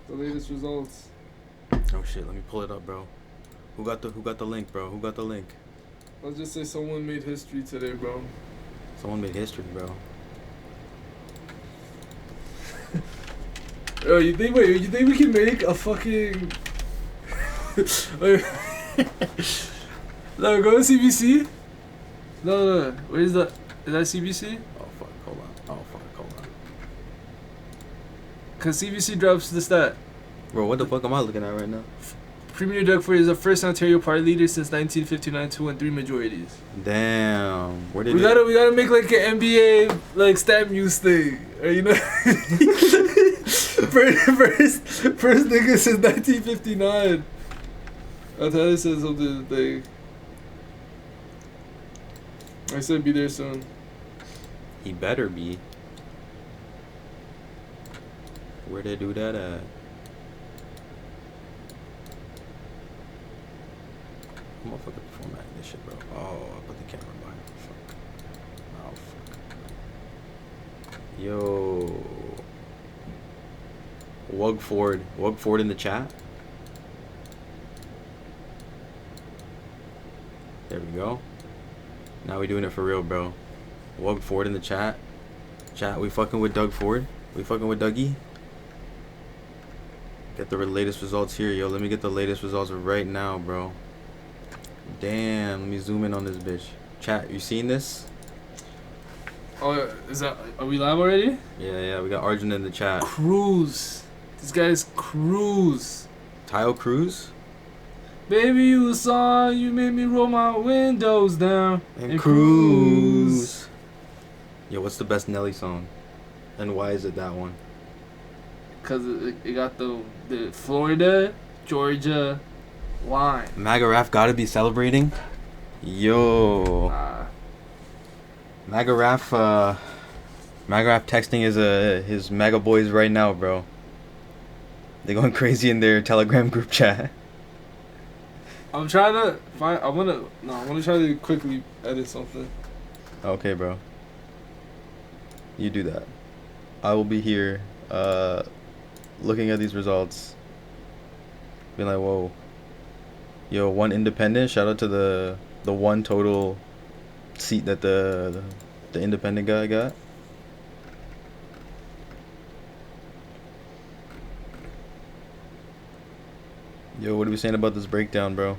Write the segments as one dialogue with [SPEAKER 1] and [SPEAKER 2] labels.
[SPEAKER 1] The latest results.
[SPEAKER 2] Oh shit, let me pull it up, bro. Who got the link, bro? Who got the link?
[SPEAKER 1] Let's just say someone made history today, bro.
[SPEAKER 2] Someone made history, bro.
[SPEAKER 1] Yo, you think we can make a fucking No, go to CBC? No. Where's that? Is that CBC?
[SPEAKER 2] Oh fuck, hold on.
[SPEAKER 1] Cause CBC drops the stat.
[SPEAKER 2] Bro, what the fuck am I looking at right now?
[SPEAKER 1] Premier Doug Ford is the first Ontario party leader since 1959 to win 3 majorities.
[SPEAKER 2] Damn. Where did
[SPEAKER 1] we gotta make like an NBA like stat muse thing. Or, you know, first nigga since 1959. That's how it says something. Thing. I said be there soon.
[SPEAKER 2] He better be. Where they do that at? I'm motherfucking formatting this shit, bro. Oh, I put the camera behind. Fuck. Oh, fuck. Yo. Wugford in the chat. There we go. Now we doing it for real, bro. Wugford in the chat. Chat, we fucking with Doug Ford. We fucking with Dougie. Get the latest results here, yo. Let me get the latest results right now, bro. Damn, let me zoom in on this bitch. Chat, you seen this?
[SPEAKER 1] Oh, are we live already?
[SPEAKER 2] Yeah, we got Arjun in the chat.
[SPEAKER 1] Cruz. This guy's Cruz.
[SPEAKER 2] Tile Cruz?
[SPEAKER 1] Baby, you saw you made me roll my windows down
[SPEAKER 2] and cruise. Yo, what's the best Nelly song? And why is it that one?
[SPEAKER 1] Cause it got the Florida, Georgia line.
[SPEAKER 2] MAGA Raf gotta be celebrating. Yo. MAGA Raf texting his MAGA boys right now, bro. They going crazy in their Telegram group chat.
[SPEAKER 1] I'm trying to find. I wanna try to quickly edit something.
[SPEAKER 2] Okay, bro. You do that. I will be here, looking at these results. Being like, whoa. Yo, one independent. Shout out to the one total seat that the independent guy got. Yo, what are we saying about this breakdown, bro?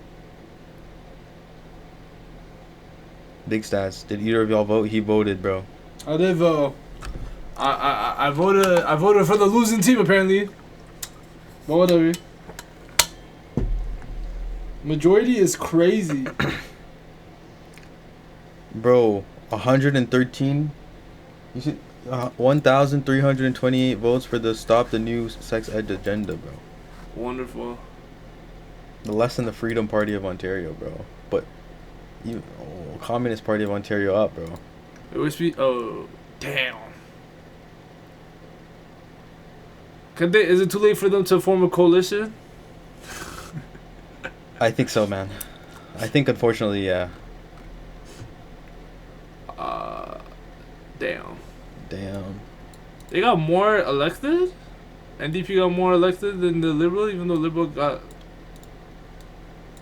[SPEAKER 2] Big stats. Did either of y'all vote? He voted, bro.
[SPEAKER 1] I did vote. I voted for the losing team apparently. But whatever. Majority is crazy.
[SPEAKER 2] Bro, 113. You see, 1,328 votes for the Stop the New Sex Ed agenda, bro.
[SPEAKER 1] Wonderful.
[SPEAKER 2] Less than the Freedom Party of Ontario, bro. But Communist Party of Ontario up, bro.
[SPEAKER 1] It was damn. Is it too late for them to form a coalition?
[SPEAKER 2] I think so, man. I think unfortunately, yeah.
[SPEAKER 1] Damn.
[SPEAKER 2] They
[SPEAKER 1] got more elected? NDP got more elected than the Liberal, even though Liberal got...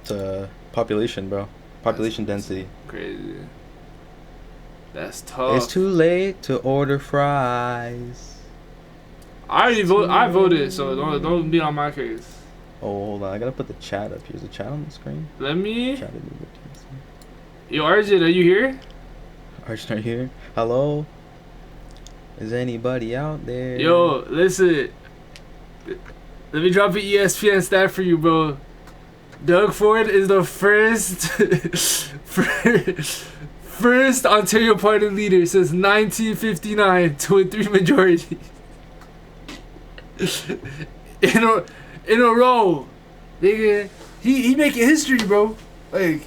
[SPEAKER 2] It's population, bro. Population density.
[SPEAKER 1] Crazy. That's tough.
[SPEAKER 2] It's too late to order fries.
[SPEAKER 1] I voted, so don't be on my case.
[SPEAKER 2] Oh, hold on. I gotta put the chat up here. Is the chat on the screen?
[SPEAKER 1] Let me...
[SPEAKER 2] Chat.
[SPEAKER 1] Yo, Arjun, are you here?
[SPEAKER 2] Arjun, are you here? Hello? Is anybody out there?
[SPEAKER 1] Yo, listen. Let me drop an ESPN stat for you, bro. Doug Ford is the first Ontario party leader since 1959 to win 3 majorities in a row. Nigga, he making history, bro. Like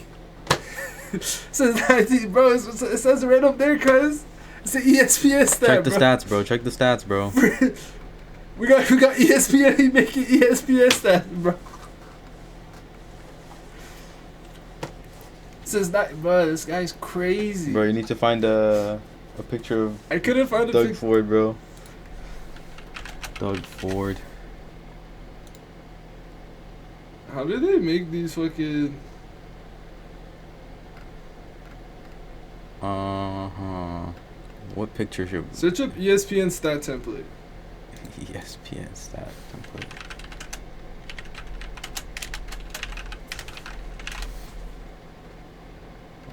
[SPEAKER 1] since 19, bro. It says it right up there, cuz it's an ESPN stat.
[SPEAKER 2] Check the stats, bro. Check the stats, bro.
[SPEAKER 1] we got ESPN. He making ESPN stats, bro. Says that, bro. This guy's crazy.
[SPEAKER 2] Bro, you need to find a picture of
[SPEAKER 1] I couldn't find
[SPEAKER 2] Doug Ford, bro. Doug Ford.
[SPEAKER 1] How did they make these fucking?
[SPEAKER 2] What picture should
[SPEAKER 1] Search up ESPN stat template.
[SPEAKER 2] ESPN stat template?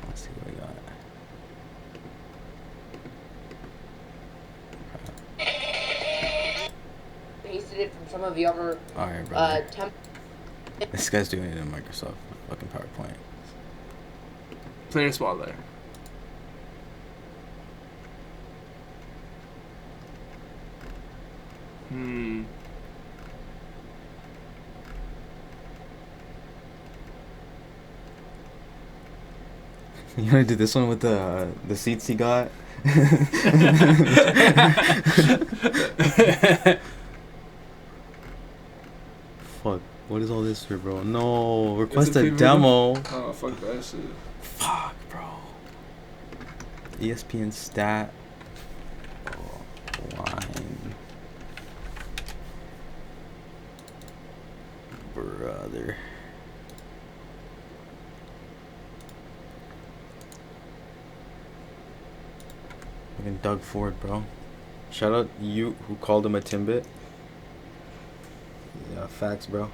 [SPEAKER 2] Let's see what I got.
[SPEAKER 3] Pasted it from some of the other
[SPEAKER 2] Alright, brother.
[SPEAKER 3] templates.
[SPEAKER 2] This guy's doing it in Microsoft fucking PowerPoint.
[SPEAKER 1] Player spotlight. Hmm.
[SPEAKER 2] You wanna do this one with the seats he got? Fuck. What is all this for, bro? No. Request a
[SPEAKER 1] preview.
[SPEAKER 2] demo.
[SPEAKER 1] Oh, fuck that shit.
[SPEAKER 2] Fuck, bro. ESPN stat. Oh, line. Brother. Fucking Doug Ford, bro. Shout out you who called him a Timbit. Yeah, facts, bro.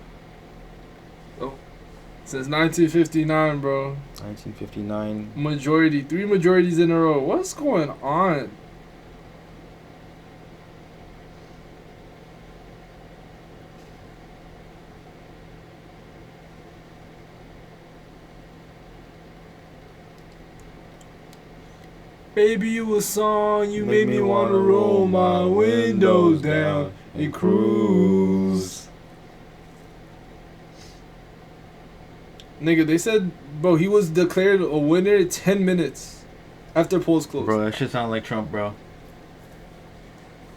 [SPEAKER 1] Since 1959, bro.
[SPEAKER 2] 1959.
[SPEAKER 1] Majority. 3 majorities in a row. What's going on? Baby, you a song, you made me wanna roll my windows down and cruise. Nigga, they said, bro, he was declared a winner 10 minutes after polls closed.
[SPEAKER 2] Bro, that shit sound like Trump, bro.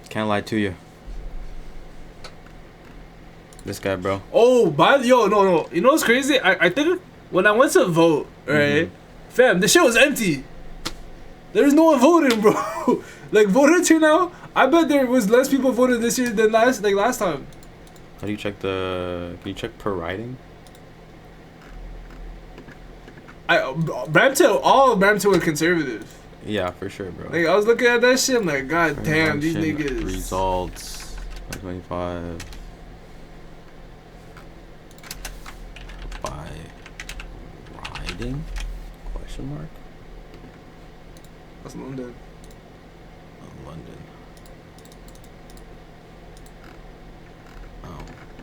[SPEAKER 2] Can't lie to you. This guy, bro.
[SPEAKER 1] Oh, no. You know what's crazy? I think when I went to vote, right, fam, the shit was empty. There was no one voting, bro. Like, voter turnout, I bet there was less people voted this year than last time.
[SPEAKER 2] How do you check can you check per riding?
[SPEAKER 1] Brampton, all of Brampton were conservative.
[SPEAKER 2] Yeah, for sure, bro.
[SPEAKER 1] Like, I was looking at that shit, I'm like, god damn, these
[SPEAKER 2] Election
[SPEAKER 1] niggas.
[SPEAKER 2] Results. 25. By riding? Question mark?
[SPEAKER 1] That's London.
[SPEAKER 2] London.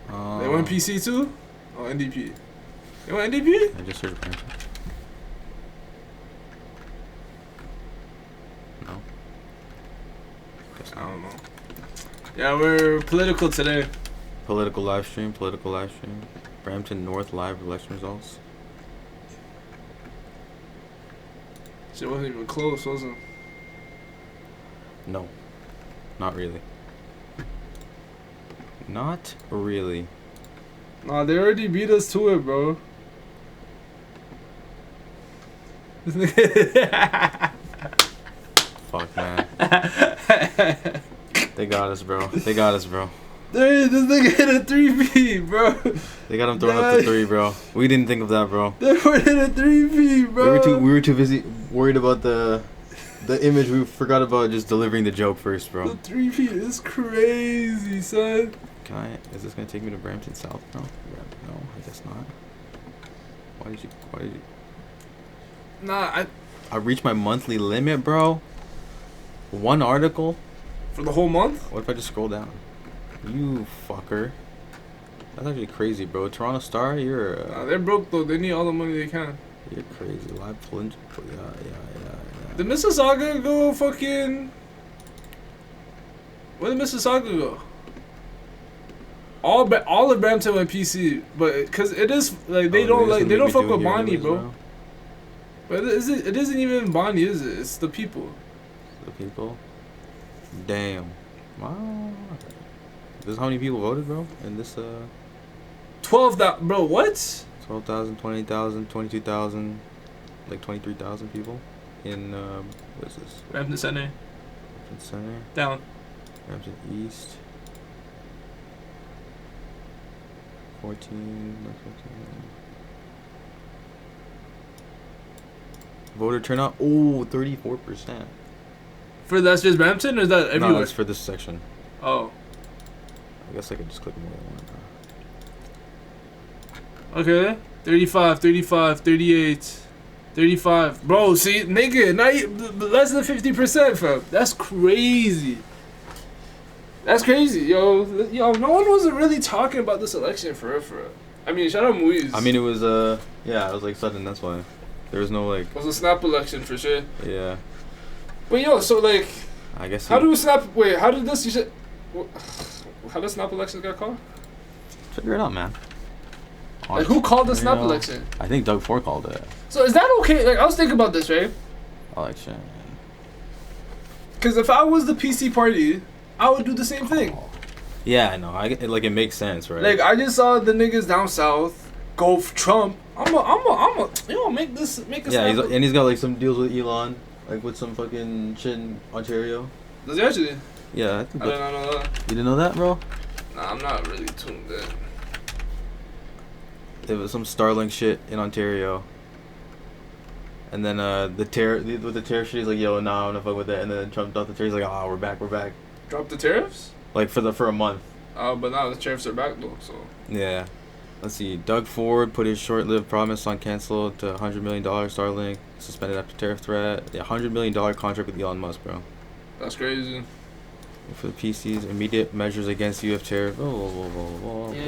[SPEAKER 2] Oh.
[SPEAKER 1] They went PC too? Oh, NDP. They went NDP?
[SPEAKER 2] I just searched Brampton. No. Guess
[SPEAKER 1] I
[SPEAKER 2] not.
[SPEAKER 1] don't know. Yeah, we're political today.
[SPEAKER 2] Political live stream. Brampton North live election results.
[SPEAKER 1] Shit wasn't even close, was it?
[SPEAKER 2] No. Not really. Not really.
[SPEAKER 1] Nah, they already beat us to it, bro.
[SPEAKER 2] Fuck, man. They got us, bro.
[SPEAKER 1] This nigga hit a 3-P, bro.
[SPEAKER 2] They got him throwing up to 3, bro. We didn't think of that, bro.
[SPEAKER 1] They were hit a 3-P, bro.
[SPEAKER 2] We were too busy worried about the image. We forgot about just delivering the joke first,
[SPEAKER 1] The
[SPEAKER 2] bro.
[SPEAKER 1] 3-P is crazy, son.
[SPEAKER 2] Is this gonna take me to Brampton South, bro? No, I guess not. Why did you?
[SPEAKER 1] Nah,
[SPEAKER 2] I reached my monthly limit, bro. One article.
[SPEAKER 1] for the whole month?
[SPEAKER 2] What if I just scroll down? You fucker. That's actually crazy, bro. Toronto Star,
[SPEAKER 1] Nah, they're broke though. They need all the money they can.
[SPEAKER 2] you're crazy. Live plunge. Yeah.
[SPEAKER 1] Did Mississauga go fucking? Where did Mississauga go? All of Brampton went PC, but cause it is like they don't fuck with Bonnie, bro. But it isn't even Bonnie, is it? It's the people.
[SPEAKER 2] The people. Damn. Wow. This is how many people voted, bro? In this
[SPEAKER 1] 12,000, bro. What?
[SPEAKER 2] 12,000, 20,000, 22,000, like 23,000 people in what is this?
[SPEAKER 1] Brampton Center.
[SPEAKER 2] Brampton Center.
[SPEAKER 1] Down.
[SPEAKER 2] Brampton East. 14. Voter turnout. Oh, 34%.
[SPEAKER 1] For that's just Brampton, or is that everywhere?
[SPEAKER 2] No, it's for this section.
[SPEAKER 1] Oh,
[SPEAKER 2] I guess I could just click more than one.
[SPEAKER 1] okay. 35, 35, 38, 35. Bro, see, nigga, less than 50%, fam. That's crazy. That's crazy, yo. No one wasn't really talking about this election for real. I mean, shout out Moise.
[SPEAKER 2] I mean, it was yeah, it was like sudden. That's why there was no like.
[SPEAKER 1] It was a snap election for sure.
[SPEAKER 2] Yeah.
[SPEAKER 1] But yo, so like,
[SPEAKER 2] I guess.
[SPEAKER 1] how do snap? Wait, how did this? You said, how does snap elections got called?
[SPEAKER 2] Figure it out, man.
[SPEAKER 1] Like, who called the snap
[SPEAKER 2] know.
[SPEAKER 1] election?
[SPEAKER 2] I think Doug Ford called it.
[SPEAKER 1] So is that okay? Like, I was thinking about this, right?
[SPEAKER 2] Election.
[SPEAKER 1] Because if I was the PC party, I would do the same thing.
[SPEAKER 2] Yeah, I know. Like it makes sense, right?
[SPEAKER 1] Like, I just saw the niggas down south go for Trump. I'm a, make a
[SPEAKER 2] yeah,
[SPEAKER 1] snap.
[SPEAKER 2] he's got like some deals with Elon, like with some fucking shit in Ontario.
[SPEAKER 1] Does he actually?
[SPEAKER 2] Yeah, I
[SPEAKER 1] I
[SPEAKER 2] think
[SPEAKER 1] did not know that.
[SPEAKER 2] You didn't know that, bro?
[SPEAKER 1] Nah, I'm not really tuned in.
[SPEAKER 2] There was some Starlink shit in Ontario. And then with the tariff shit, he's like, yo, nah, I'm gonna fuck with that. And then Trump dropped the tariff, he's like, oh, we're back.
[SPEAKER 1] Drop the tariffs?
[SPEAKER 2] Like for a month.
[SPEAKER 1] But now the tariffs are back though, so.
[SPEAKER 2] Yeah. Let's see. Doug Ford put his short-lived promise on cancel to $100 million Starlink, suspended after tariff threat. Yeah, $100 million contract with Elon Musk, bro.
[SPEAKER 1] That's crazy.
[SPEAKER 2] For the PCs, immediate measures against UF tariff.
[SPEAKER 1] Yeah,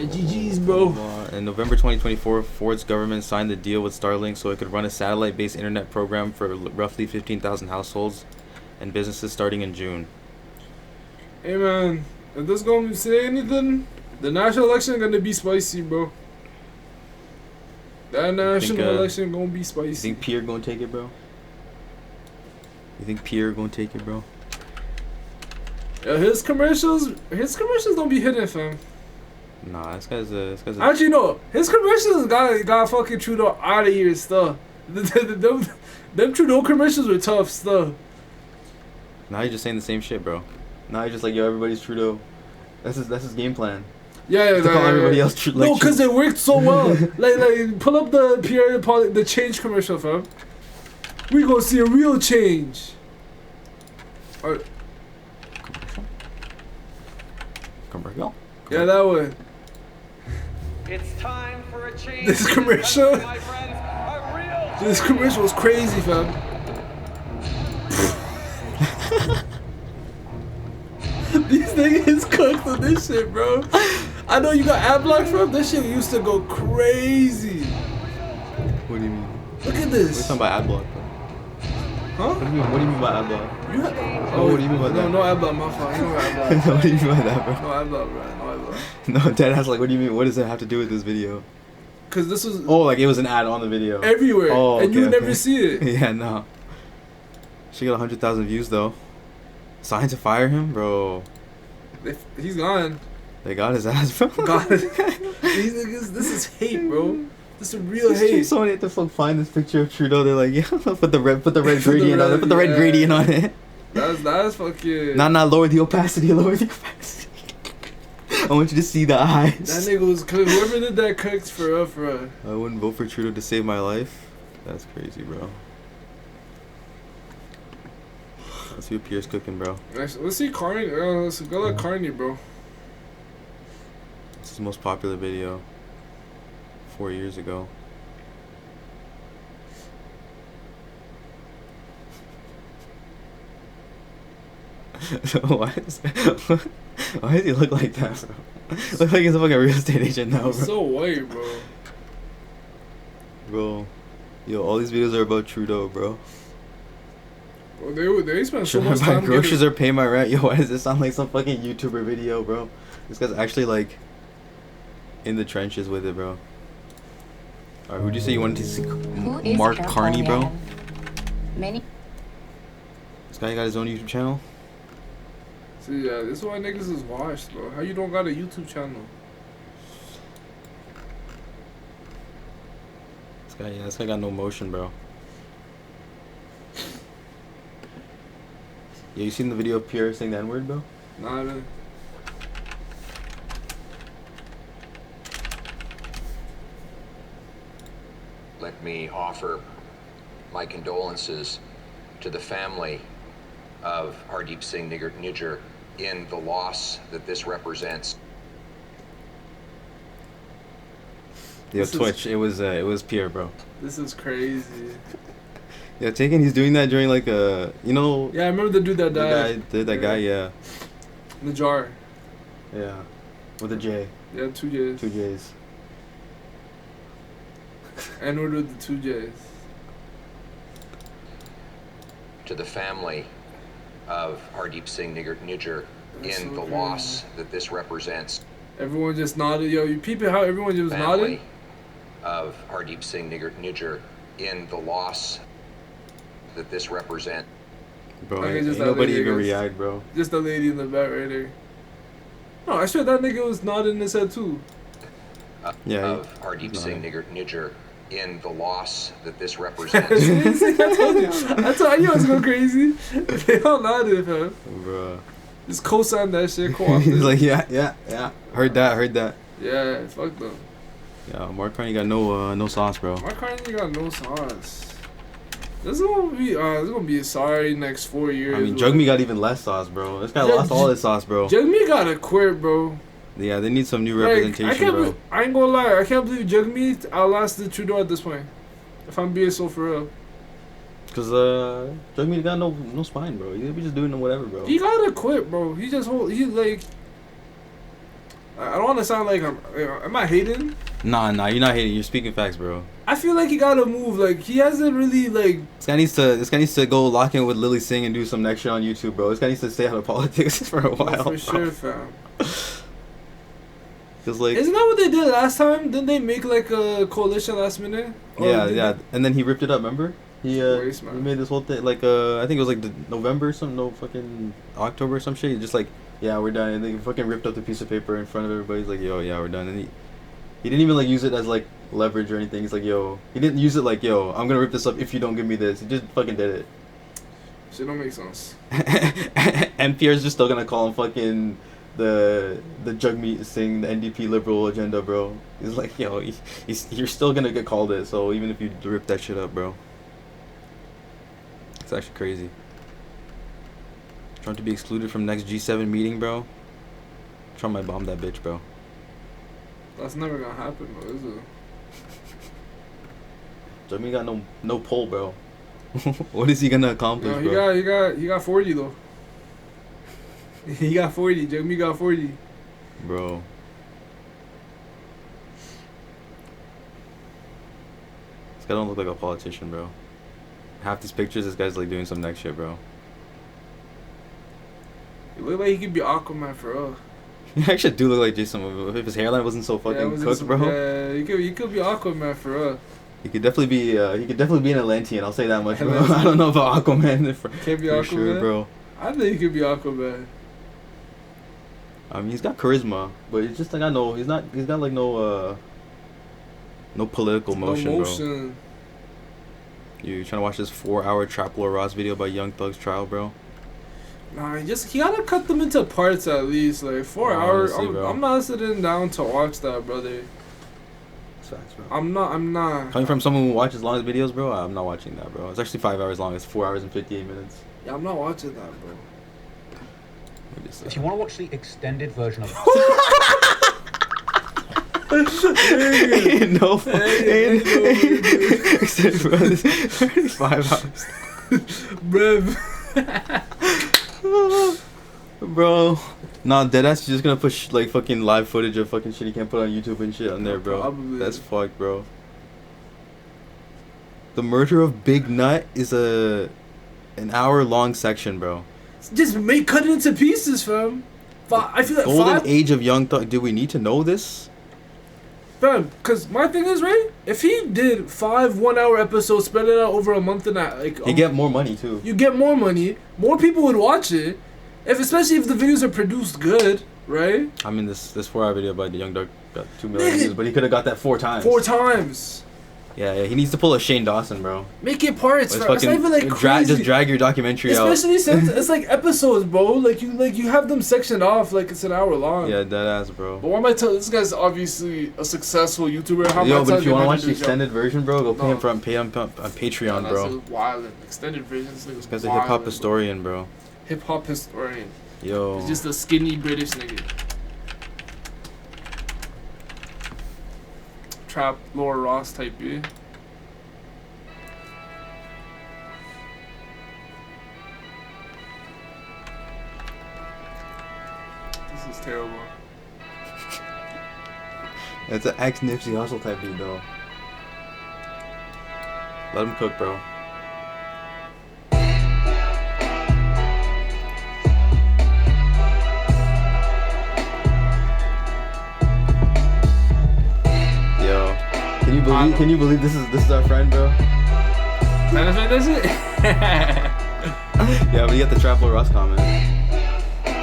[SPEAKER 1] GG's, bro.
[SPEAKER 2] In November 2024, Ford's government signed the deal with Starlink so it could run a satellite-based internet program for roughly 15,000 households and businesses starting in June.
[SPEAKER 1] Hey man, if this gonna say anything, the national election gonna be spicy, bro. That national election gonna be spicy.
[SPEAKER 2] You think Pierre gonna take it, bro?
[SPEAKER 1] Yeah, his commercials don't be hitting, fam.
[SPEAKER 2] Nah, this guy's a
[SPEAKER 1] Actually, no. His commercials got fucking Trudeau out of here and stuff. Them Trudeau commercials were tough stuff.
[SPEAKER 2] Now he's just saying the same shit, bro. Now he's just like, yo, everybody's Trudeau. That's his game plan.
[SPEAKER 1] Yeah,
[SPEAKER 2] to call everybody else
[SPEAKER 1] no, because it worked so well. like, pull up the Pierre the change commercial, fam. We gonna see a real change.
[SPEAKER 2] Commercial?
[SPEAKER 1] Yeah, that one.
[SPEAKER 4] It's time for a change.
[SPEAKER 1] This commercial.
[SPEAKER 4] My friends, a real
[SPEAKER 1] This commercial was crazy, fam. These niggas cooked on this shit, bro. I know you got ad block from this shit used to go crazy.
[SPEAKER 2] What do you mean?
[SPEAKER 1] Look at
[SPEAKER 2] We're
[SPEAKER 1] this.
[SPEAKER 2] talking about ad block, bro.
[SPEAKER 1] Huh?
[SPEAKER 2] What do you mean by ad block?
[SPEAKER 1] You have,
[SPEAKER 2] what do you mean by that?
[SPEAKER 1] No ad block, my fault. You know ad block.
[SPEAKER 2] What do you mean by that, bro?
[SPEAKER 1] No ad block, bro. No ad block.
[SPEAKER 2] No, Dad asked like, what do you mean? What does it have to do with this video?
[SPEAKER 1] Cause this was
[SPEAKER 2] Oh, like it was an ad on the video.
[SPEAKER 1] everywhere,
[SPEAKER 2] Oh,
[SPEAKER 1] and you
[SPEAKER 2] okay,
[SPEAKER 1] would never
[SPEAKER 2] okay.
[SPEAKER 1] see it.
[SPEAKER 2] Yeah, no. She got 100,000 views though. Sign to fire him, bro.
[SPEAKER 1] He's gone.
[SPEAKER 2] They got his ass, bro.
[SPEAKER 1] God, these niggas, this is hate, bro. This is real hate.
[SPEAKER 2] Someone had to find this picture of Trudeau. They're like, yeah, put the red gradient on it. Put the red
[SPEAKER 1] yeah.
[SPEAKER 2] gradient on it.
[SPEAKER 1] That's fucking.
[SPEAKER 2] Nah, lower the opacity. I want you to see the eyes.
[SPEAKER 1] That nigga was cooked. Whoever did that cooked for real, for real.
[SPEAKER 2] I wouldn't vote for Trudeau to save my life. That's crazy, bro. Let's see what Pierre's cooking, bro.
[SPEAKER 1] Let's see Carney. Let's go like Carney, bro.
[SPEAKER 2] It's his most popular video. 4 years ago. Why does he look like that, bro? Look like he's a fucking real estate agent now, bro.
[SPEAKER 1] He's so white, bro.
[SPEAKER 2] Bro, yo, all these videos are about Trudeau, bro.
[SPEAKER 1] Bro, they spent so
[SPEAKER 2] Should I
[SPEAKER 1] much
[SPEAKER 2] buy
[SPEAKER 1] time
[SPEAKER 2] groceries
[SPEAKER 1] getting...
[SPEAKER 2] or pay my rent? Yo, why does this sound like some fucking YouTuber video, bro? This guy's actually like in the trenches with it, bro. Alright, who'd you say you wanted to see? Mark Carney, bro?
[SPEAKER 3] Many.
[SPEAKER 2] This guy got his own YouTube channel?
[SPEAKER 1] See, yeah, this is why niggas is washed, bro. How you don't got a YouTube channel?
[SPEAKER 2] This guy got no motion, bro. Yeah, you seen the video of Pierre saying the N-word, bro?
[SPEAKER 1] Nah, man.
[SPEAKER 5] let me offer my condolences to the family of Hardeep Singh Nijjar in the loss that this represents.
[SPEAKER 2] Yo, Twitch, it was Pierre, bro.
[SPEAKER 1] This is crazy.
[SPEAKER 2] Yeah, Taken, he's doing that during like a, you know.
[SPEAKER 1] Yeah, I remember the dude that died.
[SPEAKER 2] That guy, yeah.
[SPEAKER 1] Najjar.
[SPEAKER 2] Yeah, with a J.
[SPEAKER 1] Yeah, 2 J's.
[SPEAKER 2] 2 J's.
[SPEAKER 1] And order the 2 J's.
[SPEAKER 5] To the family of Hardeep Singh Nijjar
[SPEAKER 1] That's
[SPEAKER 5] in
[SPEAKER 1] so
[SPEAKER 5] the
[SPEAKER 1] crazy.
[SPEAKER 5] loss that this represents.
[SPEAKER 1] Everyone just nodded. Yo, you peep it how everyone just
[SPEAKER 5] Family
[SPEAKER 1] nodded?
[SPEAKER 5] of Hardeep Singh Nijjar in the loss that this represents.
[SPEAKER 2] Bro,
[SPEAKER 1] Okay,
[SPEAKER 2] ain't
[SPEAKER 1] just that
[SPEAKER 2] nobody
[SPEAKER 1] lady,
[SPEAKER 2] even
[SPEAKER 1] I guess.
[SPEAKER 2] react, bro.
[SPEAKER 1] Just the lady in the back right there. No, I swear that nigga was nodding his head too.
[SPEAKER 2] Yeah,
[SPEAKER 5] Of Hardeep
[SPEAKER 2] he's
[SPEAKER 5] Singh
[SPEAKER 2] nodding.
[SPEAKER 5] Nijjar in the loss that this
[SPEAKER 1] I
[SPEAKER 5] represents.
[SPEAKER 1] told you. I knew I was going crazy. They all nodded, fam.
[SPEAKER 2] Bro.
[SPEAKER 1] Just co-signed that shit.
[SPEAKER 2] He's
[SPEAKER 1] Co-opted.
[SPEAKER 2] like, yeah. Heard that.
[SPEAKER 1] Yeah, fuck them.
[SPEAKER 2] Yeah, Mark Carney got no sauce, bro.
[SPEAKER 1] Mark Carney got no sauce. This is gonna be a sorry next 4 years.
[SPEAKER 2] I mean,
[SPEAKER 1] bro.
[SPEAKER 2] Jugme got even less sauce, bro. This guy
[SPEAKER 1] Jug-
[SPEAKER 2] lost all his sauce, bro.
[SPEAKER 1] Jugme gotta quit, bro.
[SPEAKER 2] Yeah, they need some new
[SPEAKER 1] Like,
[SPEAKER 2] representation, bro.
[SPEAKER 1] I ain't gonna lie, I can't believe Jugme outlasted Trudeau at this point. If I'm being so for real.
[SPEAKER 2] Cause Jugme got no spine, bro. He be just doing whatever, bro.
[SPEAKER 1] He gotta quit, bro. He like. I don't want to sound like am I hating?
[SPEAKER 2] Nah, you're not hating. You're speaking facts, bro.
[SPEAKER 1] I feel like he gotta move. Like he hasn't really like.
[SPEAKER 2] This guy needs to go lock in with Lily Singh and do some next shit on YouTube, bro. This guy needs to stay out of politics for a while.
[SPEAKER 1] For sure, fam.
[SPEAKER 2] Cause like,
[SPEAKER 1] Isn't that what they did last time? Didn't they make like a coalition last minute? Or
[SPEAKER 2] yeah,
[SPEAKER 1] did
[SPEAKER 2] yeah.
[SPEAKER 1] they-
[SPEAKER 2] And then he ripped it up. Remember? He
[SPEAKER 1] Waste, man.
[SPEAKER 2] he made this whole thing like I think it was like November or something, no fucking October or some shit. He just like, yeah, we're done. And then he fucking ripped up the piece of paper in front of everybody. He's like, yo, yeah, we're done. And he didn't even like use it as like leverage or anything. He's like, yo, he didn't use it like, yo, I'm gonna rip this up if you don't give me this. He just fucking did it.
[SPEAKER 1] Shit don't make sense.
[SPEAKER 2] And Pierre's just still gonna call him fucking the Jugmeet Singh, the NDP liberal agenda, bro. He's like, yo, you're still gonna get called it. So even if you rip that shit up, bro. It's actually crazy. Trump to be excluded from next G7 meeting, bro. Trump might bomb that bitch, bro.
[SPEAKER 1] That's never gonna happen, bro. Is it?
[SPEAKER 2] Jugmeet got no pull, bro. What is he gonna accomplish,
[SPEAKER 1] No,
[SPEAKER 2] bro?
[SPEAKER 1] he got 40 though. He got 40. Jugme got 40.
[SPEAKER 2] Bro. This guy don't look like a politician, bro. Half these pictures, this guy's like doing some next shit, bro.
[SPEAKER 1] He look like he could be Aquaman for real.
[SPEAKER 2] He actually do look like Jason Momoa. If his hairline wasn't so fucking
[SPEAKER 1] it was
[SPEAKER 2] cooked,
[SPEAKER 1] just-
[SPEAKER 2] bro.
[SPEAKER 1] Yeah, he could be Aquaman for real.
[SPEAKER 2] He could definitely be an Atlantean. I'll say that much, bro.
[SPEAKER 1] Atlantean.
[SPEAKER 2] I don't know about Aquaman
[SPEAKER 1] Can't be
[SPEAKER 2] for
[SPEAKER 1] Aquaman.
[SPEAKER 2] sure, bro.
[SPEAKER 1] I think he could be Aquaman.
[SPEAKER 2] I mean, he's got charisma, but it's just like he's got like no political motion,
[SPEAKER 1] no
[SPEAKER 2] bro.
[SPEAKER 1] motion.
[SPEAKER 2] You trying to watch this 4-hour Trap Lord Ross video about Young Thug's trial, bro?
[SPEAKER 1] Nah, he gotta cut them into parts at least. Like 4
[SPEAKER 2] Oh,
[SPEAKER 1] hours.
[SPEAKER 2] honestly, bro.
[SPEAKER 1] I'm not sitting down to watch that, brother.
[SPEAKER 2] It's facts, bro.
[SPEAKER 1] I'm not.
[SPEAKER 2] Coming from someone who watches long videos, bro, I'm not watching that, bro. It's actually 5 hours long. It's 4 hours and 58 minutes.
[SPEAKER 1] Yeah, I'm not watching that, bro.
[SPEAKER 2] Let me just,
[SPEAKER 6] If you want to watch the extended version of
[SPEAKER 2] no,
[SPEAKER 1] Hey,
[SPEAKER 2] except for this 5 hours.
[SPEAKER 1] Brev.
[SPEAKER 2] Bro, nah, deadass, you're just gonna put like fucking live footage of fucking shit you can't put on YouTube and shit on there, bro.
[SPEAKER 1] Probably.
[SPEAKER 2] That's fucked, bro. The murder of Big Nut is an hour-long section, bro.
[SPEAKER 1] Just cut it into pieces, fam. I feel like
[SPEAKER 2] Golden
[SPEAKER 1] 5.
[SPEAKER 2] age of Young Thug. Do we need to know this?
[SPEAKER 1] Fam, cause my thing is right. If he did 5 1-hour episodes, spread it out over a month and that, like
[SPEAKER 2] You get more money too.
[SPEAKER 1] you get more money. More people would watch it. Especially if the videos are produced good, right?
[SPEAKER 2] I mean, this 4-hour video about the Young Thug got 2 million
[SPEAKER 1] Nigga.
[SPEAKER 2] views, but he could have got that 4 times.
[SPEAKER 1] 4 times.
[SPEAKER 2] Yeah, he needs to pull a Shane Dawson, bro.
[SPEAKER 1] Make it parts,
[SPEAKER 2] It's
[SPEAKER 1] bro. It's not even like crazy.
[SPEAKER 2] just drag your documentary out.
[SPEAKER 1] Especially since it's like episodes, bro. Like you have them sectioned off like it's an hour long.
[SPEAKER 2] Yeah, dead ass, bro.
[SPEAKER 1] But why am I telling this guy's obviously a successful YouTuber? How am
[SPEAKER 2] Yo,
[SPEAKER 1] I
[SPEAKER 2] but
[SPEAKER 1] telling
[SPEAKER 2] if you want to watch the
[SPEAKER 1] this
[SPEAKER 2] extended version, bro, go pay
[SPEAKER 1] No.
[SPEAKER 2] him on Patreon, bro.
[SPEAKER 1] That's wild. Extended version.
[SPEAKER 2] This guy's a hip hop historian, bro.
[SPEAKER 1] Hip hop historian.
[SPEAKER 2] Yo.
[SPEAKER 1] He's just a skinny British nigga. Trap Laura Ross type B. This is terrible.
[SPEAKER 2] It's an ex Nipsey Hussle type beat, though. Let him cook, bro. Yo, can you believe this is our friend, bro?
[SPEAKER 1] That's it.
[SPEAKER 2] Yeah, but you got the Trap Lord Ross comment.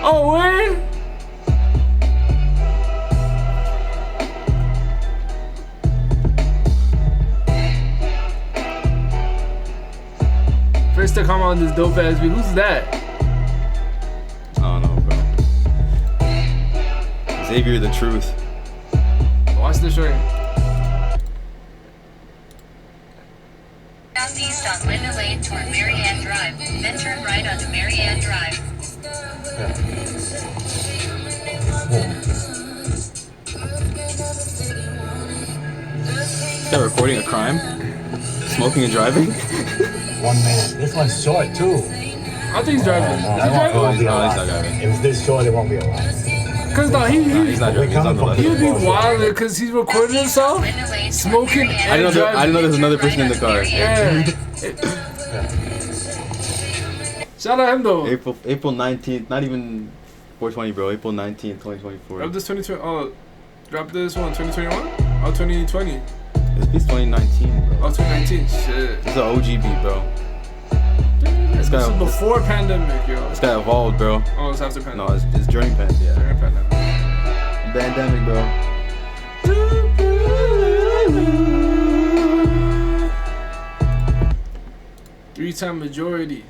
[SPEAKER 1] Oh, word? First to come on this dope ass beat. Who's that?
[SPEAKER 2] I don't know, bro. Xavier the Truth.
[SPEAKER 1] Watch the shirt.
[SPEAKER 7] Southeast on Linda Lane toward Marianne Drive, then turn right onto Marianne Drive.
[SPEAKER 2] Is that recording a crime? Smoking and driving?
[SPEAKER 6] 1 minute. This one's short too.
[SPEAKER 1] I think he's driving.
[SPEAKER 6] No,
[SPEAKER 1] He's
[SPEAKER 6] that
[SPEAKER 1] driving?
[SPEAKER 6] won't be
[SPEAKER 2] No, he's
[SPEAKER 6] alive.
[SPEAKER 2] not driving.
[SPEAKER 6] If it's this short, it won't be alive.
[SPEAKER 1] Cause no,
[SPEAKER 2] He's not driving. He's on the left.
[SPEAKER 1] he would be wild because he's recording himself,
[SPEAKER 7] Linda Lane toward
[SPEAKER 1] smoking,
[SPEAKER 7] Marianne
[SPEAKER 2] I didn't know
[SPEAKER 1] and
[SPEAKER 2] I didn't know there was another
[SPEAKER 7] Drive,
[SPEAKER 2] person in the car.
[SPEAKER 1] Yeah. Shout out him though.
[SPEAKER 2] April 19th, not even 420, bro. April 19th, 2024.
[SPEAKER 1] Drop this 2020. Oh, drop this one 2021. Oh, 2020.
[SPEAKER 2] This beat's 2019, bro.
[SPEAKER 1] Oh, 2019. Shit.
[SPEAKER 2] This is an OG beat, bro.
[SPEAKER 1] This
[SPEAKER 2] guy-
[SPEAKER 1] is before pandemic, yo.
[SPEAKER 2] This guy evolved, bro.
[SPEAKER 1] Oh, it's after
[SPEAKER 2] No,
[SPEAKER 1] pandemic.
[SPEAKER 2] it's Journey Pen, yeah.
[SPEAKER 1] During pandemic.
[SPEAKER 2] Pandemic, bro.
[SPEAKER 1] Three-time majority.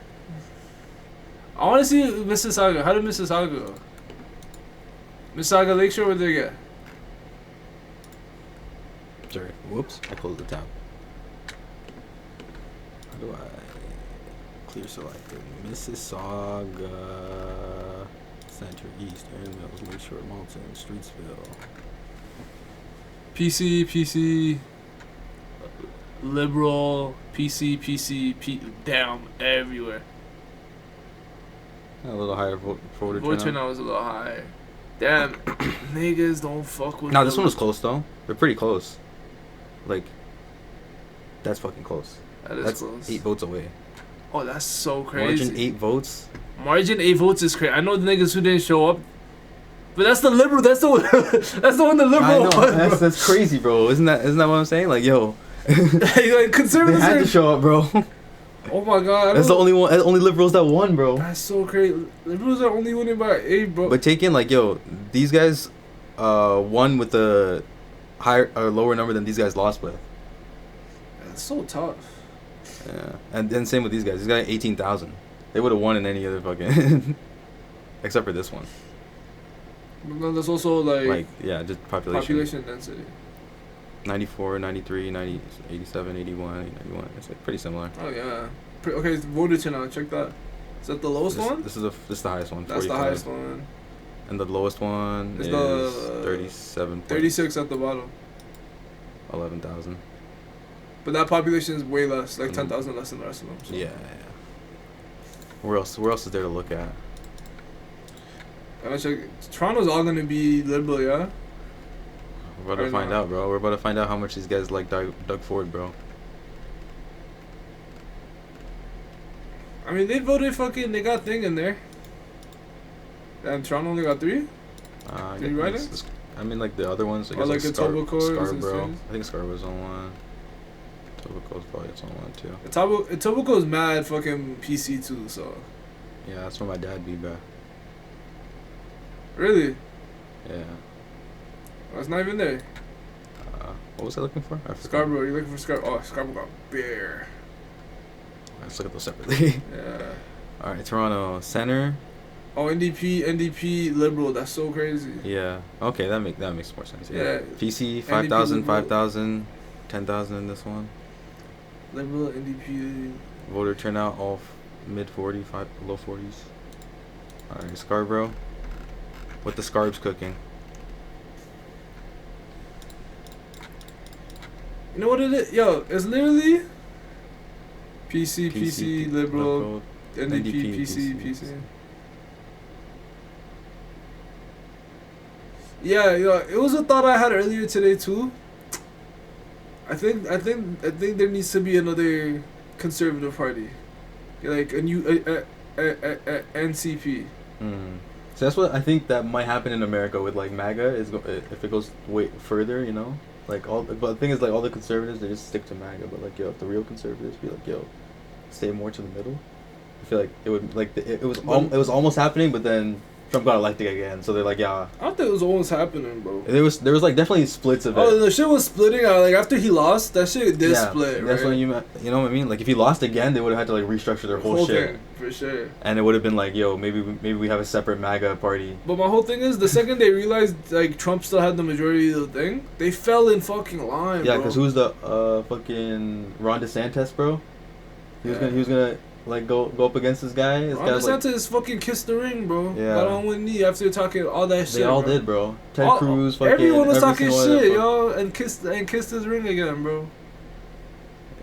[SPEAKER 1] I want to see Mississauga. How did Mississauga go? Mississauga Lakeshore, where they get?
[SPEAKER 2] Sorry. Whoops. I closed the tab. How do I clear selected? Mississauga, Center East, Aaron Mills, Lakeshore, Malton, Streetsville.
[SPEAKER 1] PC, liberal, PC, damn, everywhere.
[SPEAKER 2] A little higher voter
[SPEAKER 1] Vote
[SPEAKER 2] turnout.
[SPEAKER 1] turnout was a little higher. Damn, niggas don't fuck with.
[SPEAKER 2] No, this one was close though. They're pretty close. Like, that's fucking close.
[SPEAKER 1] That is
[SPEAKER 2] That's
[SPEAKER 1] close.
[SPEAKER 2] 8 votes away.
[SPEAKER 1] Oh, that's so crazy.
[SPEAKER 2] Margin 8 votes.
[SPEAKER 1] Margin 8 votes is crazy. I know the niggas who didn't show up, but that's the liberal. That's the one. That's the one the liberal
[SPEAKER 2] I know.
[SPEAKER 1] won, bro.
[SPEAKER 2] That's crazy, bro. Isn't that what I'm saying? Like, yo,
[SPEAKER 1] like
[SPEAKER 2] they
[SPEAKER 1] conservatives.
[SPEAKER 2] had to
[SPEAKER 1] Are,
[SPEAKER 2] show up, bro.
[SPEAKER 1] oh my god. I
[SPEAKER 2] That's the
[SPEAKER 1] don't-
[SPEAKER 2] only one. Only liberals that won, bro.
[SPEAKER 1] That's so crazy. Liberals are only winning by 8, bro.
[SPEAKER 2] But take in, like, yo, these guys won with a higher or lower number than these guys lost with.
[SPEAKER 1] That's so tough.
[SPEAKER 2] Yeah, and then same with these guys. These guys 18,000. They would have won in any other fucking, except for this one.
[SPEAKER 1] But then there's also like
[SPEAKER 2] Yeah, just population.
[SPEAKER 1] population density.
[SPEAKER 2] 94, 93, 90, 87, 81, 91. It's like pretty similar.
[SPEAKER 1] Oh yeah. Okay, voter turnout. Check that. Is that the lowest one?
[SPEAKER 2] This is the highest one.
[SPEAKER 1] That's the
[SPEAKER 2] 45.
[SPEAKER 1] highest one.
[SPEAKER 2] And the lowest one
[SPEAKER 1] It's
[SPEAKER 2] is
[SPEAKER 1] the
[SPEAKER 2] 37.
[SPEAKER 1] 36 at the bottom.
[SPEAKER 2] 11,000.
[SPEAKER 1] But that population is way less, like
[SPEAKER 2] Mhm.
[SPEAKER 1] 10,000 less than the rest of them. So.
[SPEAKER 2] Yeah. Where else is there to look at?
[SPEAKER 1] And I check. Toronto's all gonna be liberal, yeah.
[SPEAKER 2] We're about to
[SPEAKER 1] Or
[SPEAKER 2] find
[SPEAKER 1] not.
[SPEAKER 2] out, bro. We're about to find out how much these guys like Doug Ford, bro.
[SPEAKER 1] I mean, they voted fucking. They got thing in there. And Toronto only got 3. Did you write it?
[SPEAKER 2] I mean, like the other ones. I
[SPEAKER 1] Or
[SPEAKER 2] guess
[SPEAKER 1] like Etobicoke or
[SPEAKER 2] Scarborough.
[SPEAKER 1] things?
[SPEAKER 2] I think Scarborough's on one. Etobicoke's probably on one too.
[SPEAKER 1] Etobicoke's mad fucking PC too. So
[SPEAKER 2] Yeah, that's where my dad be, bro.
[SPEAKER 1] really,
[SPEAKER 2] Yeah.
[SPEAKER 1] that's not even there.
[SPEAKER 2] What was I looking for? I forgot.
[SPEAKER 1] Scarborough. You're looking for Scarborough. Oh, Scarborough got Bear.
[SPEAKER 2] Let's look at those separately.
[SPEAKER 1] Yeah.
[SPEAKER 2] All right, Toronto center.
[SPEAKER 1] Oh, NDP, Liberal. That's so crazy.
[SPEAKER 2] Yeah. Okay, that makes more sense. Yeah.
[SPEAKER 1] Yeah.
[SPEAKER 2] PC
[SPEAKER 1] NDP
[SPEAKER 2] 5,000,
[SPEAKER 1] Liberal.
[SPEAKER 2] 5,000, 10,000 in this one.
[SPEAKER 1] Liberal, NDP.
[SPEAKER 2] Voter turnout all mid 40s, low 40s. All right, Scarborough. What the Scarbs cooking?
[SPEAKER 1] You know what it is? Yo, it's literally PC, Liberal, NDP, PC. Yeah, yo, it was a thought I had earlier today too. I think there needs to be another conservative party, like a new NCP.
[SPEAKER 2] So that's what I think that might happen in America with like MAGA if it goes way further, you know. Like but the thing is, like, all the conservatives, they just stick to MAGA, but like, yo, if the real conservatives be like, yo, stay more to the middle, I feel like it would, like, it was almost happening, but then Trump got elected again, so they're like, yeah.
[SPEAKER 1] I don't think it was almost happening, bro.
[SPEAKER 2] There was like definitely splits of it.
[SPEAKER 1] Oh, the shit was splitting out. Like after he lost, that shit did split.
[SPEAKER 2] That's
[SPEAKER 1] right?
[SPEAKER 2] what you know what I mean. Like if he lost again, they would have had to like restructure their whole shit.
[SPEAKER 1] Thing, for sure.
[SPEAKER 2] And it would have been like, yo, maybe we have a separate MAGA party.
[SPEAKER 1] But my whole thing is, the second they realized like Trump still had the majority of the thing, they fell in fucking line.
[SPEAKER 2] Yeah,
[SPEAKER 1] bro.
[SPEAKER 2] because who's the fucking Ron DeSantis, bro? He was gonna like go up against this guy. This
[SPEAKER 1] Ron
[SPEAKER 2] guy's like,
[SPEAKER 1] DeSantis fucking kissed the ring, bro.
[SPEAKER 2] Yeah.
[SPEAKER 1] Got on one knee after talking all that shit.
[SPEAKER 2] they all
[SPEAKER 1] bro.
[SPEAKER 2] did, bro. Ted Cruz, fucking
[SPEAKER 1] everyone was
[SPEAKER 2] every
[SPEAKER 1] talking
[SPEAKER 2] single other
[SPEAKER 1] shit,
[SPEAKER 2] fuck-
[SPEAKER 1] yo, and kissed his ring again, bro.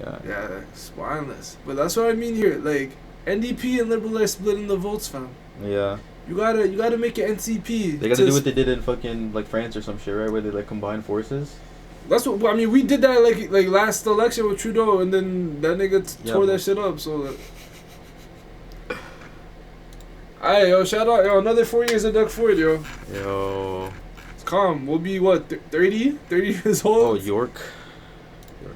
[SPEAKER 2] Yeah.
[SPEAKER 1] Yeah, spineless. But that's what I mean here. Like NDP and Liberal are splitting the votes, fam.
[SPEAKER 2] Yeah.
[SPEAKER 1] You gotta make it NCP.
[SPEAKER 2] They gotta do what they did in fucking like France or some shit, right? Where they like combine forces.
[SPEAKER 1] That's what I mean. We did that like last election with Trudeau, and then that nigga tore that shit up. So. Alright, yo, shout out, yo, another 4 years of Doug Ford, yo.
[SPEAKER 2] Yo.
[SPEAKER 1] It's calm. We'll be, what, 30 years
[SPEAKER 2] Oh,
[SPEAKER 1] old?
[SPEAKER 2] York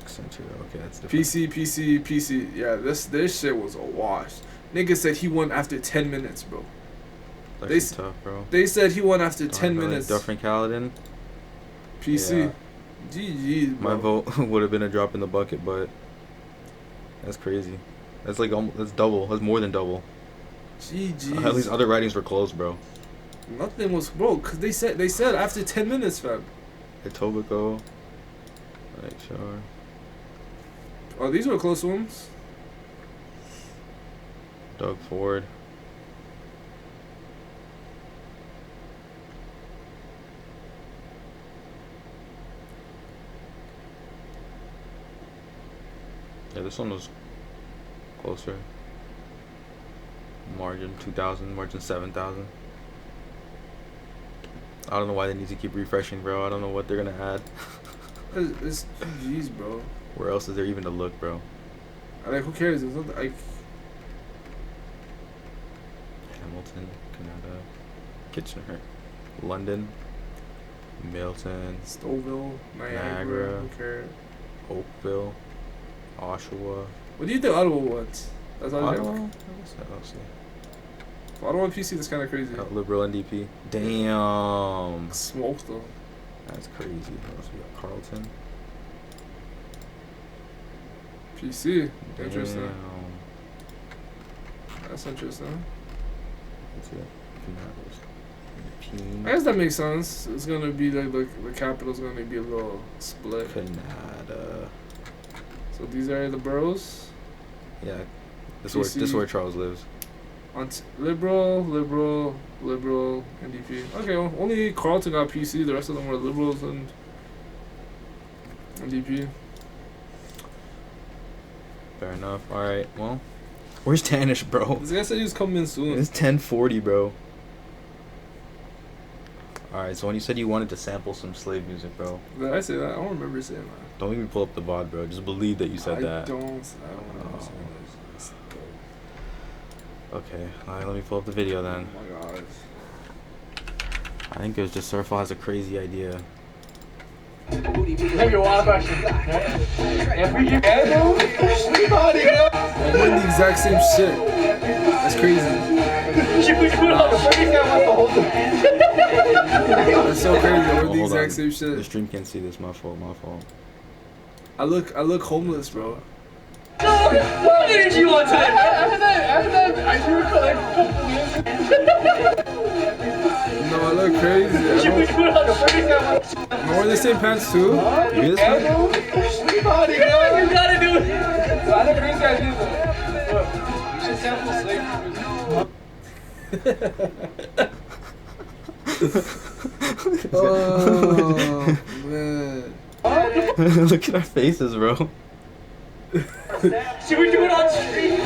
[SPEAKER 2] Center. Okay, that's different.
[SPEAKER 1] PC. Yeah, this shit was a wash. Nigga said he won after 10 minutes, bro.
[SPEAKER 2] That's tough, bro.
[SPEAKER 1] They said he won after 10 minutes.
[SPEAKER 2] Dufferin Caledon.
[SPEAKER 1] PC.
[SPEAKER 2] Yeah.
[SPEAKER 1] GG, bro.
[SPEAKER 2] My vote would have been a drop in the bucket, but that's crazy. That's like that's double. That's more than double.
[SPEAKER 1] GG.
[SPEAKER 2] At least other writings were close, bro.
[SPEAKER 1] Nothing was, bro, because they said after 10 minutes, fam.
[SPEAKER 2] Etobicoke. Like, sure.
[SPEAKER 1] Oh, these were close ones.
[SPEAKER 2] Doug Ford. Yeah, this one was closer. Margin 2,000, margin 7,000. I don't know why they need to keep refreshing, bro. I don't know what they're gonna add.
[SPEAKER 1] It's GG's, bro.
[SPEAKER 2] Where else is there even to look, bro?
[SPEAKER 1] Like, who cares? It's not like...
[SPEAKER 2] Hamilton, Canada, Kitchener, London, Milton,
[SPEAKER 1] Stouffville,
[SPEAKER 2] Niagara.
[SPEAKER 1] Who cares?
[SPEAKER 2] Oakville, Oshawa.
[SPEAKER 1] What do you think Ottawa wants? That's all
[SPEAKER 2] Ottawa?
[SPEAKER 1] I
[SPEAKER 2] What's that? Let's see.
[SPEAKER 1] Ottawa and PC, that's kind of crazy.
[SPEAKER 2] Liberal NDP. Damn.
[SPEAKER 1] Smoke, though.
[SPEAKER 2] That's crazy. What else we got? Carleton.
[SPEAKER 1] PC. Interesting.
[SPEAKER 2] Damn.
[SPEAKER 1] That's interesting.
[SPEAKER 2] That's it.
[SPEAKER 1] I guess that makes sense. It's gonna be like the capital's gonna be a little split.
[SPEAKER 2] Canada.
[SPEAKER 1] So these are the boroughs.
[SPEAKER 2] Yeah. This is where Charles lives.
[SPEAKER 1] Liberal, NDP. Okay, well, only Carleton got PC. The rest of them were Liberals and NDP.
[SPEAKER 2] Fair enough. Alright, well. Where's Tanish, bro?
[SPEAKER 1] This guy said he was coming in soon.
[SPEAKER 2] It's 10:40, bro. Alright, so when you said you wanted to sample some slave music, bro.
[SPEAKER 1] Did I say that? I don't remember saying that.
[SPEAKER 2] Don't even pull up the VOD, bro. Just believe that you said that.
[SPEAKER 1] I don't remember saying that.
[SPEAKER 2] Okay, alright, let me pull up the video then.
[SPEAKER 1] Oh my god.
[SPEAKER 2] I think it was just Surfall has a crazy idea.
[SPEAKER 6] Maybe a water question. Every year.
[SPEAKER 1] I'm doing the exact same shit. That's crazy. That's so crazy. I'm doing the
[SPEAKER 2] Hold on.
[SPEAKER 1] exact same
[SPEAKER 2] The
[SPEAKER 1] shit.
[SPEAKER 2] stream can't see this. My fault.
[SPEAKER 1] I look homeless, bro.
[SPEAKER 6] What energy you want today? After that, I do it for like a couple years.
[SPEAKER 1] No, I look crazy.
[SPEAKER 6] Should we do it on the first time?
[SPEAKER 1] I'm wearing the same pants too.
[SPEAKER 2] You hear this, man?
[SPEAKER 6] You gotta do it. So I look crazy as you though. Look, you should sample slavery.
[SPEAKER 1] Oh man.
[SPEAKER 2] Look at our faces, bro.
[SPEAKER 6] Should we do it on stream?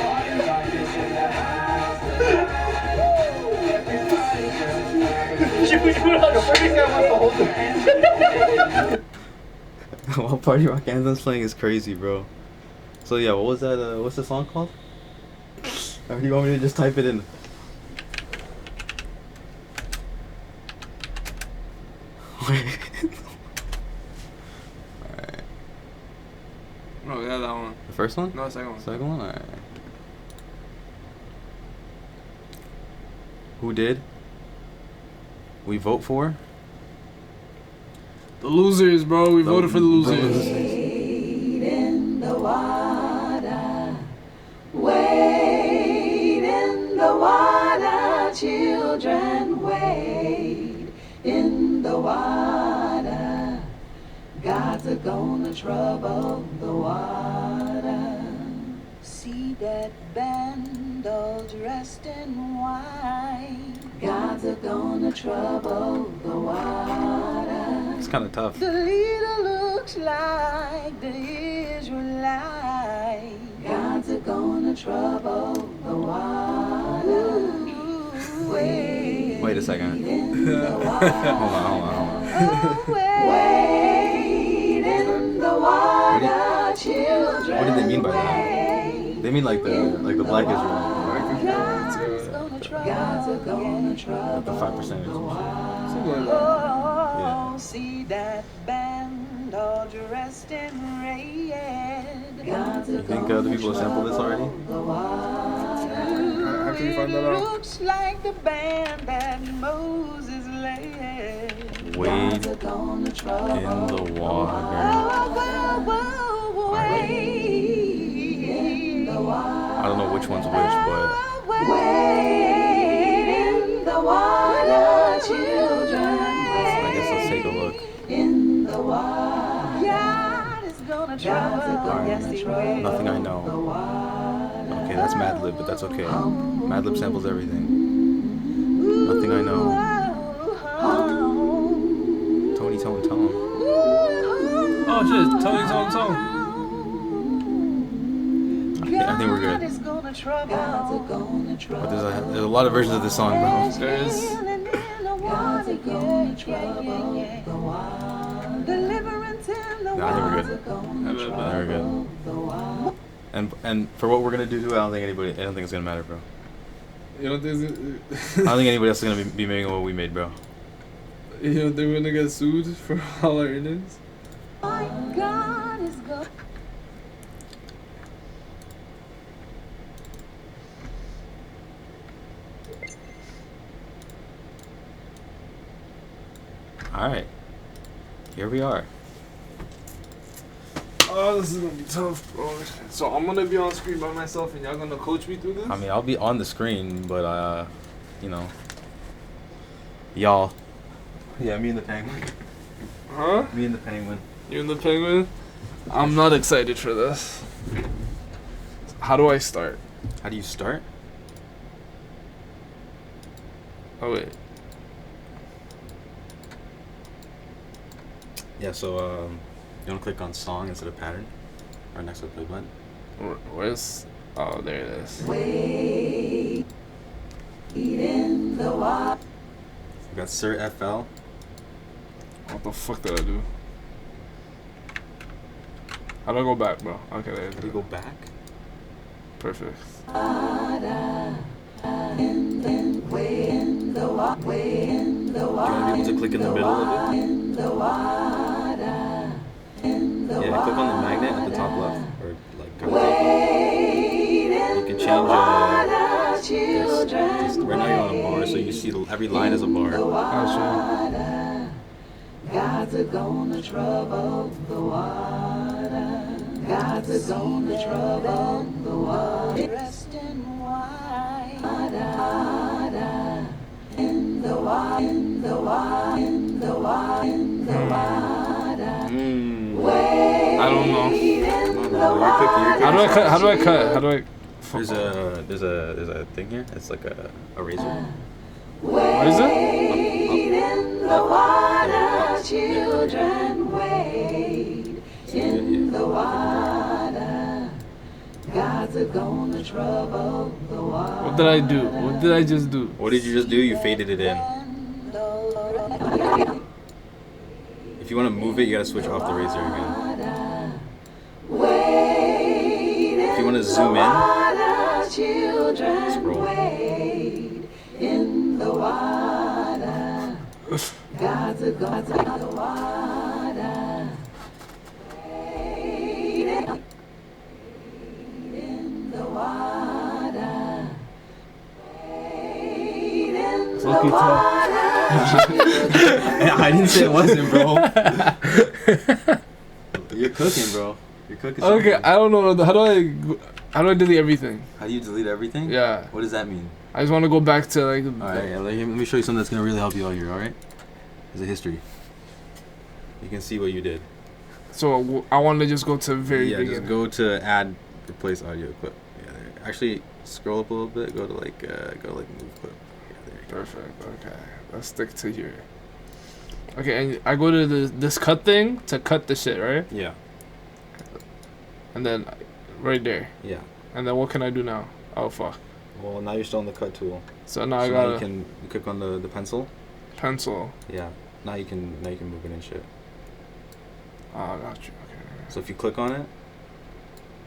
[SPEAKER 6] Should we do it on the first time with the whole thing?
[SPEAKER 2] While Party Rock Anthem's playing is crazy, bro. So yeah, what was that? What's the song called? Or do you want me to just type it in? Wait. Alright.
[SPEAKER 1] No, yeah, that one.
[SPEAKER 2] The first one?
[SPEAKER 1] No, second one.
[SPEAKER 2] Second one? Alright. Who did? We vote for?
[SPEAKER 1] The losers, bro. We voted for the losers.
[SPEAKER 8] Wade in the water, wade in the water, children, wade in the water. God's a gonna trouble the water. See that band all dressed in white. God's a gonna trouble the water.
[SPEAKER 2] It's kind of tough.
[SPEAKER 8] The leader looks like the Israelite. God's a gonna trouble the water.
[SPEAKER 2] Wait a second.
[SPEAKER 8] In the water.
[SPEAKER 2] Hold on.
[SPEAKER 8] Wade in the water, children.
[SPEAKER 2] What did they mean by that? They mean like the black Israel.
[SPEAKER 8] God's a gonna trouble
[SPEAKER 2] The 5%.
[SPEAKER 1] Something like that.
[SPEAKER 2] Yeah.
[SPEAKER 8] See that band all dressed in red. God's
[SPEAKER 2] You think the people have sampled this already?
[SPEAKER 1] How can you find that out?
[SPEAKER 8] Looks like the band that Moses led.
[SPEAKER 2] Wade in the water. I don't know which one's which, but
[SPEAKER 8] Wade in the water, children.
[SPEAKER 2] I guess let's take a look.
[SPEAKER 8] In the water. God is gonna trouble. Yes, he will.
[SPEAKER 2] Nothing I know. Okay, that's Madlib, but that's okay. Madlib samples everything. Nothing I know. Tony Tone.
[SPEAKER 1] Oh shit, Tony Tone.
[SPEAKER 2] I think we're good. But there's a lot of versions of this song, bro.
[SPEAKER 1] There is.
[SPEAKER 2] No, I think we're good. We're good. And for what we're gonna do, I don't think it's gonna matter, bro.
[SPEAKER 1] You don't think
[SPEAKER 2] I don't think anybody else is gonna be making what we made, bro.
[SPEAKER 1] you don't think we're gonna get sued for all our earnings?
[SPEAKER 8] God is good.
[SPEAKER 2] Alright. Here we are.
[SPEAKER 1] Oh, this is gonna be tough, bro. So I'm gonna be on screen by myself, and y'all gonna coach me through this?
[SPEAKER 2] I mean, I'll be on the screen, but you know, y'all. Yeah, me and the penguin.
[SPEAKER 1] Huh?
[SPEAKER 2] Me and the penguin.
[SPEAKER 1] You and the penguin? I'm not excited for this. How do I start?
[SPEAKER 2] How do you start?
[SPEAKER 1] Oh wait.
[SPEAKER 2] Yeah, so you wanna click on song instead of pattern, or next to the play button.
[SPEAKER 1] Where's? Oh, there it is.
[SPEAKER 8] Wade in the water.
[SPEAKER 2] We got Sir FL.
[SPEAKER 1] What the fuck did I do? How do I go back, bro? Okay, there it
[SPEAKER 2] How do you
[SPEAKER 1] is.
[SPEAKER 2] go back?
[SPEAKER 1] Perfect.
[SPEAKER 8] Way in the water. Way in the
[SPEAKER 2] You
[SPEAKER 8] water.
[SPEAKER 2] wanna be able to click in the middle of it?
[SPEAKER 8] In the water. In the
[SPEAKER 2] Yeah, click on the magnet at the top left, or like kind of
[SPEAKER 8] Wade
[SPEAKER 2] you
[SPEAKER 8] in
[SPEAKER 2] can
[SPEAKER 8] the
[SPEAKER 2] change
[SPEAKER 8] water,
[SPEAKER 2] this.
[SPEAKER 8] children.
[SPEAKER 2] Right now you're on a bar, so you see every line is a bar.
[SPEAKER 8] God's a gonna trouble the water. God's gonna trouble the water. Dressed in white. In the water, in the water, in the water, in the water.
[SPEAKER 1] I don't know. How do I cut? How do I cut? How do I?
[SPEAKER 2] There's a thing here. It's like a razor.
[SPEAKER 1] What is it?
[SPEAKER 8] In the water, children wade. In the water, God's gonna trouble the water.
[SPEAKER 1] What did I do? What did I just do?
[SPEAKER 2] What did you just do? You faded it in. If you want to move it, you gotta switch off the razor again. If you want to zoom in, scroll.
[SPEAKER 8] In the water, God's the water. In the water.
[SPEAKER 1] It's lucky tough.
[SPEAKER 2] I didn't say it wasn't, bro. You're cooking, bro. You're cooking.
[SPEAKER 1] Okay,
[SPEAKER 2] something.
[SPEAKER 1] I don't know. How do I delete everything?
[SPEAKER 2] How do you delete everything?
[SPEAKER 1] Yeah.
[SPEAKER 2] What does that mean?
[SPEAKER 1] I just want to go back to like.
[SPEAKER 2] All right, yeah, let me show you something that's gonna really help you out here. All right. There's a history. You can see what you did.
[SPEAKER 1] So I want to just go to the very
[SPEAKER 2] Yeah,
[SPEAKER 1] beginning.
[SPEAKER 2] just go to add, replace audio clip. Yeah, there. Actually, scroll up a little bit. Go to like move clip. Yeah, there you go.
[SPEAKER 1] Perfect. Okay, let's stick to here. Okay, and I go to this cut thing to cut the shit, right?
[SPEAKER 2] Yeah.
[SPEAKER 1] And then right there.
[SPEAKER 2] Yeah.
[SPEAKER 1] And then what can I do now? Oh fuck.
[SPEAKER 2] Well, now you're still on the cut tool.
[SPEAKER 1] So now
[SPEAKER 2] So
[SPEAKER 1] I
[SPEAKER 2] now
[SPEAKER 1] got
[SPEAKER 2] you
[SPEAKER 1] a
[SPEAKER 2] can click on the pencil.
[SPEAKER 1] pencil.
[SPEAKER 2] Yeah. Now you can move it and shit.
[SPEAKER 1] Oh, I got you. Okay.
[SPEAKER 2] So if you click on it,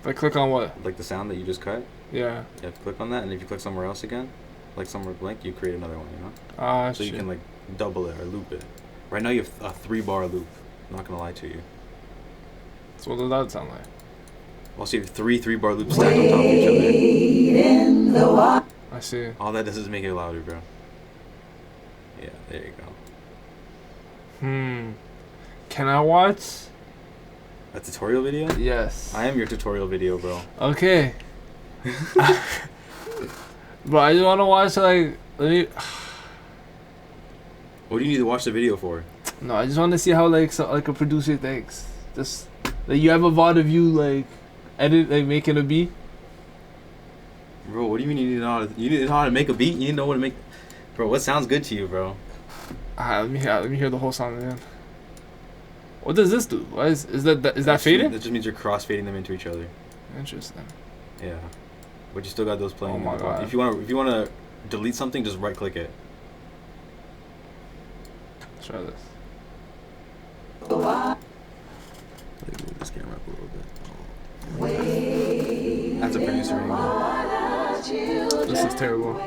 [SPEAKER 1] If I click on what?
[SPEAKER 2] like the sound that you just cut,
[SPEAKER 1] Yeah.
[SPEAKER 2] you have to click on that, and if you click somewhere else again, like somewhere blank, you create another one. You know.
[SPEAKER 1] Ah,
[SPEAKER 2] So
[SPEAKER 1] shit.
[SPEAKER 2] you can like double it or loop it. Right now you have a 3-bar loop. I'm not gonna lie to you.
[SPEAKER 1] So what does that sound like?
[SPEAKER 2] Also, you have 3-bar loops stacked on top of each other.
[SPEAKER 1] I see.
[SPEAKER 2] All that does is make it louder, bro. Yeah, there you go.
[SPEAKER 1] Can I watch?
[SPEAKER 2] A tutorial video?
[SPEAKER 1] Yes.
[SPEAKER 2] I am your tutorial video, bro.
[SPEAKER 1] Okay. Bro, I just want to watch like. Let me.
[SPEAKER 2] What do you need to watch the video for?
[SPEAKER 1] No, I just want to see how like like a producer thinks. Just like you have a VOD of you like making a beat.
[SPEAKER 2] Bro, what do you mean you need to know how to make a beat? You need to know what to make. Bro, what sounds good to you, bro?
[SPEAKER 1] Let me hear the whole song again. What does this do? Why is that fading?
[SPEAKER 2] That just means you're cross-fading them into each other.
[SPEAKER 1] Interesting.
[SPEAKER 2] Yeah. But you still got those playing.
[SPEAKER 1] Oh my God.
[SPEAKER 2] If you wanna delete something, just right-click it.
[SPEAKER 1] Let's try this.
[SPEAKER 2] Let me move this camera up a little bit. That's a producer angle.
[SPEAKER 1] This is terrible.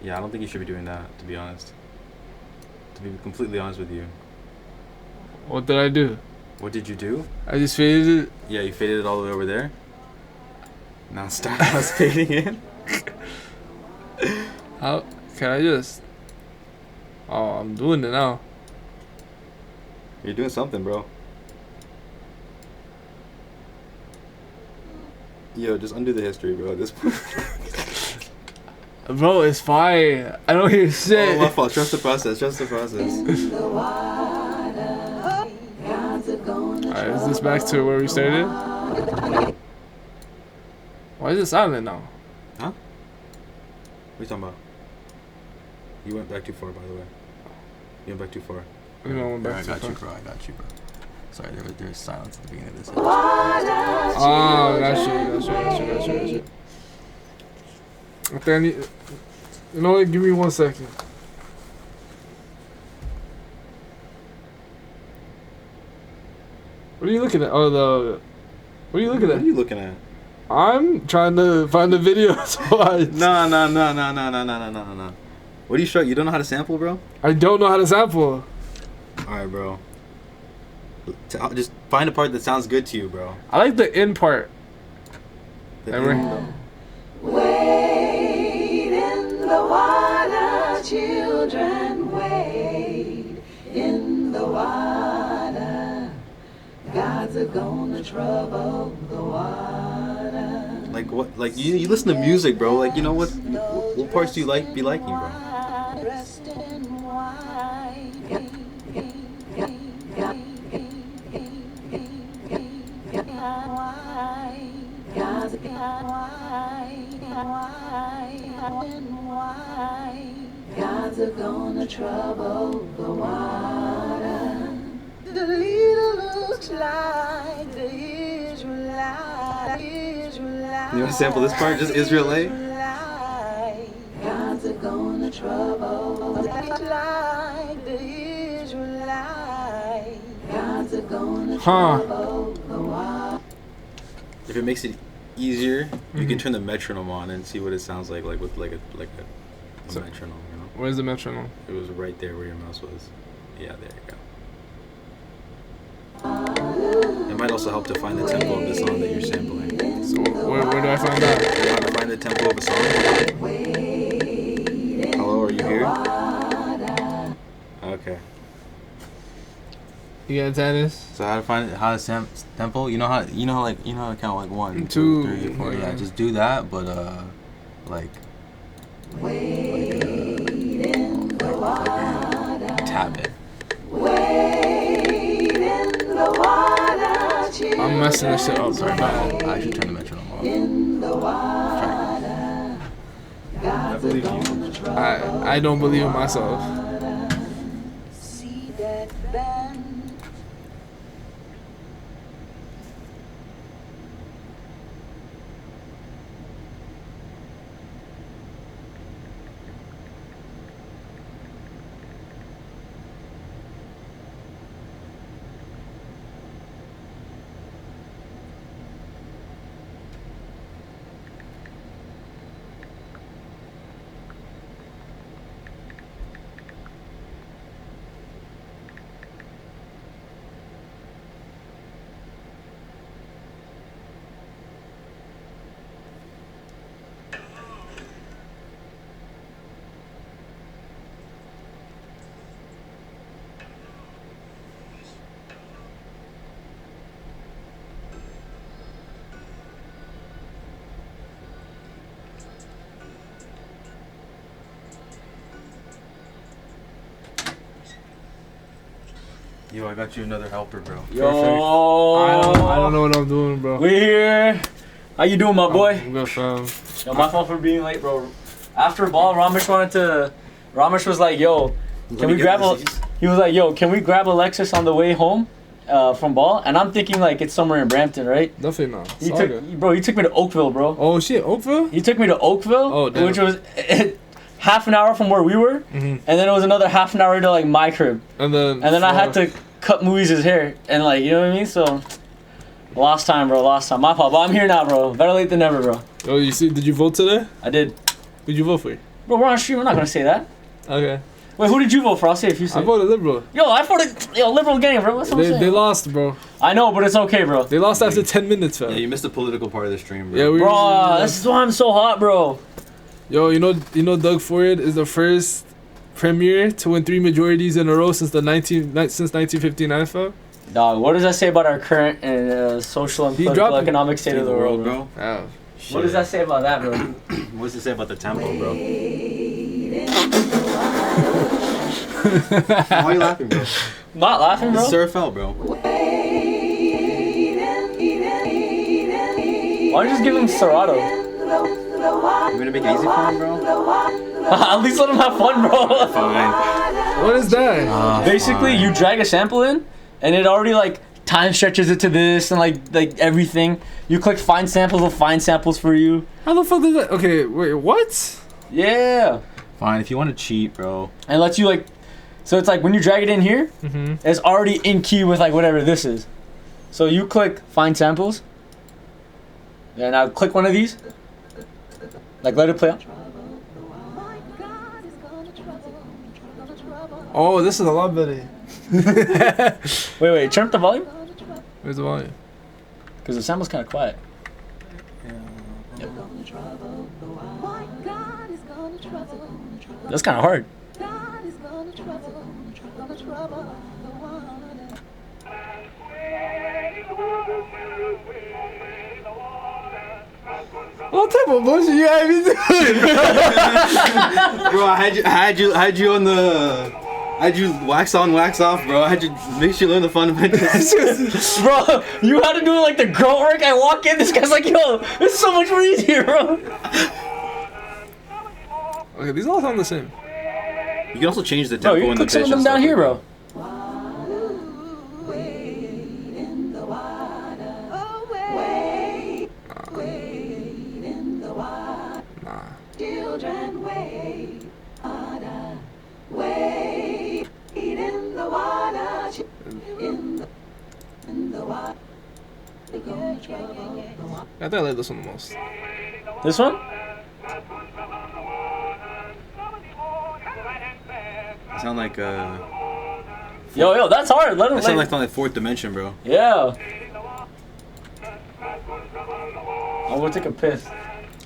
[SPEAKER 2] Yeah, I don't think you should be doing that, to be honest. To be completely honest with you.
[SPEAKER 1] What did I do?
[SPEAKER 2] What did you do?
[SPEAKER 1] I just faded it.
[SPEAKER 2] Yeah, you faded it all the way over there. Now start us fading in.
[SPEAKER 1] How can I just? Oh, I'm doing it now.
[SPEAKER 2] You're doing something, bro. Yo, just undo the history, bro, at this point.
[SPEAKER 1] Bro, it's fine. I don't hear shit.
[SPEAKER 2] Oh, my fault. Trust the process. Trust the process.
[SPEAKER 1] Alright, is this back to where we started? Why is it silent now?
[SPEAKER 2] Huh? What are you talking about? You went back too far, by the way. You went back too far.
[SPEAKER 1] You know, went back
[SPEAKER 2] I
[SPEAKER 1] too
[SPEAKER 2] got
[SPEAKER 1] far.
[SPEAKER 2] you, bro. I got you, bro. Sorry, there was silence at the beginning of this.
[SPEAKER 1] Oh, got you. Okay, I need, you know what? Give me 1 second. What are you looking at? Oh, what are you looking
[SPEAKER 2] What
[SPEAKER 1] at?
[SPEAKER 2] are you looking at?
[SPEAKER 1] I'm trying to find the video. So I
[SPEAKER 2] No. What are you showing? You don't know how to sample, bro?
[SPEAKER 1] don't know how to sample.
[SPEAKER 2] Alright, bro. Just find a part that sounds good to you, bro.
[SPEAKER 1] I like the in part.
[SPEAKER 2] The
[SPEAKER 1] Ever?
[SPEAKER 2] end, though.
[SPEAKER 8] Wade in the water, children, wade in the water. God Gods are gonna trouble the water.
[SPEAKER 2] Like what? Like you listen to music, bro. Like you know what parts do you be liking, bro?
[SPEAKER 8] Dressed in white. Gods are gonna trouble the water. The leader looks like the Israelite.
[SPEAKER 2] You want to sample this part? Just Israelite?
[SPEAKER 8] Gods are gonna trouble like the Israelite. Gods are gonna trouble the water.
[SPEAKER 2] If it makes it easier, you can turn the metronome on and see what it sounds like with like a metronome. You know?
[SPEAKER 1] Where's the metronome?
[SPEAKER 2] It was right there where your mouse was. Yeah, there you go. It might also help to find the tempo of the song that you're sampling.
[SPEAKER 1] So where do I find that?
[SPEAKER 2] How to find the tempo of a song? Hello, are you here? Okay.
[SPEAKER 1] You got tennis?
[SPEAKER 2] So how to tempo? You know how to count like 1,
[SPEAKER 1] 2,
[SPEAKER 2] 2, 3, 4. Yeah,
[SPEAKER 1] yeah.
[SPEAKER 2] just do that, but tap it.
[SPEAKER 1] I'm messing this shit up right now.
[SPEAKER 2] I should turn the metronome off. I believe you.
[SPEAKER 1] I don't believe in myself.
[SPEAKER 8] See that band?
[SPEAKER 2] Yo, I got you another helper, bro.
[SPEAKER 6] Yo,
[SPEAKER 1] I don't know what I'm doing, bro.
[SPEAKER 6] we here. How you doing, my boy?
[SPEAKER 1] I'm good, fam.
[SPEAKER 6] Yo, my fault for being late, bro. After ball, Ramesh was like, yo, can we grab he was like, yo, can we grab Alexis on the way home from ball? And I'm thinking like it's somewhere in Brampton, right?
[SPEAKER 1] Definitely not.
[SPEAKER 6] He took me to Oakville, bro.
[SPEAKER 1] Oh shit, Oakville?
[SPEAKER 6] He took me to Oakville,
[SPEAKER 1] Oh, damn.
[SPEAKER 6] which was half an hour from where we were,
[SPEAKER 1] Mhm.
[SPEAKER 6] and then it was another half an hour to like my crib,
[SPEAKER 1] And then
[SPEAKER 6] I had to cut Moise's hair, and like, you know what I mean? So lost time, bro. Lost time. My fault. But I'm here now, bro. Better late than never, bro.
[SPEAKER 1] Oh, you see? Did you vote today?
[SPEAKER 6] I did.
[SPEAKER 1] Who'd you vote for?
[SPEAKER 6] Bro, we're on stream. I'm not gonna say that.
[SPEAKER 1] Okay.
[SPEAKER 6] Wait, who did you vote for? I'll say if you say.
[SPEAKER 1] I voted Liberal.
[SPEAKER 6] Yo, I voted. Yo, liberal gang, bro. What's what I'm saying?
[SPEAKER 1] They lost, bro.
[SPEAKER 6] I know, but it's okay, bro.
[SPEAKER 1] They lost after 10 minutes, fam.
[SPEAKER 2] Yeah, you missed the political part of the stream, bro.
[SPEAKER 1] Yeah, we
[SPEAKER 6] Bro, this is why I'm so hot, bro.
[SPEAKER 1] Yo, you know Doug Ford is the first premier to win 3 majorities in a row since 1959, fam.
[SPEAKER 6] Dog, what does that say about our current and social and
[SPEAKER 1] He
[SPEAKER 6] political
[SPEAKER 1] dropped-
[SPEAKER 6] economic state of the world, bro?
[SPEAKER 1] Yeah.
[SPEAKER 6] What does that say about that, bro?
[SPEAKER 2] What does it say about the tempo, bro? Why are you laughing, bro?
[SPEAKER 6] Not laughing, bro.
[SPEAKER 2] It's Sir Fell, bro.
[SPEAKER 6] Why don't you just give him Serato?
[SPEAKER 2] You gonna make it easy for him, bro?
[SPEAKER 6] At least let him have fun, bro.
[SPEAKER 2] Fine.
[SPEAKER 1] What is that?
[SPEAKER 6] Basically, you drag a sample in, and it already like time stretches it to this and like everything. You click find samples, it'll find samples for you.
[SPEAKER 1] How the fuck did that? Okay, wait, what?
[SPEAKER 6] Yeah,
[SPEAKER 2] Fine, if you want to cheat, bro.
[SPEAKER 6] and lets you like. So it's like when you drag it in here,
[SPEAKER 1] Mm-hmm.
[SPEAKER 6] it's already in key with like whatever this is. So you click find samples. Yeah, now click one of these. Like let it play out.
[SPEAKER 1] Oh, this is a lot better.
[SPEAKER 6] Wait, turn up the volume?
[SPEAKER 1] Where's the volume?
[SPEAKER 6] Because the sample's kind of quiet. That's kind of hard.
[SPEAKER 1] What type of bullshit you had me doing?
[SPEAKER 2] Bro, I had you on the. I had you wax on, wax off, bro. I had you make sure you learn the fundamentals.
[SPEAKER 6] Bro, you had to do like the grunt work. I walk in, this guy's like, yo, it's so much more easier, bro.
[SPEAKER 1] Okay, these all sound the same.
[SPEAKER 2] You can also change the
[SPEAKER 6] Bro,
[SPEAKER 2] tempo
[SPEAKER 6] you
[SPEAKER 2] and
[SPEAKER 6] can
[SPEAKER 2] the
[SPEAKER 6] click
[SPEAKER 2] pitch.
[SPEAKER 6] some of them down here, bro.
[SPEAKER 8] Children wait, wait in the water, in the water.
[SPEAKER 1] I think I like this one the most.
[SPEAKER 6] This one?
[SPEAKER 2] I sound like
[SPEAKER 6] Yo, that's hard. Let him
[SPEAKER 2] I sound like Fourth Dimension, bro.
[SPEAKER 6] Yeah. I'm gonna take a piss.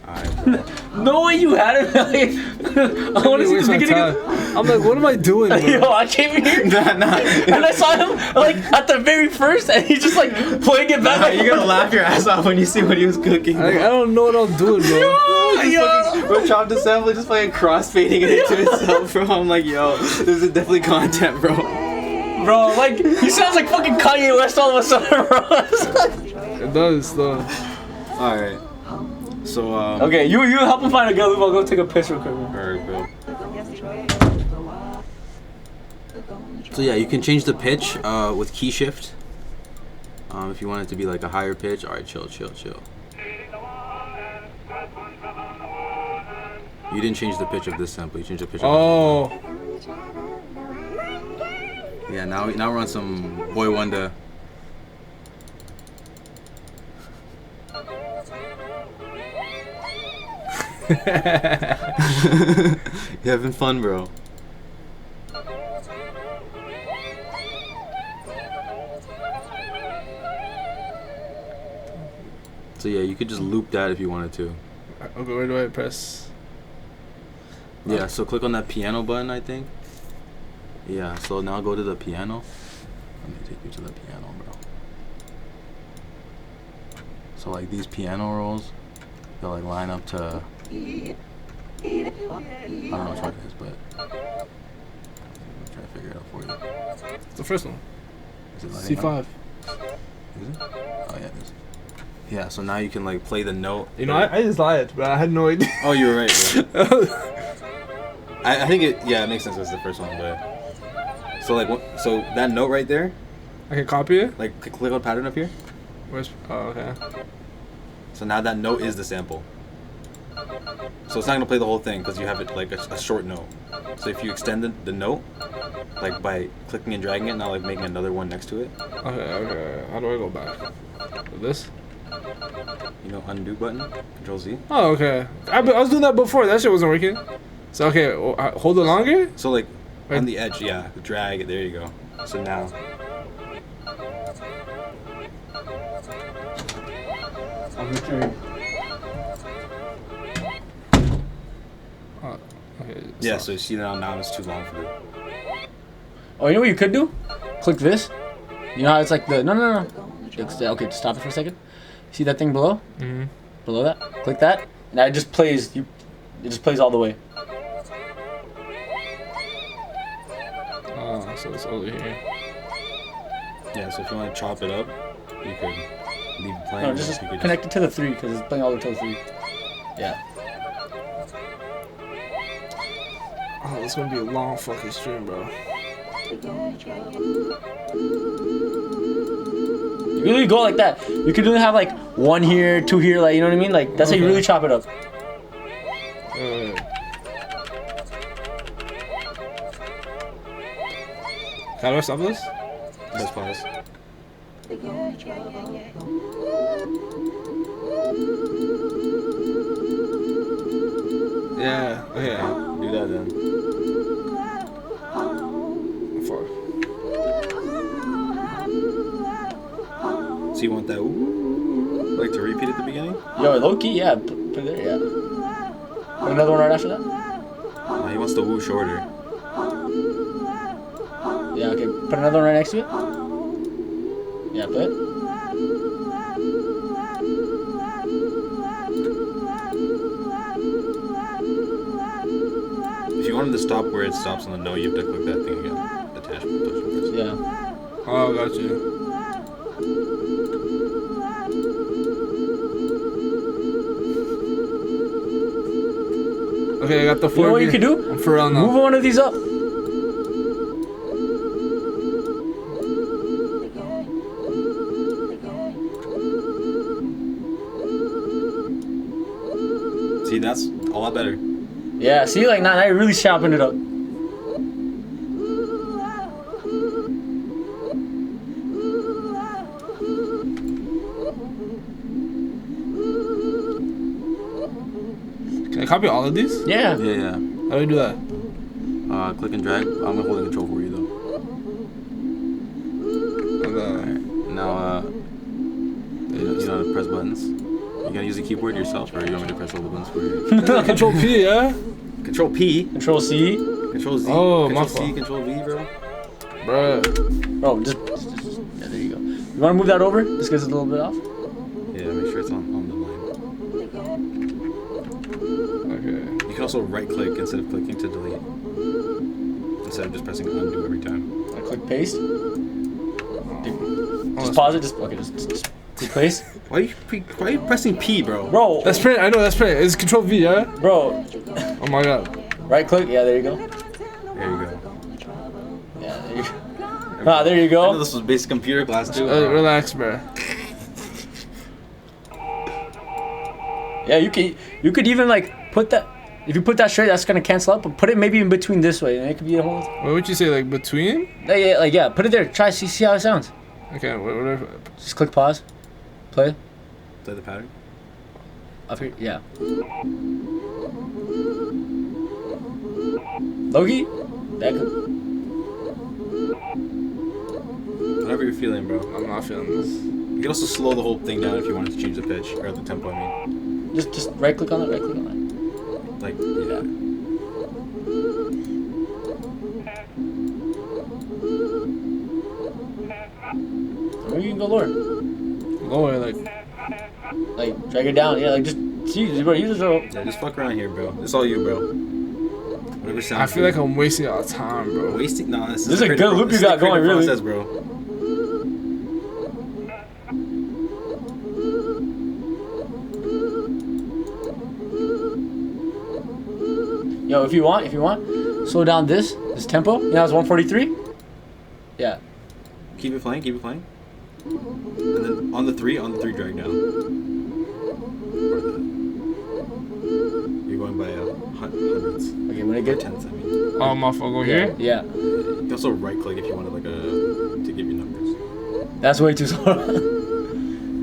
[SPEAKER 2] Alright, bro.
[SPEAKER 6] No way you had it. I want to see the beginning of...
[SPEAKER 1] I'm like, what am I doing, bro?
[SPEAKER 6] Yo, I came here
[SPEAKER 2] Nah.
[SPEAKER 6] and I saw him like at the very first, and he's just like playing it back.
[SPEAKER 2] You're gonna laugh your ass off when you see what he was cooking.
[SPEAKER 1] I don't know what I'm doing, bro.
[SPEAKER 2] Bro, chopped assembly just fucking crossfading it into itself, bro. I'm like, yo, this is definitely content, bro.
[SPEAKER 6] Bro, like, he sounds like fucking Kanye West all of a sudden, bro.
[SPEAKER 1] It does, though.
[SPEAKER 2] Alright. So,
[SPEAKER 6] Okay, you help him find a girl. I'll go take a piss real quick.
[SPEAKER 2] Alright, bro. So yeah, you can change the pitch with key shift. If you want it to be like a higher pitch. Alright, chill. You didn't change the pitch of this sample, you changed the pitch of
[SPEAKER 1] Oh.
[SPEAKER 2] Yeah, now we're on some Boy Wonder. You having fun, bro? So yeah, you could just loop that if you wanted to.
[SPEAKER 1] Okay, where do I press?
[SPEAKER 2] Yeah, so click on that piano button, I think. Yeah, so now go to the piano. Let me take you to the piano, bro. So like these piano rolls, they'll like line up to, I don't know which one it is, but I'm trying to figure it out for you.
[SPEAKER 1] It's the first one.
[SPEAKER 2] Is it lining
[SPEAKER 1] C5.
[SPEAKER 2] up? Is it? Oh yeah, it is. Yeah, so now you can like play the note.
[SPEAKER 1] You know, I just lied, but I had no idea.
[SPEAKER 2] Oh, you were right, bro. I think it makes sense as the first one, but so like so that note right there,
[SPEAKER 1] I can copy it?
[SPEAKER 2] like click on pattern up here.
[SPEAKER 1] Where's? Oh, okay.
[SPEAKER 2] So now that note is the sample. So it's not gonna play the whole thing because you have it like a short note. So if you extend the note, like by clicking and dragging it, now like making another one next to it.
[SPEAKER 1] Okay. How do I go back? With this?
[SPEAKER 2] You know, undo button, Control Z.
[SPEAKER 1] Oh, okay. I was doing that before. That shit wasn't working. So, okay, hold it longer?
[SPEAKER 2] So like
[SPEAKER 1] Right.
[SPEAKER 2] on the edge, yeah, drag it. There you go. So now.
[SPEAKER 1] Okay.
[SPEAKER 2] Yeah. So you see now it's too long for it.
[SPEAKER 6] Oh, you know what you could do? Click this. You know how it's like the no. Okay, stop it for a second. See that thing below?
[SPEAKER 1] Mm-hmm.
[SPEAKER 6] Below that? Click that, and it just plays. It just plays all the way.
[SPEAKER 1] Oh, so it's over here.
[SPEAKER 2] Yeah. So if you want to chop it up, you could leave it playing.
[SPEAKER 6] No,
[SPEAKER 2] or
[SPEAKER 6] just
[SPEAKER 2] you could
[SPEAKER 6] connect it to the 3 because it's playing all the way to the 3. Yeah.
[SPEAKER 1] Oh, this is gonna be a long fucking stream, bro.
[SPEAKER 6] You really go like that. You could really have like 1 here, 2 here, like you know what I mean? Like that's how you really chop it up.
[SPEAKER 1] How do I stop this?
[SPEAKER 2] Press pause.
[SPEAKER 1] Yeah. Okay.
[SPEAKER 2] Do that then.
[SPEAKER 1] Fuck.
[SPEAKER 2] So you want that ooh, like to repeat at the beginning?
[SPEAKER 6] Yo, low key, yeah. Put it there, yeah. Put another one right after that.
[SPEAKER 2] He wants the woo shorter.
[SPEAKER 6] Yeah, okay. Put another one right next to it. Yeah, put it.
[SPEAKER 2] want him to stop where it stops on the no, you have to click that thing again. Attachment.
[SPEAKER 6] Yeah.
[SPEAKER 1] Oh, got you. Okay, I got the 4.
[SPEAKER 6] You know what you can do?
[SPEAKER 1] I'm for real now.
[SPEAKER 6] Move one of these up.
[SPEAKER 2] See, that's a lot better.
[SPEAKER 6] Yeah, see, like now you're really chopping it up.
[SPEAKER 1] Can I copy all of these?
[SPEAKER 6] Yeah.
[SPEAKER 2] Yeah.
[SPEAKER 1] How do I do that?
[SPEAKER 2] Click and drag. I'm gonna hold the control for you though.
[SPEAKER 1] Okay.
[SPEAKER 2] Now, you know how to press buttons. You gonna use the keyboard yourself, or you want me to press all the buttons for you?
[SPEAKER 1] Control P, yeah?
[SPEAKER 2] Control P.
[SPEAKER 6] Control C.
[SPEAKER 2] Control Z.
[SPEAKER 1] Oh,
[SPEAKER 2] Control
[SPEAKER 1] my
[SPEAKER 2] C.
[SPEAKER 1] fault.
[SPEAKER 2] Control V, bro.
[SPEAKER 1] Bruh.
[SPEAKER 6] Bro, just yeah, there you go. You want to move that over? Just gets a little bit off.
[SPEAKER 2] Yeah, make sure it's on the line.
[SPEAKER 1] Okay.
[SPEAKER 2] You can also right click instead of clicking to delete. Instead of just pressing undo every time.
[SPEAKER 6] I click paste. Just pause it. Just click paste.
[SPEAKER 2] Why are you pressing P, bro?
[SPEAKER 6] Bro.
[SPEAKER 1] That's print. I know that's print. It's Control V, yeah?
[SPEAKER 6] Bro.
[SPEAKER 1] Oh my god.
[SPEAKER 6] Right click. Yeah, there you go.
[SPEAKER 2] There you go.
[SPEAKER 6] Yeah, there you go. Ah, there you
[SPEAKER 2] I know
[SPEAKER 6] go.
[SPEAKER 2] this was basic computer class too.
[SPEAKER 1] Relax, bruh.
[SPEAKER 6] Yeah, you could even like put that. If you put that straight, that's gonna cancel out. But put it maybe in between this way, and it could be a whole.
[SPEAKER 1] What would you say, like between?
[SPEAKER 6] Yeah, put it there. Try see how it sounds.
[SPEAKER 1] Okay, whatever.
[SPEAKER 6] Just click pause. Play.
[SPEAKER 2] Play the pattern.
[SPEAKER 6] Up here, yeah. Loki, that could.
[SPEAKER 2] Whatever you're feeling, bro.
[SPEAKER 1] I'm not feeling this.
[SPEAKER 2] You can also slow the whole thing down if you wanted to change the pitch or the tempo. I mean,
[SPEAKER 6] Just right click on it. Right click on
[SPEAKER 2] like yeah.
[SPEAKER 6] it. Or you can go lower.
[SPEAKER 1] Lower,
[SPEAKER 6] Like drag it down. Yeah, like just see, bro. You just
[SPEAKER 2] Yeah, just fuck around here, bro. It's all you, bro. Whatever sounds.
[SPEAKER 1] I feel like I'm wasting our time, bro.
[SPEAKER 2] wasting. Nah, this
[SPEAKER 6] is a
[SPEAKER 2] creative
[SPEAKER 6] good loop
[SPEAKER 2] this
[SPEAKER 6] you
[SPEAKER 2] is a
[SPEAKER 6] got going,
[SPEAKER 2] creative
[SPEAKER 6] really.
[SPEAKER 2] process, bro.
[SPEAKER 6] Yo, if you want, slow down this tempo. You know, it's 143. Yeah.
[SPEAKER 2] Keep it playing. And then on the three, drag down. You're going by hundreds.
[SPEAKER 6] Okay, when I get
[SPEAKER 2] Tenths, I mean.
[SPEAKER 1] Oh, my fault. Go here?
[SPEAKER 6] Yeah.
[SPEAKER 2] You can also right click if you wanted to give you numbers.
[SPEAKER 6] That's way too slow.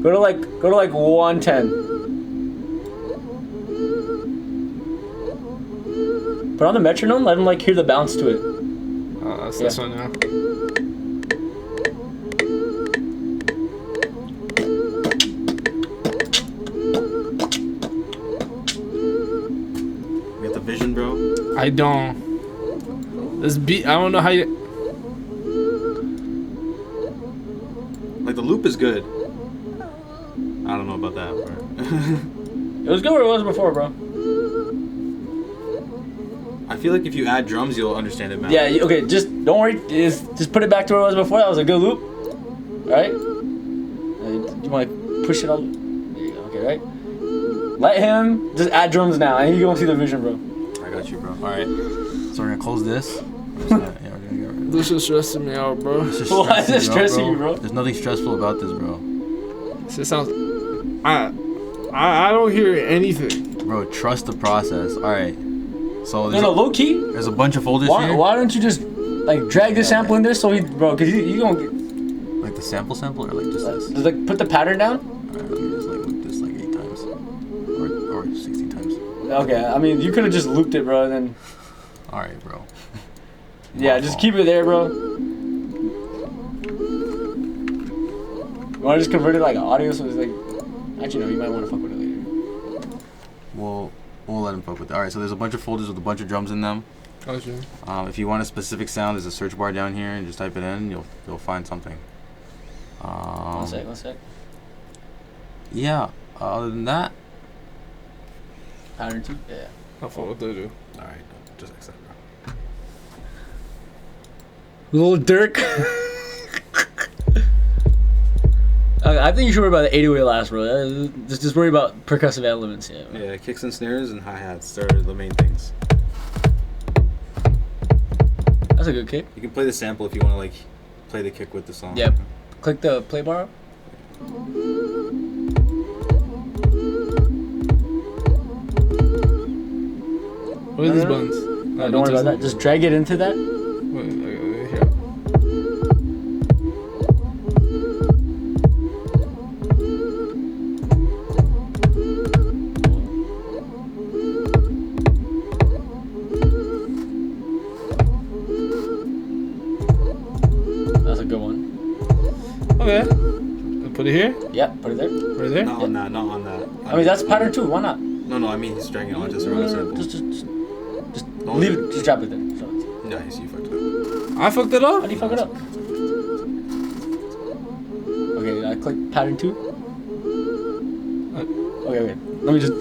[SPEAKER 6] go to like 110. Put on the metronome. Let him like hear the bounce to it.
[SPEAKER 1] That's this one now.
[SPEAKER 2] We got the vision, bro.
[SPEAKER 1] I don't. This beat, I don't know how you.
[SPEAKER 2] Like the loop is good. I don't know about that, bro.
[SPEAKER 6] It was good where it was before, bro.
[SPEAKER 2] I feel like if you add drums, you'll understand it better.
[SPEAKER 6] Yeah. Okay. Just don't worry. Just put it back to where it was before. That was a good loop. Right? You want to push it all? There you go. Okay. Right. Let him just add drums now, and you gonna see the vision, bro.
[SPEAKER 2] I got you, bro. All right. So we're gonna close this. We're gonna get rid of
[SPEAKER 1] This is stressing me out, bro.
[SPEAKER 2] this.
[SPEAKER 6] Why is it stressing you, bro?
[SPEAKER 2] There's nothing stressful about this, bro.
[SPEAKER 1] This sounds. I don't hear anything.
[SPEAKER 2] Bro, trust the process. All right. So
[SPEAKER 6] No, low key.
[SPEAKER 2] there's a bunch of folders here.
[SPEAKER 6] Why don't you just like drag this sample in there so bro, cause you gonna get,
[SPEAKER 2] Like the sample or like just this?
[SPEAKER 6] just like put the pattern down.
[SPEAKER 2] Alright, let me just like loop this like 8 times. Or 16 times.
[SPEAKER 6] Okay, I mean you could have just looped it, bro, and then
[SPEAKER 2] Alright, bro.
[SPEAKER 6] yeah, just keep it there, bro. You wanna just convert it like audio so it's like actually no, you might wanna fuck with it later.
[SPEAKER 2] We'll let him fuck with it. Alright, so there's a bunch of folders with a bunch of drums in them.
[SPEAKER 1] Gotcha.
[SPEAKER 2] If you want a specific sound, there's a search bar down here and just type it in, you'll find something.
[SPEAKER 6] One sec.
[SPEAKER 2] Yeah, other than that,
[SPEAKER 6] Pattern 2? Yeah.
[SPEAKER 1] I thought what they do.
[SPEAKER 2] alright, just accept, bro.
[SPEAKER 6] Little Dirk. I think you should worry about the 808 last, bro. Just worry about percussive elements. Yeah.
[SPEAKER 2] Yeah, kicks and snares and hi-hats are the main things.
[SPEAKER 6] That's a good kick.
[SPEAKER 2] You can play the sample if you want to like play the kick with the song.
[SPEAKER 6] Yep. Click the play bar.
[SPEAKER 1] What are these buttons?
[SPEAKER 6] No, don't worry about that. Just drag it into that.
[SPEAKER 1] Wait, here.
[SPEAKER 6] That's a good one.
[SPEAKER 1] Okay. Put it here?
[SPEAKER 6] Yep, put it there.
[SPEAKER 1] Right there?
[SPEAKER 2] Not on that, not on that.
[SPEAKER 6] I mean, that's pattern 2. Why not?
[SPEAKER 2] No, I mean he's dragging it onto Serato sample.
[SPEAKER 6] Just
[SPEAKER 2] Don't
[SPEAKER 6] leave
[SPEAKER 2] do
[SPEAKER 6] it. Just drop it there. So,
[SPEAKER 2] Yeah, you see, you fucked it up.
[SPEAKER 1] I fucked it up?
[SPEAKER 6] how do you fuck it up? Okay, I click pattern 2. Okay. Let me just.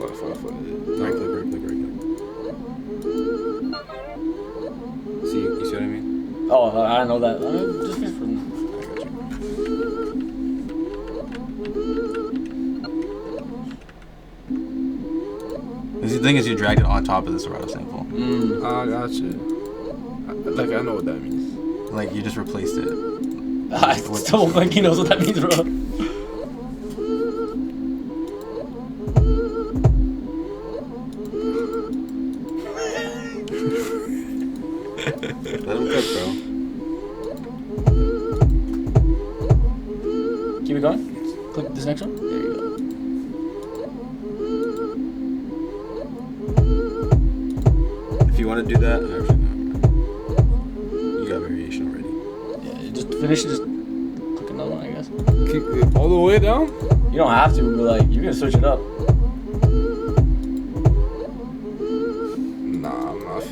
[SPEAKER 1] Fuck.
[SPEAKER 2] Right click. See, you see what I mean?
[SPEAKER 6] Oh, I know that. Just wait for them.
[SPEAKER 2] The thing is, you dragged it on top of the Serato sample.
[SPEAKER 1] I got you. Like, I know what that means.
[SPEAKER 2] Like you just replaced it.
[SPEAKER 6] I still don't think he knows what that means, bro.
[SPEAKER 2] Let him cook, bro.
[SPEAKER 6] Keep it going. Click this next one. There you go.
[SPEAKER 2] If you want to do that, actually no. You got variation already.
[SPEAKER 6] Yeah, just finish it. Just click another one, I guess.
[SPEAKER 1] Keep it all the way down?
[SPEAKER 6] You don't have to, but like you can switch it up.
[SPEAKER 1] Nah, I'm not.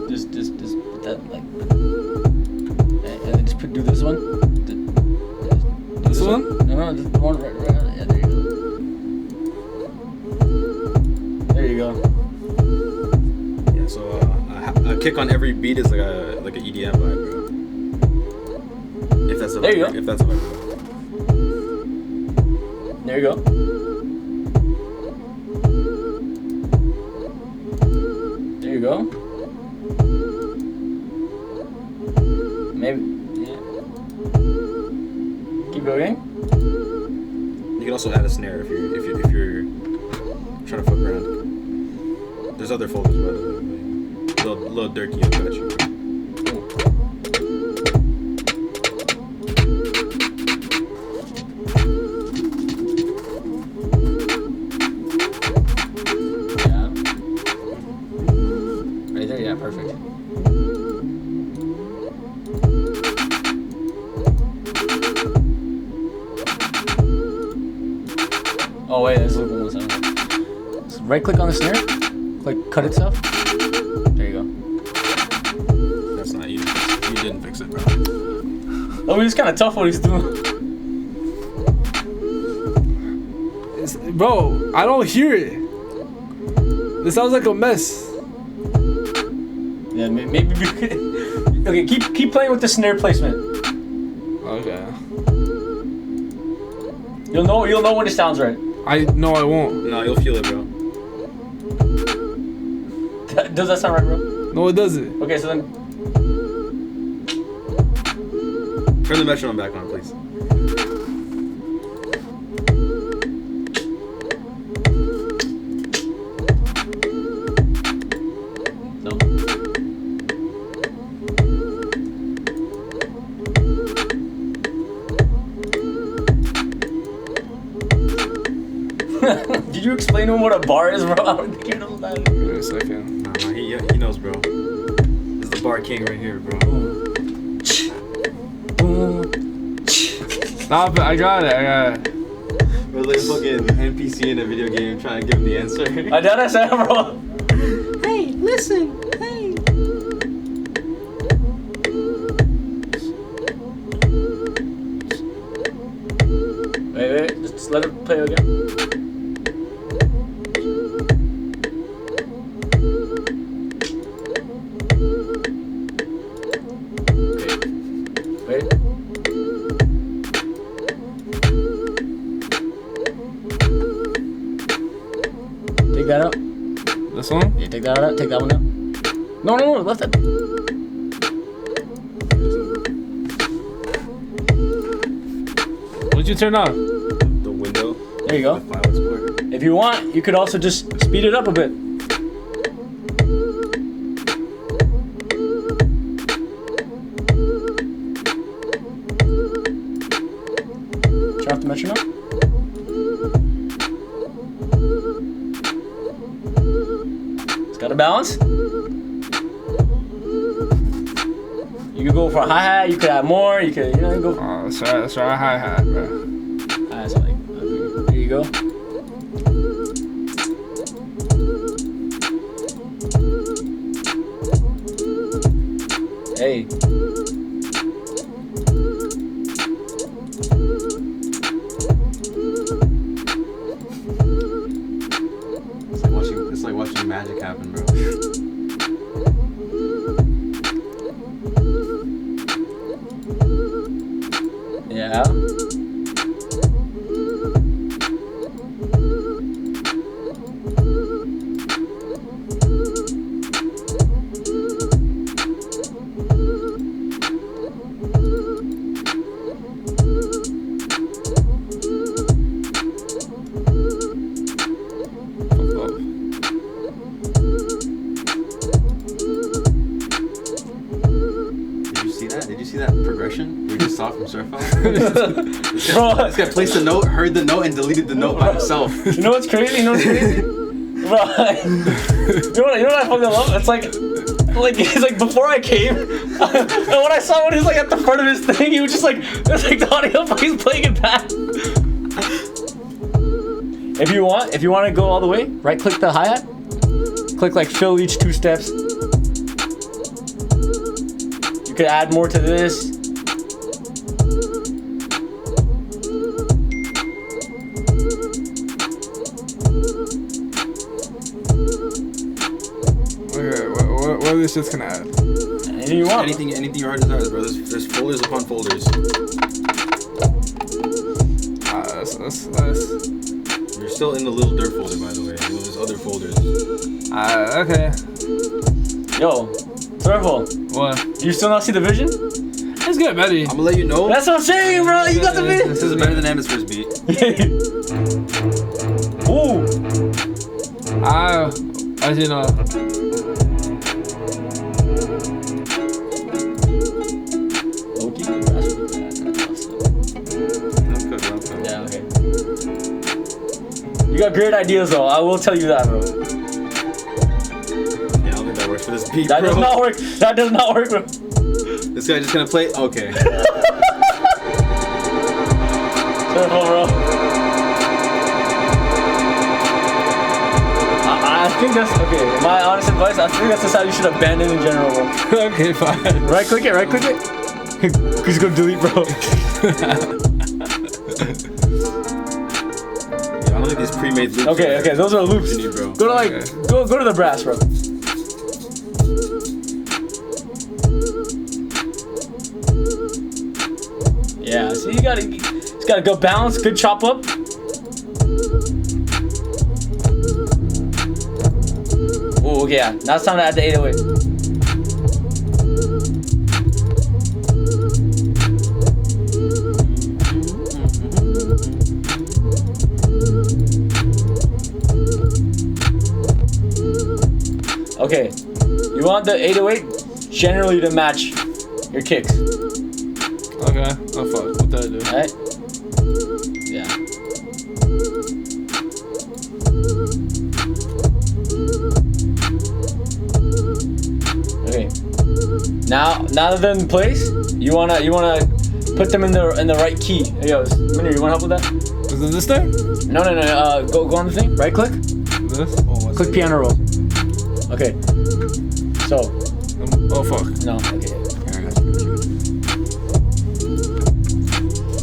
[SPEAKER 6] Just put that like, and then just do this one. Do
[SPEAKER 1] This one?
[SPEAKER 6] No, just the one right. Yeah, there you go. There you go.
[SPEAKER 2] Yeah, so a kick on every beat is like a EDM vibe, bro. If that's a
[SPEAKER 6] There you
[SPEAKER 2] vibe,
[SPEAKER 6] go.
[SPEAKER 2] If that's a vibe.
[SPEAKER 6] There you go. There you go. Maybe. Yeah. Keep going.
[SPEAKER 2] You can also add a snare if you're trying to fuck around. There's other folders, by the way. Little Dirky, I got you.
[SPEAKER 6] Yeah. Right there. Yeah. Perfect. Oh wait, let's look one more time. So right click on the snare, click cut itself. There you go.
[SPEAKER 2] That's not you. You didn't fix it, bro.
[SPEAKER 6] Oh, it's kind of tough what he's doing.
[SPEAKER 1] Bro, I don't hear it. This sounds like a mess.
[SPEAKER 6] Yeah, maybe we could. Okay, keep playing with the snare placement.
[SPEAKER 1] Okay.
[SPEAKER 6] You'll know when it sounds right.
[SPEAKER 1] I won't.
[SPEAKER 2] No, you'll feel it, bro.
[SPEAKER 6] Does that sound right, bro?
[SPEAKER 1] No, it doesn't.
[SPEAKER 6] Okay, so then
[SPEAKER 2] Turn the metronome back on, please.
[SPEAKER 6] no. Did you explain to him what a bar is, bro? I don't think you know that.
[SPEAKER 1] Wait a second.
[SPEAKER 2] Nah, he knows, bro. This is the bar king right here, bro.
[SPEAKER 1] Nah, but I got it.
[SPEAKER 2] We're like fucking NPC in a video game trying to give him the answer.
[SPEAKER 6] I did say, bro.
[SPEAKER 8] Hey, listen. Hey.
[SPEAKER 6] let it play again. Wait. Take that out.
[SPEAKER 1] This one?
[SPEAKER 6] Yeah, take that out. Take that one out. No, left it.
[SPEAKER 1] What'd you turn off?
[SPEAKER 2] The window.
[SPEAKER 6] There you go.
[SPEAKER 2] The file explorer.
[SPEAKER 6] If you want, you could also just speed it up a bit. Turn off the metronome. It's got a balance. You could go for a hi-hat, you could add more, you could, go.
[SPEAKER 1] Oh, that's right, hi-hat, bro.
[SPEAKER 6] So like, there you go. Hey.
[SPEAKER 2] It's like watching magic happen, bro.
[SPEAKER 6] Yeah.
[SPEAKER 2] Did you see that progression we just saw from Surfo?
[SPEAKER 6] Bro,
[SPEAKER 2] This guy placed the note, heard the note, and deleted the note by himself.
[SPEAKER 6] you know what's crazy? Bro, you know what I fucking love? It's like it's like before I came, and when I saw when he was like at the front of his thing, he was just like, it's like the audio, but he's playing it back. If you want to go all the way, right click the hi-hat, click like fill each 2 steps. You could add more to this.
[SPEAKER 1] Okay, what are this just gonna add?
[SPEAKER 6] Anything you want.
[SPEAKER 2] Anything your heart desires, bro. There's folders upon folders.
[SPEAKER 1] That's
[SPEAKER 2] You're still in the little dirt folder, by the way. There's other folders.
[SPEAKER 1] okay.
[SPEAKER 6] Yo, Surfo,
[SPEAKER 1] What?
[SPEAKER 6] you still not see the vision?
[SPEAKER 1] Let's get Betty.
[SPEAKER 2] I'm gonna let you know.
[SPEAKER 6] That's what I'm saying, bro. You got the vision.
[SPEAKER 2] This is better than Hemisphere's beat.
[SPEAKER 6] Ooh.
[SPEAKER 1] As you know.
[SPEAKER 6] Loki? Yeah, okay. You got great ideas though, I will tell you that, bro.
[SPEAKER 2] Yeah, I don't think that works for this beat,
[SPEAKER 6] That
[SPEAKER 2] bro.
[SPEAKER 6] does not work. That does not work, bro.
[SPEAKER 2] This guy just gonna play. Okay.
[SPEAKER 6] Careful, bro. I think that's okay. My honest advice, I think that's the sound you should abandon in general, bro.
[SPEAKER 1] Okay, fine.
[SPEAKER 6] Right click it. Cause go delete, bro.
[SPEAKER 2] Yeah, I don't think these pre-made loops.
[SPEAKER 6] Okay, those are loops.
[SPEAKER 2] You need, bro.
[SPEAKER 6] Go to go to the brass, bro. Yeah, see, you gotta go balance, good chop up. Oh, okay, yeah. Now it's time to add the 808. Okay, you want the 808 generally to match your kicks.
[SPEAKER 1] Okay. Oh fuck. What did I do?
[SPEAKER 6] Alright? Yeah. Okay. Now that they're in place, you wanna put them in the right key. Hey, yo, Minnie, you wanna help with that?
[SPEAKER 1] Is it this thing?
[SPEAKER 6] No. Go on the thing. Right click.
[SPEAKER 1] This?
[SPEAKER 6] Click piano roll. Okay. So.
[SPEAKER 1] Oh fuck.
[SPEAKER 6] No. Okay.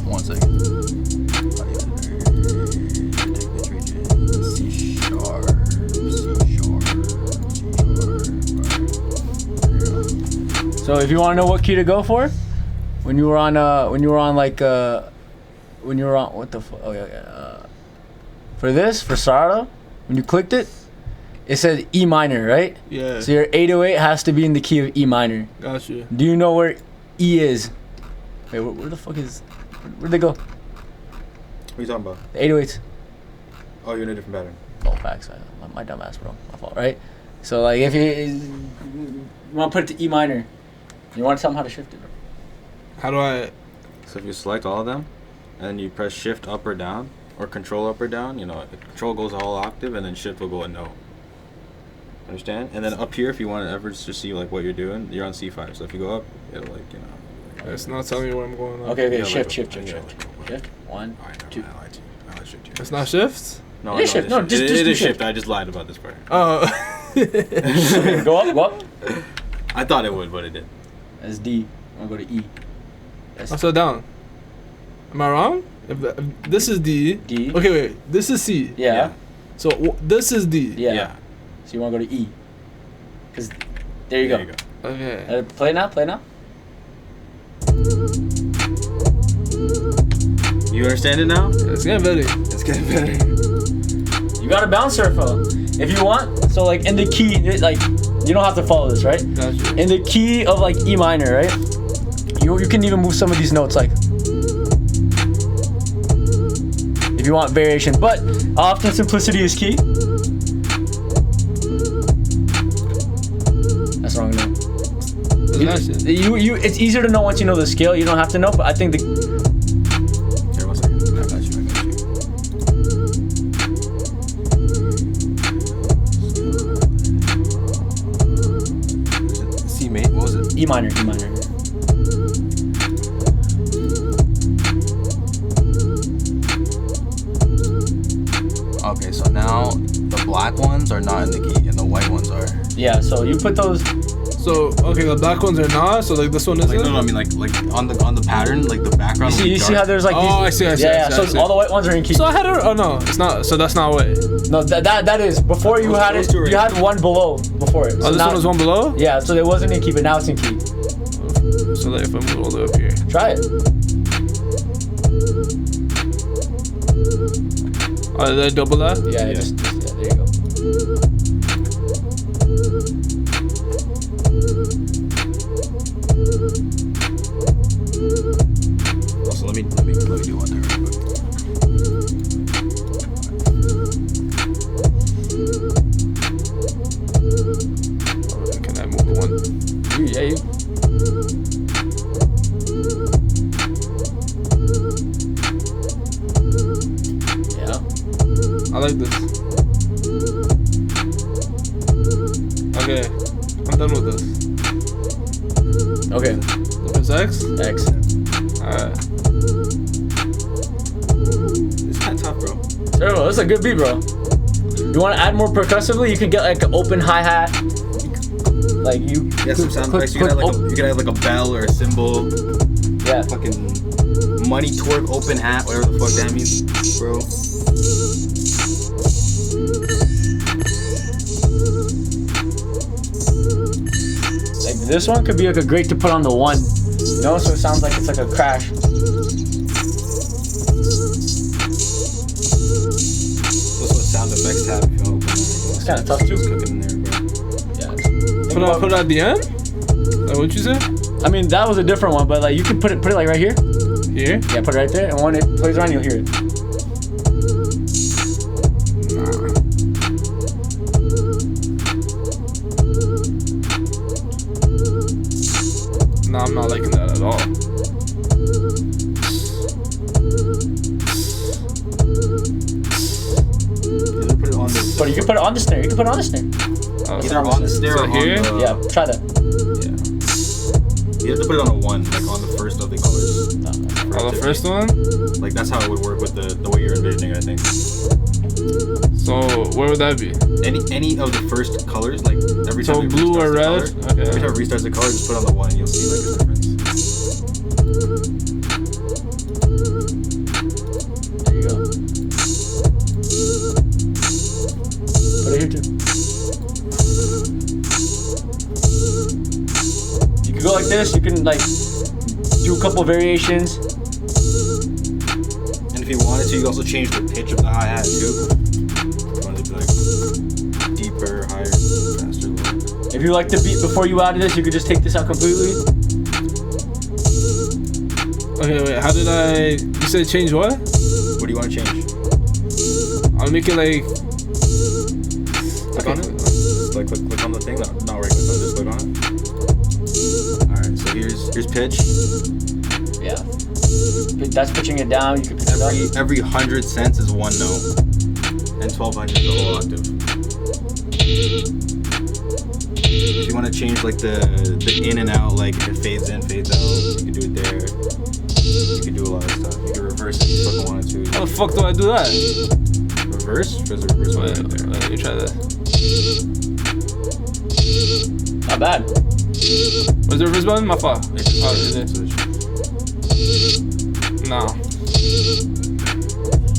[SPEAKER 2] One second.
[SPEAKER 6] So if you want to know what key to go for, when you were on what the fuck? Oh yeah. For this, for Sarada, when you clicked it, it said E minor, right?
[SPEAKER 1] Yeah.
[SPEAKER 6] So your 808 has to be in the key of E minor.
[SPEAKER 1] Gotcha.
[SPEAKER 6] Do you know where E is? Wait, where the fuck is? Where'd they go?
[SPEAKER 2] What are you talking about?
[SPEAKER 6] The 808s.
[SPEAKER 2] Oh, you're in a different pattern.
[SPEAKER 6] Oh, facts. My dumb ass, bro. My fault, right? So like, if you want to put it to E minor, you want to tell them how to shift it, bro.
[SPEAKER 1] How do I?
[SPEAKER 2] So if you select all of them, and then you press shift up or down, or control up or down, you know, control goes all octave, and then shift will go a no. Understand? And then up here, if you want to ever just see like what you're doing, you're on C5. So if you go up, it'll like, you know.
[SPEAKER 1] It's not telling me where I'm going.
[SPEAKER 6] Okay,
[SPEAKER 2] Yeah,
[SPEAKER 6] shift.
[SPEAKER 2] like,
[SPEAKER 6] Shift.
[SPEAKER 2] yeah,
[SPEAKER 6] Shift. 1, 2.
[SPEAKER 2] I lied to you. I lied to you.
[SPEAKER 1] It's not shift.
[SPEAKER 2] No,
[SPEAKER 6] It is shift. No, just
[SPEAKER 2] it
[SPEAKER 6] do
[SPEAKER 2] is
[SPEAKER 6] shift.
[SPEAKER 2] shift. I just lied about this part.
[SPEAKER 1] Oh.
[SPEAKER 6] Go up.
[SPEAKER 2] I thought it would, but it did.
[SPEAKER 6] That's D. I'm gonna go to E. That's
[SPEAKER 1] Upside down. Am I wrong? If this is D.
[SPEAKER 6] D.
[SPEAKER 1] Okay, wait. This is C.
[SPEAKER 6] Yeah.
[SPEAKER 1] So this is D.
[SPEAKER 6] Yeah. So you want to go to E. Cause there you go.
[SPEAKER 1] Okay.
[SPEAKER 6] Play now.
[SPEAKER 2] You understand it now?
[SPEAKER 1] It's getting better.
[SPEAKER 2] It's getting better.
[SPEAKER 6] You got a bouncer phone. If you want, so like in the key, like you don't have to follow this, right?
[SPEAKER 1] Gotcha.
[SPEAKER 6] In the key of like E minor, right? You can even move some of these notes, like if you want variation. But often simplicity is key. That's wrong note. You it's easier to know once you know the scale. You don't have to know, but I think the
[SPEAKER 2] Here, 1 second. I got you. C mate, what was it?
[SPEAKER 6] E minor.
[SPEAKER 2] Okay, so now the black ones are not in the key and the white ones are.
[SPEAKER 6] Yeah, so you put those.
[SPEAKER 1] So okay, the black ones are not. So like this one is.
[SPEAKER 2] Like, no, I mean like on the pattern, like the background.
[SPEAKER 6] You see how there's like these.
[SPEAKER 1] Oh, I see.
[SPEAKER 6] Yeah. So all the white ones are in key.
[SPEAKER 1] So I had it. Oh no, it's not. So that's not white.
[SPEAKER 6] No, that is before you had it. You had one below before it. So
[SPEAKER 1] Oh, this
[SPEAKER 6] now,
[SPEAKER 1] one was one below.
[SPEAKER 6] Yeah, so it wasn't in key, but now it's in key.
[SPEAKER 1] So like if I move all the way up here.
[SPEAKER 6] Try it.
[SPEAKER 1] Oh, did I double that?
[SPEAKER 6] Yeah, just there you go.
[SPEAKER 2] Also, let me do one there real quick.
[SPEAKER 1] Can I move the one?
[SPEAKER 6] You.
[SPEAKER 1] I like this. Okay, I'm done with this.
[SPEAKER 6] Okay.
[SPEAKER 1] Press X.
[SPEAKER 6] X.
[SPEAKER 1] Alright.
[SPEAKER 2] It's kind of tough, bro.
[SPEAKER 6] Bro, that's a good beat, bro. You want to add more percussively? You can get like an open hi hat. Like you.
[SPEAKER 2] Yeah, some sound effects. You can add like a bell or a cymbal.
[SPEAKER 6] Yeah.
[SPEAKER 2] Fucking money torque open hat, whatever the fuck that means, bro.
[SPEAKER 6] Like this one could be like a great to put on the one. You know, so it sounds like it's like a crash.
[SPEAKER 2] Also a sound effects tab if you want.
[SPEAKER 6] It's kind of tough too.
[SPEAKER 2] Cooking in there, bro.
[SPEAKER 6] Yeah.
[SPEAKER 1] Put it at the end? Like what you said?
[SPEAKER 6] I mean, that was a different one, but like you can put it like right here.
[SPEAKER 1] Here?
[SPEAKER 6] Yeah, put it right there, and when it plays around, you'll hear it.
[SPEAKER 1] Nah, I'm not liking that at all.
[SPEAKER 2] Either put it on the.
[SPEAKER 6] But you can put it on the snare. You can put it on the snare.
[SPEAKER 2] Either on the snare
[SPEAKER 1] So
[SPEAKER 2] or
[SPEAKER 1] here?
[SPEAKER 2] on the.
[SPEAKER 6] Yeah, try that.
[SPEAKER 2] Yeah. You have to put it on a 1, like on the first of the colors.
[SPEAKER 1] Oh, the first one?
[SPEAKER 2] Like that's how it would work with the way you're envisioning, I think.
[SPEAKER 1] So where would that be?
[SPEAKER 2] Any of the first colors, like every time
[SPEAKER 1] So
[SPEAKER 2] it
[SPEAKER 1] blue
[SPEAKER 2] restarts
[SPEAKER 1] or
[SPEAKER 2] the
[SPEAKER 1] red?
[SPEAKER 2] color,
[SPEAKER 1] Okay.
[SPEAKER 2] every time it restarts the color, just put on the 1 and you'll see like the difference.
[SPEAKER 6] There you go. Put it here too. You can go like this, you can like do a couple variations.
[SPEAKER 2] And if you wanted to, you can also change the pitch of the hi-hat too. If you wanted to be like deeper, higher, faster, lower.
[SPEAKER 6] If you like the beat before you added this, you could just take this out completely.
[SPEAKER 1] Okay, wait. How did I? You said change what?
[SPEAKER 2] What do you want to change?
[SPEAKER 1] I'll make it like.
[SPEAKER 2] Click on it. Just like click on the thing. Not right click on it. Just click on it. All right. So here's pitch.
[SPEAKER 6] Yeah. That's pitching it down. You can pitch it up.
[SPEAKER 2] Every 100 cents is one note, and 1200 is the whole octave. If you want to change like the in and out, like if it fades in, fades out, you can do it there. You can do a lot of stuff. You can reverse it if you fucking wanted to.
[SPEAKER 1] How the fuck do I do that?
[SPEAKER 2] Reverse? There's a reverse one right there.
[SPEAKER 1] Let me try that.
[SPEAKER 6] Not bad.
[SPEAKER 1] What's the reverse button? My fault.
[SPEAKER 2] It's just
[SPEAKER 1] Oh, is it?
[SPEAKER 2] switch.
[SPEAKER 1] No.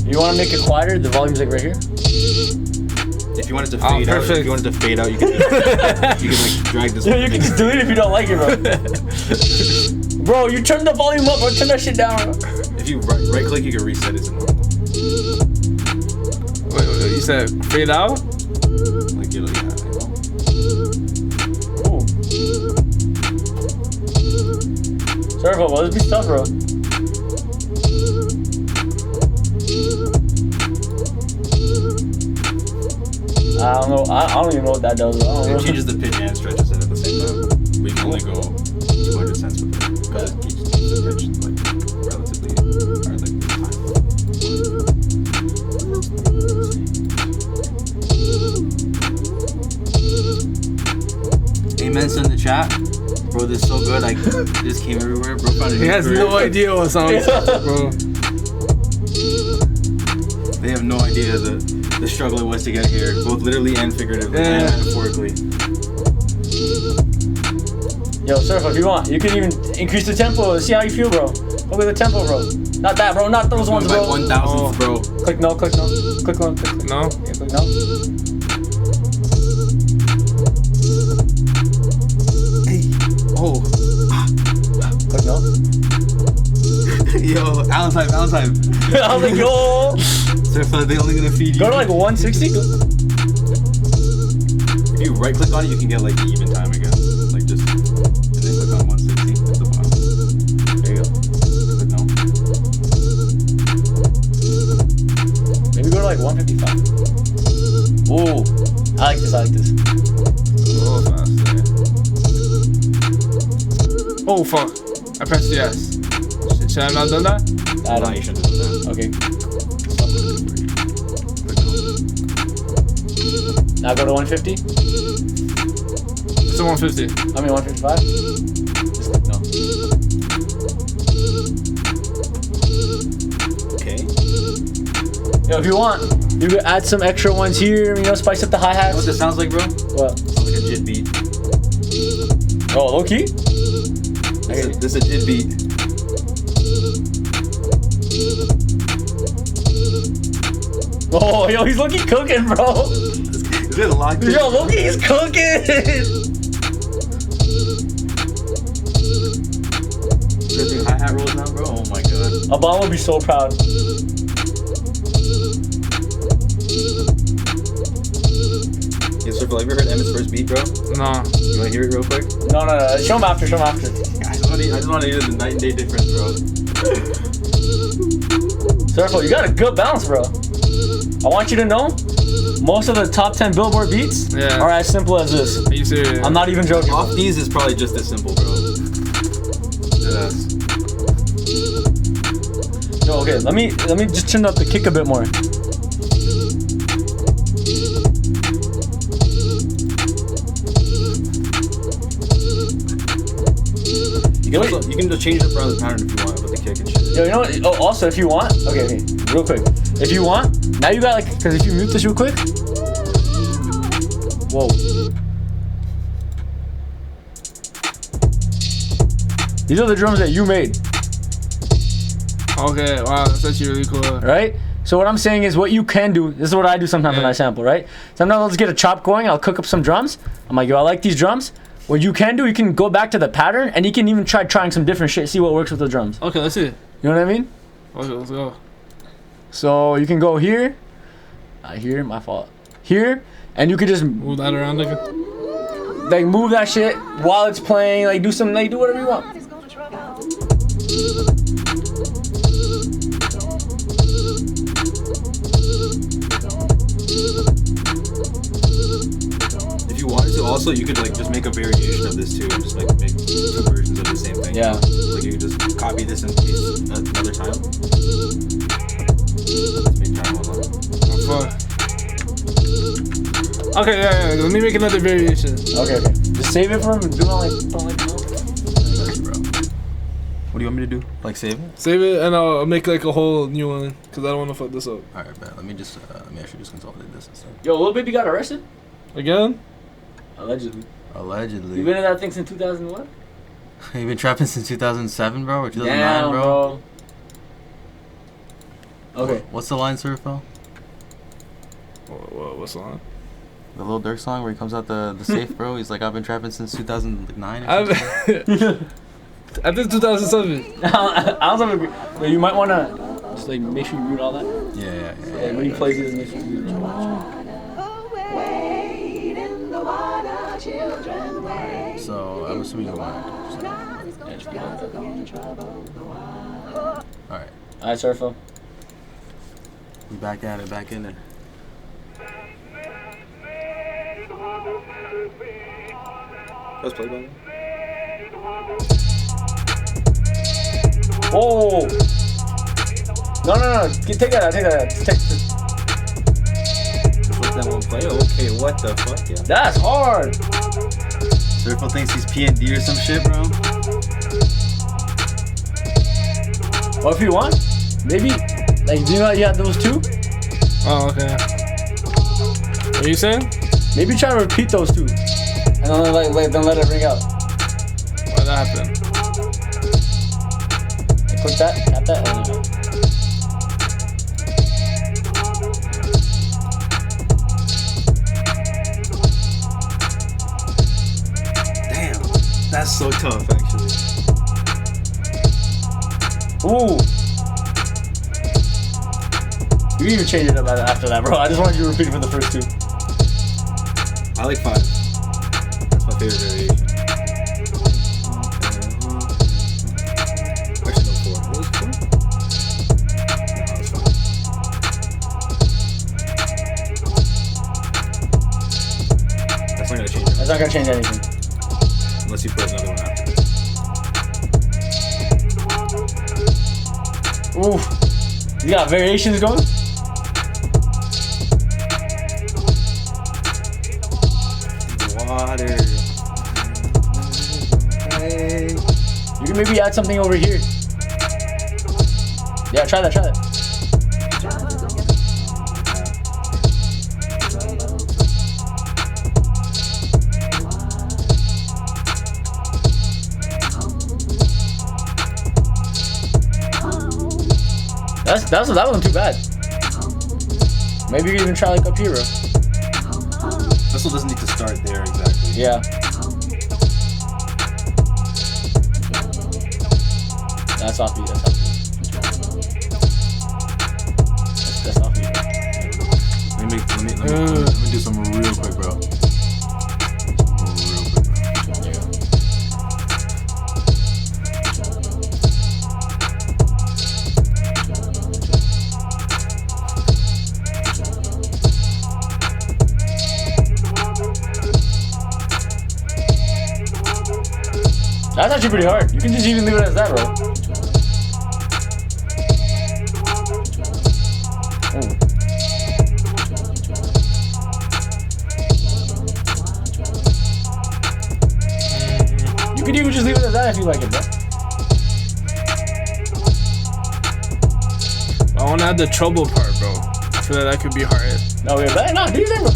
[SPEAKER 6] You want to make it quieter? The volume's like right here.
[SPEAKER 2] If you wanted to
[SPEAKER 1] Oh,
[SPEAKER 2] fade out,
[SPEAKER 1] perfect.
[SPEAKER 2] if you wanted to fade out, you can just, you can like drag this.
[SPEAKER 6] Yeah, you can just delete it if you don't like it, bro. Bro, you turn the volume up or turn that shit down.
[SPEAKER 2] If you right click, you can reset it to normal.
[SPEAKER 1] Wait, you said fade out?
[SPEAKER 2] Like you know.
[SPEAKER 6] Ooh. Servo, well, this be tough, bro. I don't know. I don't even know what that does. I don't
[SPEAKER 2] It
[SPEAKER 6] know.
[SPEAKER 2] changes the pitch and stretches it at the same time. We can only go 200 cents with it because it keeps the pitch like relatively or like the time. Amen in the chat. Bro, this is so good. Like, this came everywhere. Bro, found a
[SPEAKER 1] He
[SPEAKER 2] new
[SPEAKER 1] has
[SPEAKER 2] career.
[SPEAKER 1] no idea what song it's bro.
[SPEAKER 2] They have no idea the struggle it was to get here, both literally and figuratively and metaphorically.
[SPEAKER 6] Yo, Servo, if you want, you can even increase the tempo. See how you feel, bro. Look at the tempo, bro. Not that, bro. Not those ones,
[SPEAKER 2] By
[SPEAKER 6] bro.
[SPEAKER 2] 1,000th, bro.
[SPEAKER 6] Click no, click no. Click no, click no.
[SPEAKER 1] No?
[SPEAKER 6] Yeah, click no.
[SPEAKER 2] Oh.
[SPEAKER 6] Click no.
[SPEAKER 2] Yo, Alan's hype.
[SPEAKER 6] I was like, yo.
[SPEAKER 2] So they're only gonna feed you.
[SPEAKER 6] Go to like 160.
[SPEAKER 2] If you right click on it, you can get like the even time again. Like just, and then click on 160 at the bottom.
[SPEAKER 6] There you go.
[SPEAKER 2] Click no.
[SPEAKER 6] Maybe go to like 155. Ooh. I like this,
[SPEAKER 1] Oh, fast. Yeah. Oh, fuck. I pressed yes. Should I have not done that?
[SPEAKER 6] I
[SPEAKER 2] No,
[SPEAKER 6] don't.
[SPEAKER 2] you shouldn't have done that.
[SPEAKER 6] Okay.
[SPEAKER 2] Click no.
[SPEAKER 6] Now go to 150.
[SPEAKER 1] It's a 150.
[SPEAKER 6] I mean 155. Just click no.
[SPEAKER 2] Okay.
[SPEAKER 6] Yo, if you want, you could add some extra ones here. You know, spice up the hi
[SPEAKER 2] You know what
[SPEAKER 6] hats.
[SPEAKER 2] this sounds like, bro?
[SPEAKER 6] What?
[SPEAKER 2] Sounds like a jit beat.
[SPEAKER 6] Oh, low key.
[SPEAKER 2] This is a jit beat.
[SPEAKER 6] Oh, yo, he's looking cooking, bro.
[SPEAKER 2] Is it locked in?
[SPEAKER 6] Yo, Loki, he's cooking.
[SPEAKER 2] You're doing hi-hat rolls now, bro? Oh my god.
[SPEAKER 6] Obama would be so proud.
[SPEAKER 2] Yo, Circle, have you ever heard Emmett's first beat, bro?
[SPEAKER 1] No.
[SPEAKER 2] You wanna hear it real quick?
[SPEAKER 6] No. Show him after.
[SPEAKER 2] I just wanna hear the night and day difference, bro.
[SPEAKER 6] Surfo, you got a good bounce, bro. I want you to know, most of the top 10 Billboard beats are as simple as this.
[SPEAKER 1] Are you serious?
[SPEAKER 6] I'm not even joking.
[SPEAKER 2] Off these is probably just as simple, bro. Yes.
[SPEAKER 6] Yo, okay, let me just turn up the kick a bit more.
[SPEAKER 2] You can just change it around the pattern if you want with the kick and shit.
[SPEAKER 6] Yo, you know what? Oh, also, if you want, okay, real quick. If you want, now you got like, because if you mute this real quick. Whoa. These are the drums that you made,
[SPEAKER 1] Okay, wow, that's actually really cool.
[SPEAKER 6] right? So what I'm saying is what you can do, this is what I do sometimes when I sample, right? Sometimes I'll just get a chop going, I'll cook up some drums. I'm like, yo, I like these drums. what you can do, you can go back to the pattern and you can even try trying some different shit, see what works with the drums.
[SPEAKER 1] Okay, let's see.
[SPEAKER 6] You know what I mean?
[SPEAKER 1] Okay, let's go.
[SPEAKER 6] So you can go here, here, my fault, here, and you could just
[SPEAKER 1] Move that around again.
[SPEAKER 6] like move that shit while it's playing, like do some, like do whatever you want.
[SPEAKER 2] If you wanted to, also you could like just make a variation of this too, and just like make 2 versions of the same thing.
[SPEAKER 6] Yeah.
[SPEAKER 2] Like you could just copy this and paste another time. Let's make track one more.
[SPEAKER 1] Fuck. Okay, yeah. Let me make another variation.
[SPEAKER 6] Okay. Just save it from doing all like, don't like, no.
[SPEAKER 2] Bro. What do you want me to do? Like save it?
[SPEAKER 1] Save it, and I'll make like a whole new one because I don't want to fuck this up.
[SPEAKER 2] All right, man. Let me actually just consolidate this instead.
[SPEAKER 6] Yo, Lil Baby got arrested?
[SPEAKER 1] Again?
[SPEAKER 6] Allegedly.
[SPEAKER 2] Allegedly.
[SPEAKER 6] You been in that thing since 2001?
[SPEAKER 2] You've been trapping since 2007, bro, or 2009,
[SPEAKER 6] Damn,
[SPEAKER 2] bro.
[SPEAKER 6] Okay.
[SPEAKER 2] What's the line, Surfo?
[SPEAKER 1] What's on?
[SPEAKER 2] The Lil Durk song where he comes out the safe, bro. He's like, I've been trapping since 2009.
[SPEAKER 1] I think 2007.
[SPEAKER 6] I also agree. But you might want to just like make sure you mute all that.
[SPEAKER 2] Yeah.
[SPEAKER 6] Like when he plays it, make sure you mute it.
[SPEAKER 2] So I'm assuming you want. Alright.
[SPEAKER 6] Alright, Surfo.
[SPEAKER 2] We back at it, back in it. Let's play button.
[SPEAKER 6] Whoa! No. Take that out. Take that out.
[SPEAKER 2] Just let that one play. Okay, what the fuck, yeah?
[SPEAKER 6] That's hard.
[SPEAKER 2] Surfo thinks he's P&D or some shit, bro.
[SPEAKER 6] Well, if you want, maybe, like, do you know you have those 2?
[SPEAKER 1] Oh, okay. What are you saying?
[SPEAKER 6] Maybe try to repeat those 2. And then let it ring out.
[SPEAKER 1] Why'd that happen?
[SPEAKER 6] Click that, tap that, and
[SPEAKER 2] Damn, that's so tough, actually.
[SPEAKER 6] ooh. You can even change it up after that, bro. I just wanted you to repeat it for the first 2.
[SPEAKER 2] I like 5. That's my favorite variation. Actually, no, 4. What was 4? No, that's 5. That's not gonna change it.
[SPEAKER 6] That's not gonna change anything.
[SPEAKER 2] Unless you put another one after it.
[SPEAKER 6] Ooh. You got variations going?
[SPEAKER 2] Water. Hey.
[SPEAKER 6] You can maybe add something over here. Yeah, try that. That wasn't too bad. Maybe you can even try like up here, bro.
[SPEAKER 2] This one doesn't need to start there exactly.
[SPEAKER 6] Yeah. That's off you. That's off you.
[SPEAKER 2] Let me do something real quick, bro.
[SPEAKER 6] That's actually pretty hard. You can just even leave it as that, bro. You could even just leave it as that if you like it, bro.
[SPEAKER 1] I want to add the trouble part, bro. I feel like that could be hard.
[SPEAKER 6] No, wait, but no, do your thing, bro.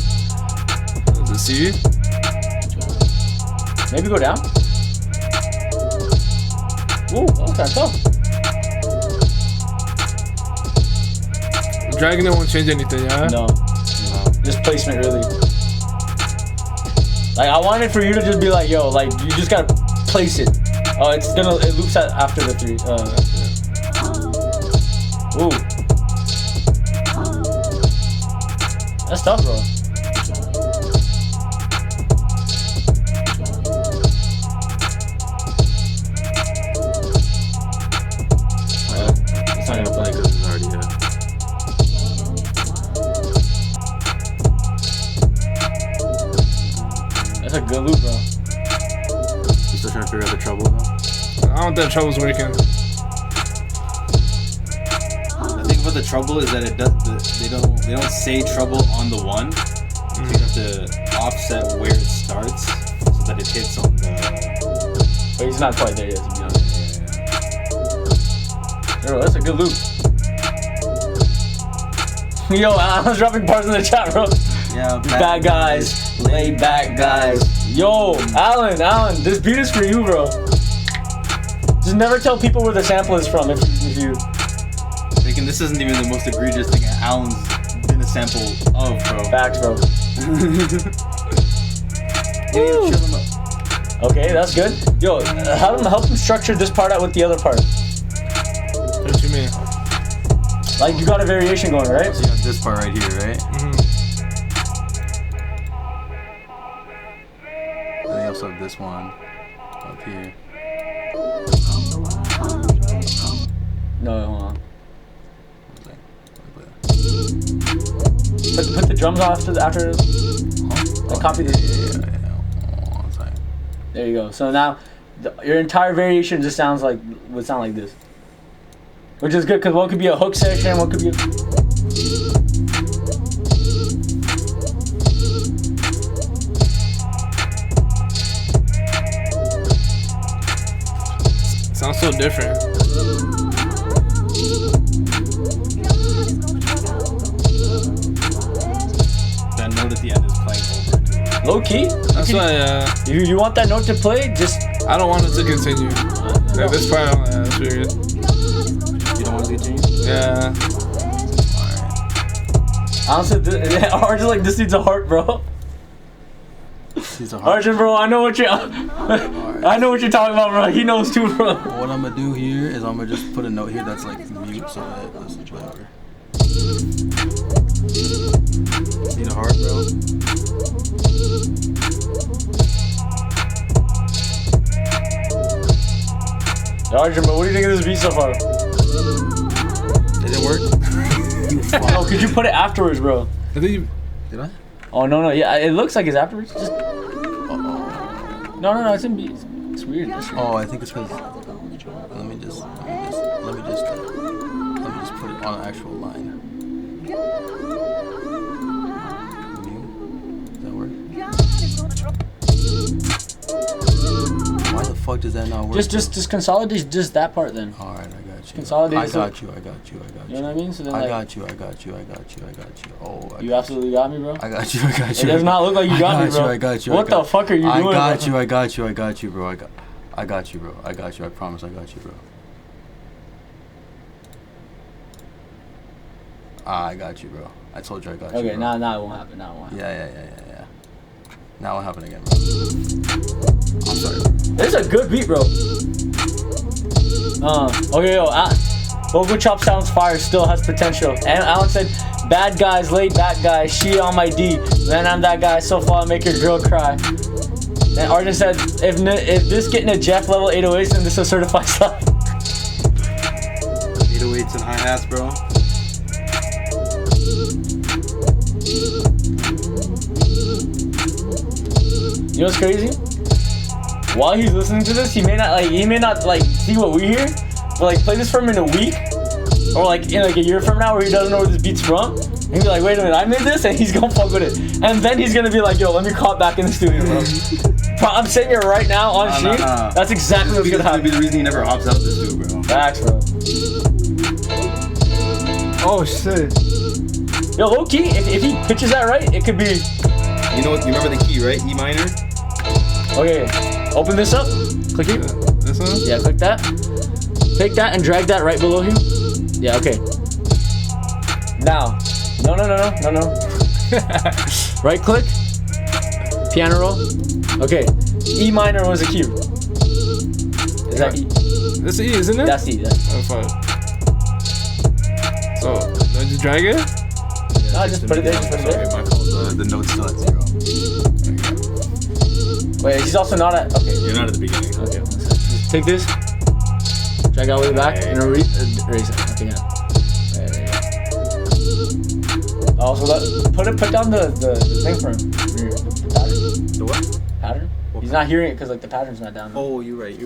[SPEAKER 1] Does it see?
[SPEAKER 6] Maybe go down. Ooh, that was kind of tough.
[SPEAKER 1] Dragging it won't change anything, yeah?
[SPEAKER 6] No. Just placement, really. Like I wanted for you to just be like, yo, like you just gotta place it. Oh, it loops after the 3. Ooh. That's tough, bro.
[SPEAKER 2] It's not gonna play because it's already
[SPEAKER 6] That's a good loop, bro.
[SPEAKER 2] You still trying to figure out the trouble though?
[SPEAKER 1] I don't think trouble's working.
[SPEAKER 2] I think what the trouble is that it does. They don't say trouble on the 1. So you have to offset where it starts so that it hits on the.
[SPEAKER 6] But he's not quite there yet, to be honest. Bro, that's a good loop. Yo, I was dropping bars in the chat, bro.
[SPEAKER 2] Yeah,
[SPEAKER 6] Bad guys, laid back guys. Yo, Alan, this beat is for you, bro. Just never tell people where the sample is from if you.
[SPEAKER 2] Thinking this isn't even the most egregious thing Alan's been a sample of, bro.
[SPEAKER 6] Facts, bro.
[SPEAKER 2] Yo, chill him up.
[SPEAKER 6] Okay, that's good. Yo, help him structure this part out with the other part.
[SPEAKER 1] What you mean?
[SPEAKER 6] Like you got a variation going, right?
[SPEAKER 2] So you got this part right here, right? And then you also have this one up here.
[SPEAKER 6] No, hold on. Put the drums on after. Like copy this.
[SPEAKER 2] Yeah.
[SPEAKER 6] There you go. So now, your entire variation just would sound like this, which is good because one could be a hook section, one could be.
[SPEAKER 1] Sounds so different.
[SPEAKER 2] That note at the end is playing over into it.
[SPEAKER 6] Low key.
[SPEAKER 1] That's why.
[SPEAKER 6] You want that note to play? Just.
[SPEAKER 1] I don't want it to continue. Like this part, that's weird.
[SPEAKER 2] You don't want to continue?
[SPEAKER 1] Yeah.
[SPEAKER 6] Honestly, Arjun like this needs a heart, bro.
[SPEAKER 2] He's a heart.
[SPEAKER 6] Arjun, bro, I know what I know what you're talking about, bro. He knows too, bro.
[SPEAKER 2] What I'm gonna do here is I'm gonna just put a note here that's like mute so that this is whatever. See the heart, bro?
[SPEAKER 6] Arjun, bro, what do you think of this beat so far?
[SPEAKER 2] Did it work?
[SPEAKER 6] Oh, could you put it afterwards, bro?
[SPEAKER 1] I think you.
[SPEAKER 2] Did I?
[SPEAKER 6] Oh no, yeah, it looks like it's afterwards. Just. No, it's in beats. It's weird.
[SPEAKER 2] Oh, I think it's because. Let me just put it on an actual line. Does that work? Why the fuck does that not work?
[SPEAKER 6] Just consolidate just that part then.
[SPEAKER 2] All right, I got you.
[SPEAKER 6] Consolidate.
[SPEAKER 2] I got you.
[SPEAKER 6] You know what I mean? So then
[SPEAKER 2] I
[SPEAKER 6] like,
[SPEAKER 2] got you. Oh,
[SPEAKER 6] you absolutely got me, bro.
[SPEAKER 2] I got you.
[SPEAKER 6] It does not look like you got me, bro.
[SPEAKER 2] I got you.
[SPEAKER 6] What the fuck are you doing,
[SPEAKER 2] I got
[SPEAKER 6] bro?
[SPEAKER 2] you, bro. I got you, bro. I promise I got you, bro. I got you, bro. I told you I got you,
[SPEAKER 6] Okay,
[SPEAKER 2] bro.
[SPEAKER 6] now it won't happen.
[SPEAKER 2] Yeah. Now it won't happen again, bro. I'm sorry.
[SPEAKER 6] This is a good beat, bro. Okay, yo, Vocal Chop sounds fire, still has potential. And Alan said, bad guys, laid back guys, she on my D. Then I'm that guy, so far I'll make your girl cry. And Arjun said, if this getting a Jeff level 808s, then this is a certified slap.
[SPEAKER 2] 808s and hi-hats, bro.
[SPEAKER 6] You know what's crazy? While he's listening to this, he may not see what we hear, but like play this for him in a week, or like in like a year from now, where he doesn't know where this beat's from, and he'll be like, wait a minute, I made this, and he's gonna fuck with it, and then he's gonna be like, yo, let me call it back in the studio, bro. I'm saying it right now on stream. That's exactly what's gonna happen.
[SPEAKER 2] Be the reason he never hops out this dude, bro.
[SPEAKER 6] Facts, bro.
[SPEAKER 1] Oh shit.
[SPEAKER 6] Yo, low key, if he pitches that right, it could be.
[SPEAKER 2] You know what? You remember the key, right? E minor.
[SPEAKER 6] Okay, open this up. Click it.
[SPEAKER 1] This one?
[SPEAKER 6] Yeah, click that. Take that and drag that right below him. Yeah, okay. Now, no. Right click. Piano roll. Okay. E minor was a key. Is that E?
[SPEAKER 1] That's E, isn't it?
[SPEAKER 6] That's E. That's
[SPEAKER 1] Oh, fuck. So, do I just drag it?
[SPEAKER 6] no, just put it there. Just put it there.
[SPEAKER 2] My fault. The note's still at 0.
[SPEAKER 6] Wait, he's also not at. Okay.
[SPEAKER 2] You're not at the beginning.
[SPEAKER 6] Okay. One sec. Just take this. Drag all the way back and erase it. Okay, yeah. Right, there you go. Also, put down the thing for him. The pattern.
[SPEAKER 2] The what?
[SPEAKER 6] Pattern. He's not hearing it because like the pattern's not down.
[SPEAKER 2] Oh, you're right.
[SPEAKER 1] Oh.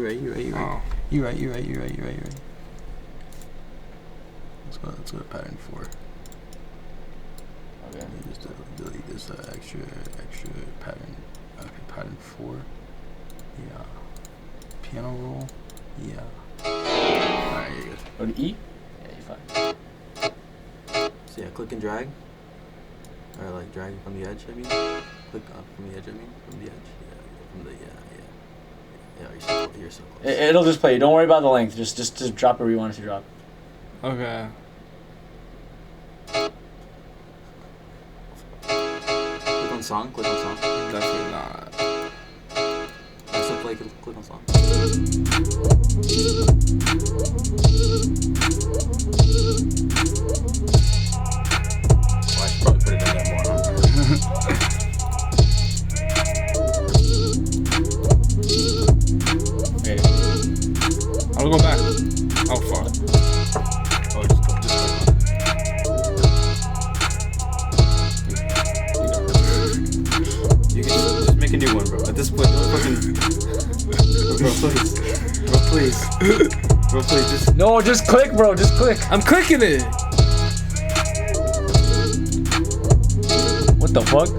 [SPEAKER 2] You're right. Let's go to pattern 4.
[SPEAKER 6] Okay.
[SPEAKER 2] Just delete this extra pattern. Okay, pattern 4. Yeah. Piano roll. Yeah. Alright, you're good.
[SPEAKER 6] Go to E. Yeah, you're fine.
[SPEAKER 2] So yeah, click and drag. Or like drag from the edge, I mean. Click up from the edge, I mean. From the edge. Yeah. From the Yeah, you're so close.
[SPEAKER 6] It'll just play. Don't worry about the length. Just drop it where you want it to drop.
[SPEAKER 1] Okay.
[SPEAKER 2] Click on song.
[SPEAKER 1] Definitely not.
[SPEAKER 2] So play. Click on song. Oh, I should probably put it in there more.
[SPEAKER 6] Okay.
[SPEAKER 1] I'll go back. Oh, fuck.
[SPEAKER 2] Oh, just click on. You can just make a new one, bro. At this point, don't fucking. Bro, please, just.
[SPEAKER 6] No, just click, bro. Just click.
[SPEAKER 1] I'm clicking it.
[SPEAKER 6] What the fuck?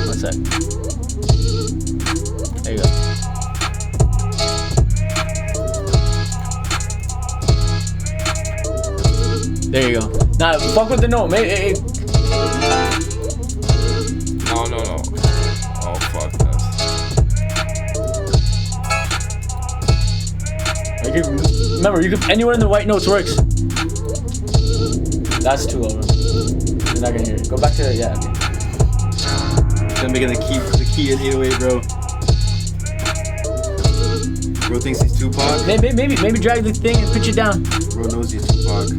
[SPEAKER 6] One sec. There you go. There you go. Nah, fuck with the note, man.
[SPEAKER 1] No. Oh, fuck this.
[SPEAKER 6] Remember, you can anywhere in the white notes works. That's too low, bro. You're not gonna hear it. Go back to the okay.
[SPEAKER 2] I'm making the key at 808, bro. Bro thinks he's Tupac.
[SPEAKER 6] Maybe drag the thing and pitch it down.
[SPEAKER 2] Bro knows he's Tupac.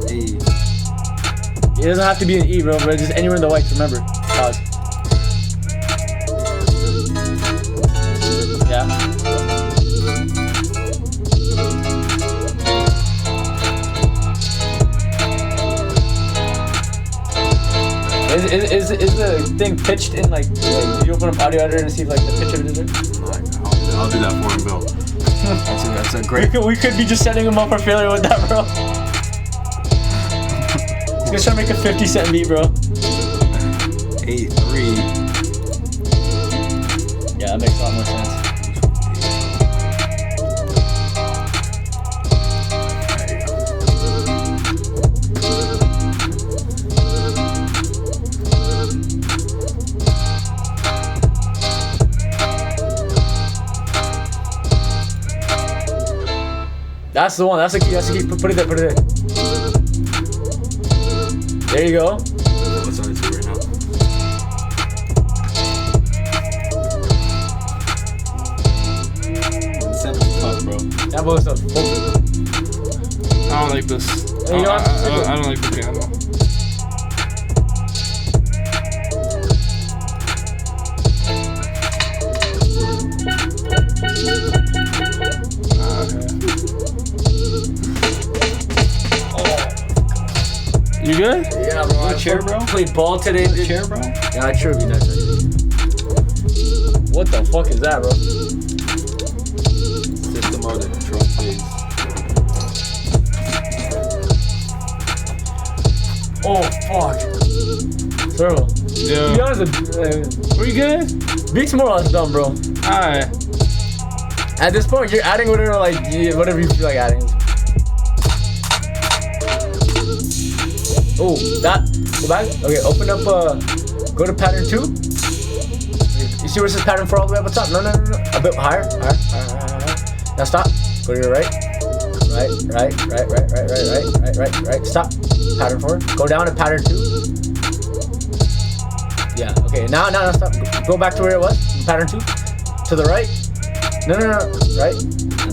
[SPEAKER 2] Hey.
[SPEAKER 6] It doesn't have to be an E, bro, but just anywhere in the whites. Remember. Pause. Yeah. Is the thing pitched in like did you open up audio editor and see if like the pitch of it is there?
[SPEAKER 2] I'll do that for him, Bill. That's a great.
[SPEAKER 6] We could be just setting him up for failure with that, bro. He's gonna try to make a 50-cent beat, bro.
[SPEAKER 2] 8-3.
[SPEAKER 6] Yeah, that makes a lot more sense. That's the one. That's the key. Put it there. There you go.
[SPEAKER 2] What's on the two right now? Sample's tough, bro.
[SPEAKER 6] Sample is tough.
[SPEAKER 1] I don't like this.
[SPEAKER 6] Hey, you
[SPEAKER 1] I don't like the piano. You good?
[SPEAKER 6] Yeah, bro.
[SPEAKER 2] A chair, bro?
[SPEAKER 6] Played ball today.
[SPEAKER 2] A chair, bro?
[SPEAKER 6] Yeah, I'd sure be nice. What the fuck is that, bro?
[SPEAKER 2] System out of drum phase.
[SPEAKER 6] Oh fuck. Turbo.
[SPEAKER 1] Yeah.
[SPEAKER 6] To be honest,
[SPEAKER 1] Were you good?
[SPEAKER 6] beats more or less dumb, bro.
[SPEAKER 1] Alright.
[SPEAKER 6] At this point, you're adding whatever whatever you feel like adding. Oh, that. Go back. Okay, open up. Go to pattern 2. You see where it says pattern 4 all the way up at top? No. A bit higher. Now stop. Go to your right. Right. Stop. Pattern 4. Go down to pattern 2. Yeah. Okay. Now stop. Go back to where it was. Pattern 2. To the right. No. Right.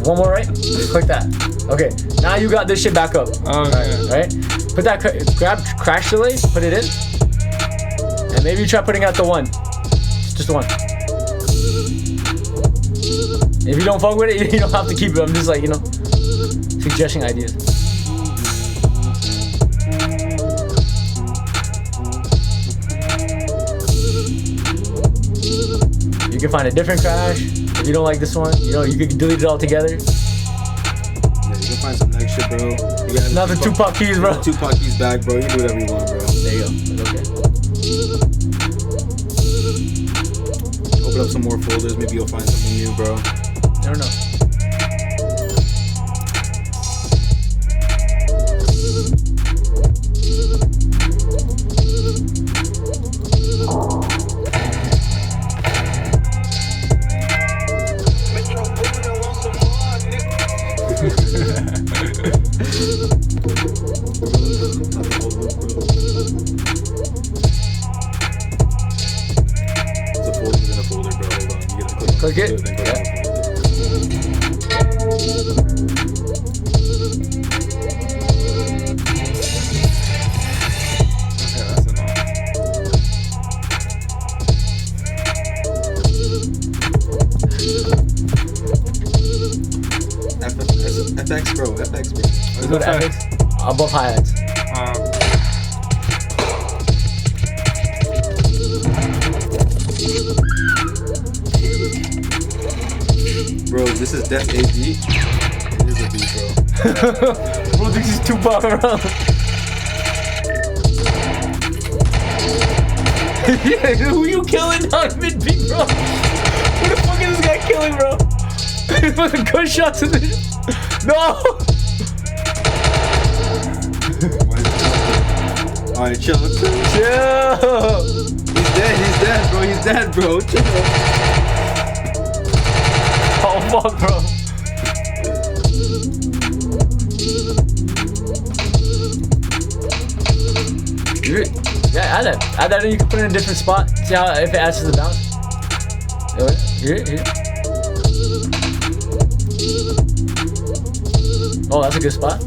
[SPEAKER 6] One more right. Click that. Okay. Now you got this shit back up.
[SPEAKER 1] Okay.
[SPEAKER 6] Right. Put that. Grab crash delay. Put it in. And maybe you try putting out the 1. Just the 1. If you don't fuck with it, you don't have to keep it. I'm just like, suggesting ideas. You can find a different crash. If you don't like this one, you can delete it all together.
[SPEAKER 2] Yeah, you can find some next shit, bro. You got
[SPEAKER 6] Not the Tupac keys, bro.
[SPEAKER 2] Tupac keys back, bro. You can do whatever you want, bro.
[SPEAKER 6] There you go. That's okay.
[SPEAKER 2] Open up some more folders. Maybe you'll find something new, bro.
[SPEAKER 6] Never know.
[SPEAKER 2] It's a folder within a folder, bro. Hold on. You gotta
[SPEAKER 6] Click it.
[SPEAKER 2] then go
[SPEAKER 6] Yeah.
[SPEAKER 2] down.
[SPEAKER 1] Okay, that's enough.
[SPEAKER 2] FX, bro. FX, bro.
[SPEAKER 6] Let's go to FX. Above hi-hats.
[SPEAKER 2] Bro, this is Def AD. It is a beat, bro.
[SPEAKER 6] Bro, this is Tupac around. Yeah, who you killing on mid-beat, bro? Who the fuck is this guy killing, bro? He's putting gunshots in this. No!
[SPEAKER 2] Alright, chill.
[SPEAKER 6] Yeah!
[SPEAKER 2] He's dead, bro. He's dead, bro. Chill.
[SPEAKER 6] Oh, fuck, bro. Yeah, add that. Add that and you can put it in a different spot. See how if it adds to the bounce. Here. Oh, that's a good spot.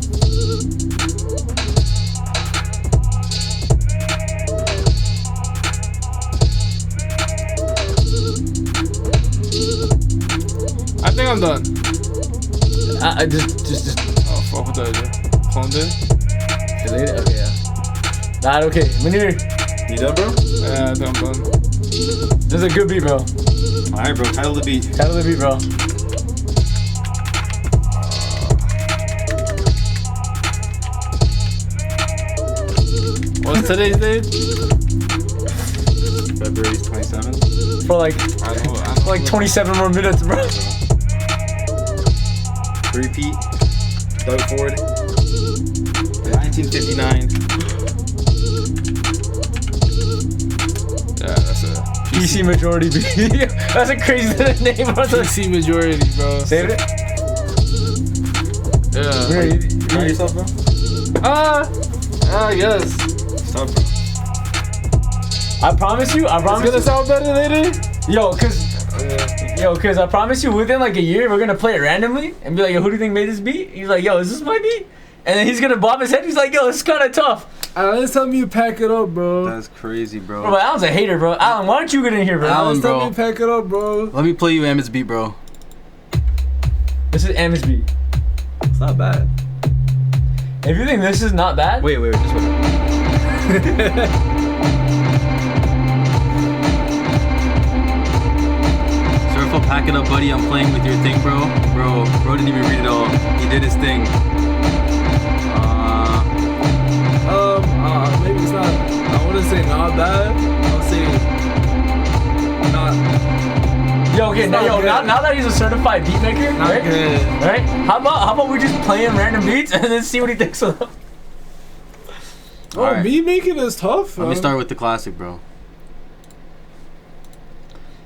[SPEAKER 1] I think I'm done.
[SPEAKER 6] I just
[SPEAKER 1] Oh, fuck with that. Cloned it.
[SPEAKER 6] delete it. Okay, yeah. Nah, okay. Munir,
[SPEAKER 2] You done, bro?
[SPEAKER 1] Yeah, I think I'm done.
[SPEAKER 6] this is a good beat, bro.
[SPEAKER 2] Alright, bro. Title the beat.
[SPEAKER 6] Title the beat, bro.
[SPEAKER 1] What's today's date?
[SPEAKER 2] February 27th.
[SPEAKER 6] For like
[SPEAKER 1] I know.
[SPEAKER 6] 27 more minutes, bro.
[SPEAKER 2] Repeat. Doug Ford. 1959.
[SPEAKER 1] Yeah, that's a
[SPEAKER 6] PC majority beat. That's a crazy name, bro.
[SPEAKER 1] PC majority, bro.
[SPEAKER 6] Saved it?
[SPEAKER 1] Yeah.
[SPEAKER 2] Proud of yourself, bro?
[SPEAKER 1] Yes.
[SPEAKER 2] Stop, bro.
[SPEAKER 6] I promise you.
[SPEAKER 1] It's gonna sound better later.
[SPEAKER 6] Cause I promise you, within like a year, we're gonna play it randomly and be like, yo, who do you think made this beat? He's like, yo, is this my beat? And then he's gonna bob his head. He's like, yo, it's kind of tough.
[SPEAKER 1] Let's tell me you pack it up, bro.
[SPEAKER 2] That's crazy, bro.
[SPEAKER 6] Bro, but Alan's a hater, bro. Alan, why don't you get in here, bro?
[SPEAKER 2] Alan,
[SPEAKER 1] Let's tell
[SPEAKER 2] bro.
[SPEAKER 1] me pack it up, bro.
[SPEAKER 2] Let me play you Ammon's beat, bro.
[SPEAKER 6] This is Ammon's beat.
[SPEAKER 2] It's not bad.
[SPEAKER 6] If you think this is not bad,
[SPEAKER 2] Wait, just wait. Surfo, pack it up, buddy. I'm playing with your thing, bro. Bro didn't even read it all. He did his thing.
[SPEAKER 1] Maybe it's not. I wouldn't say not bad. I'll say not.
[SPEAKER 6] now that he's a certified beat maker,
[SPEAKER 1] Not
[SPEAKER 6] right?
[SPEAKER 1] good.
[SPEAKER 6] Right? How about we just play him random beats and then see what he thinks of them?
[SPEAKER 1] Oh,
[SPEAKER 2] Alright.
[SPEAKER 1] me making this tough.
[SPEAKER 2] Let me start with the classic, bro.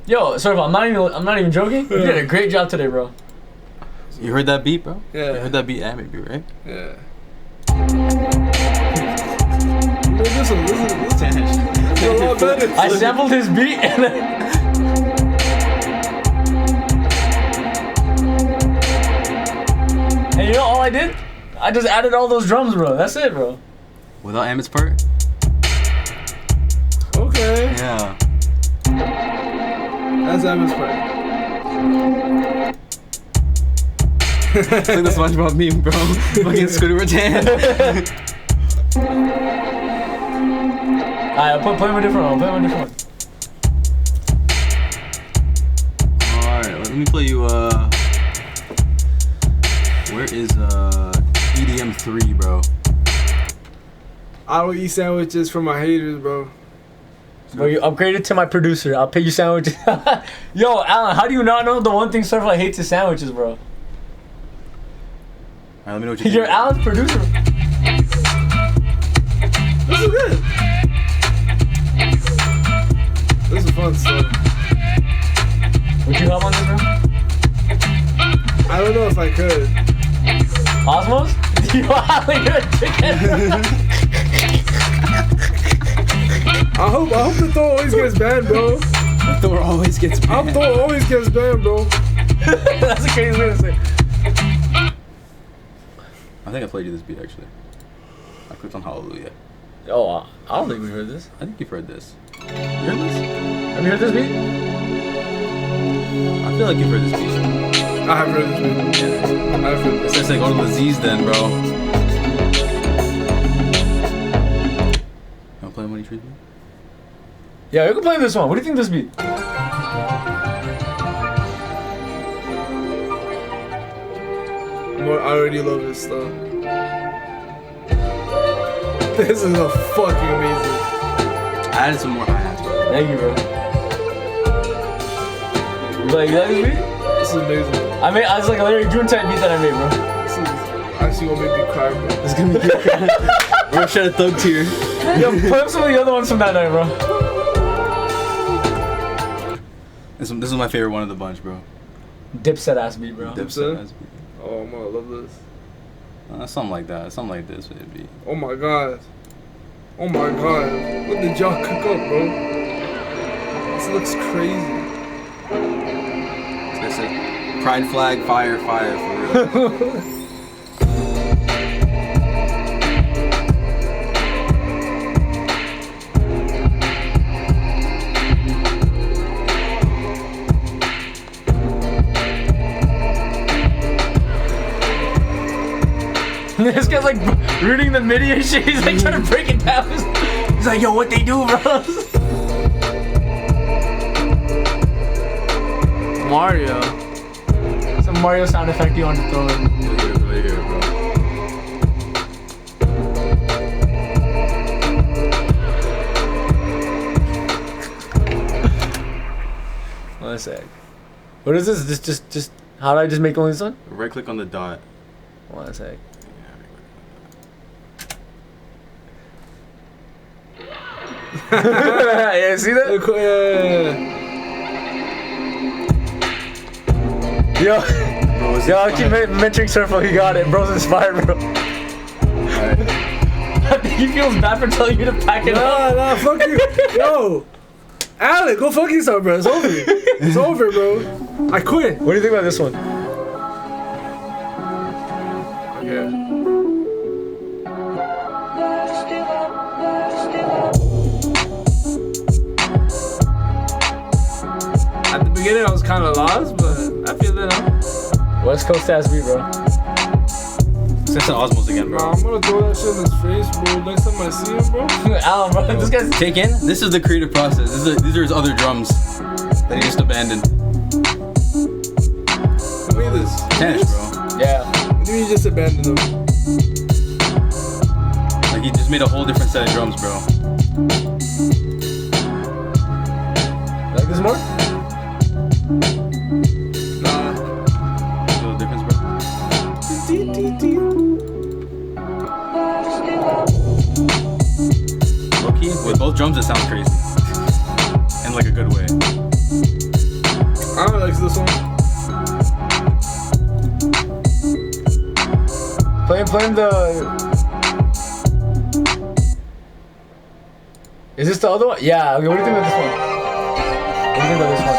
[SPEAKER 6] Yo, Surf, I'm not even joking. You did a great job today, bro.
[SPEAKER 2] You heard that beat, bro?
[SPEAKER 1] Yeah.
[SPEAKER 2] You heard that beat, Ammon beat, right?
[SPEAKER 1] Yeah. Listen. Listen a lot
[SPEAKER 6] I sampled his beat and then... And you know all I did? I just added all those drums, bro. That's it, bro.
[SPEAKER 2] Without Amit's part?
[SPEAKER 1] Okay.
[SPEAKER 2] Yeah.
[SPEAKER 1] That's Emma's part.
[SPEAKER 2] It's like the SpongeBob meme, bro. Fucking Squidward's hand.
[SPEAKER 6] Alright, play him a different one. Play him a different one.
[SPEAKER 2] Alright, let me play you, where is, EDM 3, bro?
[SPEAKER 1] I don't eat sandwiches for my haters, bro.
[SPEAKER 6] Bro, you upgraded to my producer. I'll pay you sandwiches. Yo, Alan, how do you not know the one thing Surflight hates is sandwiches, bro?
[SPEAKER 2] Alright, let me know what you
[SPEAKER 6] You're
[SPEAKER 2] think.
[SPEAKER 6] Alan's producer.
[SPEAKER 1] This is good. This is fun stuff.
[SPEAKER 6] Would you help on this, bro?
[SPEAKER 1] I don't know if I could.
[SPEAKER 6] Osmos? Yo, Alan, you're a dickhead.
[SPEAKER 1] I hope the Thor always gets banned, bro.
[SPEAKER 2] Thor always gets
[SPEAKER 1] I hope Thor always gets banned, bro.
[SPEAKER 6] That's a crazy way to say.
[SPEAKER 2] I think I played you this beat, actually. I clicked on Hallelujah.
[SPEAKER 6] Oh, I don't think we heard this.
[SPEAKER 2] I think you've heard this. You heard this?
[SPEAKER 6] Have you heard this beat?
[SPEAKER 2] I feel like you've heard this beat.
[SPEAKER 1] I have heard this video. I have heard
[SPEAKER 2] It
[SPEAKER 1] this.
[SPEAKER 2] says like, go to Laziz then, bro. You wanna play Money Trees, man?
[SPEAKER 6] Yeah, you can play this one. What do you think this beat?
[SPEAKER 1] I already love this stuff. This is a fucking amazing.
[SPEAKER 2] I added some more hi-hats, bro.
[SPEAKER 6] Thank you, bro. You like this beat?
[SPEAKER 1] This is amazing.
[SPEAKER 6] I was like a Larry June type beat that I made, bro.
[SPEAKER 1] This is actually gonna make me cry, bro.
[SPEAKER 2] It's gonna be good. Bro, shed a thug tear.
[SPEAKER 6] Yo, play up some of the other ones from that night, bro.
[SPEAKER 2] This is my favorite one of the bunch, bro.
[SPEAKER 6] Dipset ass beat, bro.
[SPEAKER 1] Dipset?
[SPEAKER 2] Dipset.
[SPEAKER 1] Oh man, I love this.
[SPEAKER 2] Something like that. Something like this, maybe.
[SPEAKER 1] Oh my god. Oh my god. What did y'all cook up, bro? This looks crazy.
[SPEAKER 2] This is Pride flag, fire, fire, for real.
[SPEAKER 6] This guy's like reading the MIDI and shit. He's like trying to break it down. He's like, yo, what they do, bro? Mario. Some Mario sound effect you want to throw in.
[SPEAKER 2] Right here, bro.
[SPEAKER 6] One sec. What is this? This just how do I just make only this one?
[SPEAKER 2] Right click on the dot.
[SPEAKER 6] One sec. Yeah, see that? Yo, yo, I keep mentoring Surfo. He got it. Bro's inspired, bro. He feels bad for telling you to pack it up.
[SPEAKER 1] Nah, fuck you. Yo. Alec, go fuck yourself, bro. It's over. It's over, bro. I quit.
[SPEAKER 6] What do you think about this one?
[SPEAKER 1] Yeah. At the beginning, I was kind of lost, but I feel it now.
[SPEAKER 6] West Coast ass beat, bro.
[SPEAKER 2] It's an Osmos again,
[SPEAKER 1] Bro,
[SPEAKER 2] bro.
[SPEAKER 1] I'm gonna throw that shit in his face, bro. Next time I see him, bro.
[SPEAKER 6] Alan, bro, this guy's.
[SPEAKER 2] Take in. This is the creative process. These are his other drums that he just abandoned.
[SPEAKER 1] Look at this.
[SPEAKER 2] Tennis, bro.
[SPEAKER 6] Yeah.
[SPEAKER 1] What do you mean you just abandoned him?
[SPEAKER 2] Like he just made a whole different set of drums, bro.
[SPEAKER 6] Like this more?
[SPEAKER 1] Nah.
[SPEAKER 2] Feel the difference, bro. Low-key, with both drums, it sounds crazy. In like a good way.
[SPEAKER 1] I don't like this one.
[SPEAKER 6] Play the. Is this the other one? Yeah. Okay. What do you think about this one? What do you think about this one?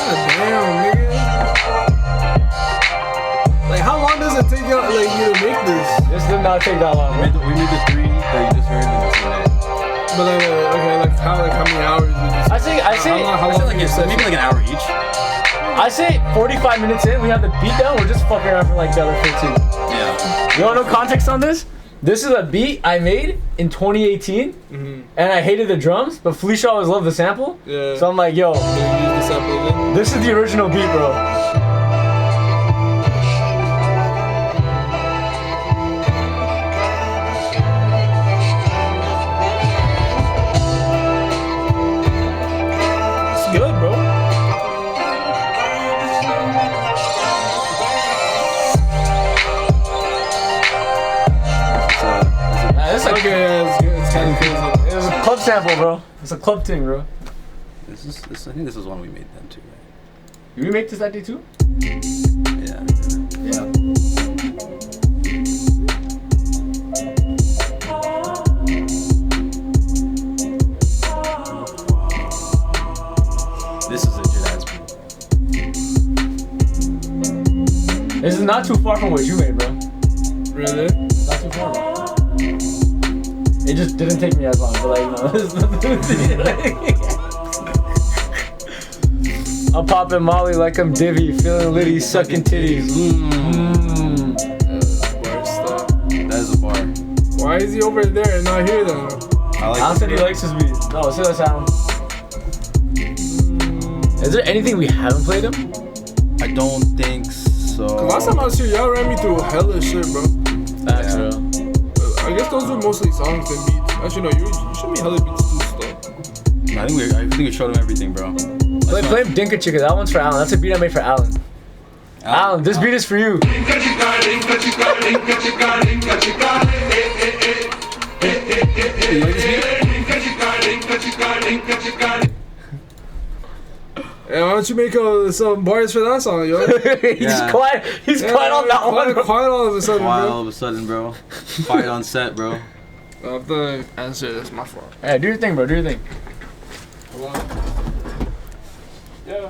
[SPEAKER 1] Damn, nigga. Like, how long does it take you, like, you to make this?
[SPEAKER 6] This did not take that long.
[SPEAKER 2] We made the 3 that you just heard in the same.
[SPEAKER 1] But like, okay, like how many hours would you say?
[SPEAKER 6] I say
[SPEAKER 1] How long
[SPEAKER 2] Like
[SPEAKER 1] is
[SPEAKER 2] maybe like an hour each.
[SPEAKER 6] I say 45 minutes in, we have the beat down. We're just fucking around for like the other 15.
[SPEAKER 2] Yeah.
[SPEAKER 6] You want no context on this? This is a beat I made in 2018, and I hated the drums, but Felicia always loved the sample.
[SPEAKER 1] Yeah.
[SPEAKER 6] So I'm like, yo,
[SPEAKER 1] Use the sample again?
[SPEAKER 6] this is the original beat, bro. It's good, bro. This is
[SPEAKER 1] Okay, yeah, it's good. It's kind of crazy.
[SPEAKER 6] it was a club sample, bro. It's a club thing, bro.
[SPEAKER 2] This I think this was one we made then too, right?
[SPEAKER 6] You remake this that day too?
[SPEAKER 2] Yeah.
[SPEAKER 6] Yeah.
[SPEAKER 2] This is a jazz beat.
[SPEAKER 6] This is not too far from what you made, bro.
[SPEAKER 1] Really?
[SPEAKER 6] Not too far, bro. It just didn't take me as long, but like, no, this is nothing to do with it. I'm popping Molly like I'm Divvy, feeling litty, sucking titties.
[SPEAKER 1] Bar stuff.
[SPEAKER 2] That is a bar.
[SPEAKER 1] Why is he over there and not here then?
[SPEAKER 2] I like
[SPEAKER 6] Alan said he likes his beats. No, say that sound. Is there anything we haven't played him?
[SPEAKER 2] I don't think so.
[SPEAKER 1] Last time I was here, y'all ran me through hella shit, bro.
[SPEAKER 6] Facts,
[SPEAKER 2] Yeah.
[SPEAKER 6] bro.
[SPEAKER 1] I guess those were mostly songs and beats. Actually, no, you showed me hella beats too, stuff.
[SPEAKER 2] I think we showed him everything, bro.
[SPEAKER 6] Play Dinka Chica. That one's for Alan. That's a beat I made for Alan. Alan, this beat is for you.
[SPEAKER 2] You like this beat?
[SPEAKER 1] Hey, why don't you make some bars for that song, yo?
[SPEAKER 6] He's
[SPEAKER 2] Yeah.
[SPEAKER 6] quiet. He's quiet on that one. bro.
[SPEAKER 1] Quiet all of a sudden,
[SPEAKER 2] Why
[SPEAKER 1] bro.
[SPEAKER 2] all of a sudden, bro? Quiet on set, bro.
[SPEAKER 1] I have to answer this. My fault.
[SPEAKER 6] Hey, do your thing, bro. Do your thing.
[SPEAKER 1] Yeah.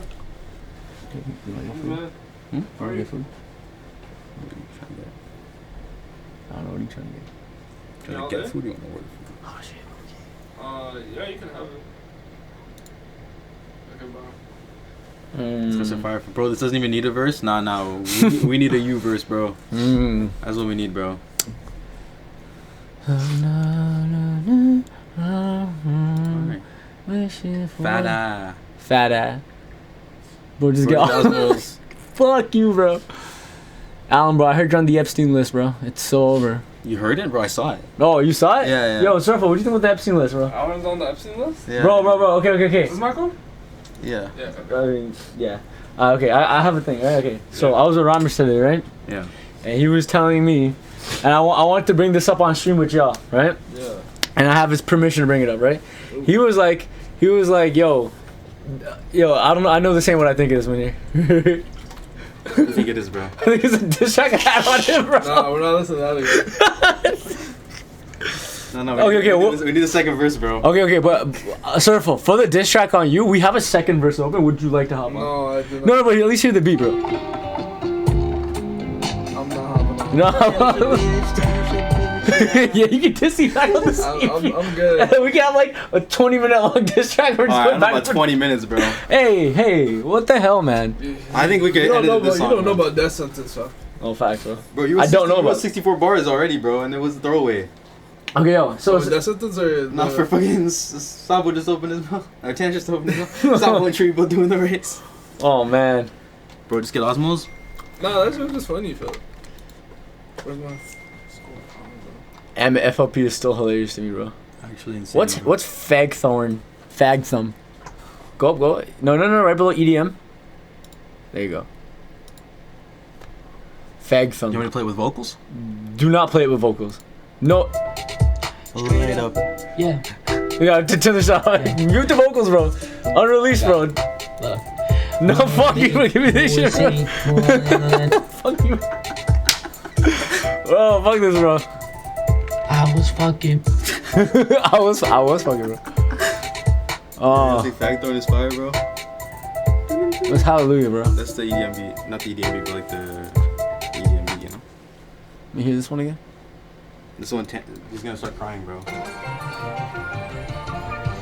[SPEAKER 6] Or get food? I don't know what are you trying to get.
[SPEAKER 2] Trying to get food, you want to order food.
[SPEAKER 6] Oh shit.
[SPEAKER 1] Yeah, you can have it. Okay, bro.
[SPEAKER 2] That's a fire, bro. This doesn't even need a verse. Nah. We need a U verse, bro. That's what we need, bro. Fada.
[SPEAKER 6] Fada. Bro, just get off. Fuck you, bro. Alan, bro, I heard you're on the Epstein list, bro. It's so over.
[SPEAKER 2] You heard it, bro? I saw it.
[SPEAKER 6] Oh, you saw it?
[SPEAKER 2] Yeah.
[SPEAKER 6] Yo, Surfer, what do you think about the Epstein list, bro?
[SPEAKER 1] Alan's on the Epstein list?
[SPEAKER 2] Yeah.
[SPEAKER 6] Bro. Okay.
[SPEAKER 1] Is this Michael?
[SPEAKER 2] Yeah.
[SPEAKER 1] Yeah.
[SPEAKER 6] I mean, yeah. Okay, I have a thing, right? Okay, so I was with Ramesh today, right?
[SPEAKER 2] Yeah.
[SPEAKER 6] And he was telling me, and I wanted to bring this up on stream with y'all, right?
[SPEAKER 1] Yeah.
[SPEAKER 6] And I have his permission to bring it up, right? He was like, yo, I don't know, I know this ain't what I think it is when you're.
[SPEAKER 2] I think it is, bro.
[SPEAKER 6] I think it's a diss track I have on him, bro.
[SPEAKER 1] Nah, we're not listening to that again.
[SPEAKER 2] No.
[SPEAKER 6] Okay,
[SPEAKER 2] We need a second verse, bro.
[SPEAKER 6] Okay, but Surfer, for the diss track on you, we have a second verse open. Would you like to hop on?
[SPEAKER 1] No, I did not.
[SPEAKER 6] No, but at least hear the beat, bro.
[SPEAKER 1] I'm not hopping on.
[SPEAKER 6] No. Yeah, you can diss me back on the scene.
[SPEAKER 1] I'm good.
[SPEAKER 6] We can have like a 20-minute long diss track. We're just
[SPEAKER 2] Alright,
[SPEAKER 6] going back
[SPEAKER 2] about
[SPEAKER 6] and
[SPEAKER 2] 20 minutes, bro.
[SPEAKER 6] Hey, what the hell, man?
[SPEAKER 2] I think we could
[SPEAKER 1] You don't
[SPEAKER 2] edit
[SPEAKER 1] know
[SPEAKER 2] this
[SPEAKER 1] about,
[SPEAKER 2] song.
[SPEAKER 1] you don't know
[SPEAKER 2] bro.
[SPEAKER 1] about death sentence, huh?
[SPEAKER 6] Oh, facts, bro.
[SPEAKER 2] Bro, you
[SPEAKER 6] I don't know about
[SPEAKER 2] 64 bars already, bro, and it was a throwaway.
[SPEAKER 6] Okay, yo, so
[SPEAKER 1] death sentence or
[SPEAKER 2] Not for fucking Sabo just opened his mouth. Or Tan just opened his mouth. Sabo and Tree both doing the race.
[SPEAKER 6] oh man,
[SPEAKER 2] Bro, just get Osmos.
[SPEAKER 1] Nah, that shit was just funny, Phil. Where's my
[SPEAKER 6] FLP is still hilarious to me, bro.
[SPEAKER 2] Actually insane.
[SPEAKER 6] What's Fagthorn? Fagthumb. Go up, go. No, right below EDM. There you go.
[SPEAKER 2] You want me
[SPEAKER 6] Fagthumb.
[SPEAKER 2] to play it with vocals?
[SPEAKER 6] Do not play it with vocals. No.
[SPEAKER 2] Light up.
[SPEAKER 6] Yeah. We gotta turn the shot. Mute the vocals, bro. Unreleased, bro. No, fuck you. Give me this shit, bro. Fuck you. Bro, fuck this, bro.
[SPEAKER 9] I was fucking.
[SPEAKER 6] I was fucking, bro. Oh,
[SPEAKER 2] Factor is fire, bro.
[SPEAKER 6] it's hallelujah, bro.
[SPEAKER 2] That's the EDM beat. Not the EDM beat, but like the EDM beat, you know?
[SPEAKER 6] You hear this one again?
[SPEAKER 2] This one, he's gonna start crying, bro.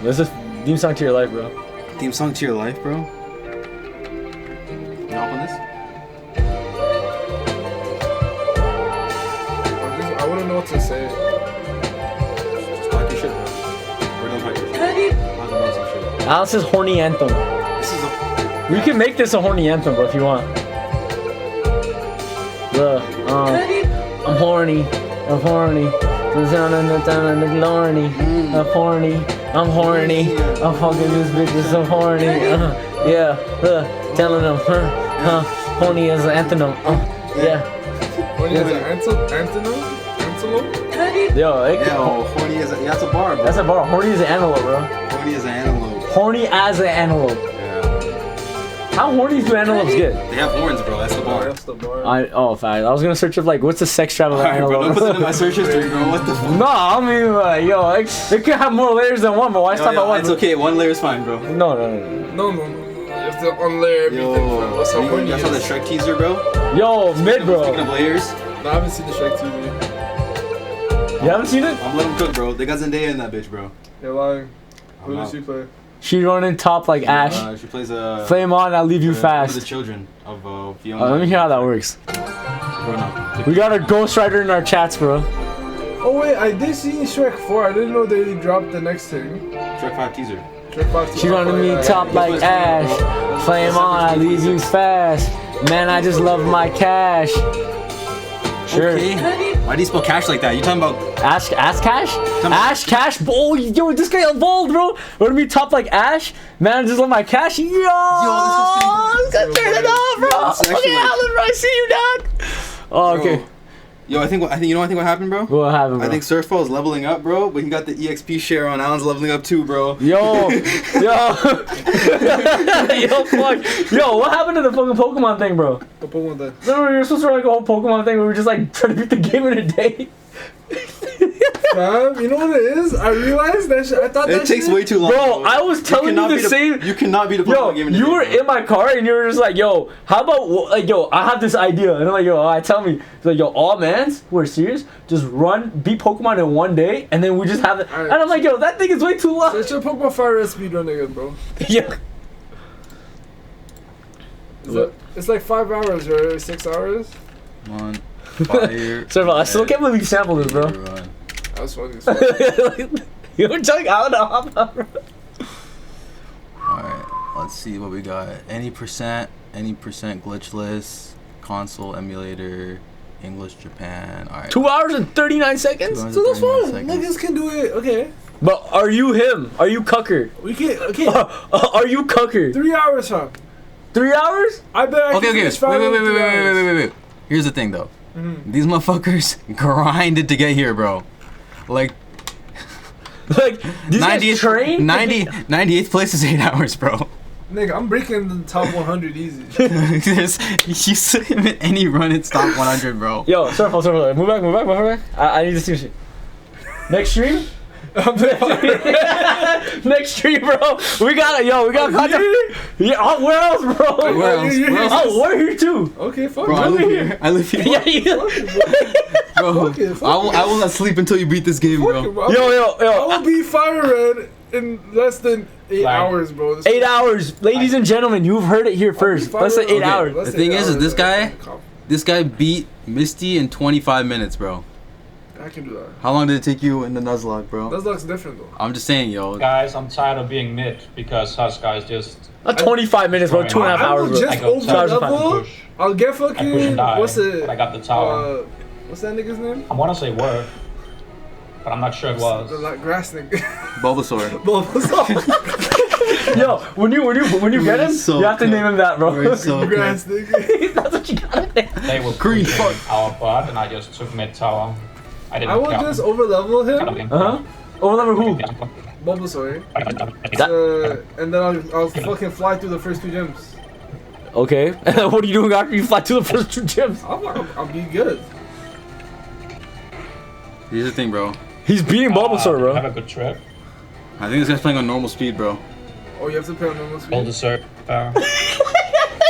[SPEAKER 6] This is theme song to your life, bro.
[SPEAKER 2] Theme song to your life, bro? You hop on this?
[SPEAKER 1] I wouldn't know what to say.
[SPEAKER 2] Just talk your shit, bro. Or don't talk your shit. Talk about some shit.
[SPEAKER 6] Alice's horny anthem.
[SPEAKER 2] This is a...
[SPEAKER 6] We can make this a horny anthem, bro, if you want. Look, I'm horny. I'm horny. I'm horny. I'm horny. I'm horny. I'm fucking this bitch is so horny. Yeah, look, telling them, horny as an antonym. Yeah.
[SPEAKER 1] Horny as an antelope?
[SPEAKER 6] Yo,
[SPEAKER 2] horny as a... Yeah, that's a bar, bro.
[SPEAKER 6] that's a bar. Horny as an antelope, bro.
[SPEAKER 2] Horny as an antelope.
[SPEAKER 6] Horny as an antelope.
[SPEAKER 2] Yeah.
[SPEAKER 6] How horny do antelopes get?
[SPEAKER 2] They have horns, bro. That's the bar.
[SPEAKER 1] That's the bar.
[SPEAKER 6] Fact. I was gonna search up like what's the sex drive of an
[SPEAKER 2] Alright, bro. Don't
[SPEAKER 6] antelope.
[SPEAKER 2] put that in my search history, bro. What the fuck?
[SPEAKER 6] No, I mean like, yo, it could have more layers than one, but why stop at one?
[SPEAKER 2] It's okay. One layer is fine, bro.
[SPEAKER 6] No.
[SPEAKER 1] No. You have to unlayer everything.
[SPEAKER 2] Yo,
[SPEAKER 1] That's how horny
[SPEAKER 2] you
[SPEAKER 1] it
[SPEAKER 2] saw the
[SPEAKER 1] is.
[SPEAKER 2] Shrek teaser, bro?
[SPEAKER 6] Yo, mid,
[SPEAKER 2] Speaking
[SPEAKER 6] bro.
[SPEAKER 2] of layers,
[SPEAKER 1] No, I haven't seen the Shrek TV.
[SPEAKER 6] You haven't seen it?
[SPEAKER 2] I'm letting them cook, bro. They got Zendaya in that bitch, bro.
[SPEAKER 1] You're lying.
[SPEAKER 2] I'm
[SPEAKER 1] Who
[SPEAKER 2] out.
[SPEAKER 1] does she play?
[SPEAKER 6] She running top like Ash.
[SPEAKER 2] She plays
[SPEAKER 6] Flame on, I'll leave you
[SPEAKER 2] one of
[SPEAKER 6] fast.
[SPEAKER 2] the children of Fiona.
[SPEAKER 6] Let me hear how that works.
[SPEAKER 2] Bro, no.
[SPEAKER 6] We got a Ghost Rider in our chats, bro.
[SPEAKER 1] Oh wait, I did see Shrek 4. I didn't know they dropped the next thing.
[SPEAKER 2] Shrek 5 teaser.
[SPEAKER 1] Shrek 5.
[SPEAKER 6] She running me top like Ash. Flame on, I leave you fast. Man, I just love my cash. Sure.
[SPEAKER 2] Okay. Why do you spell cash like that? You talking about...
[SPEAKER 6] Ash Cash? Ash Cash? Oh, yo, this guy evolved, bro. Running me top like Ash. Man, I just love my cash. Yo, this guy turn it off, bro.
[SPEAKER 2] It's actually
[SPEAKER 6] Okay,
[SPEAKER 2] like-
[SPEAKER 6] Alan, bro, I see you, dog. Oh, okay.
[SPEAKER 2] Bro. Yo, I think you know what happened, bro?
[SPEAKER 6] What happened, bro?
[SPEAKER 2] I think Surfball is leveling up, bro, but he got the EXP share on. Alan's leveling up too, bro.
[SPEAKER 6] Yo, fuck. Yo, what happened to the fucking Pokemon thing, bro?
[SPEAKER 1] The Pokemon thing.
[SPEAKER 6] Remember, you were supposed to run like a whole Pokemon thing where we were just like trying to beat the game in a day?
[SPEAKER 1] Fam, you know what it is? I realized that shit. I thought that
[SPEAKER 2] It takes
[SPEAKER 1] shit-
[SPEAKER 2] way too long.
[SPEAKER 6] Bro, I was telling you
[SPEAKER 2] cannot
[SPEAKER 6] the
[SPEAKER 2] beat a-
[SPEAKER 6] same.
[SPEAKER 2] You cannot beat a
[SPEAKER 6] Yo,
[SPEAKER 2] Pokemon game in a
[SPEAKER 6] you
[SPEAKER 2] day,
[SPEAKER 6] were
[SPEAKER 2] bro.
[SPEAKER 6] in my car and you were just like, yo, how about, like, yo, I have this idea. And I'm like, yo, tell me. He's like, yo, all mans who are serious, just beat Pokemon in one day, and then we just have it.
[SPEAKER 1] Alright.
[SPEAKER 6] And I'm like, yo, that thing is way too long.
[SPEAKER 1] Search your Pokemon Fire Red speedrun again, bro.
[SPEAKER 6] Yeah.
[SPEAKER 1] It's like 5 hours or 6 hours.
[SPEAKER 2] Come on. Fire.
[SPEAKER 6] Sorry, I still can't believe you sampled this, bro.
[SPEAKER 2] Run.
[SPEAKER 1] That was funny as fuck.
[SPEAKER 6] You were telling how to hop out, bro.
[SPEAKER 2] Alright, let's see what we got. Any percent glitchless, console emulator, English, Japan. Alright.
[SPEAKER 6] 2 hours and 39 seconds?
[SPEAKER 2] 2 hours
[SPEAKER 1] So
[SPEAKER 2] and
[SPEAKER 1] that's
[SPEAKER 2] 39
[SPEAKER 1] fine.
[SPEAKER 2] seconds.
[SPEAKER 1] Niggas can do it. Okay.
[SPEAKER 6] But are you him? Are you Cucker?
[SPEAKER 1] We can. Okay.
[SPEAKER 6] Are you Cucker?
[SPEAKER 1] 3 hours, fam.
[SPEAKER 6] 3 hours?
[SPEAKER 1] I bet I can
[SPEAKER 2] Okay.
[SPEAKER 1] finish 5
[SPEAKER 2] Wait. Here's the thing, though. These motherfuckers grinded to get here, bro. Like,
[SPEAKER 6] Like, these guys train?
[SPEAKER 2] 98th place is 8 hours, bro.
[SPEAKER 1] Nigga, I'm breaking the top 100 easy.
[SPEAKER 2] You see him at any run, it's top 100, bro.
[SPEAKER 6] Yo, Surfball. Move back. I need to see shit. Next stream? Next stream, bro. We got content. Yeah, where else, bro?
[SPEAKER 2] Where else?
[SPEAKER 6] Oh, we're here too.
[SPEAKER 1] Okay, fuck.
[SPEAKER 2] Bro, I live here.
[SPEAKER 6] Yeah.
[SPEAKER 2] Bro,
[SPEAKER 1] Fuck it.
[SPEAKER 2] I will not sleep until you beat this game, bro.
[SPEAKER 6] Yo.
[SPEAKER 1] I will beat Fire Red in less than 8 hours, bro.
[SPEAKER 6] 8 hours, ladies and gentlemen. You've heard it here first. Less than 8 hours.
[SPEAKER 2] The thing is this guy beat Misty in 25 minutes, bro.
[SPEAKER 1] I can do that.
[SPEAKER 2] How long did it take you in the Nuzlocke, bro?
[SPEAKER 1] Nuzlocke's different though.
[SPEAKER 2] I'm just saying, yo.
[SPEAKER 4] Guys, I'm tired of being mid because us guys just
[SPEAKER 6] Not 25 minutes, bro. 2.5
[SPEAKER 1] I
[SPEAKER 6] hours,
[SPEAKER 1] will
[SPEAKER 6] bro.
[SPEAKER 1] just
[SPEAKER 4] go
[SPEAKER 1] over
[SPEAKER 4] charge
[SPEAKER 1] level.
[SPEAKER 4] push.
[SPEAKER 1] I'll get
[SPEAKER 4] I push and
[SPEAKER 1] fucking
[SPEAKER 4] die.
[SPEAKER 1] what's it?
[SPEAKER 4] But I got the tower.
[SPEAKER 1] What's that nigga's name?
[SPEAKER 4] I want to say word, but I'm not sure it was.
[SPEAKER 1] The like grass nigga.
[SPEAKER 2] Bulbasaur.
[SPEAKER 6] Yo, when you get him,
[SPEAKER 2] So
[SPEAKER 6] you have to
[SPEAKER 2] cool.
[SPEAKER 6] name him that, bro.
[SPEAKER 2] We're so
[SPEAKER 1] Grass nigga.
[SPEAKER 6] That's what you gotta name.
[SPEAKER 4] They were
[SPEAKER 2] Green
[SPEAKER 4] pushing our butt, and I just took mid tower.
[SPEAKER 1] I will just overlevel him,
[SPEAKER 6] Over who?
[SPEAKER 1] Bulbasaur,
[SPEAKER 6] That-
[SPEAKER 1] and then I'll fucking fly through the first 2 gyms.
[SPEAKER 6] Okay. What are you doing after you fly to the first 2 gyms?
[SPEAKER 1] I'll be good.
[SPEAKER 2] Here's the thing, bro.
[SPEAKER 6] He's beating Bulbasaur, bro.
[SPEAKER 10] Have a good trip.
[SPEAKER 2] I think this guy's playing on normal speed, bro.
[SPEAKER 1] Oh, you have to play on normal speed?
[SPEAKER 10] Bulbasaur.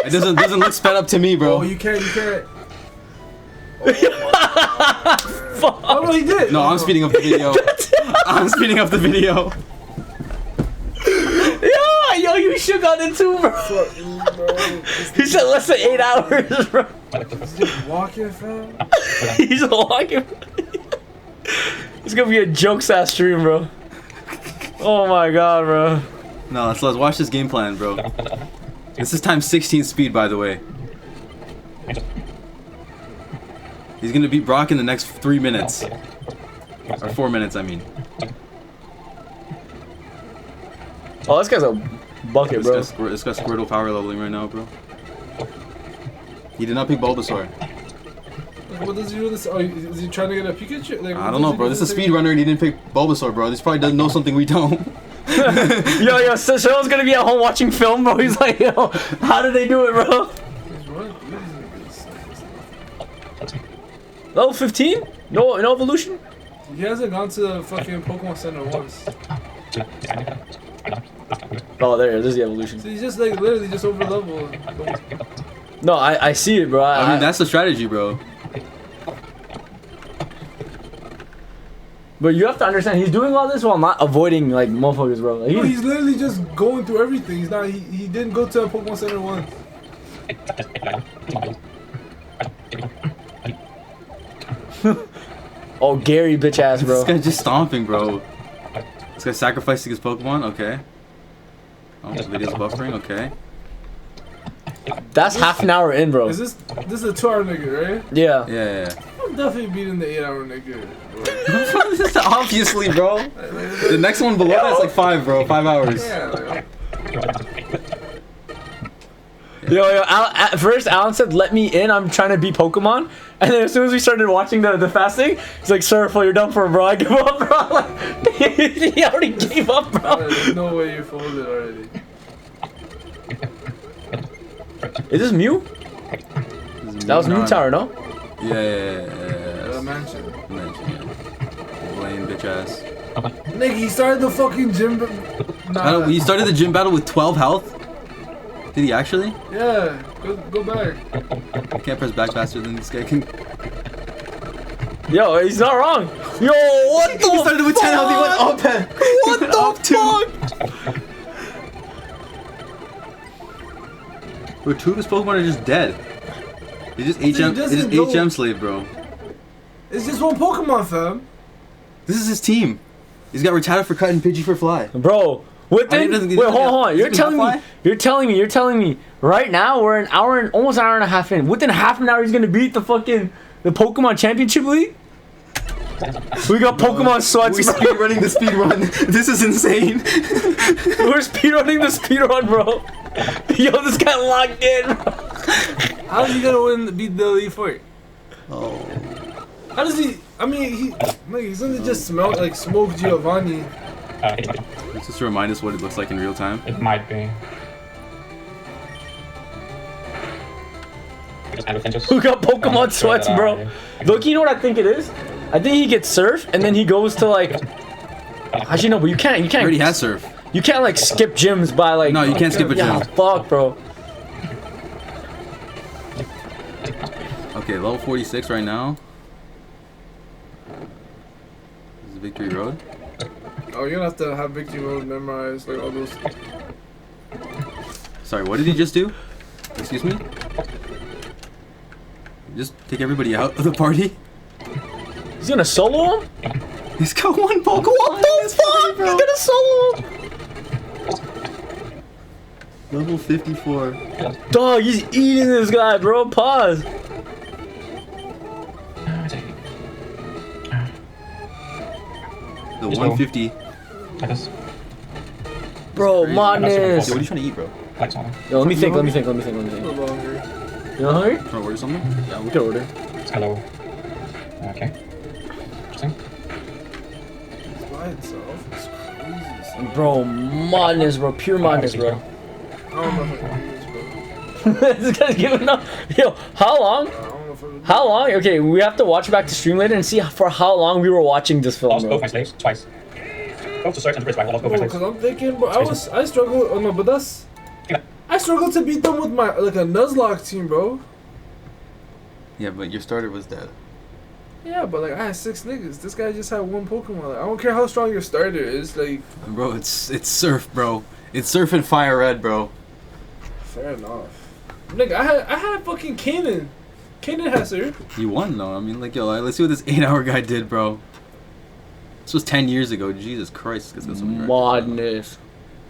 [SPEAKER 2] It doesn't look sped up to me, bro.
[SPEAKER 1] Oh, you can't. Oh, no, he did.
[SPEAKER 2] No, I'm speeding up the video. I'm speeding up the video.
[SPEAKER 6] Yo, you shook on it too, bro. He said less than 8 hours, bro.
[SPEAKER 1] He's just walking, fam.
[SPEAKER 6] He's walking. It's gonna be a jokes ass stream, bro. Oh my god, bro.
[SPEAKER 2] No, let's watch this game plan, bro. This is times 16 speed, by the way. He's gonna beat Brock in the next 3 minutes. Or 4 minutes, I mean.
[SPEAKER 6] Oh, this guy's a bucket, bro.
[SPEAKER 2] This guy's Squirtle power leveling right now, bro. He did not pick Bulbasaur.
[SPEAKER 1] What does he do this? Oh, is he trying to get a Pikachu? Like,
[SPEAKER 2] I don't know, bro. This is a speedrunner and he didn't pick Bulbasaur, bro. This probably doesn't know something we don't.
[SPEAKER 6] Yo, so Cheryl's gonna be at home watching film, bro. He's like, yo, how did they do it, bro? Level 15? No evolution?
[SPEAKER 1] He hasn't gone to the fucking Pokemon Center once.
[SPEAKER 6] Oh, there, there's the evolution.
[SPEAKER 1] So he's just like literally just over level.
[SPEAKER 6] No, I see it, bro.
[SPEAKER 2] I mean, that's the strategy, bro.
[SPEAKER 6] But you have to understand, he's doing all this while not avoiding like motherfuckers, bro. Like,
[SPEAKER 1] No, he's literally just going through everything. He's not. He didn't go to a Pokemon Center once.
[SPEAKER 6] Oh, Gary, bitch ass, bro.
[SPEAKER 2] This guy's just stomping, bro. This guy's sacrificing his Pokemon. Okay. Oh, this video's buffering. Okay.
[SPEAKER 6] That's half an hour in, bro.
[SPEAKER 1] Is this is a 2-hour nigga, right?
[SPEAKER 6] Yeah.
[SPEAKER 2] Yeah.
[SPEAKER 1] I'm definitely beating the 8-hour nigga.
[SPEAKER 2] Obviously, bro. The next one below that's like 5, bro. 5 hours.
[SPEAKER 1] Yeah.
[SPEAKER 6] Yo, at first Alan said, "Let me in. I'm trying to beat Pokemon." And then as soon as we started watching the fasting, he's like, "Surfle, you're done for, bro. I give up, bro." Like, he already gave up, bro.
[SPEAKER 1] There's no way you folded already.
[SPEAKER 6] Is this Mew? That was Mew Tower, no?
[SPEAKER 2] Yeah.
[SPEAKER 1] Mansion.
[SPEAKER 2] Yeah. Lame bitch ass.
[SPEAKER 1] Nigga, he started the fucking gym. Nah.
[SPEAKER 2] He started the gym battle with 12 health? Did he actually?
[SPEAKER 1] Yeah. Go back.
[SPEAKER 2] I can't press back faster than this guy can.
[SPEAKER 6] Yo, he's not wrong. Yo, what the
[SPEAKER 2] He started with 10 health, he went up and
[SPEAKER 6] What the fuck?
[SPEAKER 2] Bro, 2 of his Pokemon are just dead. He's just HM slave, bro.
[SPEAKER 1] It's just one Pokemon, fam.
[SPEAKER 2] This is his team. He's got Rattata for cut and Pidgey for fly.
[SPEAKER 6] Bro, within wait, hold on. You're telling me right now we're an hour and almost an hour and a half in. Within half an hour he's gonna beat the Pokemon Championship League? We got Pokemon sweats,
[SPEAKER 2] We're
[SPEAKER 6] bro.
[SPEAKER 2] speedrunning the speedrun. This is insane.
[SPEAKER 6] We're speedrunning the speedrun, bro. Yo, this guy locked in, bro.
[SPEAKER 1] How's he gonna beat the Elite Four?
[SPEAKER 2] Oh.
[SPEAKER 1] How does he? I mean, he's gonna just smoke Giovanni.
[SPEAKER 2] Just to remind us what it looks like in real time.
[SPEAKER 10] It might be.
[SPEAKER 6] Who got Pokemon sweats, bro? Look, you know what I think it is? I think he gets Surf, and then he goes to like. Actually, no, but you can't.
[SPEAKER 2] He already has Surf.
[SPEAKER 6] You can't like skip gyms by like.
[SPEAKER 2] No, you can't skip a gym.
[SPEAKER 6] Yeah, fuck, bro.
[SPEAKER 2] Okay, level 46 right now. This is Victory Road.
[SPEAKER 1] Oh, you're gonna have to have Victory Road memorized, like all those.
[SPEAKER 2] Sorry, what did he just do? Excuse me? Just take everybody out of the party?
[SPEAKER 6] He's gonna solo him?
[SPEAKER 2] He's got one Pokemon.
[SPEAKER 6] What the fuck? He's gonna solo him?
[SPEAKER 2] Level 54.
[SPEAKER 6] Dog, he's eating this guy, bro. Pause.
[SPEAKER 2] The 150.
[SPEAKER 6] Bro, madness.
[SPEAKER 2] Yo, what are you trying to eat, bro?
[SPEAKER 6] Yo, let me think.
[SPEAKER 1] A little longer.
[SPEAKER 6] You not hungry?
[SPEAKER 2] Trying to order something?
[SPEAKER 6] Yeah, we can order.
[SPEAKER 10] Hello. Okay.
[SPEAKER 1] by himself. It's crazy. Son.
[SPEAKER 6] Bro, madness, bro. Pure madness, bro.
[SPEAKER 1] I don't know if I can do this, bro.
[SPEAKER 6] This guy's giving up. Yo, how long?
[SPEAKER 1] I don't know if I can do
[SPEAKER 6] How long? Okay, we have to watch back to stream later and see for how long we were watching this film,
[SPEAKER 10] Also,
[SPEAKER 6] bro.
[SPEAKER 10] both my slaves, twice. Both to search and to bridge by almost both my
[SPEAKER 1] Oh,
[SPEAKER 10] slaves.
[SPEAKER 1] cause I'm thinking, bro. I struggle. Oh no, but that's. I struggled to beat them with my like a Nuzlocke team, bro.
[SPEAKER 2] Yeah, but your starter was dead.
[SPEAKER 1] Yeah, but like I had 6 niggas. This guy just had 1 Pokemon. Like, I don't care how strong your starter is. Like,
[SPEAKER 2] Bro, it's Surf, bro. It's Surf and Fire Red, bro.
[SPEAKER 1] fair enough. Nigga, I had fucking Kanan. Kanan has her.
[SPEAKER 2] You won though. I mean, like, yo, let's see what this 8-hour guy did, bro. This was 10 years ago. Jesus Christ, this guy's got so many records.
[SPEAKER 6] Madness.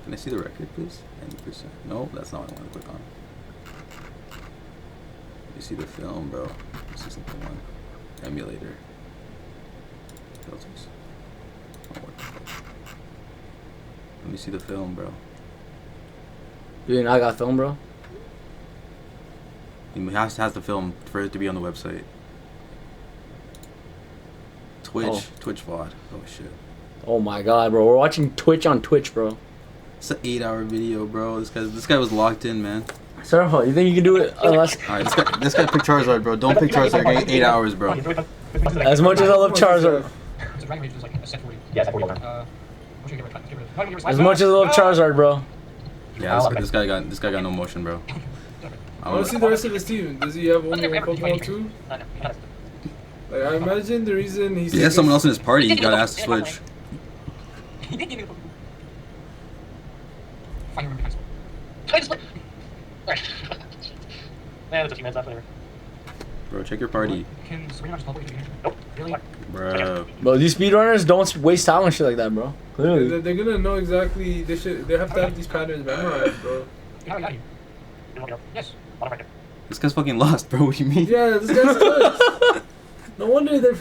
[SPEAKER 2] Can I see the record, please? 90%. No, that's not what I want to click on. You see the film, bro. This isn't the one. Emulator. Filters. Oh, what the fuck? Let me see the film, bro.
[SPEAKER 6] You think I got film, bro?
[SPEAKER 2] He has the film for it to be on the website. Twitch.
[SPEAKER 6] Oh.
[SPEAKER 2] Twitch VOD. Oh, shit.
[SPEAKER 6] Oh my god, bro. We're watching Twitch on Twitch, bro.
[SPEAKER 2] It's an 8-hour video, bro. This guy was locked in, man.
[SPEAKER 6] Surfer, you think you can do it unless...
[SPEAKER 2] Alright, this guy picked Charizard, bro. Don't pick Charizard. You're getting 8 hours, bro.
[SPEAKER 6] As much as I love Charizard. As much as I love Charizard, bro.
[SPEAKER 2] Yeah, this guy got no motion, bro.
[SPEAKER 1] I want to see the rest of his team. Does he have only 1 Pokemon too? Like, I imagine the reason he's.
[SPEAKER 2] He has someone else in his party. You gotta ask to switch. Bro, check your party. Bro.
[SPEAKER 6] Bro, these speedrunners don't waste time on shit like that, bro. Clearly.
[SPEAKER 1] They're gonna know exactly. They have to have these patterns memorized, bro.
[SPEAKER 2] This guy's fucking lost, bro. What do you mean?
[SPEAKER 1] Yeah, this guy's clutch. No wonder he's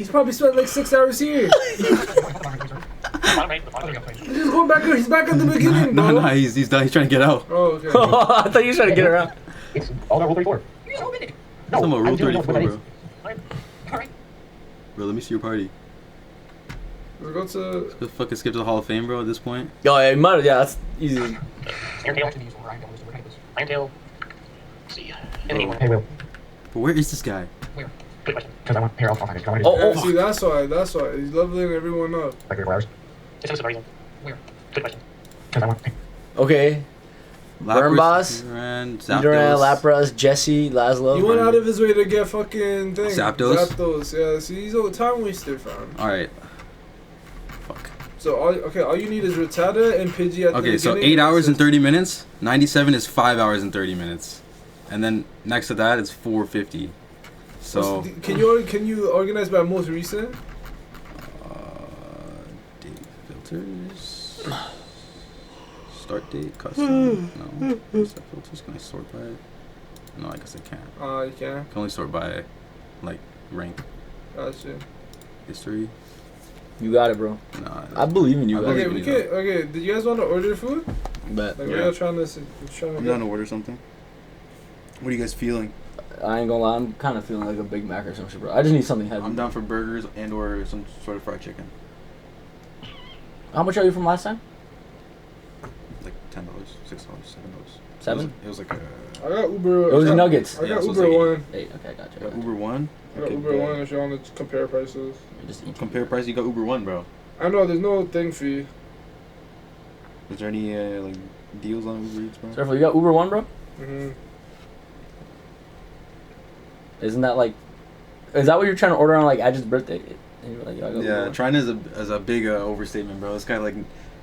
[SPEAKER 1] probably spent like 6 hours here. He's just going back. He's back at the beginning, bro.
[SPEAKER 2] No, he's done. He's trying to get out.
[SPEAKER 1] Oh, okay.
[SPEAKER 6] I thought you were trying to get around.
[SPEAKER 10] It's all about Rule 34.
[SPEAKER 2] Talking about Rule 34, bro.
[SPEAKER 10] Alright.
[SPEAKER 2] Bro, let me see your party.
[SPEAKER 1] Let's go to.
[SPEAKER 2] Let's fucking skip to the Hall of Fame, bro. At this point.
[SPEAKER 6] Yo, yeah, that's easy.
[SPEAKER 10] Iron Tail. See. Hey, Will.
[SPEAKER 2] But where is this guy?
[SPEAKER 10] Where? Good question. Because I want pair alpha.
[SPEAKER 1] Yeah, see, that's why. He's leveling everyone up.
[SPEAKER 10] Like 4 hours. It's a very Where? Good question. Because I want.
[SPEAKER 6] Okay. Burnboss,
[SPEAKER 2] Durant,
[SPEAKER 6] Durant, Lapras, Jesse, Laszlo.
[SPEAKER 1] He went out of his way to get fucking thing.
[SPEAKER 2] Zapdos?
[SPEAKER 1] Zapdos, yeah. See, he's a time waster, fam.
[SPEAKER 2] Alright. Fuck.
[SPEAKER 1] So, all you need is Rattata and Pidgey at the beginning.
[SPEAKER 2] Okay, so 8 hours and 30 minutes. 97 is 5 hours and 30 minutes. And then next to that is 450. So
[SPEAKER 1] can you organize by most recent?
[SPEAKER 2] Date filters. Start date, custom. No. Set filters. Can I sort by? No, I guess I can't.
[SPEAKER 1] You can.
[SPEAKER 2] I can only sort by like rank.
[SPEAKER 1] Gotcha.
[SPEAKER 2] History.
[SPEAKER 6] You got it, bro.
[SPEAKER 2] Nah.
[SPEAKER 6] I believe in you.
[SPEAKER 2] I
[SPEAKER 1] Okay,
[SPEAKER 2] believe in you,
[SPEAKER 1] okay. Did you guys want to order food?
[SPEAKER 6] Bet.
[SPEAKER 1] Like
[SPEAKER 2] Yeah.
[SPEAKER 1] we're trying to
[SPEAKER 2] I'm down to order something. What are you guys feeling?
[SPEAKER 6] I ain't gonna lie, I'm kind of feeling like a Big Mac or some shit, bro. I just need something heavy.
[SPEAKER 2] I'm down for burgers and or some sort of fried chicken.
[SPEAKER 6] How much are you from last time?
[SPEAKER 2] Like $10, $6, $7.
[SPEAKER 6] 7?
[SPEAKER 2] It was like a.
[SPEAKER 1] I got Uber.
[SPEAKER 6] It was nuggets.
[SPEAKER 1] I
[SPEAKER 2] Yeah,
[SPEAKER 1] got
[SPEAKER 2] so it's
[SPEAKER 1] Uber
[SPEAKER 2] like-
[SPEAKER 1] One.
[SPEAKER 6] 8. Okay, gotcha.
[SPEAKER 2] I got Uber One.
[SPEAKER 1] I got
[SPEAKER 2] Okay,
[SPEAKER 1] Uber One if you want to compare prices.
[SPEAKER 6] Just eat.
[SPEAKER 2] Compare price. You got Uber One, bro.
[SPEAKER 1] I know there's no thing fee.
[SPEAKER 2] Is there any like deals on Uber Eats, bro?
[SPEAKER 6] Surfer, you got Uber One, bro?
[SPEAKER 1] Mm-hmm.
[SPEAKER 6] Isn't that like? Is that what you're trying to order on like Adj's birthday? And you were like, yo, I got Uber
[SPEAKER 2] Yeah,
[SPEAKER 6] One.
[SPEAKER 2] trying is a big overstatement, bro. This guy like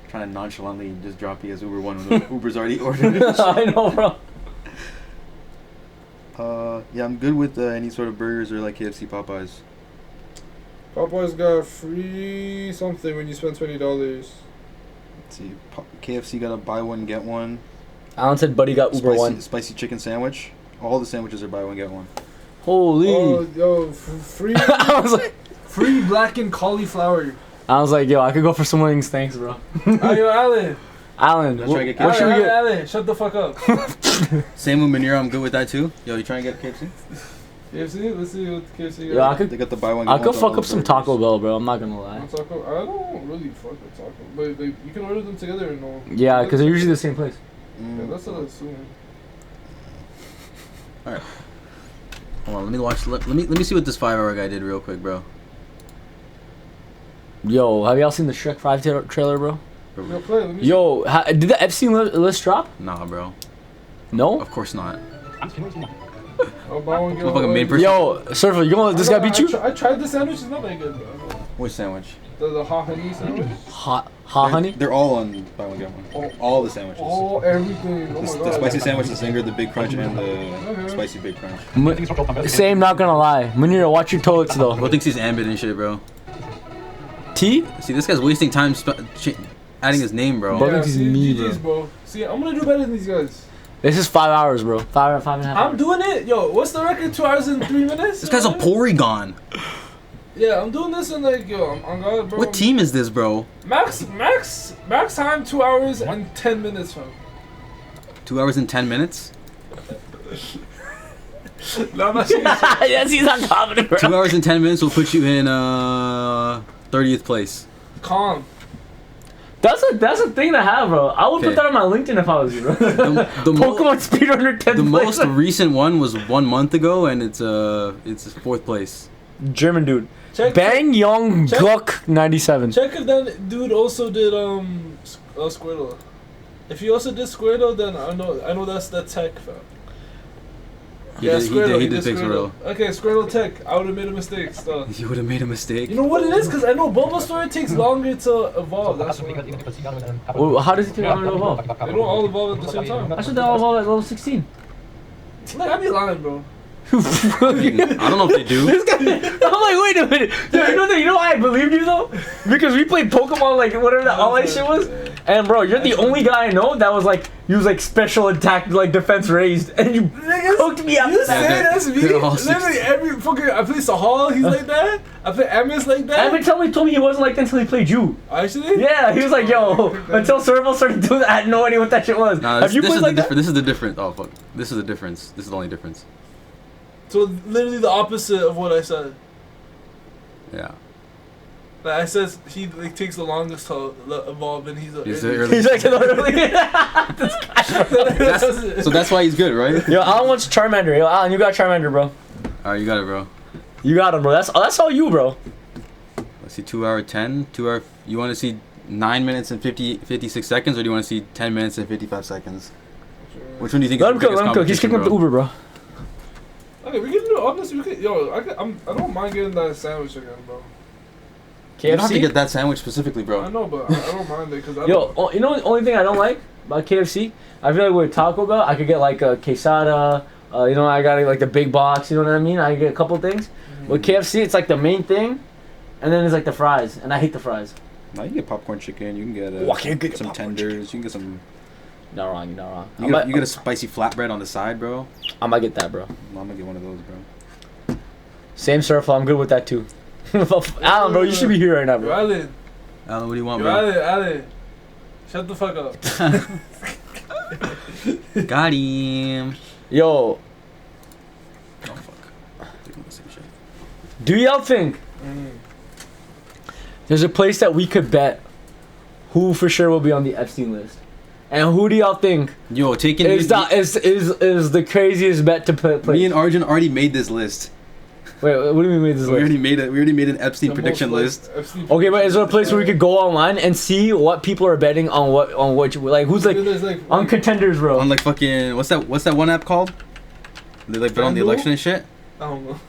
[SPEAKER 2] trying to nonchalantly just drop you as Uber One when Uber's already ordered.
[SPEAKER 6] I know, bro.
[SPEAKER 2] Yeah, I'm good with any sort of burgers or like KFC, Popeyes.
[SPEAKER 1] Popeyes got free something when you spend $20.
[SPEAKER 2] Let's see, KFC got a buy one get one.
[SPEAKER 6] Alan said, buddy got Uber One.
[SPEAKER 2] Spicy chicken sandwich. All the sandwiches are buy one get one.
[SPEAKER 6] Holy.
[SPEAKER 1] Oh, yo, free.
[SPEAKER 6] I was like,
[SPEAKER 1] free blackened cauliflower.
[SPEAKER 6] I was like, yo, I could go for some wings, thanks, bro.
[SPEAKER 1] Yo, Alan.
[SPEAKER 6] Alan,
[SPEAKER 2] Let's try to get
[SPEAKER 6] what should we get?
[SPEAKER 1] Alan, shut the fuck up.
[SPEAKER 2] Same with Manero, I'm good with that too. Yo, you trying to get KFC?
[SPEAKER 1] KFC? Let's see what KFC
[SPEAKER 6] Yeah, I
[SPEAKER 1] got.
[SPEAKER 6] could.
[SPEAKER 2] They got the buy one.
[SPEAKER 6] I
[SPEAKER 2] get
[SPEAKER 6] could
[SPEAKER 2] one
[SPEAKER 6] fuck
[SPEAKER 2] on
[SPEAKER 6] up
[SPEAKER 2] the
[SPEAKER 6] some
[SPEAKER 2] burgers.
[SPEAKER 6] Taco Bell, bro. I'm not gonna lie.
[SPEAKER 1] Taco? I don't really fuck with Taco, but like, you can order them together or no?
[SPEAKER 6] Yeah, because they're usually the same place.
[SPEAKER 1] Yeah, that's what I assume.
[SPEAKER 11] All right. Hold on, let me watch. Let me see what this 5-hour guy did real quick, bro.
[SPEAKER 6] Yo, have y'all seen the Shrek 5 trailer, bro?
[SPEAKER 1] Yo, play. Let me see.
[SPEAKER 6] Yo, did the Epstein list drop?
[SPEAKER 11] Nah, bro.
[SPEAKER 6] No.
[SPEAKER 11] Of course not.
[SPEAKER 1] Oh, buy one, get
[SPEAKER 11] Motherfucking
[SPEAKER 1] one.
[SPEAKER 11] main person.
[SPEAKER 6] Yo, Surfer, you gonna let this guy beat you?
[SPEAKER 1] I tried the sandwich. It's not that good, bro.
[SPEAKER 2] Which sandwich?
[SPEAKER 1] The hot honey sandwich.
[SPEAKER 6] Hot
[SPEAKER 2] They're-
[SPEAKER 6] honey?
[SPEAKER 2] They're all on buy one get one. All the sandwiches.
[SPEAKER 1] Oh, everything. Oh my
[SPEAKER 2] The
[SPEAKER 1] god.
[SPEAKER 2] spicy sandwich, the zinger, the big crunch, and the spicy big crunch.
[SPEAKER 6] Same, not gonna lie. Munir, watch your toilets though.
[SPEAKER 11] Bro thinks he's Ambit and shit, bro.
[SPEAKER 6] T?
[SPEAKER 11] See, this guy's wasting time adding his name, bro.
[SPEAKER 6] Bro,
[SPEAKER 1] Yeah,
[SPEAKER 6] thinks he's
[SPEAKER 1] see,
[SPEAKER 6] me,
[SPEAKER 1] GG's, bro. See, I'm gonna do better than these guys.
[SPEAKER 6] This is 5 hours, bro. 5 and a half.
[SPEAKER 1] I'm doing it. Yo, what's the record? 2 hours and 3 minutes?
[SPEAKER 11] This guy's a Porygon.
[SPEAKER 1] Yeah, I'm doing this in like, yo, I'm on God, bro.
[SPEAKER 11] What team is this, bro?
[SPEAKER 1] Max time 2 hours and 10 minutes, fam.
[SPEAKER 11] 2 hours and 10 minutes?
[SPEAKER 1] No, I'm not saying
[SPEAKER 6] Yes, he's not confident, bro.
[SPEAKER 11] 2 hours and 10 minutes will put you in 30th place.
[SPEAKER 1] calm.
[SPEAKER 6] That's a thing to have, bro. I would
[SPEAKER 11] Okay.
[SPEAKER 6] put that on my LinkedIn if I was you, bro.
[SPEAKER 11] The
[SPEAKER 6] Pokemon speedrunner 10th
[SPEAKER 11] The
[SPEAKER 6] place.
[SPEAKER 11] most recent one was 1 month ago, and it's 4th place.
[SPEAKER 6] German dude.
[SPEAKER 1] Check,
[SPEAKER 6] Bang Young
[SPEAKER 1] check-
[SPEAKER 6] Gluck 97.
[SPEAKER 1] check if that dude also did Squirtle. If he also did Squirtle, then I know that's the tech, fam.
[SPEAKER 11] He did pick Squirtle.
[SPEAKER 1] Okay, Squirtle tech. I would have made a mistake still.
[SPEAKER 11] You would have made a mistake.
[SPEAKER 1] You know what it is? Because I know Bulbasaur takes longer to evolve. That's why.
[SPEAKER 6] Well, how does it take longer to evolve?
[SPEAKER 1] They don't all evolve at the same time.
[SPEAKER 6] I should they all evolve at level 16.
[SPEAKER 1] Like, I be lying, bro.
[SPEAKER 11] I don't know if they do.
[SPEAKER 6] This guy, I'm like, wait a minute. Dude, you know why I believed you though? Because we played Pokemon like whatever that all that shit was. And bro, you're the only guy I know that was like use like special attack like defense raised, and you cooked me after
[SPEAKER 1] You
[SPEAKER 6] that.
[SPEAKER 1] say that's me?
[SPEAKER 11] they're all
[SPEAKER 1] Literally every fucking I play Sahal, he's like that. I play Amos like that.
[SPEAKER 6] Evan told me he wasn't like that until he played you.
[SPEAKER 1] Actually?
[SPEAKER 6] Yeah, he was like, yo, until Serval started doing that, I had no idea what that shit was.
[SPEAKER 11] Nah,
[SPEAKER 6] Have you
[SPEAKER 11] this
[SPEAKER 6] played
[SPEAKER 11] is
[SPEAKER 6] like
[SPEAKER 11] the
[SPEAKER 6] that?
[SPEAKER 11] This is the difference. Oh fuck. This is the difference. This is the only difference.
[SPEAKER 1] So literally the opposite of what I said.
[SPEAKER 11] Yeah.
[SPEAKER 1] Like I said he like takes the longest to evolve, and he's a.
[SPEAKER 11] He's the early-
[SPEAKER 6] He's like literally.
[SPEAKER 11] So that's why he's good, right?
[SPEAKER 6] Yo, Alan wants Charmander. Yo, Alan, you got Charmander, bro.
[SPEAKER 11] Alright, you got it, bro.
[SPEAKER 6] You got him, bro. That's all you, bro.
[SPEAKER 11] Let's see, 2 hour 10. 2 hour. You want to see 9 minutes and 56 seconds, or do you want to see 10 minutes and 55 seconds? Which one do you think?
[SPEAKER 6] Let
[SPEAKER 11] is
[SPEAKER 6] him
[SPEAKER 11] the
[SPEAKER 6] cook.
[SPEAKER 11] biggest
[SPEAKER 6] Let him cook. He's kicking up the
[SPEAKER 11] competition,
[SPEAKER 6] Uber, bro.
[SPEAKER 1] Okay, we can do honestly. We can, yo, I don't mind getting that sandwich again, bro.
[SPEAKER 11] You don't have to
[SPEAKER 6] KFC.
[SPEAKER 11] get that sandwich specifically,
[SPEAKER 1] I
[SPEAKER 11] bro.
[SPEAKER 1] know, but I don't mind it because I
[SPEAKER 6] Yo, you know the only thing I don't like about KFC? I feel like with Taco Bell, I could get like a quesada. You know, I got like the big box. You know what I mean? I get a couple things. With KFC, it's like the main thing, and then there's like the fries, and I hate the fries.
[SPEAKER 2] Now you can get popcorn chicken. You can get
[SPEAKER 6] Oh, I can't get
[SPEAKER 2] some
[SPEAKER 6] popcorn
[SPEAKER 2] tenders. You can get some.
[SPEAKER 6] Not wrong. You're not wrong.
[SPEAKER 2] You get a spicy flatbread on the side, bro.
[SPEAKER 6] I might get that, bro.
[SPEAKER 2] I'm gonna get one of those, bro.
[SPEAKER 6] Same surfer. I'm good with that too. Alan, bro, you should be here right now,
[SPEAKER 1] Yo,
[SPEAKER 6] bro.
[SPEAKER 1] Alan,
[SPEAKER 11] Alan, what do you want,
[SPEAKER 1] yo,
[SPEAKER 11] bro?
[SPEAKER 1] Alan, shut the fuck up.
[SPEAKER 11] Got him.
[SPEAKER 6] Yo,
[SPEAKER 11] Oh fuck. Doing the same shit.
[SPEAKER 6] do y'all think there's a place that we could bet who for sure will be on the Epstein list? And who do y'all think
[SPEAKER 11] Yo, taking
[SPEAKER 6] is the craziest bet to put?
[SPEAKER 11] me and Arjun already made this list.
[SPEAKER 6] Wait, what do you mean made this
[SPEAKER 11] We
[SPEAKER 6] list?
[SPEAKER 11] already made an Epstein
[SPEAKER 1] The
[SPEAKER 11] prediction
[SPEAKER 1] most,
[SPEAKER 11] list.
[SPEAKER 1] like, FC
[SPEAKER 6] Okay, but is there a place where we could go online and see what people are betting on what like who's like
[SPEAKER 1] There's, like,
[SPEAKER 6] on contenders, bro?
[SPEAKER 11] On like fucking what's that one app called? They like bet on the
[SPEAKER 1] FanDuel?
[SPEAKER 11] election and shit.
[SPEAKER 1] I don't know.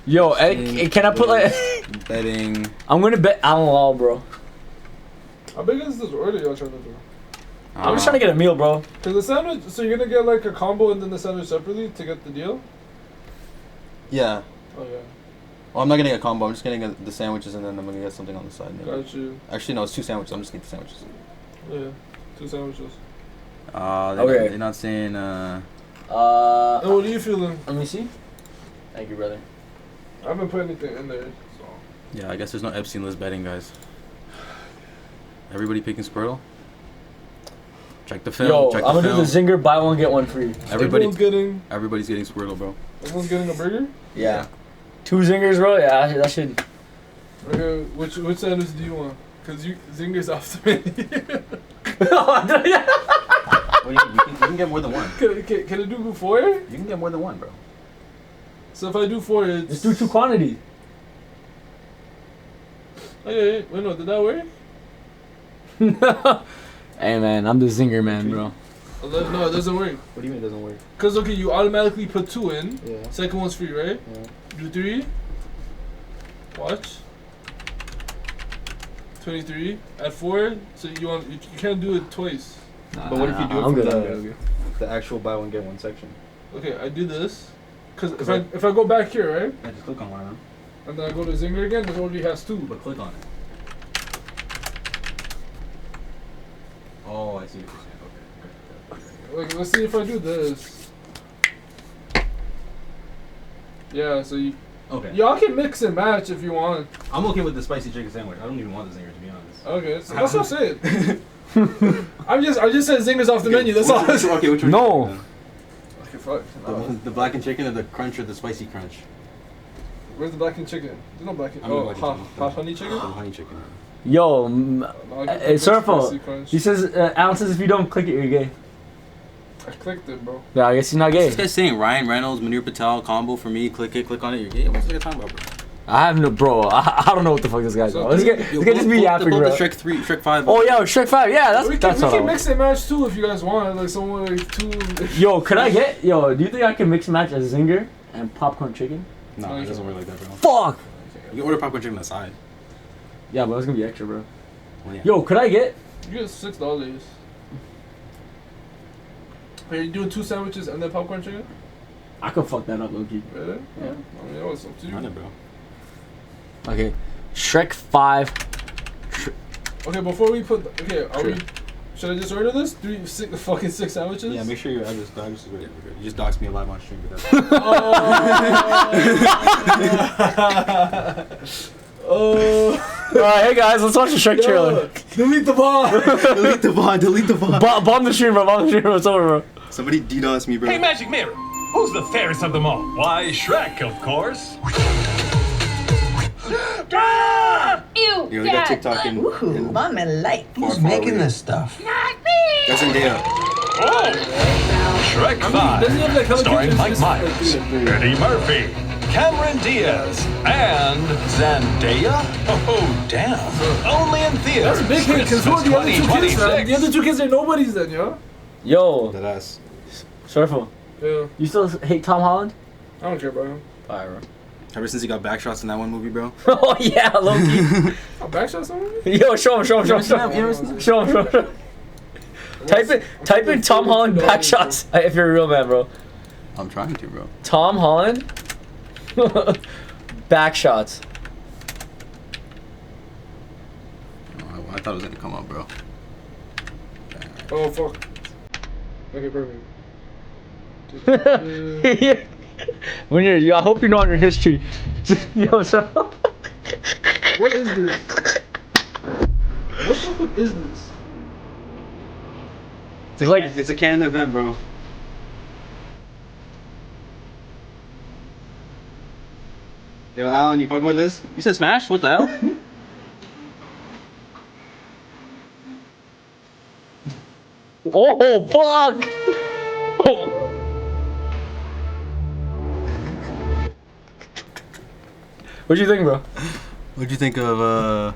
[SPEAKER 6] Yo, can I put like?
[SPEAKER 11] Betting.
[SPEAKER 6] I'm gonna bet Alan Law, bro.
[SPEAKER 1] How big is this order y'all trying to do?
[SPEAKER 6] I'm just trying to get a meal, bro.
[SPEAKER 1] Cause the sandwich, so you're gonna get like a combo and then the sandwich separately to get the deal?
[SPEAKER 2] Yeah.
[SPEAKER 1] Oh yeah,
[SPEAKER 2] Well, I'm not getting a combo. I'm just getting the sandwiches, and then I'm gonna get something on the side. Maybe.
[SPEAKER 1] got you.
[SPEAKER 2] Actually, no, it's 2 sandwiches. I'm just getting the sandwiches.
[SPEAKER 1] Yeah, 2 sandwiches.
[SPEAKER 6] Okay.
[SPEAKER 11] They're not saying.
[SPEAKER 1] And what are you feeling?
[SPEAKER 6] Let me see. Thank you, brother.
[SPEAKER 1] I haven't put anything in there, so.
[SPEAKER 11] Yeah, I guess there's no Epstein list betting, guys. Everybody picking Squirtle. Check the film.
[SPEAKER 6] Yo,
[SPEAKER 11] check
[SPEAKER 6] I'm
[SPEAKER 11] the
[SPEAKER 6] gonna do
[SPEAKER 11] film.
[SPEAKER 6] the Zinger buy one get one free.
[SPEAKER 11] Everybody's
[SPEAKER 1] Everyone's getting
[SPEAKER 11] Squirtle, bro.
[SPEAKER 1] a burger.
[SPEAKER 6] Yeah. 2 zingers, bro. Yeah, that should.
[SPEAKER 1] Okay, which sandwich do you want? Cause zingers off the menu.
[SPEAKER 11] Well, you can get more than one.
[SPEAKER 1] Can I do 4?
[SPEAKER 11] You can get more than one, bro.
[SPEAKER 1] So if I do 4, it's...
[SPEAKER 6] Just do 2 quantities.
[SPEAKER 1] Okay, wait, no, did that work?
[SPEAKER 6] Hey, man, I'm the zinger man, bro.
[SPEAKER 1] No, it doesn't work.
[SPEAKER 11] What do you mean it doesn't work?
[SPEAKER 1] Cause okay, you automatically put 2 in.
[SPEAKER 11] Yeah.
[SPEAKER 1] Second one's free, right?
[SPEAKER 11] Yeah.
[SPEAKER 1] Do 3. Watch. 23. At 4, so you can't do it twice.
[SPEAKER 11] But what if you do it
[SPEAKER 6] I'm
[SPEAKER 11] from
[SPEAKER 6] good.
[SPEAKER 11] the actual buy one get one section?
[SPEAKER 1] Okay, I do this. Cause if I go back here, right?
[SPEAKER 11] Yeah, just click on one of them.
[SPEAKER 1] And then I go to Zinger again, it already has 2.
[SPEAKER 11] But click on it. Oh, I see what you're saying. Okay.
[SPEAKER 1] Like, let's see if I do this. Yeah, so
[SPEAKER 11] Okay.
[SPEAKER 1] y'all can mix and match if you want.
[SPEAKER 11] I'm okay with the spicy chicken sandwich. I don't even want the zinger, to be honest.
[SPEAKER 1] Okay, so that's what I'm saying. I just said zingers off the menu. That's all.
[SPEAKER 11] Okay, which one?
[SPEAKER 6] No.
[SPEAKER 1] Okay, fuck.
[SPEAKER 11] The blackened chicken or the crunch or the spicy crunch?
[SPEAKER 1] Where's the blackened chicken? There's no blackened.
[SPEAKER 11] I mean,
[SPEAKER 1] Oh,
[SPEAKER 11] blackened chicken.
[SPEAKER 1] hot honey chicken.
[SPEAKER 11] The honey chicken.
[SPEAKER 6] Yo,
[SPEAKER 1] I'll get the
[SPEAKER 6] hey, Surfo.
[SPEAKER 1] spicy crunch.
[SPEAKER 6] He says, Alan says if you don't click it, you're gay.
[SPEAKER 1] I clicked it, bro.
[SPEAKER 6] Yeah, I guess he's not gay.
[SPEAKER 11] This guy's saying Ryan Reynolds, Manir Patel combo for me. Click on it. You're gay. What's this guy talking about, bro?
[SPEAKER 6] I have no, bro. I don't know what the fuck this guy's about. This guy just be yapping, bro.
[SPEAKER 11] The Shrek 3, Shrek 5.
[SPEAKER 6] Oh, yo, Shrek 5. Yeah, that's
[SPEAKER 1] We
[SPEAKER 6] that's all.
[SPEAKER 1] can mix and match too if you guys want. Like someone like 2.
[SPEAKER 6] Yo, could I get? Yo, do you think I can mix and match a zinger and popcorn chicken?
[SPEAKER 11] No, it doesn't work like that, bro.
[SPEAKER 6] Fuck.
[SPEAKER 11] You can order popcorn chicken on the side.
[SPEAKER 6] Yeah, but it's gonna be extra, bro.
[SPEAKER 11] Well, yeah.
[SPEAKER 6] Yo, could I get?
[SPEAKER 1] You get $6. Are you doing 2 sandwiches and then popcorn chicken?
[SPEAKER 6] I could fuck that up, Loki.
[SPEAKER 1] Really?
[SPEAKER 6] Yeah.
[SPEAKER 1] I mean, that was up to you.
[SPEAKER 11] Run it, bro.
[SPEAKER 6] Okay, Shrek 5.
[SPEAKER 1] Okay, before we put. Okay, are
[SPEAKER 11] Sure.
[SPEAKER 1] we? Should I just order this? 6 sandwiches?
[SPEAKER 11] Yeah, make sure your address is ready. You just doxed me live on stream with that.
[SPEAKER 1] Oh.
[SPEAKER 6] Alright, hey guys, let's watch the Shrek trailer.
[SPEAKER 1] Delete the bomb.
[SPEAKER 11] Delete the bond. Delete the bond.
[SPEAKER 6] Bomb the stream, bro. Bomb the stream, bro. It's over, bro.
[SPEAKER 11] Somebody DDoS me, bro.
[SPEAKER 4] Hey, Magic Mirror, who's the fairest of them all? Why, Shrek, of course.
[SPEAKER 7] Ew,
[SPEAKER 11] Yo, they got TikTok in.
[SPEAKER 8] Ooh, mommy like.
[SPEAKER 11] Who's making
[SPEAKER 8] this stuff?
[SPEAKER 7] Not me!
[SPEAKER 11] That's Zendaya.
[SPEAKER 4] Oh! Shrek
[SPEAKER 1] doesn't he have, like,
[SPEAKER 4] 5, starring Mike
[SPEAKER 1] helicopters?
[SPEAKER 4] Myers, Eddie Murphy, Cameron Diaz, and Zendaya? Oh, damn. Only in theaters.
[SPEAKER 1] That's a big hit, because who are the other 2 kids, man?
[SPEAKER 4] 2026.
[SPEAKER 1] The other 2 kids are nobodies then, yo.
[SPEAKER 6] Yo,
[SPEAKER 11] That ass.
[SPEAKER 6] Surfo,
[SPEAKER 1] Yeah.
[SPEAKER 6] you still hate Tom Holland?
[SPEAKER 1] I don't care about him.
[SPEAKER 6] Alright, bro.
[SPEAKER 11] Ever since he got backshots in that one movie, bro.
[SPEAKER 6] Oh yeah, Loki.
[SPEAKER 1] Oh, backshot someone?
[SPEAKER 6] Yo, show him. Show him. Show him. Type in Tom Holland backshots if you're a real man, bro.
[SPEAKER 11] I'm trying to, bro.
[SPEAKER 6] Tom Holland backshots.
[SPEAKER 11] Oh, I thought it was gonna come up, bro.
[SPEAKER 1] Oh, fuck. Okay, perfect.
[SPEAKER 6] When I hope you know on your history. Yo, so.
[SPEAKER 1] What is this? What the fuck is this?
[SPEAKER 6] It's like
[SPEAKER 11] It's a canon event, bro. Yo, Alan, you fucking with this?
[SPEAKER 6] you said smash. What the hell? Oh fuck! Oh. What'd you think, bro?
[SPEAKER 11] What'd you think of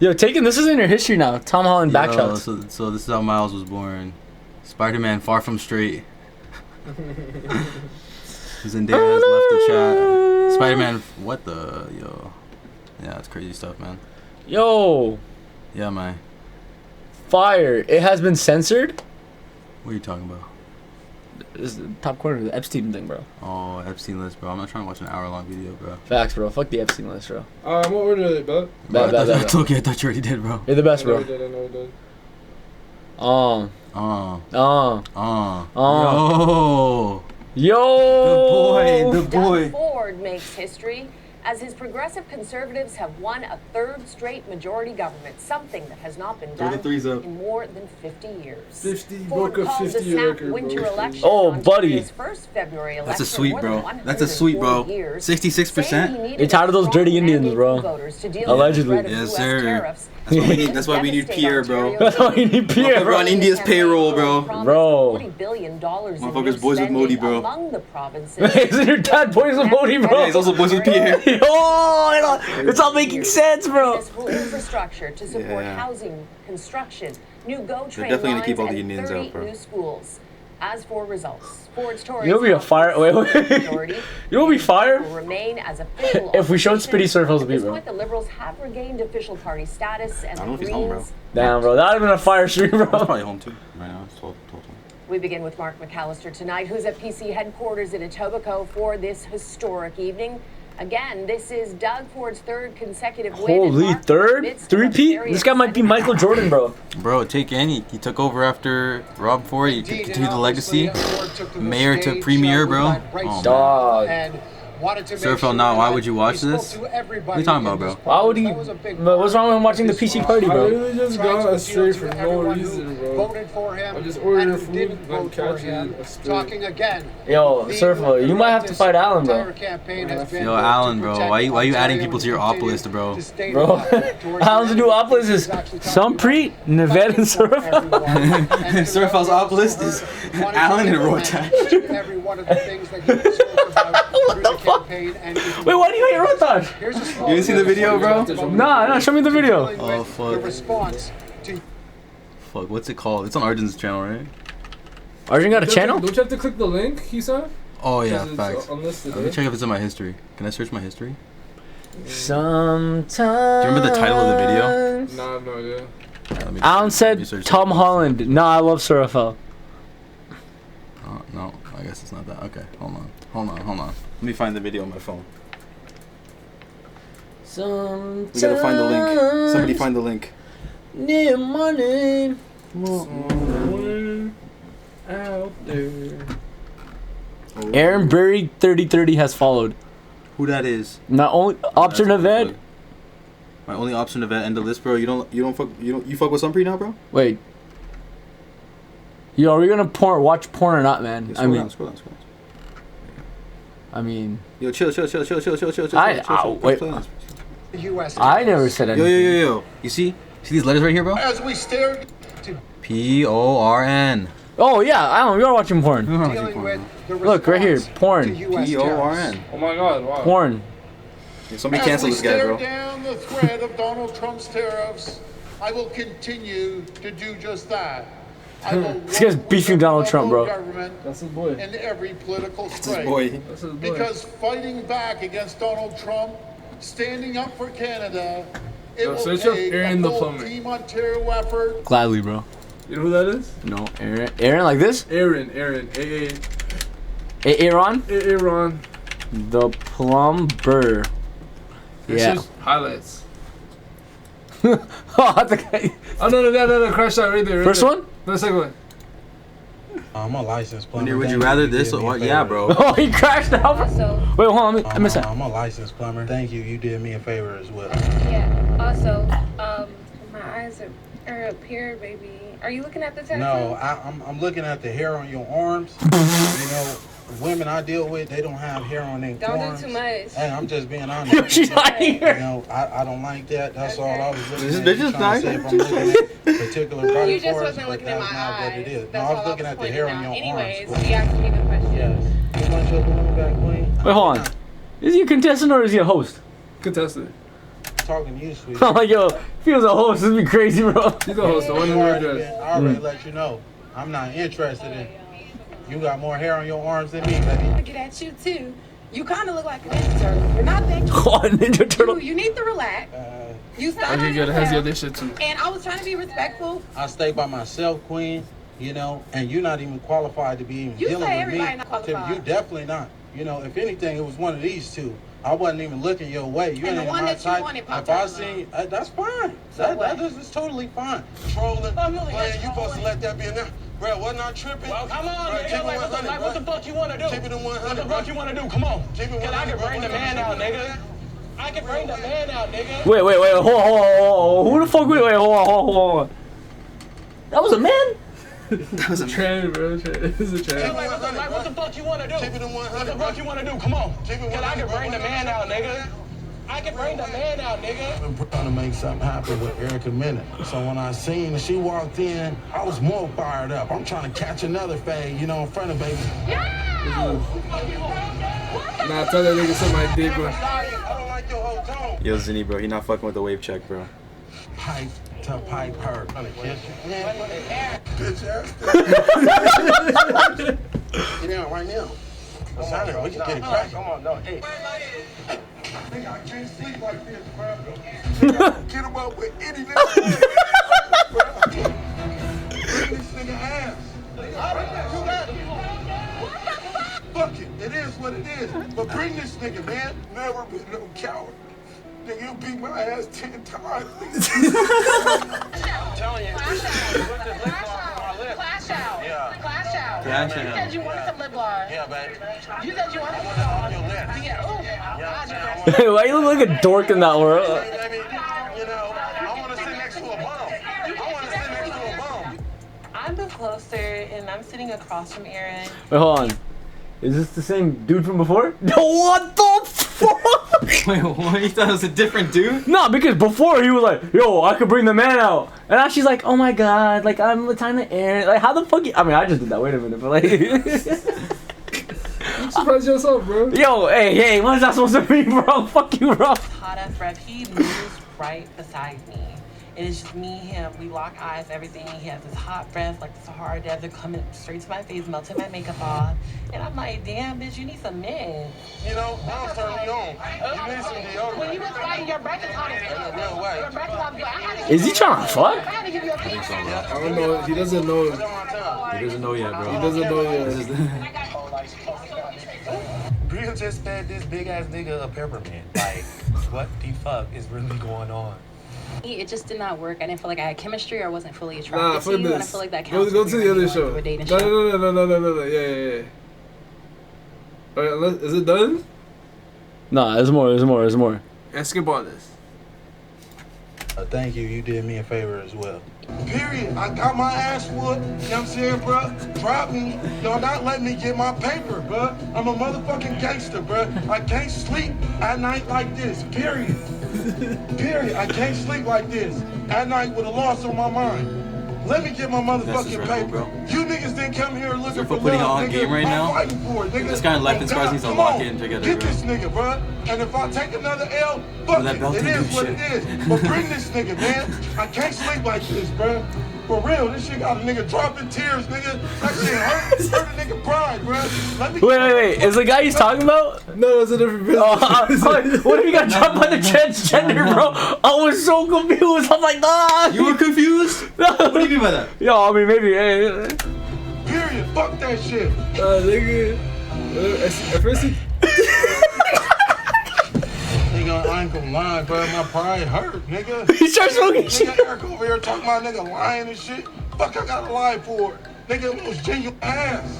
[SPEAKER 6] Yo, taking this is in your history now. Tom Holland backshots.
[SPEAKER 11] So this is how Miles was born. Spider-Man Far From Straight. Zendaya has left the chat. Spider-Man, what the, yo. Yeah, it's crazy stuff, man.
[SPEAKER 6] Yo,
[SPEAKER 11] Yeah, man.
[SPEAKER 6] fire! It has been censored.
[SPEAKER 11] What are you talking about?
[SPEAKER 6] This is the top corner, the Epstein thing, bro.
[SPEAKER 11] Oh, Epstein list, bro. I'm not trying to watch an hour-long video, bro.
[SPEAKER 6] Facts, bro. Fuck the Epstein list, bro.
[SPEAKER 1] What order are they, bud?
[SPEAKER 11] Bro,
[SPEAKER 6] Bad.
[SPEAKER 11] It's okay, I thought you already did, bro.
[SPEAKER 6] You're the best,
[SPEAKER 1] I know
[SPEAKER 6] bro.
[SPEAKER 1] we did, I know we did.
[SPEAKER 11] Yo.
[SPEAKER 6] Yo.
[SPEAKER 11] The boy.
[SPEAKER 3] Doug Ford makes history
[SPEAKER 12] as his progressive conservatives have won a third straight majority government, something that has not been done in more than 50 years.
[SPEAKER 1] 50,
[SPEAKER 12] Ford
[SPEAKER 1] broke a
[SPEAKER 12] called
[SPEAKER 1] 50
[SPEAKER 12] the snap
[SPEAKER 1] record,
[SPEAKER 12] winter
[SPEAKER 1] bro.
[SPEAKER 12] election
[SPEAKER 6] Oh,
[SPEAKER 12] on
[SPEAKER 6] buddy.
[SPEAKER 12] his first February election.
[SPEAKER 11] That's a sweep,
[SPEAKER 12] more than
[SPEAKER 11] bro. That's a sweep, bro.
[SPEAKER 12] 104 years,
[SPEAKER 11] 66%.
[SPEAKER 12] saying he needed
[SPEAKER 6] You're tired of those
[SPEAKER 12] a strong
[SPEAKER 6] dirty Indians,
[SPEAKER 12] mandate
[SPEAKER 6] bro.
[SPEAKER 12] from voters to deal
[SPEAKER 6] Allegedly.
[SPEAKER 12] with the threat of
[SPEAKER 11] Yes,
[SPEAKER 12] US
[SPEAKER 11] sir.
[SPEAKER 12] tariffs.
[SPEAKER 11] That's why we need Pierre, bro.
[SPEAKER 6] That's why you need Pierre,
[SPEAKER 11] We're on
[SPEAKER 6] bro.
[SPEAKER 11] India's payroll, bro.
[SPEAKER 6] Bro.
[SPEAKER 12] $40 billion in
[SPEAKER 11] Motherfuckers boys with Modi, bro.
[SPEAKER 12] among the provinces.
[SPEAKER 6] Isn't your dad boys with Modi, bro?
[SPEAKER 11] Yeah, he's also boys with Pierre.
[SPEAKER 6] Oh, it's all making sense, bro.
[SPEAKER 12] Municipal infrastructure to support
[SPEAKER 11] Yeah.
[SPEAKER 12] housing, construction, new GO train
[SPEAKER 11] definitely gonna
[SPEAKER 12] lines,
[SPEAKER 11] keep all the
[SPEAKER 12] and
[SPEAKER 11] Indians
[SPEAKER 12] 30
[SPEAKER 11] out, bro.
[SPEAKER 12] new schools. As for results, Ford's Tories
[SPEAKER 6] You'll be a fire. Wait. You'll be fired
[SPEAKER 12] will remain as official
[SPEAKER 6] if we showed
[SPEAKER 12] opposition.
[SPEAKER 6] Spitty Surf
[SPEAKER 12] At
[SPEAKER 6] beat,
[SPEAKER 12] this
[SPEAKER 6] bro.
[SPEAKER 12] point, the Liberals have regained official party status, and
[SPEAKER 11] I don't know
[SPEAKER 12] the
[SPEAKER 11] if he's home, bro.
[SPEAKER 12] Greens.
[SPEAKER 6] Damn, bro. That would have been a fire stream,
[SPEAKER 11] He's
[SPEAKER 6] bro.
[SPEAKER 11] probably home too. Right now, it's 12.
[SPEAKER 12] We begin with Mark McAllister tonight, who's at PC headquarters in Etobicoke for this historic evening. Again, this is Doug Ford's third consecutive win.
[SPEAKER 6] Holy,
[SPEAKER 12] and Mark,
[SPEAKER 6] third?
[SPEAKER 12] amidst a
[SPEAKER 6] Three-peat?
[SPEAKER 12] very
[SPEAKER 6] This guy might be Michael Jordan, bro.
[SPEAKER 11] Bro, take any. He took over after Rob Ford. He continued the legacy. Mayor to premier, bro. Oh,
[SPEAKER 6] Dog.
[SPEAKER 11] Surfel, now why would you watch this? What are you talking about, bro?
[SPEAKER 6] Why would he? But what's wrong with him watching the PC party,
[SPEAKER 1] I
[SPEAKER 6] bro?
[SPEAKER 1] literally just got astray for no reason, bro. I just ordered food and catch it astray.
[SPEAKER 13] Talking again.
[SPEAKER 6] Yo, Surfel, you might have to fight Alan, bro.
[SPEAKER 11] Yo, Alan, bro. Why you adding people to your op list, bro?
[SPEAKER 6] Bro, Alan's new op list is Sunpreet, Nived, and Surfel.
[SPEAKER 11] Surfel's op list is Alan and Rotan.
[SPEAKER 13] Every one of the things that he spoke about through the campaign and
[SPEAKER 6] Wait, why do you hate Rotan?
[SPEAKER 11] You didn't see the video, bro?
[SPEAKER 6] Nah, show me the video.
[SPEAKER 11] Oh, fuck. Fuck, what's it called? It's on Arjun's channel, right?
[SPEAKER 6] Arjun got a channel?
[SPEAKER 1] Don't you have to click the link he said?
[SPEAKER 11] Oh, yeah,
[SPEAKER 1] 'Cause it's
[SPEAKER 11] facts.
[SPEAKER 1] unlisted,
[SPEAKER 11] Let me
[SPEAKER 1] eh?
[SPEAKER 11] check if it's in my history. Can I search my history?
[SPEAKER 6] Sometimes.
[SPEAKER 11] Do you remember the title of the video?
[SPEAKER 1] Nah, I have no idea.
[SPEAKER 6] Alan said Tom Holland. Nah, I love Surfel.
[SPEAKER 11] Oh, no, I guess it's not that. Okay, hold on. Let me find the video on my phone.
[SPEAKER 6] Sometimes.
[SPEAKER 11] We gotta find the link. Somebody find the link.
[SPEAKER 6] Need money.
[SPEAKER 1] Somewhere out there.
[SPEAKER 6] Aaron Berry 3030 has followed.
[SPEAKER 11] Who that is?
[SPEAKER 6] Not only Option Naved.
[SPEAKER 11] My only option to end the list, bro. You fuck with Sunpreet now, bro?
[SPEAKER 6] Wait. Yo, are we gonna watch porn or not, man?
[SPEAKER 11] Yeah, scroll down.
[SPEAKER 6] I mean.
[SPEAKER 11] Yo, chill.
[SPEAKER 6] Wait.
[SPEAKER 13] US
[SPEAKER 6] I never said anything.
[SPEAKER 11] Yo. You see these letters right here, bro?
[SPEAKER 13] As we stare to
[SPEAKER 11] PORN.
[SPEAKER 6] Oh yeah, Alan, we are watching porn.
[SPEAKER 13] dealing with the
[SPEAKER 6] Look right here, porn.
[SPEAKER 11] PORN.
[SPEAKER 1] Oh my god, wow.
[SPEAKER 6] Porn.
[SPEAKER 11] Yeah, somebody cancel this guy, bro.
[SPEAKER 13] As we stare down the threat of Donald Trump's tariffs, I will continue to do just that. I will
[SPEAKER 6] This guy's beefing Donald Trump, bro.
[SPEAKER 1] That's his boy.
[SPEAKER 13] In every political
[SPEAKER 11] That's
[SPEAKER 13] strike.
[SPEAKER 11] his boy.
[SPEAKER 1] That's his boy.
[SPEAKER 13] Because fighting back against Donald Trump, standing up for Canada, it
[SPEAKER 1] Yo,
[SPEAKER 13] will
[SPEAKER 1] search up
[SPEAKER 13] take
[SPEAKER 1] Aaron
[SPEAKER 13] a
[SPEAKER 1] the
[SPEAKER 13] full
[SPEAKER 1] plumber.
[SPEAKER 13] Team Ontario effort.
[SPEAKER 6] Gladly, bro.
[SPEAKER 1] You know who that is?
[SPEAKER 6] No, Aaron like this?
[SPEAKER 1] Aaron. Aaron.
[SPEAKER 6] Aaron?
[SPEAKER 1] Aaron.
[SPEAKER 6] The plumber.
[SPEAKER 1] It's
[SPEAKER 6] Yeah.
[SPEAKER 1] just highlights.
[SPEAKER 6] Oh, the guy.
[SPEAKER 1] Oh, no. Crash out right there. Right
[SPEAKER 6] First
[SPEAKER 1] there.
[SPEAKER 6] one?
[SPEAKER 1] No, second one.
[SPEAKER 13] I'm a licensed plumber.
[SPEAKER 11] Would you rather this or what? Yeah, bro.
[SPEAKER 6] Oh, he crashed out. Wait, hold on. I missed that.
[SPEAKER 13] I'm a licensed plumber. Thank you. You did me a favor as well.
[SPEAKER 14] Yeah. Also, my eyes are up here, baby. Are you looking at the tattoo?
[SPEAKER 13] No, I'm looking at the hair on your arms. You know, women I deal with, they don't have hair on their
[SPEAKER 14] Don't
[SPEAKER 13] arms.
[SPEAKER 14] do too much.
[SPEAKER 13] Hey, I'm just being honest.
[SPEAKER 6] She's lying.
[SPEAKER 13] You know, I don't like that. That's all I was looking at.
[SPEAKER 11] This bitch is
[SPEAKER 13] Trying to say if I'm looking at particular body
[SPEAKER 14] You just
[SPEAKER 13] parts,
[SPEAKER 14] wasn't
[SPEAKER 13] but
[SPEAKER 14] looking at
[SPEAKER 13] that's
[SPEAKER 14] my
[SPEAKER 13] not what
[SPEAKER 14] eyes.
[SPEAKER 13] it is. No,
[SPEAKER 14] That's
[SPEAKER 13] I
[SPEAKER 14] all
[SPEAKER 13] was looking at the
[SPEAKER 14] pointing
[SPEAKER 13] hair on
[SPEAKER 14] out.
[SPEAKER 13] your
[SPEAKER 14] Anyways,
[SPEAKER 13] arms.
[SPEAKER 14] you asked me the question.
[SPEAKER 13] Yes. You want your woman back, queen?
[SPEAKER 6] Wait, hold on. Is he a contestant or is he a host?
[SPEAKER 1] Contestant.
[SPEAKER 13] Talking to you, sweet.
[SPEAKER 6] I'm like, yo, if he was a host, this would be crazy, bro.
[SPEAKER 1] He's the host. The one who wear a dress.
[SPEAKER 13] I already let you know. I'm not interested in. You got more hair on your arms than me, baby.
[SPEAKER 14] Look at you too. You kind of look like a Ninja Turtle. You're not that cute.
[SPEAKER 6] Oh, Ninja Turtle.
[SPEAKER 14] You need to relax. You stop.
[SPEAKER 1] Okay, good. It has the other shit too.
[SPEAKER 14] And I was trying to be respectful.
[SPEAKER 13] I stay by myself, queen. You know, and you're not even qualified to be even
[SPEAKER 14] You
[SPEAKER 13] dealing
[SPEAKER 14] say
[SPEAKER 13] with me.
[SPEAKER 14] everybody not qualified.
[SPEAKER 13] You definitely not. You know, if anything, it was one of these two. I wasn't even looking your way. You
[SPEAKER 14] And the
[SPEAKER 13] ain't
[SPEAKER 14] one
[SPEAKER 13] my
[SPEAKER 14] that you
[SPEAKER 13] type.
[SPEAKER 14] wanted
[SPEAKER 13] If
[SPEAKER 14] popped
[SPEAKER 13] I
[SPEAKER 14] out.
[SPEAKER 13] seen, that's fine.
[SPEAKER 14] So what?
[SPEAKER 13] That is totally fine. Trolling,
[SPEAKER 14] Oh, you only got
[SPEAKER 13] playing. You
[SPEAKER 14] your
[SPEAKER 13] supposed to
[SPEAKER 14] own
[SPEAKER 13] let that be enough. Bro, wasn't I tripping?
[SPEAKER 4] Well, come on,
[SPEAKER 13] Bruh,
[SPEAKER 4] nigga.
[SPEAKER 13] keep it
[SPEAKER 4] Like,
[SPEAKER 13] 100,
[SPEAKER 4] what the fuck you want to do?
[SPEAKER 13] Keep it in 100,
[SPEAKER 4] What the
[SPEAKER 13] bro.
[SPEAKER 4] fuck you want to do? Come on.
[SPEAKER 13] Keep it
[SPEAKER 4] Cause I
[SPEAKER 13] 100,
[SPEAKER 4] can
[SPEAKER 13] bro.
[SPEAKER 4] bring the man out, nigga.
[SPEAKER 15] I can bring the man out, nigga.
[SPEAKER 6] Wait, hold on. Who the fuck? Wait, hold on. That was a man?
[SPEAKER 1] That was a trend, bro. It was a trend.
[SPEAKER 15] What the fuck you wanna do? Keep it in 100. What the fuck you wanna do? Come on. Cause I can bring the man out, nigga. I can bring the man out, nigga.
[SPEAKER 16] I'm trying to make something happen with Erica Minute. So when I seen she walked in, I was more fired up. I'm trying to catch another fade, you know, in front of baby.
[SPEAKER 1] Nah, tell that nigga suck my dick, bro.
[SPEAKER 16] I don't like your whole tone.
[SPEAKER 11] Yo, Zinni, bro, he not fucking with the wave check, bro.
[SPEAKER 16] Pipe to pipe her. Bitch ass. Get down right now. We can get it cracking. Come on, no, hey. Nigga, I can't sleep like this, bro. Nigga, get him up with any nigga. Bring this nigga ass. Fuck it, it is what it is. But bring this nigga, man. Never been no coward. Nigga, you beat my ass 10 times.
[SPEAKER 15] I'm telling you.
[SPEAKER 14] Clash out.
[SPEAKER 16] Yeah.
[SPEAKER 14] Clash out.
[SPEAKER 11] Clash
[SPEAKER 14] You
[SPEAKER 11] out.
[SPEAKER 14] said you wanted some lip gloss.
[SPEAKER 16] Yeah, baby.
[SPEAKER 14] You said you wanted some. Yeah. Oh,
[SPEAKER 6] Why you look like a dork in that world?
[SPEAKER 16] Baby, you know, I want to sit next to a bum.
[SPEAKER 8] I moved closer and I'm sitting across from Aaron.
[SPEAKER 6] Wait, hold on. Is this the same dude from before? No, what the fuck?
[SPEAKER 11] Wait, what? You thought it was a different dude?
[SPEAKER 6] No, because before he was like, yo, I could bring the man out. And now she's like, oh my god, like, I'm the time to Aaron. Like, how the fuck I mean, I just did that. Wait a minute, but like...
[SPEAKER 1] You surprised yourself, bro.
[SPEAKER 6] Yo, hey, what is that supposed to be, bro? Fuck you, bro.
[SPEAKER 8] Hot ass rep. He moves right beside me. And it's just me, him. We lock eyes, everything. He has this hot breath, like the Sahara Desert, coming straight to my face, melting my makeup off. And I'm like, damn, bitch, you need some men.
[SPEAKER 16] You know, I'll turn me on. You need some deodorant.
[SPEAKER 14] When you was fighting, your breath is hot as hell.
[SPEAKER 16] In a real way.
[SPEAKER 14] Your breath is hot as hell.
[SPEAKER 6] Is he trying to fuck?
[SPEAKER 14] I had to give you a piece.
[SPEAKER 1] I don't know. He doesn't know.
[SPEAKER 11] He doesn't know yet, bro.
[SPEAKER 1] He doesn't know yet.
[SPEAKER 15] Bria just fed this big ass nigga a peppermint. Like, what the fuck is really going on?
[SPEAKER 17] It just did not work. I didn't feel like I had chemistry or wasn't fully
[SPEAKER 1] Nah,
[SPEAKER 17] attracted
[SPEAKER 1] fuck
[SPEAKER 17] to you. And I
[SPEAKER 1] this.
[SPEAKER 17] feel like that
[SPEAKER 1] Go
[SPEAKER 17] counts.
[SPEAKER 1] to the other show.
[SPEAKER 17] Like, dating
[SPEAKER 1] No. Yeah. Alright, is it done?
[SPEAKER 6] Nah, there's more.
[SPEAKER 1] Yeah, skip all this.
[SPEAKER 16] Thank you. You did me a favor as well. Period. I got my ass whooped. You know what I'm saying, bro? Drop me. Y'all not letting me get my paper, bro. I'm a motherfucking gangster, bro. I can't sleep at night like this. Period. Period. I can't sleep like this at night with a loss on my mind. Let me get my motherfucking paper. You niggas didn't come here looking for
[SPEAKER 11] putting
[SPEAKER 16] love,
[SPEAKER 11] on
[SPEAKER 16] nigga.
[SPEAKER 11] game right
[SPEAKER 16] I'm
[SPEAKER 11] now.
[SPEAKER 16] fighting for it, nigga.
[SPEAKER 11] This guy left and Scars needs to
[SPEAKER 16] Come
[SPEAKER 11] lock
[SPEAKER 16] on.
[SPEAKER 11] in together,
[SPEAKER 16] Get
[SPEAKER 11] bro.
[SPEAKER 16] this nigga, bro. And if I take another L, fuck
[SPEAKER 11] that
[SPEAKER 16] it.
[SPEAKER 11] belt
[SPEAKER 16] It
[SPEAKER 11] ain't
[SPEAKER 16] is
[SPEAKER 11] do
[SPEAKER 16] what
[SPEAKER 11] shit.
[SPEAKER 16] it is. But bring this nigga, man. I can't sleep like this, bro. For real, this shit got a nigga dropping tears, nigga. That shit hurt a nigga pride, bro. Let me
[SPEAKER 6] Wait. Is the guy he's talking about?
[SPEAKER 1] No, it's a different business.
[SPEAKER 6] What if he got dropped by the transgender, bro? I was so confused. I'm like, nah.
[SPEAKER 11] You were confused? What do you mean by that?
[SPEAKER 6] Yo, I mean, maybe.
[SPEAKER 16] Period. Fuck that shit.
[SPEAKER 1] Nigga. At first he...
[SPEAKER 16] Nigga, I ain't gonna lie, bro. My pride hurt, nigga.
[SPEAKER 6] He starts smoking shit.
[SPEAKER 16] Nigga, Eric over here talking about nigga lying and shit. Fuck, I gotta lie for it. Nigga, it was genuine ass.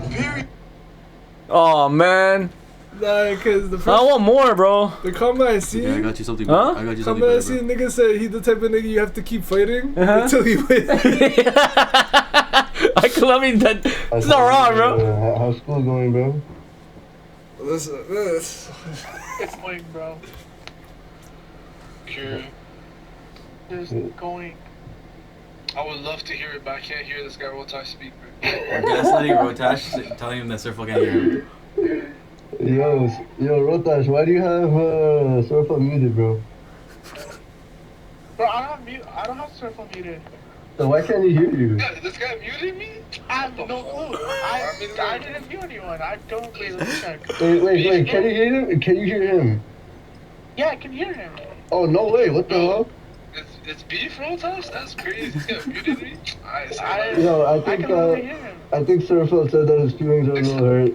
[SPEAKER 16] Period.
[SPEAKER 6] Oh, man.
[SPEAKER 1] Nah, cause the first...
[SPEAKER 6] I want more, bro.
[SPEAKER 1] The comment I see...
[SPEAKER 11] Yeah, I got you something.
[SPEAKER 6] Huh?
[SPEAKER 11] I got you something
[SPEAKER 1] Comment I
[SPEAKER 11] better,
[SPEAKER 1] see,
[SPEAKER 11] bro.
[SPEAKER 1] nigga said he the type of nigga you have to keep fighting until he wins.
[SPEAKER 6] I mean, that's not wrong, bro.
[SPEAKER 16] How's school going, bro?
[SPEAKER 1] Listen.
[SPEAKER 10] It's going, bro. Sure. Just going. I would love to hear it, but I can't hear this guy Rotash speak, bro.
[SPEAKER 11] I'm gaslighting Rotash, telling him that Surfo can't hear him.
[SPEAKER 16] Yo, Rotash, why do you have Surf muted, bro?
[SPEAKER 10] Bro, I don't have Surf muted.
[SPEAKER 16] So why can't he hear you?
[SPEAKER 10] Yeah, this guy muted me? I have no clue. I didn't mute anyone. I don't. Wait, let me check.
[SPEAKER 16] Wait, can you hear him? Can you hear him?
[SPEAKER 10] Yeah, I can hear him.
[SPEAKER 16] Oh, no way, what the hell?
[SPEAKER 10] It's beef Rotash? That's crazy. This guy muted me? Alright, so
[SPEAKER 16] I
[SPEAKER 10] can really hear him.
[SPEAKER 16] I think Surfo said that his feelings are a little hurt.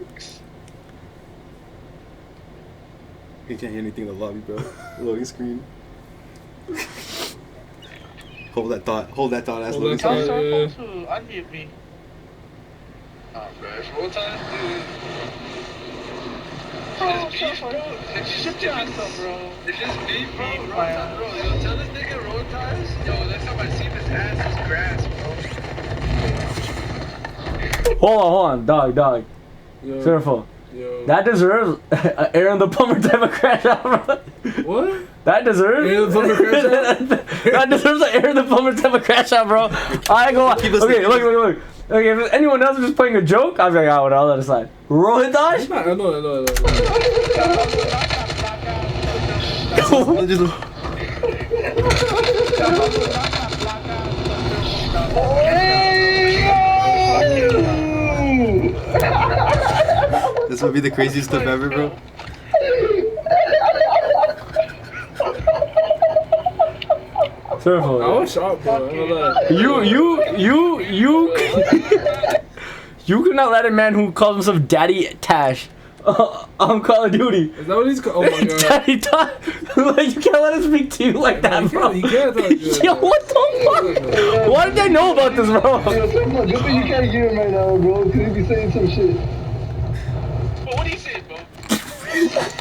[SPEAKER 2] He can't hear anything in the lobby, bro. Loading screen. Hold that thought, ass loading
[SPEAKER 10] Tell
[SPEAKER 2] screen.
[SPEAKER 10] Surfo to unmute me. Oh, bro, if Rotash, dude. beef, bro. It's just bro. It's just beef, bro. Roll Tide, bro. Yo, tell this nigga Roll Ties. Yo, next time I see him, his ass is grass, bro.
[SPEAKER 6] Hold on, dog. Surfo.
[SPEAKER 1] Yo.
[SPEAKER 6] That deserves an Aaron the Plumber type of crash out, bro.
[SPEAKER 1] What?
[SPEAKER 6] That deserves.
[SPEAKER 1] Aaron the Plumber crash out?
[SPEAKER 6] That deserves an Aaron the Plumber type of crash out, bro. I go. Okay, look. Okay, if anyone else is just playing a joke, I'll be like, I'll let it slide. Rohitash?
[SPEAKER 1] I know.
[SPEAKER 2] This would be the craziest stuff ever, bro.
[SPEAKER 6] Surfo.
[SPEAKER 1] I was shocked, bro.
[SPEAKER 6] You could not let a man who calls himself Daddy Tash on Call of Duty.
[SPEAKER 1] Is that what he's called? Oh my god.
[SPEAKER 6] Daddy Tash. Like, you can't let him speak to you like that, bro.
[SPEAKER 1] He can't talk to you.
[SPEAKER 6] Yo, what the fuck? Why did I know about this, bro?
[SPEAKER 18] Good thing you can't get him right now, bro, because he be saying some shit.
[SPEAKER 10] But what do you say, bro?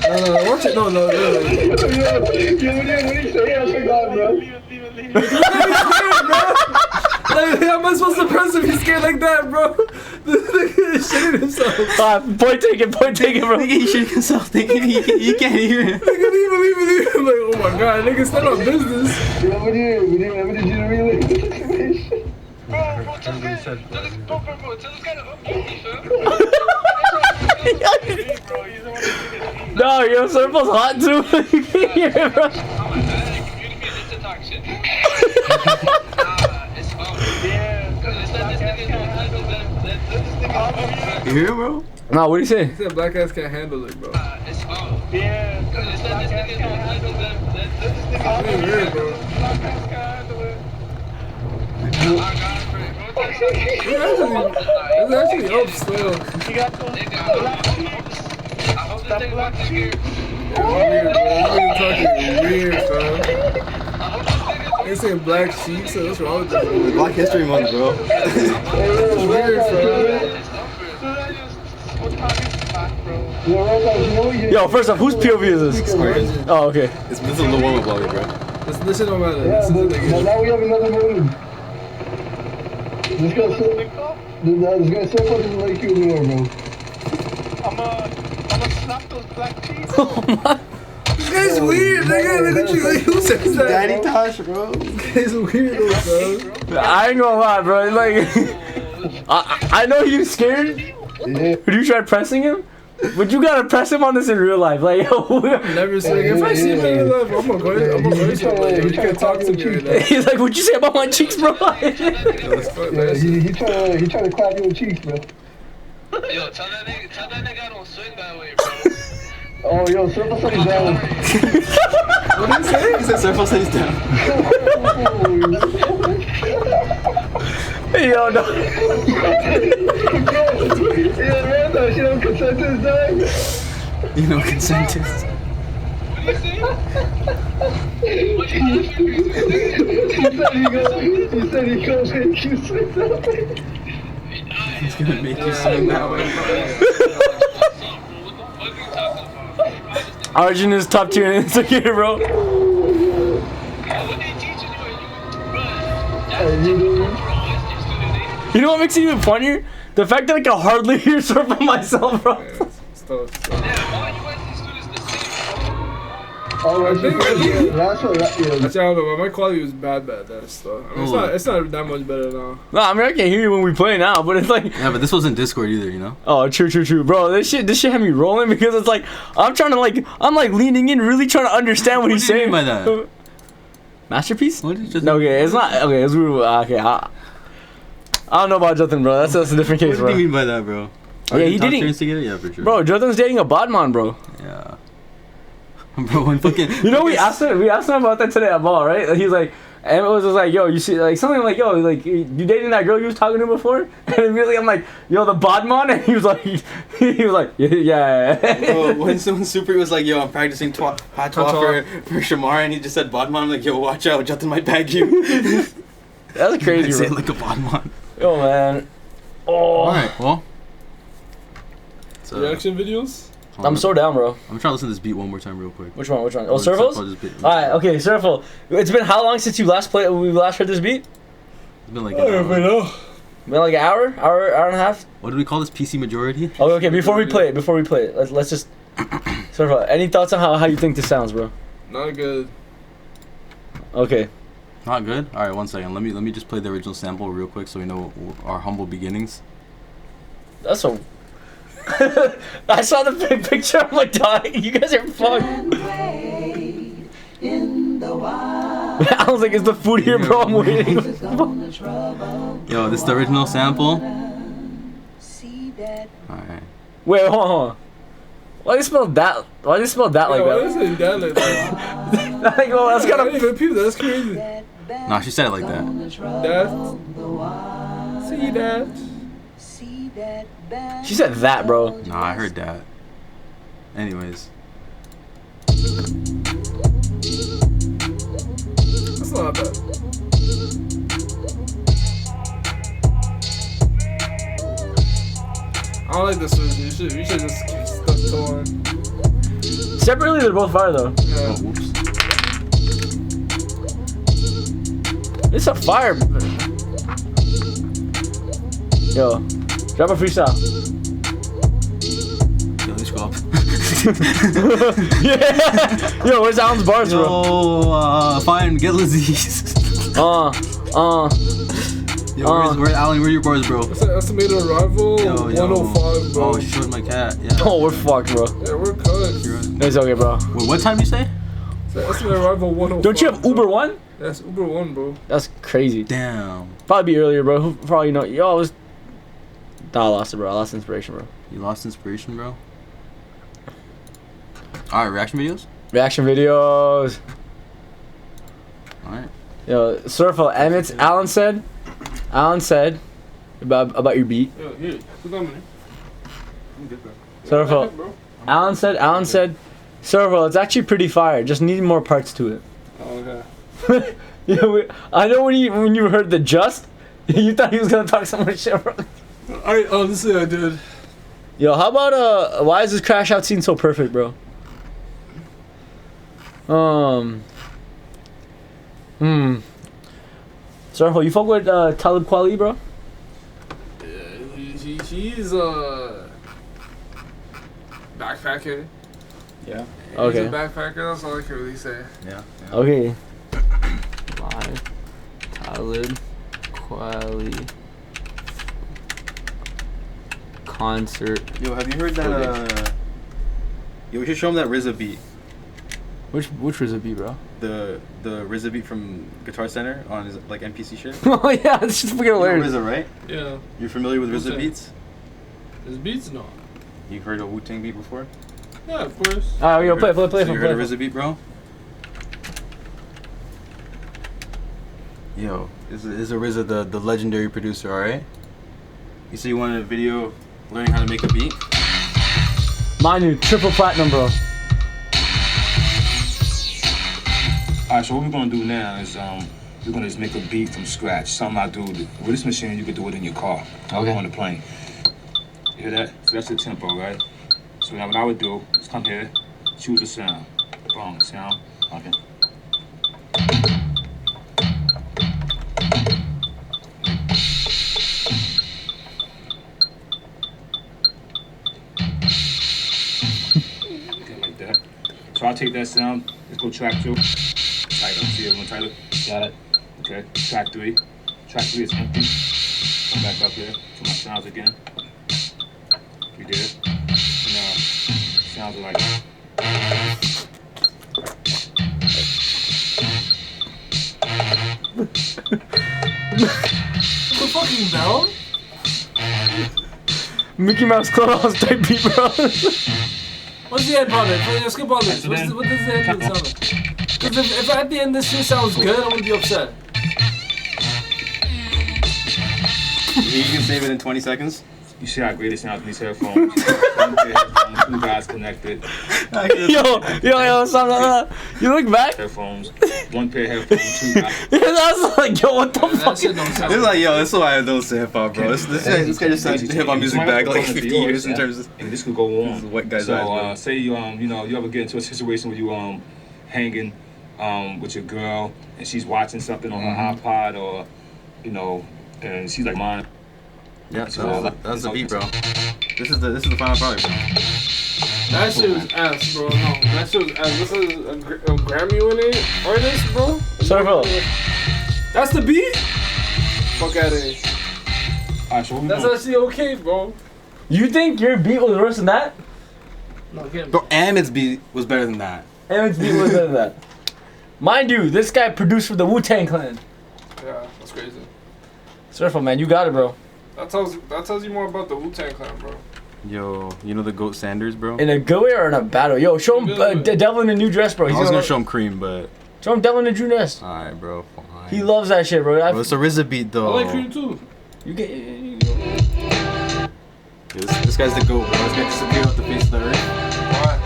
[SPEAKER 1] No, watch it. No.
[SPEAKER 18] Yo, what do you say? I forgot, bro.
[SPEAKER 1] Like, how am I supposed to press if he's scared like that, bro? This nigga is shitting himself.
[SPEAKER 6] Point taken, bro.
[SPEAKER 2] He's shitting himself thinking he can't hear him.
[SPEAKER 1] Nigga, leave. I'm like, oh my god, nigga, stand on business.
[SPEAKER 18] Yo, what did you relay the situation?
[SPEAKER 10] Bro, tell this guy to unmute me, fam.
[SPEAKER 6] No, yo, Surfo's hot too. You can't hear him, bro.
[SPEAKER 2] You hear him, bro?
[SPEAKER 6] No, what do you say?
[SPEAKER 1] He said black ass can't handle it, bro. It's actually up still. Weird, bro. They saying Black Sheep, so what's wrong with that?
[SPEAKER 2] Black History Month, bro.
[SPEAKER 1] It's weird, bro.
[SPEAKER 6] Yo, first off, whose POV is this? Oh, okay.
[SPEAKER 2] This is the warm-up vlog, bro.
[SPEAKER 1] This shit don't matter.
[SPEAKER 18] Yeah, but now we have another move. This guy's so fucking like you anymore, bro.
[SPEAKER 10] I'ma slap those black cheeks.
[SPEAKER 1] This guy's weird, nigga. Look at you. Like, who says that?
[SPEAKER 2] Daddy Tosh, bro.
[SPEAKER 1] This guy's weird, bro.
[SPEAKER 6] I ain't gonna lie, bro. Like, I know he's scared.
[SPEAKER 18] Yeah.
[SPEAKER 6] Did you try pressing him? But you gotta press him on this in real life. Like, yo.
[SPEAKER 1] Never say. If I see him in real life, I'm gonna go ahead. You can't talk to me right now.
[SPEAKER 6] He's like, what'd you say about my cheeks, bro?
[SPEAKER 18] Yeah, he trying to clap your cheeks, bro.
[SPEAKER 10] Yo, tell that nigga I don't swing that way, bro.
[SPEAKER 18] Oh, yo, Surfo said he's down.
[SPEAKER 1] What did he say?
[SPEAKER 2] He said Surfo said he's down.
[SPEAKER 6] Yo, no.
[SPEAKER 18] Yeah, man, that shit on consensus, dog.
[SPEAKER 2] You know, consensus.
[SPEAKER 10] What do you say?
[SPEAKER 18] He said he goes make you swing that way.
[SPEAKER 2] He's gonna make you swing that way.
[SPEAKER 6] Arjun is top tier and insecure, bro. You know what makes it even funnier? The fact that I can hardly hear Surfo myself, bro.
[SPEAKER 1] Actually, I don't know, but my quality was bad then, so I mean, it's not that much better now.
[SPEAKER 6] No, I mean I can hear you when we play now, but it's like
[SPEAKER 2] Yeah, but this wasn't Discord either, you know?
[SPEAKER 6] oh, true, bro. This shit had me rolling because it's like I'm leaning in, really trying to understand what he's saying.
[SPEAKER 2] What do you mean by that?
[SPEAKER 6] Masterpiece?
[SPEAKER 2] What did you just
[SPEAKER 6] No, okay, it's not. Okay, it's okay. I don't know about Jothan, bro. That's a different case,
[SPEAKER 2] What
[SPEAKER 6] bro.
[SPEAKER 2] do you mean by that, bro?
[SPEAKER 6] Yeah, he
[SPEAKER 2] Top
[SPEAKER 6] didn't.
[SPEAKER 2] tiers together? Yeah, for sure.
[SPEAKER 6] Bro, Jothan's dating a bodman, bro.
[SPEAKER 2] Yeah. Bro, when fucking...
[SPEAKER 6] You know, we asked him about that today at ball, right? He's like, and it was just like, yo, you see, like something like, yo, like you dating that girl you was talking to before? And immediately I'm like, yo, the bodman, and he was like, yeah.
[SPEAKER 2] Bro, when Super was like, yo, I'm practicing hot for Shamar, and he just said bodman, I'm like, yo, watch out, Jothan might bag you.
[SPEAKER 6] That's crazy,
[SPEAKER 2] Say
[SPEAKER 6] bro.
[SPEAKER 2] it like a bodman.
[SPEAKER 6] Yo, man. Oh.
[SPEAKER 2] Alright, well.
[SPEAKER 1] Reaction videos?
[SPEAKER 11] Hold
[SPEAKER 6] I'm
[SPEAKER 11] on.
[SPEAKER 6] so down, bro.
[SPEAKER 11] I'm trying to listen to this beat one more time real quick.
[SPEAKER 6] Which one? Which one? Oh,
[SPEAKER 11] Or
[SPEAKER 6] Servo's?
[SPEAKER 11] Servo just beat-
[SPEAKER 6] Alright, okay, Servo. It's been how long since you last played? We last heard this beat?
[SPEAKER 11] It's been like
[SPEAKER 6] I don't even know. Been like an hour and a half.
[SPEAKER 11] What do we call this? PC majority?
[SPEAKER 6] Okay. Before we play it, let's just. Servo, any thoughts on how you think this sounds, bro?
[SPEAKER 1] Not good.
[SPEAKER 6] Okay.
[SPEAKER 11] Not good. All right, 1 second. Let me just play the original sample real quick so we know our humble beginnings.
[SPEAKER 6] That's a. I saw the big picture. I'm like, dog, you guys are fucked. I was like, is the food here, bro? I'm waiting.
[SPEAKER 11] Yo, this is the original sample. Alright.
[SPEAKER 6] Wait, hold on. Why do you spell that? Why do you spell that like
[SPEAKER 1] Why
[SPEAKER 6] that?
[SPEAKER 1] is it that like that?
[SPEAKER 6] Like, well, that's kind
[SPEAKER 1] I didn't even peep that. That's crazy.
[SPEAKER 11] Nah, she said it like that.
[SPEAKER 1] That. See that.
[SPEAKER 6] She said that, bro.
[SPEAKER 11] Nah, I heard that. Anyways.
[SPEAKER 1] That's not bad. I don't like this one. You should just keep stuff going.
[SPEAKER 6] Separately, they're both fire though.
[SPEAKER 1] Yeah.
[SPEAKER 11] Oh, whoops.
[SPEAKER 6] It's a fire. Yo, drop a freestyle.
[SPEAKER 11] Yo, let's go up.
[SPEAKER 6] Yeah. Yo, where's Alan's bars, bro?
[SPEAKER 11] Oh, fine. Get Lizzie's. Yo, where's Alan? Where are your bars, bro?
[SPEAKER 1] It's an estimated arrival.
[SPEAKER 11] Yo.
[SPEAKER 1] 105, bro.
[SPEAKER 11] Oh, shit, my cat. Yeah.
[SPEAKER 6] Oh, we're fucked, bro.
[SPEAKER 1] Yeah, we're cooked.
[SPEAKER 6] It's okay, bro.
[SPEAKER 11] Wait, what time you say?
[SPEAKER 1] It's an estimated arrival 105.
[SPEAKER 6] Don't you have Uber One?
[SPEAKER 1] That's Uber One, bro.
[SPEAKER 6] That's crazy.
[SPEAKER 11] Damn.
[SPEAKER 6] Probably be earlier, bro. Probably know. Yo, I was. Nah, I lost it, bro. I lost inspiration, bro.
[SPEAKER 11] You lost inspiration, bro? Alright, reaction videos?
[SPEAKER 6] Reaction videos.
[SPEAKER 11] Alright.
[SPEAKER 6] Yo, Surfo, Emmett, Alan said about your beat.
[SPEAKER 1] Yo, here. Put that in. I'm good, bro.
[SPEAKER 6] Surfo, Alan said, Surfo, it's actually pretty fire. Just need more parts to it.
[SPEAKER 1] Oh, okay.
[SPEAKER 6] Yeah, I know when you heard the just, you thought he was gonna talk so much shit, bro.
[SPEAKER 1] Alright, honestly, I did.
[SPEAKER 6] Yo, how about why is this crash out scene so perfect, bro? Surfo, you fuck with Talib Kweli, bro?
[SPEAKER 1] Yeah, he's backpacker.
[SPEAKER 11] Yeah.
[SPEAKER 6] Okay.
[SPEAKER 1] He's a backpacker. That's all I can really say.
[SPEAKER 11] Yeah.
[SPEAKER 6] Okay. Live. Talib Kweli concert.
[SPEAKER 11] Yo, have you heard that? Yo, we should show him that RZA beat.
[SPEAKER 6] Which RZA beat, bro?
[SPEAKER 11] The RZA beat from Guitar Center on his like NPC shit.
[SPEAKER 6] Oh yeah, it's just fucking hilarious.
[SPEAKER 11] You know RZA, right?
[SPEAKER 1] Yeah.
[SPEAKER 11] You familiar with RZA
[SPEAKER 1] Okay.
[SPEAKER 11] beats?
[SPEAKER 1] His beats, no.
[SPEAKER 11] You've heard a Wu-Tang beat before?
[SPEAKER 1] Yeah, of course.
[SPEAKER 6] Alright, yo, play
[SPEAKER 11] So you
[SPEAKER 6] from
[SPEAKER 11] heard a RZA beat, bro? Yo, this is a RZA, the legendary producer, alright? You say you wanted a video learning how to make a beat?
[SPEAKER 6] Mind you, triple platinum, bro.
[SPEAKER 19] Alright, so what we're gonna do now is we're gonna just make a beat from scratch. Something I do with this machine, you can do it in your car. Okay. On the plane. You hear that? So that's the tempo, right? So now what I would do is come here, choose a sound. Boom, sound. Okay. Okay, like that. So I'll take that sound. Let's go track 2. Tighter. See everyone tighter? Got it. Okay. Track 3. Track 3 is empty. Come back up here to my sounds again. We did. Now, sounds are like.
[SPEAKER 1] The fucking bell?
[SPEAKER 6] Mickey Mouse Clubhouse type beat, bro.
[SPEAKER 1] What's the end part of it? Let's skip all this. What does the end of it sound like? Because if at the end this shit sounds good, I'm gonna be upset.
[SPEAKER 11] You can save it in 20 seconds?
[SPEAKER 19] You see how great it sounds in these headphones. One pair of headphones, 2 guys connected.
[SPEAKER 6] Yo, son, you look back.
[SPEAKER 19] Headphones, 1 pair of headphones, 2 guys.
[SPEAKER 6] That's like, yo, what the fuck?
[SPEAKER 2] It's like, yo, that's why I don't say hip hop, bro. This guy just sounds hip hop music back like 50 years in terms of.
[SPEAKER 19] And this could go on.
[SPEAKER 2] What guys
[SPEAKER 19] So, say you you ever get into a situation where you hanging with your girl and she's watching something on her iPod or and she's like mine.
[SPEAKER 2] Yeah, that's the beat, bro. This is the final product, bro.
[SPEAKER 1] That shit was ass, bro. No, that shit was ass. This is a Grammy-winning artist, bro.
[SPEAKER 6] Sorry, bro.
[SPEAKER 1] That's the beat? Fuck out of here.
[SPEAKER 19] Alright, so
[SPEAKER 1] That's actually okay, bro.
[SPEAKER 6] You think your beat was worse than that?
[SPEAKER 1] No, get
[SPEAKER 11] Bro, Amit's beat was better than that.
[SPEAKER 6] Amit's beat was better than that. Mind you, this guy produced for the Wu-Tang Clan.
[SPEAKER 1] Yeah, that's crazy.
[SPEAKER 6] Surfer, man, you got it, bro.
[SPEAKER 1] That tells you more about the Wu-Tang Clan, bro.
[SPEAKER 2] Yo, you know the GOAT Sanders, bro?
[SPEAKER 6] In a good way or in a bad way? Yo, show him Devil in a new dress, bro.
[SPEAKER 2] I was gonna show him Cream, but...
[SPEAKER 6] Show him Devil in a new dress.
[SPEAKER 2] Alright, bro, fine.
[SPEAKER 6] He loves that shit, bro.
[SPEAKER 2] Bro, it's a RZA beat, though.
[SPEAKER 1] I like Cream, too.
[SPEAKER 6] You get...
[SPEAKER 2] This guy's the GOAT, bro. This guy disappeared off the face of the earth.
[SPEAKER 1] Why?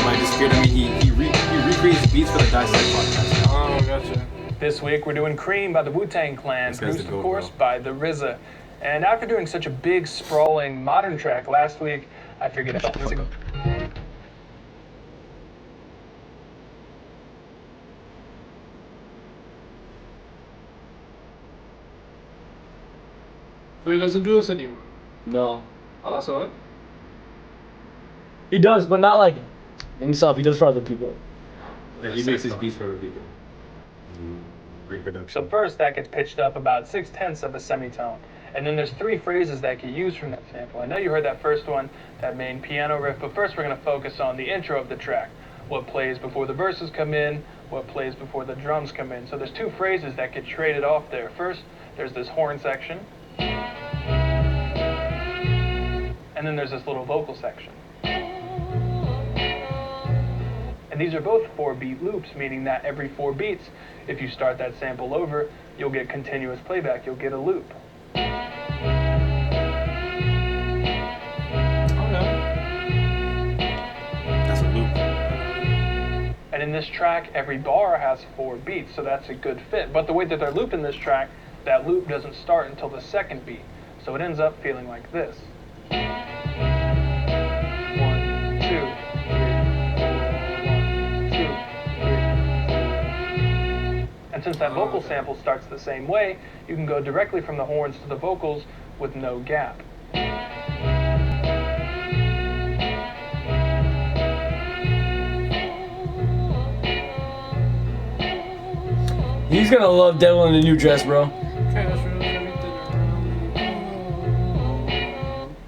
[SPEAKER 2] By disappeared, I mean, he recreates beats for the Dissect podcast.
[SPEAKER 1] Oh, gotcha.
[SPEAKER 20] This week we're doing Cream by the Wu-Tang Clan, produced of course by the RZA. And after doing such a big, sprawling, modern track last week, I figured I felt music.
[SPEAKER 1] So he doesn't do this anymore?
[SPEAKER 6] No.
[SPEAKER 1] Oh, that's alright.
[SPEAKER 6] He does, but not like himself. He does for other people.
[SPEAKER 2] Yeah, he makes his beats for other people. Reproduction.
[SPEAKER 20] So first that gets pitched up about 6/10 of a semitone. And then there's 3 phrases that get used from that sample. I know you heard that first one, that main piano riff, but first we're going to focus on the intro of the track. What plays before the verses come in, what plays before the drums come in. So there's 2 phrases that get traded off there. First, there's this horn section. And then there's this little vocal section. And these are both 4-beat loops, meaning that every 4 beats, if you start that sample over, you'll get continuous playback, you'll get a loop.
[SPEAKER 2] That's a loop.
[SPEAKER 20] And in this track, every bar has 4 beats, so that's a good fit. But the way that they're looping this track, that loop doesn't start until the 2nd beat. So it ends up feeling like this. 1, 2, 3, 4, 1, 2, 3, 4. And since that vocal sample starts the same way, you can go directly from the horns to the vocals with no gap.
[SPEAKER 6] He's gonna love Devil in a New Dress, bro.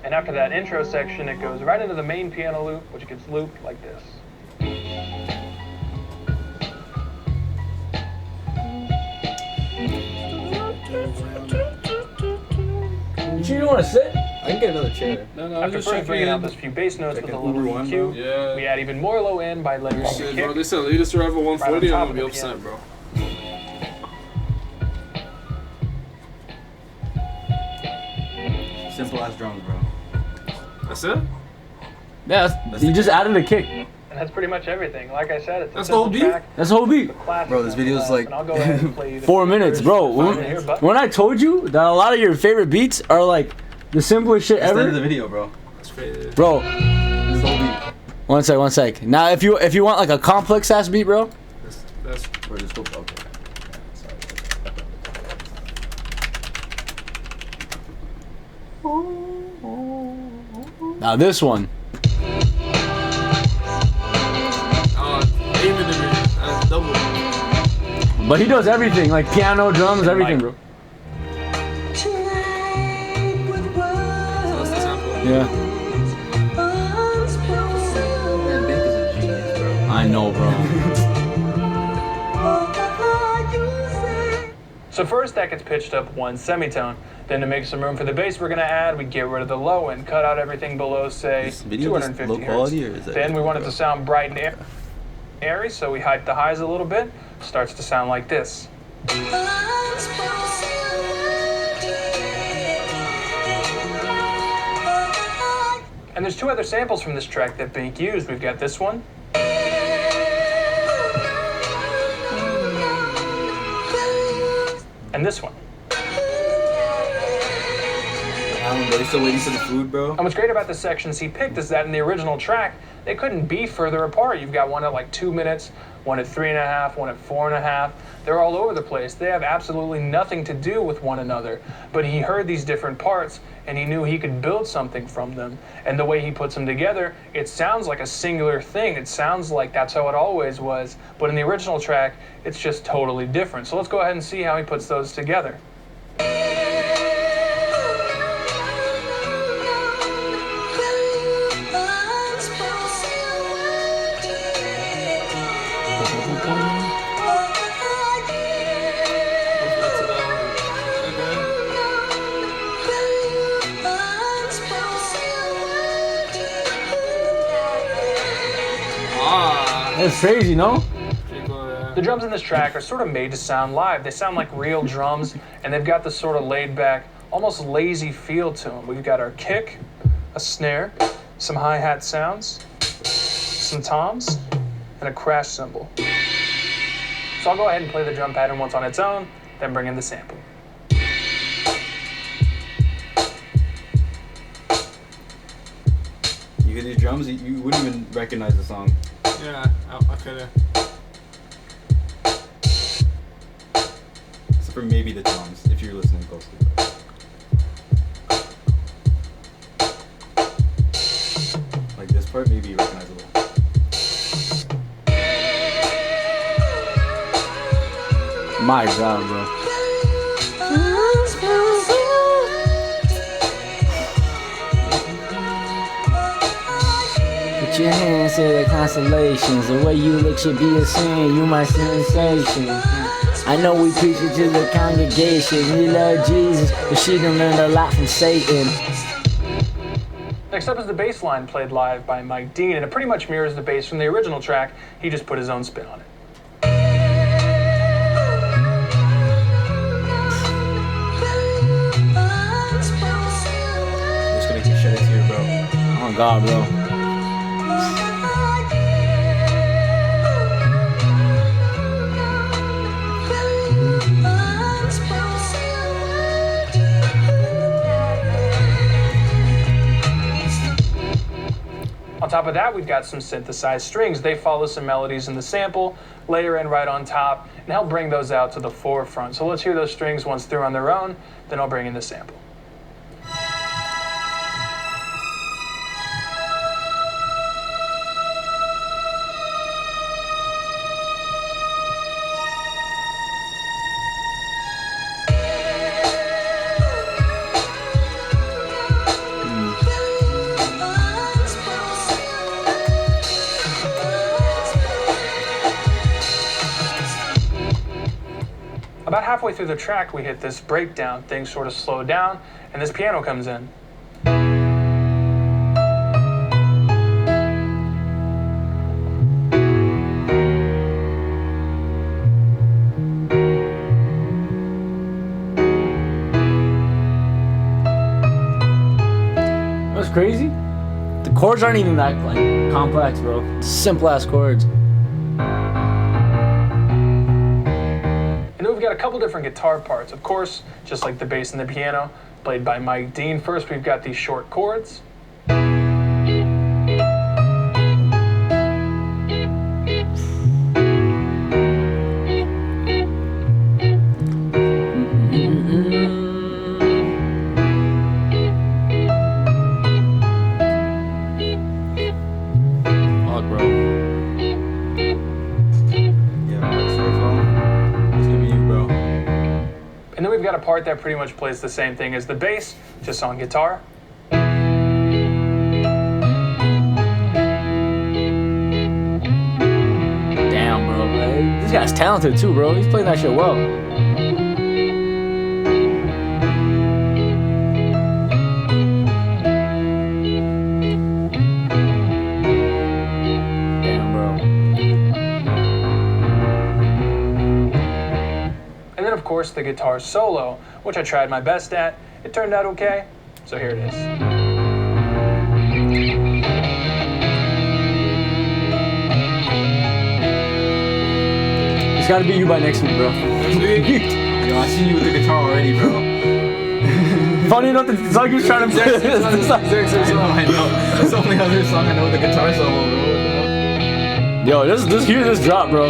[SPEAKER 20] And after that intro section, it goes right into the main piano loop, which gets looped like this.
[SPEAKER 6] You don't want to sit?
[SPEAKER 2] I can get another chair.
[SPEAKER 1] No,
[SPEAKER 20] After first bringing out those few bass notes with a little EQ,
[SPEAKER 1] yeah.
[SPEAKER 20] we add even more low end by layering the
[SPEAKER 1] Shit,
[SPEAKER 20] kick.
[SPEAKER 1] bro, they said latest arrival 140,
[SPEAKER 20] right
[SPEAKER 1] I'm
[SPEAKER 20] on
[SPEAKER 1] gonna
[SPEAKER 20] top
[SPEAKER 1] be
[SPEAKER 20] of the
[SPEAKER 1] upset, bro.
[SPEAKER 11] Simple as drums, bro.
[SPEAKER 1] That's it?
[SPEAKER 6] Yeah, you just added a kick.
[SPEAKER 20] And that's pretty much everything. Like I said, it's
[SPEAKER 1] That's
[SPEAKER 20] a
[SPEAKER 1] the whole
[SPEAKER 20] simple
[SPEAKER 1] beat?
[SPEAKER 20] track.
[SPEAKER 6] That's the whole beat.
[SPEAKER 11] Bro, this video is like
[SPEAKER 20] And I'll go ahead and play you the
[SPEAKER 6] 4 minutes, bro. When I told you that a lot of your favorite beats are like the simplest shit
[SPEAKER 11] That's the end of
[SPEAKER 6] ever,
[SPEAKER 11] the video, bro.
[SPEAKER 1] That's crazy.
[SPEAKER 6] bro.
[SPEAKER 11] This is the whole beat.
[SPEAKER 6] One sec. Now, if you want like a complex ass beat, bro,
[SPEAKER 1] That's
[SPEAKER 11] Bro, just go. Okay.
[SPEAKER 6] now this one.
[SPEAKER 1] aiming to me. Double.
[SPEAKER 6] But he does everything, like piano, drums, everything, bro.
[SPEAKER 1] So that's the sample.
[SPEAKER 6] Yeah.
[SPEAKER 11] Man, Bink is a genius, bro.
[SPEAKER 6] I know, bro.
[SPEAKER 20] So first that gets pitched up 1 semitone. Then to make some room for the bass we're gonna add, we get rid of the low and cut out everything below, say,
[SPEAKER 11] This video is
[SPEAKER 20] 250
[SPEAKER 11] low quality, or is that
[SPEAKER 20] Then we want it to sound bright and airy, so we hype the highs a little bit. Starts to sound like this. And there's two other samples from this track that Bink used. We've got this one. And this one.
[SPEAKER 11] Bro, you still waiting for the food, bro?
[SPEAKER 20] And what's great about the sections he picked is that in the original track, they couldn't be further apart. You've got one at like 2 minutes, one at 3.5, one at 4.5. They're all over the place. They have absolutely nothing to do with one another. But he heard these different parts, and he knew he could build something from them. And the way he puts them together, it sounds like a singular thing. It sounds like that's how it always was. But in the original track, it's just totally different. So let's go ahead and see how he puts those together.
[SPEAKER 6] That's crazy, no?
[SPEAKER 20] The drums in this track are sort of made to sound live. They sound like real drums, and they've got this sort of laid-back, almost lazy feel to them. We've got our kick, a snare, some hi-hat sounds, some toms, and a crash cymbal. So I'll go ahead and play the drum pattern once on its own, then bring in the sample.
[SPEAKER 11] You hear these drums, you wouldn't even recognize the song.
[SPEAKER 1] Yeah, I could have.
[SPEAKER 11] Except for maybe the toms, if you're listening closely. Like this part, maybe recognizable.
[SPEAKER 6] My God, bro. Put your hands to the constellations. The way you look should be a sin. You my sensation. I know we preach it to the congregation. We love Jesus, but she done learned a lot from Satan.
[SPEAKER 20] Next up is the bass line played live by Mike Dean, and it pretty much mirrors the bass from the original track. He just put his own spin on it.
[SPEAKER 11] Just gonna get shit into you, bro.
[SPEAKER 6] Oh God, bro.
[SPEAKER 20] On top of that, we've got some synthesized strings. They follow some melodies in the sample, layer in right on top, and help bring those out to the forefront. So let's hear those strings once they're on their own, then I'll bring in the sample. About halfway through the track, we hit this breakdown. Things sort of slow down, and this piano comes in.
[SPEAKER 6] That's crazy. The chords aren't even that like complex, bro. Simple ass chords.
[SPEAKER 20] And then we've got a couple different guitar parts. Of course, just like the bass and the piano, played by Mike Dean. First, we've got these short chords. And then we've got a part that pretty much plays the same thing as the bass, just on guitar.
[SPEAKER 6] Damn, bro. This guy's talented too, bro. He's playing that shit well.
[SPEAKER 20] And then, of course, the guitar solo, which I tried my best at. It turned out okay, so here it is.
[SPEAKER 6] gotta be you by next week, bro.
[SPEAKER 11] Yo, I seen you with the guitar already, bro.
[SPEAKER 6] Funny enough, the song you're trying to play.
[SPEAKER 11] I know. That's the only other song I know with the guitar solo, bro.
[SPEAKER 6] Yo, just hear this drop, bro.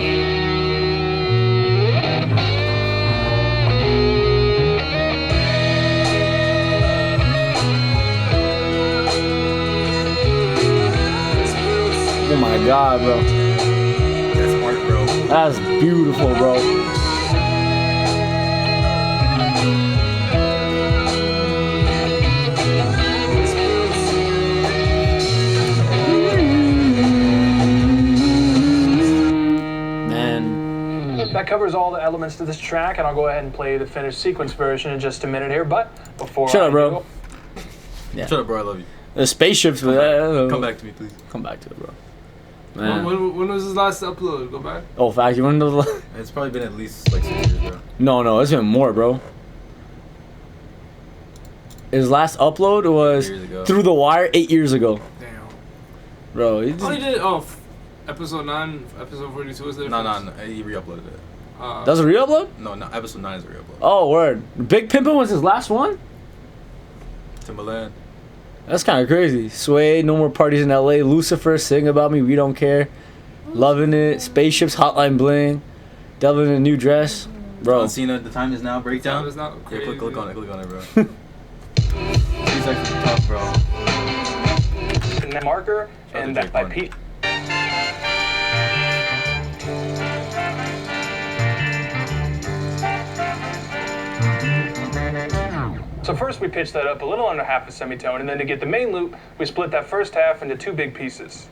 [SPEAKER 6] Oh my god, bro.
[SPEAKER 11] That's art, bro.
[SPEAKER 6] That's beautiful, bro.
[SPEAKER 20] That covers all the elements to this track, and I'll go ahead and play the finished sequence version in just a minute here. But before
[SPEAKER 6] Shut up, bro.
[SPEAKER 20] go-
[SPEAKER 6] Yeah.
[SPEAKER 11] Shut up, bro. I love you.
[SPEAKER 6] The spaceships,
[SPEAKER 11] Come back to me, please.
[SPEAKER 6] Come back to it, bro. Man.
[SPEAKER 1] When was his last upload? Go back.
[SPEAKER 6] Oh, fact, you wanna know the
[SPEAKER 11] It's probably been at least like 6 years, bro.
[SPEAKER 6] No, it's been more, bro. His last upload was
[SPEAKER 11] Years ago.
[SPEAKER 6] Through the Wire 8 years ago.
[SPEAKER 1] Damn.
[SPEAKER 6] Bro, he
[SPEAKER 1] Oh, he did. Episode 9, episode 42 was there.
[SPEAKER 11] No, he re-uploaded it.
[SPEAKER 6] that was a re-upload?
[SPEAKER 11] No, episode 9 is a re-upload.
[SPEAKER 6] Oh, word. Big Pimpin' was his last one?
[SPEAKER 11] Timbaland.
[SPEAKER 6] That's kind of crazy. Sway, No More Parties in LA, Lucifer, Sing About Me, We Don't Care, Loving It, Spaceships, Hotline Bling, Devil in a New Dress. Bro.
[SPEAKER 11] John Cena, The Time Is Now breakdown.
[SPEAKER 1] Time Is Now,
[SPEAKER 11] Yeah,
[SPEAKER 1] crazy.
[SPEAKER 11] click on it, bro. He's actually tough, bro.
[SPEAKER 20] And that marker, and that by Pete. So first we pitched that up a little under half a semitone, and then to get the main loop, we split that first half into 2 big pieces.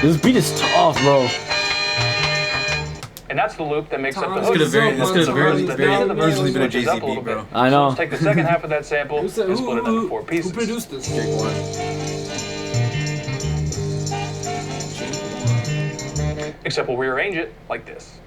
[SPEAKER 6] This beat is tough, bro.
[SPEAKER 20] And that's the loop that makes up the
[SPEAKER 11] This
[SPEAKER 20] hook.
[SPEAKER 11] could have very easily been a
[SPEAKER 20] Switches
[SPEAKER 11] Jay-Z
[SPEAKER 20] up a little
[SPEAKER 11] beat, bro.
[SPEAKER 20] bit.
[SPEAKER 6] I know.
[SPEAKER 20] So let's take the second half of that sample and split it into 4 pieces.
[SPEAKER 1] Who produced this?
[SPEAKER 11] Jake One.
[SPEAKER 20] Except we'll rearrange it like this.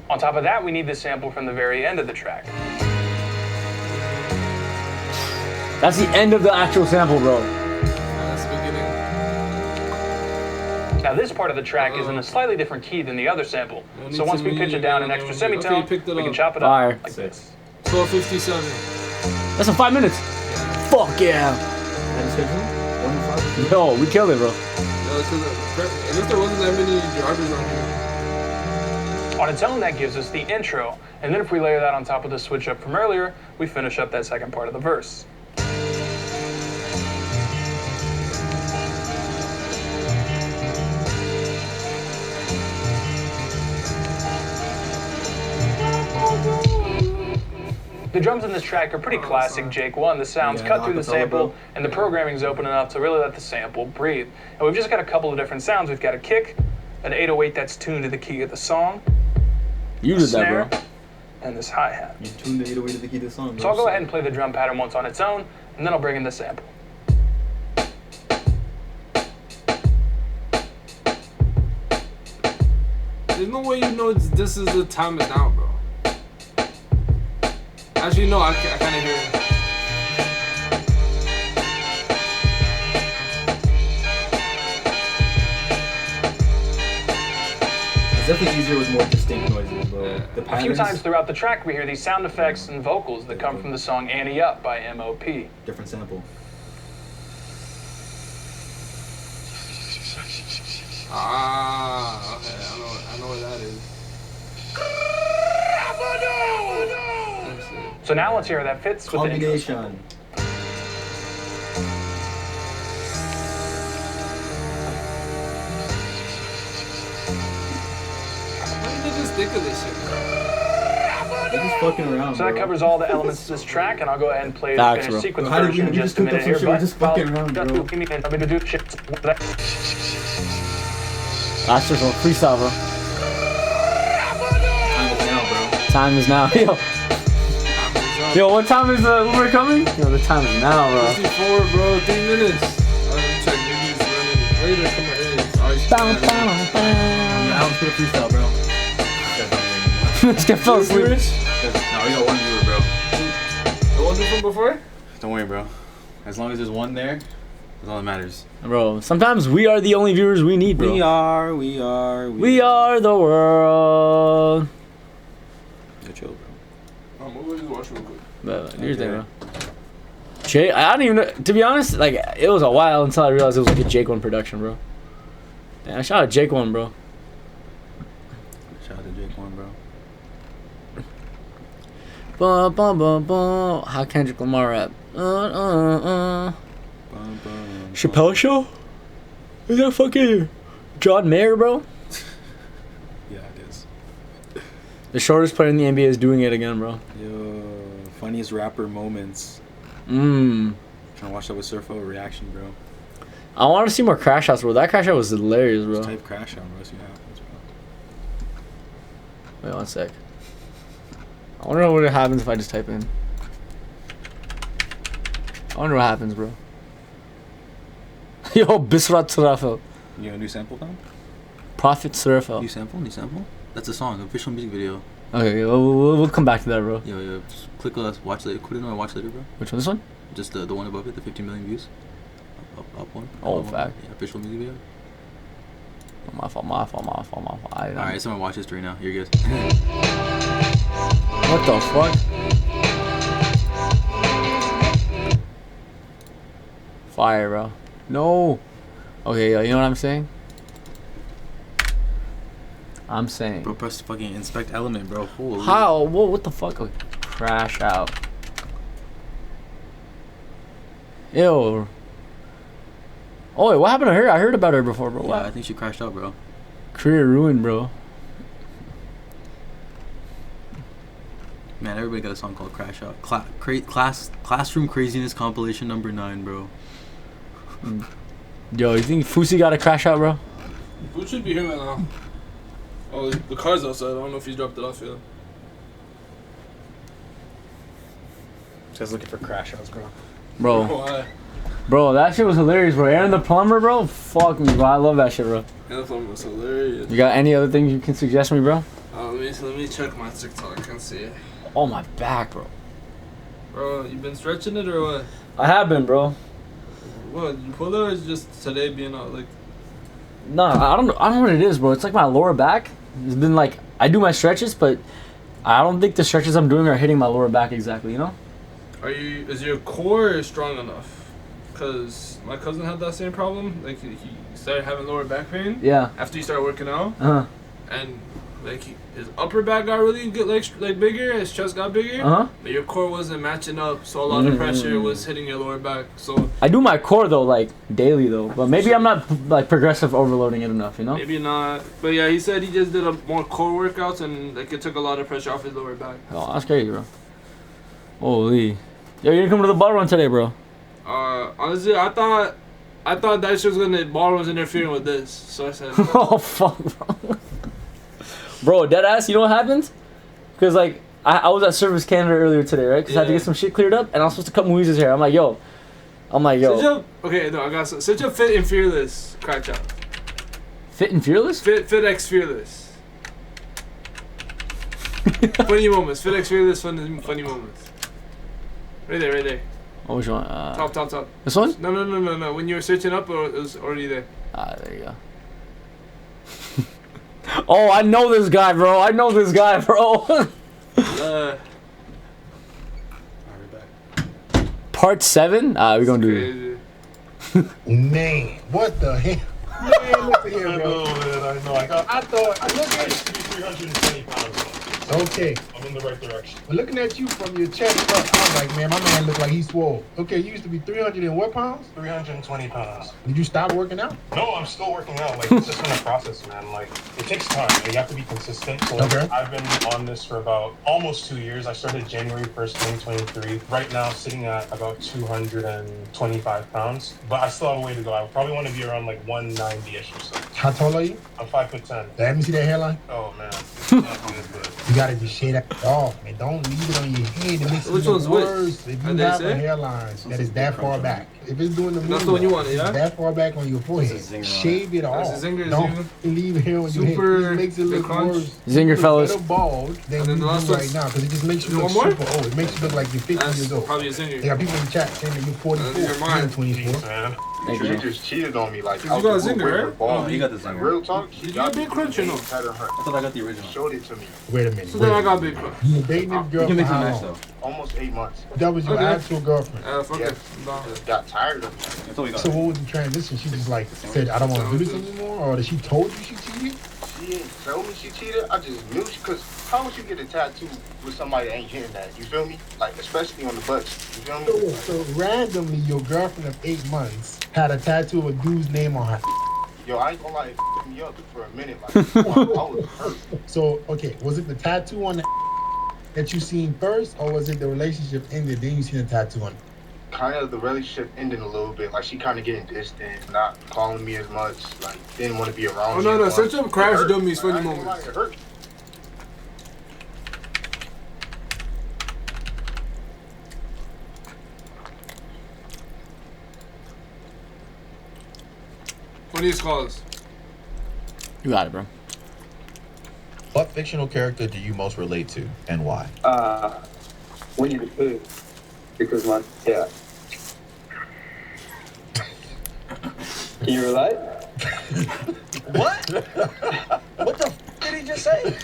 [SPEAKER 20] On top of that, we need the sample from the very end of the track.
[SPEAKER 6] That's the end of the actual sample, bro.
[SPEAKER 1] That's the beginning.
[SPEAKER 20] Now this part of the track is in a slightly different key than the other sample. So once we pitch it down an extra semitone, we can chop it
[SPEAKER 6] Fire.
[SPEAKER 20] up like this.
[SPEAKER 1] 12:57.
[SPEAKER 6] That's in 5 minutes. Fuck yeah. Yo, we killed it, bro.
[SPEAKER 1] I guess there wasn't that many drivers on here.
[SPEAKER 20] On its own, that gives us the intro. And then if we layer that on top of the switch up from earlier, we finish up that second part of the verse. The drums in this track are pretty classic Jake One. The sounds cut through the sample, and the programming's open enough to really let the sample breathe. And we've just got a couple of different sounds. We've got a kick, an 808 that's tuned to the key of the song,
[SPEAKER 6] You did that, bro.
[SPEAKER 20] and this hi-hat.
[SPEAKER 11] You tuned the 808 to the key to the song, bro.
[SPEAKER 20] So I'll go ahead and play the drum pattern once on its own, and then I'll bring in the sample.
[SPEAKER 1] There's no way you know this is the time is now, bro. Actually, no, I kind of hear it.
[SPEAKER 11] It's definitely easier with more distinct noises, bro.
[SPEAKER 1] Yeah.
[SPEAKER 11] The
[SPEAKER 20] A few
[SPEAKER 11] patterns,
[SPEAKER 20] times throughout the track, we hear these sound effects and vocals that come from the song Annie Up by M.O.P.
[SPEAKER 11] different sample.
[SPEAKER 1] Ah, okay, I know what that is. That's it.
[SPEAKER 20] So now let's hear how that fits with the intro.
[SPEAKER 11] Combination.
[SPEAKER 1] When did they just think of this shit?
[SPEAKER 11] They're just fucking around,
[SPEAKER 20] So that
[SPEAKER 11] bro.
[SPEAKER 20] covers all the elements of this track, and I'll go ahead and play the
[SPEAKER 6] Facts,
[SPEAKER 20] finished
[SPEAKER 6] bro.
[SPEAKER 20] sequence
[SPEAKER 11] How did
[SPEAKER 20] version
[SPEAKER 11] we
[SPEAKER 20] in just
[SPEAKER 11] just
[SPEAKER 20] a
[SPEAKER 11] cook up
[SPEAKER 20] minute
[SPEAKER 11] some
[SPEAKER 20] here.
[SPEAKER 11] shit? We're just fucking around, bro.
[SPEAKER 20] I'm gonna do shit.
[SPEAKER 6] That's just a freestyle, bro.
[SPEAKER 11] Time is now, bro.
[SPEAKER 6] Time is now. Yo, what time is Uber coming? Yo, the time is now, bro.
[SPEAKER 1] 54, bro, 3 minutes. Check, maybe it's running later. Come on, it is. Alan's put a freestyle, bro.
[SPEAKER 6] This guy fell asleep.
[SPEAKER 11] No, we got one viewer, bro.
[SPEAKER 1] The one from before?
[SPEAKER 11] Don't worry, bro. As long as there's one there, that's all that matters.
[SPEAKER 6] Bro, sometimes we are the only viewers we need, bro.
[SPEAKER 11] We are
[SPEAKER 6] the world.
[SPEAKER 11] You're chill, bro.
[SPEAKER 1] We'll just watch real quick.
[SPEAKER 6] But do your thing, bro. Jay, I don't even know. To be honest, like, it was a while until I realized it was like a Jake One production, bro. Yeah, shout out Jake One, bro.
[SPEAKER 11] Shout out to Jake One, bro.
[SPEAKER 6] Bum, bum, bum, bum. How Kendrick Lamar rap? Chappelle Show? Is that fucking John Mayer, bro?
[SPEAKER 11] Yeah, it is.
[SPEAKER 6] The shortest player in the NBA is doing it again, bro.
[SPEAKER 11] Yo, funniest rapper moments.
[SPEAKER 6] Trying
[SPEAKER 11] to watch that with Surfo reaction, bro.
[SPEAKER 6] I want to see more crash outs, bro. That crash out was hilarious, bro.
[SPEAKER 11] Just type crash out, bro. See what happens, bro.
[SPEAKER 6] Wait 1 sec. I wonder what happens if I just type in. I wonder what happens, bro. Yo, Bisrat Surafel.
[SPEAKER 11] You got a new sample, fam?
[SPEAKER 6] Prophet Surafel.
[SPEAKER 11] New sample? That's a song, official music video.
[SPEAKER 6] Okay, we'll come back to that, bro.
[SPEAKER 11] Yo, just click watch later. Put it on watch later, bro.
[SPEAKER 6] Which one? This one?
[SPEAKER 11] Just the one above it, the 15 million views. Up one.
[SPEAKER 6] Oh, fact.
[SPEAKER 11] Yeah, official music video.
[SPEAKER 6] My fault.
[SPEAKER 11] Alright, someone watch history now. You're good.
[SPEAKER 6] What the fuck? Fire, bro. No. Okay, yo, you know what I'm saying?
[SPEAKER 11] Bro, press fucking inspect element, bro. Holy.
[SPEAKER 6] How? What the fuck? Okay. Crash out. Ew. Oh, wait, what happened to her? I heard about her before, bro.
[SPEAKER 11] Yeah,
[SPEAKER 6] What?
[SPEAKER 11] I think she crashed out, bro.
[SPEAKER 6] Career ruined, bro.
[SPEAKER 11] Man, everybody got a song called Crash Out. Classroom Craziness compilation number 9, bro.
[SPEAKER 6] Yo, you think Fusi got a crash out, bro?
[SPEAKER 1] Food should be here right now. Oh, the car's outside. I don't know if he's dropped it off yet.
[SPEAKER 11] Just looking for crash outs, bro.
[SPEAKER 6] Bro.
[SPEAKER 1] Why?
[SPEAKER 6] Bro, that shit was hilarious, bro. Aaron the Plumber, bro. Fuck me, bro. I love that shit, bro.
[SPEAKER 1] Aaron the Plumber was hilarious.
[SPEAKER 6] You got any other things you can suggest me, bro?
[SPEAKER 1] Let me check my TikTok and see it.
[SPEAKER 6] Oh, my back, bro.
[SPEAKER 1] Bro, you been stretching it or what?
[SPEAKER 6] I have been, bro.
[SPEAKER 1] What, you pulled it or is just today being out like?
[SPEAKER 6] No, I don't know what it is, bro. It's like my lower back. It's been like, I do my stretches, but I don't think the stretches I'm doing are hitting my lower back exactly, you know?
[SPEAKER 1] Is your core strong enough? Cause my cousin had that same problem. Like he started having lower back pain.
[SPEAKER 6] Yeah.
[SPEAKER 1] After he started working out. And like his upper back got really good, like bigger. His chest got bigger. But your core wasn't matching up, so a lot of pressure was hitting your lower back. So
[SPEAKER 6] I do my core though, like daily though. But maybe I'm not like progressive overloading it enough, you know?
[SPEAKER 1] maybe not. But yeah, he said he just did more core workouts and like it took a lot of pressure off his lower back.
[SPEAKER 6] Oh, that's crazy, bro. Holy. Yo, you didn't come to the ball run today, bro.
[SPEAKER 1] Honestly, I thought that shit was gonna ball was interfering with this, so I said.
[SPEAKER 6] Oh fuck, bro. Bro, deadass. You know what happened? Cause like I was at Service Canada earlier today, right? Cause I had to get some shit cleared up, and I was supposed to cut Moises' hair. I'm like, yo.
[SPEAKER 1] Okay, no, I got such a fit and fearless crack out.
[SPEAKER 6] Fit and fearless?
[SPEAKER 1] Fit X fearless. Funny moments. Fit X fearless. Funny moments. Right there.
[SPEAKER 6] Oh, which one?
[SPEAKER 1] Top.
[SPEAKER 6] This one?
[SPEAKER 1] No. When you were searching up, or it was already there.
[SPEAKER 6] There you go. Oh, I know this guy, bro. Part 7? We're gonna do
[SPEAKER 16] it. Man, what the hell? Man, look at here, bro. I know. I thought, look at it.
[SPEAKER 19] 320 pounds.
[SPEAKER 16] Okay.
[SPEAKER 19] I'm in the right direction.
[SPEAKER 16] But looking at you from your chest up, I was like, man, my man look like he's swole. Okay, you used to be 300 and what pounds?
[SPEAKER 19] 320 pounds.
[SPEAKER 16] Did you stop working out?
[SPEAKER 19] No, I'm still working out. Like, it's just been a process, man. Like, it takes time. Like, you have to be consistent. So, like, I've been on this for about almost 2 years. I started January 1st, 2023. Right now, sitting at about 225 pounds. But I still have a way to go. I probably want to be around, like, 190-ish or so.
[SPEAKER 16] How tall are you?
[SPEAKER 19] I'm 5'10".
[SPEAKER 16] Let me see that hairline.
[SPEAKER 19] Oh, man. It's not good, but...
[SPEAKER 21] You gotta just shave that off, man. Don't leave it on your head. It makes
[SPEAKER 1] Which
[SPEAKER 21] it
[SPEAKER 1] one's
[SPEAKER 21] worse
[SPEAKER 1] which?
[SPEAKER 21] if
[SPEAKER 1] Are
[SPEAKER 21] you
[SPEAKER 1] they
[SPEAKER 21] have a
[SPEAKER 1] same?
[SPEAKER 21] hairline that is that far back. If it's doing the
[SPEAKER 1] That's
[SPEAKER 21] movie,
[SPEAKER 1] the one you wanted, yeah?
[SPEAKER 21] that far back on your forehead, shave it off.
[SPEAKER 1] That's a zinger,
[SPEAKER 21] Don't leave hair on your head.
[SPEAKER 1] Super
[SPEAKER 21] It makes it look
[SPEAKER 1] crunch.
[SPEAKER 21] worse.
[SPEAKER 6] Zinger,
[SPEAKER 21] You look
[SPEAKER 6] fellas.
[SPEAKER 21] better bald than
[SPEAKER 1] And then
[SPEAKER 21] you
[SPEAKER 1] the last
[SPEAKER 21] do right
[SPEAKER 1] one's-
[SPEAKER 21] now because it just makes you
[SPEAKER 1] You
[SPEAKER 21] look
[SPEAKER 1] want more?
[SPEAKER 21] super old. It makes you look like you're 50
[SPEAKER 1] That's
[SPEAKER 21] years old.
[SPEAKER 1] probably a zinger.
[SPEAKER 21] They got people in the chat saying that you're 44.
[SPEAKER 1] You're mine.
[SPEAKER 21] You're 24.
[SPEAKER 22] Man, you just cheated on me. Like,
[SPEAKER 1] You got a zinger, right?
[SPEAKER 22] Oh,
[SPEAKER 11] he got the zinger.
[SPEAKER 22] Real talk.
[SPEAKER 1] Did you get Big Crunch or no?
[SPEAKER 22] I thought
[SPEAKER 11] I got the original.
[SPEAKER 22] Showed it to me.
[SPEAKER 21] Wait a minute.
[SPEAKER 1] So then I got Big Crunch.
[SPEAKER 21] You were dating this girl
[SPEAKER 11] You can
[SPEAKER 21] for
[SPEAKER 11] mix and
[SPEAKER 21] how
[SPEAKER 11] match
[SPEAKER 21] long?
[SPEAKER 11] though.
[SPEAKER 22] Almost 8 months.
[SPEAKER 21] That was your
[SPEAKER 1] Okay.
[SPEAKER 21] actual girlfriend.
[SPEAKER 1] Fuck
[SPEAKER 22] Yeah.
[SPEAKER 1] it. I'm down.
[SPEAKER 22] Just got tired of it.
[SPEAKER 11] That's all we got.
[SPEAKER 21] So what was the transition? She just like said, I don't want to do this anymore? Or did she told you she cheated?
[SPEAKER 22] She didn't tell me she cheated. I just knew she, cause how would you get a tattoo with somebody that ain't hitting that? You feel me? Like, especially on the butts. You feel me?
[SPEAKER 21] So randomly, your girlfriend of 8 months had a tattoo of a dude's name on her.
[SPEAKER 22] Yo, I ain't gonna lie, it f***ed me up for a minute. Like, I was hurt.
[SPEAKER 21] So, okay, was it the tattoo on the that you seen first, or was it the relationship ended, then you seen the tattoo on?
[SPEAKER 22] Kind of the relationship ending a little bit. Like, she kind of getting distant, not calling me as much. Like, didn't want to be around
[SPEAKER 1] Oh,
[SPEAKER 22] me.
[SPEAKER 1] no, no.
[SPEAKER 22] as
[SPEAKER 1] Search
[SPEAKER 22] much.
[SPEAKER 1] up Crash
[SPEAKER 22] It hurt.
[SPEAKER 1] Dummies funny
[SPEAKER 22] I ain't gonna lie,
[SPEAKER 1] moments.
[SPEAKER 22] it hurt.
[SPEAKER 1] Funniest calls.
[SPEAKER 6] You got it, bro.
[SPEAKER 23] What fictional character do you most relate to, and why?
[SPEAKER 24] Winnie the Pooh, because my yeah. Can you relate?
[SPEAKER 15] What? What the f did he just say?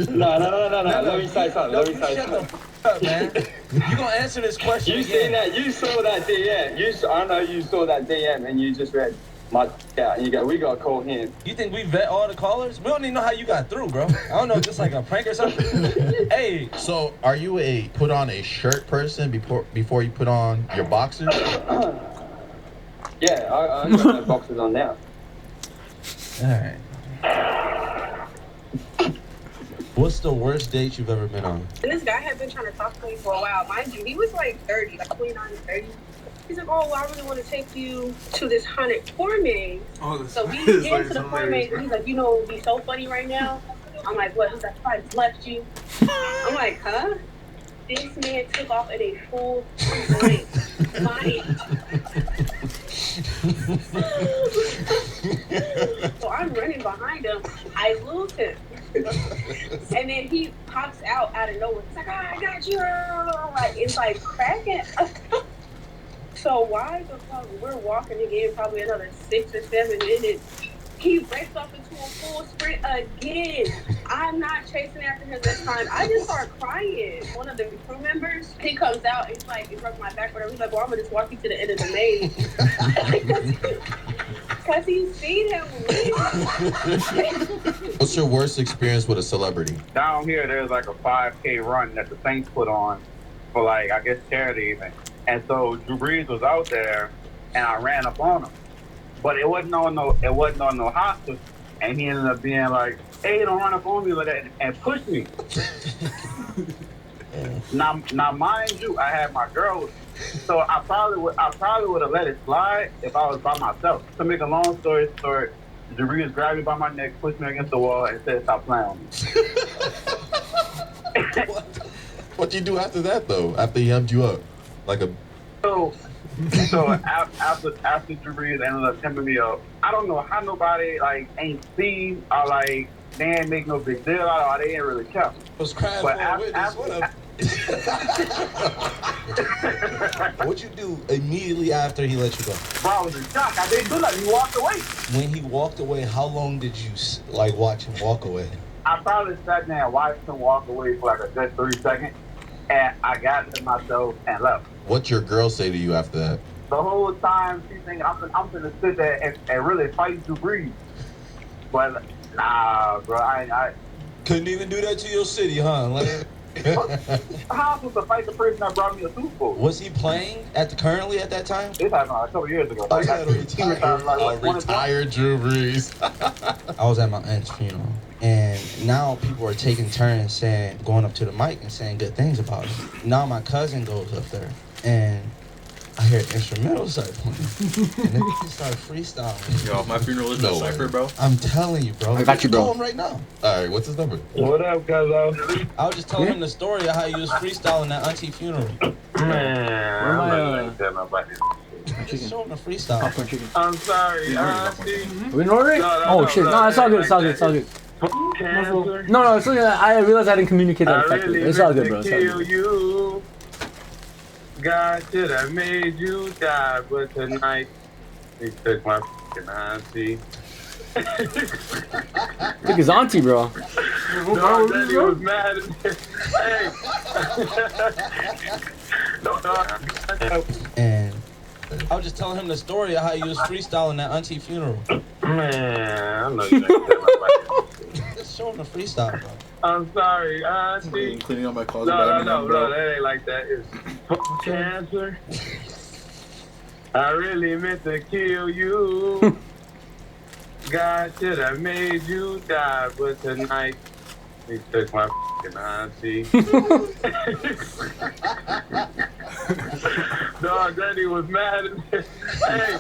[SPEAKER 24] No. Let me say something. Let me say
[SPEAKER 15] Shut
[SPEAKER 24] something.
[SPEAKER 15] the f up, man. You gonna answer this question
[SPEAKER 24] You
[SPEAKER 15] again?
[SPEAKER 24] seen that? You saw that DM. I know you saw that DM, and you just read my out, and you go, we gotta call him.
[SPEAKER 15] You think we vet all the callers? We don't even know how you got through, bro. I don't know, just like a prank or something. Hey,
[SPEAKER 23] So, are you a put on a shirt person before you put on your boxers?
[SPEAKER 24] Yeah, I got my boxes on now.
[SPEAKER 23] All right.
[SPEAKER 25] What's the worst date you've ever been on?
[SPEAKER 14] And this guy had been trying to talk to me for a while. Mind you, he was like 30, like 29 to 30. He's like, oh, well, I really want to take you to this haunted corn maze.
[SPEAKER 1] Oh, this
[SPEAKER 14] So we
[SPEAKER 1] is
[SPEAKER 14] get
[SPEAKER 1] like
[SPEAKER 14] into the
[SPEAKER 1] some
[SPEAKER 14] corn maze, and he's like, you know what would be so funny right now? I'm like, what? He's like, if I just left you. I'm like, huh? This man took off at a full length. So I'm running behind him. I lose him. And then he pops out of nowhere. He's like, oh, I got you. Like, it's like cracking. So why the fuck we're walking again probably another 6 or 7 minutes. He breaks off into a full sprint again. I'm not chasing after him this time. I just start crying. One of the crew members, he comes out, he's like, he broke my back, whatever. He's like, well, I'm gonna just walk you to the end of the maze. Because he's seen him leave.
[SPEAKER 23] What's your worst experience with a celebrity?
[SPEAKER 26] Down here, there's like a 5K run that the Saints put on for like, I guess, charity even. And so Drew Brees was out there, and I ran up on him. But it wasn't on no hostage, and he ended up being like, "Hey, don't run up on me like that," and pushed me. now, mind you, I had my girl with me, so I probably would have let it slide if I was by myself. To make a long story short, Drew Brees grabbed me by my neck, pushed me against the wall, and said, "Stop playing with me."
[SPEAKER 23] What'd you do after that though? After he humped you up, like a.
[SPEAKER 26] So after Drew Brees ended up tipping me up, I don't know how nobody like ain't seen or like they ain't make no big deal out of it. They ain't really care.
[SPEAKER 25] Was crying
[SPEAKER 26] But
[SPEAKER 25] for a witness. What'd you do immediately after he let you go?
[SPEAKER 26] Bro, I was in shock. I didn't do nothing. He walked away.
[SPEAKER 25] When he walked away, how long did you like watch him walk away?
[SPEAKER 26] I probably sat there and watched him walk away for like a good 3 seconds, and I got to myself and left.
[SPEAKER 23] What'd your girl say to you after that?
[SPEAKER 26] The whole time she thinking I'm gonna sit there and really fight Drew Brees. But nah, bro, I
[SPEAKER 25] Couldn't even do that to your city, huh? Like,
[SPEAKER 26] how am I supposed to fight the person that brought me a Super Bowl?
[SPEAKER 25] was he playing currently at that time?
[SPEAKER 26] This happened a couple years ago.
[SPEAKER 25] Oh,
[SPEAKER 26] Like,
[SPEAKER 25] he had a
[SPEAKER 23] Retired Drew Brees.
[SPEAKER 25] I was at my aunt's funeral, and now people are taking turns going up to the mic and saying good things about him. Now my cousin goes up there, and I hear instrumentals start playing. And then you start freestyling.
[SPEAKER 11] Yo, if my funeral is no Cypher, bro.
[SPEAKER 25] I'm telling you, bro.
[SPEAKER 11] I got you, bro.
[SPEAKER 25] Call him right now.
[SPEAKER 23] All right, what's his number?
[SPEAKER 24] What up, cuz?
[SPEAKER 25] I was just telling him the story of how you was freestyling that auntie funeral.
[SPEAKER 24] Man, I'm not gonna tell nobody.
[SPEAKER 25] Just show him the freestyle.
[SPEAKER 24] I'm sorry, auntie.
[SPEAKER 6] We in order? Oh shit! No, it's all good. It's all good. It's all good. No, it's all good. I realized I didn't communicate that effectively. It's all good, bro. It's all good.
[SPEAKER 24] You. God should have made you die, but tonight he took my fucking auntie.
[SPEAKER 6] Took his auntie, bro.
[SPEAKER 24] No, Daddy was mad at me. Hey.
[SPEAKER 25] And I was just telling him the story of how you was freestyling that auntie funeral.
[SPEAKER 24] Man, I know you didn't tell nobody.
[SPEAKER 25] Just show him the freestyle, bro.
[SPEAKER 24] I'm sorry, auntie.
[SPEAKER 11] Cleaning up my closet.
[SPEAKER 24] No, that ain't like that. It's cancer. I really meant to kill you. God should have made you die, but tonight he took my fucking auntie. Dog, Daddy was mad at me. Hey.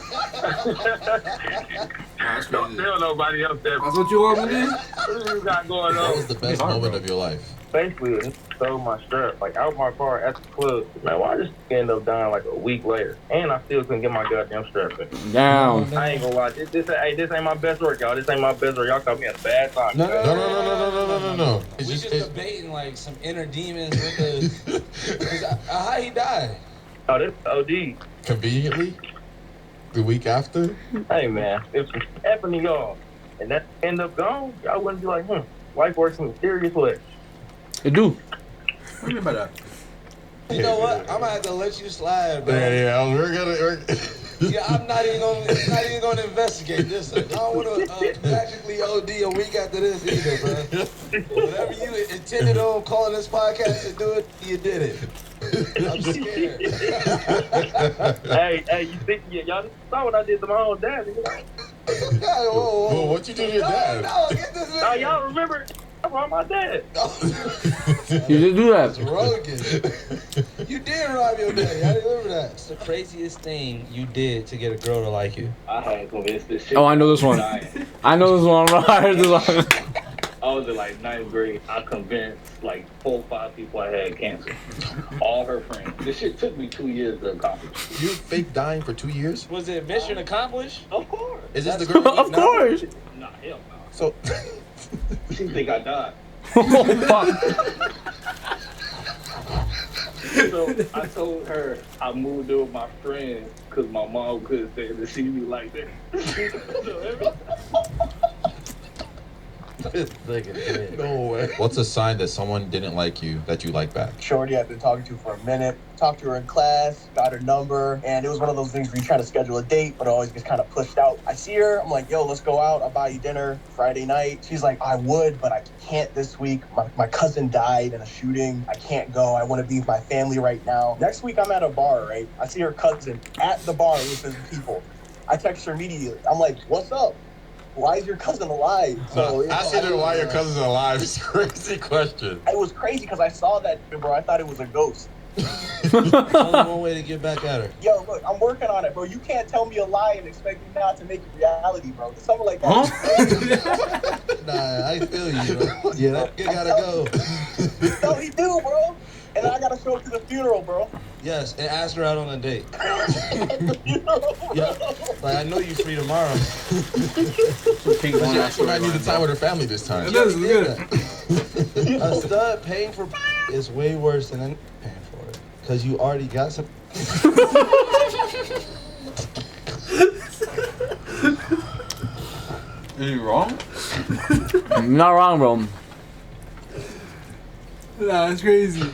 [SPEAKER 24] Don't tell nobody else that.
[SPEAKER 1] That's what you want me to do?
[SPEAKER 24] What you got going on?
[SPEAKER 23] What was the best moment of your life?
[SPEAKER 24] Basically, he stole my strap, like out my car at the club. Man, why this end up dying like a week later? And I still couldn't get my goddamn strap in.
[SPEAKER 6] Damn.
[SPEAKER 24] I ain't gonna lie. This ain't my best work, y'all. This ain't my best work. Y'all caught me at a bad time.
[SPEAKER 23] No.
[SPEAKER 25] We just debating like some inner demons with the. How he died?
[SPEAKER 24] Oh, this OD.
[SPEAKER 23] Conveniently? The week after?
[SPEAKER 24] Hey, man. If some happened to y'all and that end up gone, y'all wouldn't be like, life works in a serious way.
[SPEAKER 6] It do.
[SPEAKER 11] What do you mean by that?
[SPEAKER 25] You know what? I'm gonna have to let you slide, bro.
[SPEAKER 23] Yeah, we're gonna.
[SPEAKER 25] Yeah, I'm not even gonna investigate this. I don't want to practically OD a week after this either, bro. Whatever you intended on calling this podcast to do it, you did it. I'm scared.
[SPEAKER 24] Hey, you think y'all saw what I did to my own dad?
[SPEAKER 23] Whoa, what you do to your dad?
[SPEAKER 25] No, get this
[SPEAKER 24] Oh, y'all remember? I brought my dad.
[SPEAKER 6] You did do that.
[SPEAKER 25] Rogan. You did rob your daddy. I remember that. It's the craziest thing you did to get a girl to like you.
[SPEAKER 24] I had convinced this shit.
[SPEAKER 6] Oh, I know this one. I know this one, bro. I heard this one.
[SPEAKER 24] I was in like 9th grade. I convinced like 4 or 5 people I had cancer. All her friends. This shit took me 2 years to accomplish.
[SPEAKER 23] You fake dying for 2 years?
[SPEAKER 25] Was it mission accomplished?
[SPEAKER 24] Of course.
[SPEAKER 23] Is this the girl?
[SPEAKER 6] Of course.
[SPEAKER 24] Nah, hell no.
[SPEAKER 23] So.
[SPEAKER 24] She think I died.
[SPEAKER 6] Oh, fuck.
[SPEAKER 24] So I told her I moved in with my friends because my mom couldn't stand to see me like that.
[SPEAKER 23] No way. What's a sign that someone didn't like you that you like back?
[SPEAKER 3] Shorty I've been talking to for a minute. Talked to her in class, got her number, and it was one of those things where you try to schedule a date, but it always gets kind of pushed out. I see her, I'm like, yo, let's go out. I'll buy you dinner Friday night. She's like, I would, but I can't this week. My cousin died in a shooting. I can't go. I want to be with my family right now. Next week, I'm at a bar, right? I see her cousin at the bar with his people. I text her immediately. I'm like, what's up? Why is your cousin alive? So
[SPEAKER 23] asking her why your cousin's alive is a crazy question.
[SPEAKER 3] It was crazy because I saw that, bro. I thought it was a ghost.
[SPEAKER 25] Only one way to get back at her.
[SPEAKER 3] Yo, look, I'm working on it, bro. You can't tell me a lie and expect me not to make it reality, bro. Something like that.
[SPEAKER 25] Huh? Nah, I feel you, bro. Yeah, that gotta go.
[SPEAKER 3] No, he do, bro. And I gotta show up to the funeral, bro.
[SPEAKER 25] Yes, and ask her out on a date. Yeah, like I know you free tomorrow.
[SPEAKER 23] She might need the time with her family this time.
[SPEAKER 25] Yeah, we did that. A stud paying for is way worse than paying for it. Because you already got some.
[SPEAKER 11] Is he wrong?
[SPEAKER 6] I'm not wrong, bro.
[SPEAKER 1] Nah, that's crazy.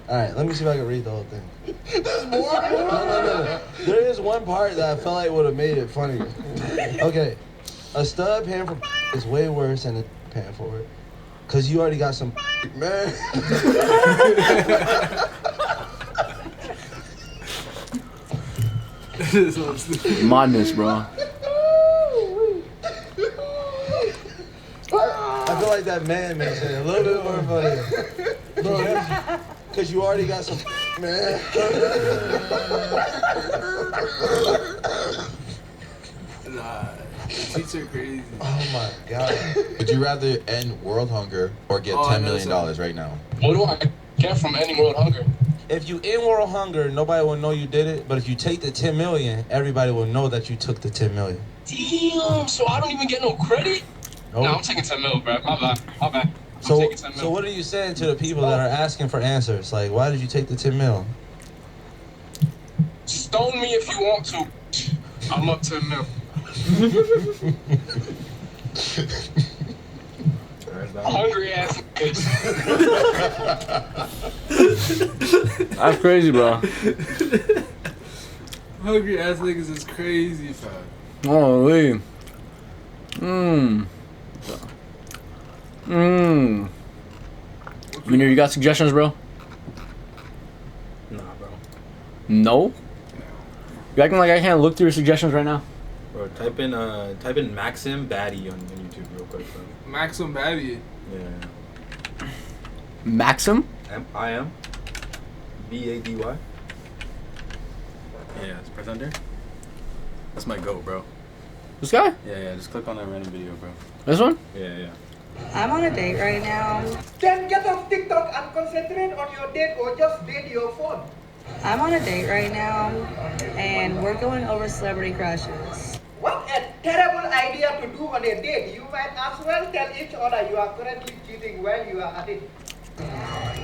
[SPEAKER 25] Alright, let me see if I can read the whole thing. There's more? No. There is one part that I felt like would have made it funnier. Okay. A stud paying for is way worse than paying for it. Because you already got some man.
[SPEAKER 6] Madness, bro. I
[SPEAKER 25] feel like that man makes it a little bit more funny. Bro, because you already got some man.
[SPEAKER 1] Nah, cheats are crazy.
[SPEAKER 25] Oh my god.
[SPEAKER 23] Would you rather end world hunger or get $10 million right now?
[SPEAKER 25] What do I get from ending world hunger? If you end world hunger, nobody will know you did it. But if you take the 10 million, everybody will know that you took the 10 million.
[SPEAKER 15] Damn, so I don't even get no credit?
[SPEAKER 25] Nope.
[SPEAKER 15] Nah, I'm taking 10 mil, bro. My bad.
[SPEAKER 25] So what are you saying to the people that are asking for answers? Like, why did you take the 10 mil?
[SPEAKER 15] Stone me if you want to. I'm up 10 mil. Hungry ass bitch.
[SPEAKER 6] That's crazy, bro.
[SPEAKER 1] Hungry ass niggas is crazy, fam.
[SPEAKER 6] Holy. Minir, you got suggestions, bro?
[SPEAKER 11] Nah, bro.
[SPEAKER 6] No? You acting like I can't look through your suggestions right now?
[SPEAKER 11] Bro, type in Maxim Baddie on YouTube real quick, bro.
[SPEAKER 1] Maxim Baddie.
[SPEAKER 11] Yeah.
[SPEAKER 6] Maxim?
[SPEAKER 11] I-M B-A-D-Y. Yeah, it's press enter. That's my goat, bro.
[SPEAKER 6] This guy?
[SPEAKER 11] Yeah, just click on that random video, bro.
[SPEAKER 6] This one?
[SPEAKER 11] Yeah.
[SPEAKER 4] I'm on a date right now.
[SPEAKER 5] Then get off TikTok and concentrate on your date or just date your phone.
[SPEAKER 4] I'm on a date right now, and we're going over celebrity crushes.
[SPEAKER 5] What a terrible idea to do on a date. You might as well tell each other you are currently cheating while you are at it.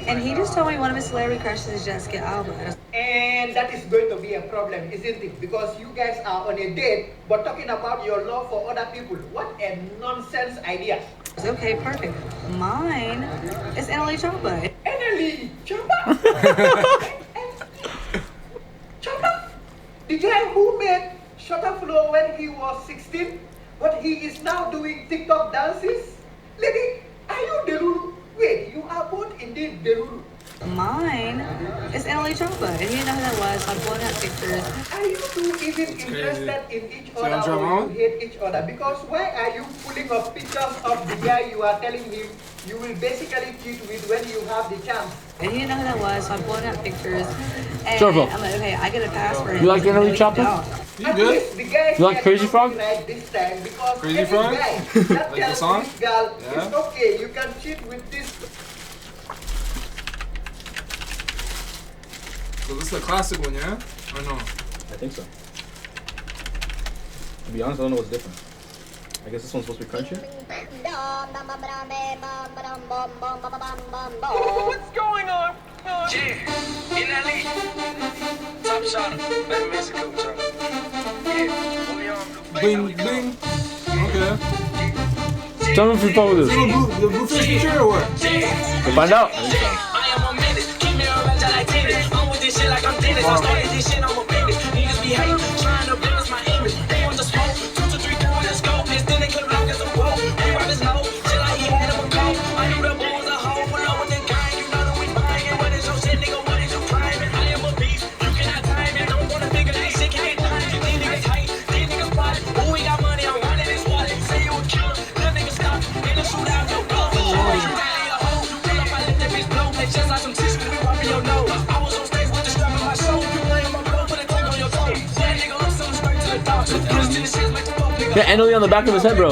[SPEAKER 4] And he just told me one of his celebrity crushes is Jessica Alba.
[SPEAKER 5] And that is going to be a problem, isn't it? Because you guys are on a date, but talking about your love for other people. What a nonsense idea.
[SPEAKER 4] Okay, perfect. Mine is Annalie Choppa.
[SPEAKER 5] Annalie Choppa? Choppa? The guy who made Shutter Flow when he was 16, but he is now doing TikTok dances? Lady, are you Delulu? Wait, you are both indeed Delulu.
[SPEAKER 4] Mine is Annalie Choppa, and you didn't know who that was, so I'm pulling out pictures.
[SPEAKER 5] Are you two even interested in each
[SPEAKER 1] So
[SPEAKER 5] other
[SPEAKER 1] I'm
[SPEAKER 5] or you hate each other? Because why are you pulling up pictures of the guy you are telling him you will basically cheat with when you have the chance?
[SPEAKER 4] And you didn't know who that was, so I'm pulling out pictures. And
[SPEAKER 6] Turbo.
[SPEAKER 4] I'm like, okay, I get a pass for him.
[SPEAKER 6] You like Annalie
[SPEAKER 4] No,
[SPEAKER 6] Choppa?
[SPEAKER 4] don't.
[SPEAKER 1] You good?
[SPEAKER 6] You like Crazy Frog?
[SPEAKER 5] Like this time because
[SPEAKER 1] Crazy
[SPEAKER 5] any
[SPEAKER 1] Frog?
[SPEAKER 5] guy that
[SPEAKER 1] Like the
[SPEAKER 5] tells
[SPEAKER 1] song?
[SPEAKER 5] this girl
[SPEAKER 1] Yeah.
[SPEAKER 5] it's okay, you can cheat with this.
[SPEAKER 1] So this is a classic one, yeah? Or no?
[SPEAKER 11] I think so. To be honest, I don't know what's different. I guess this one's supposed to be crunchy.
[SPEAKER 15] What's going on? Yeah, in LA. Top shot. Let me miss a cool shot. Yeah,
[SPEAKER 1] Bling, bling. Okay.
[SPEAKER 6] Tell me if you follow this.
[SPEAKER 1] The Blueface feature or what?
[SPEAKER 6] We'll find out.
[SPEAKER 15] I am a menace. Keep me around like tennis. I'm with this shit like I'm Dennis. I started this shit, I'm a business. Niggas be hating, trying to balance my image. They want to smoke, 2 to 3 down the scope. And then they come out as a rope. We rock his low, shit like he had him a coat. I knew the bull was a hoe, pull up with the gang. You know that we buying. What is your shit, nigga? What is your crime? I am a beast, you cannot time it. Don't wanna figure this shit, can't time it. These niggas tight, these niggas plotting. Ooh, we got money, I'm running this wallet. Say you a killer, little nigga stop. In the shootout, no go. You rally a hoe, you pull up, I let that bitch blow. They just like some tissue, we wiping your nose. I was on stage with the strap on my shoulder. You lay on my bro, put a tag on your toe. That nigga up, so straight to the dog. So close to the shit, like the fuck, nigga.
[SPEAKER 6] Yeah, Annalie on the back of his head, bro.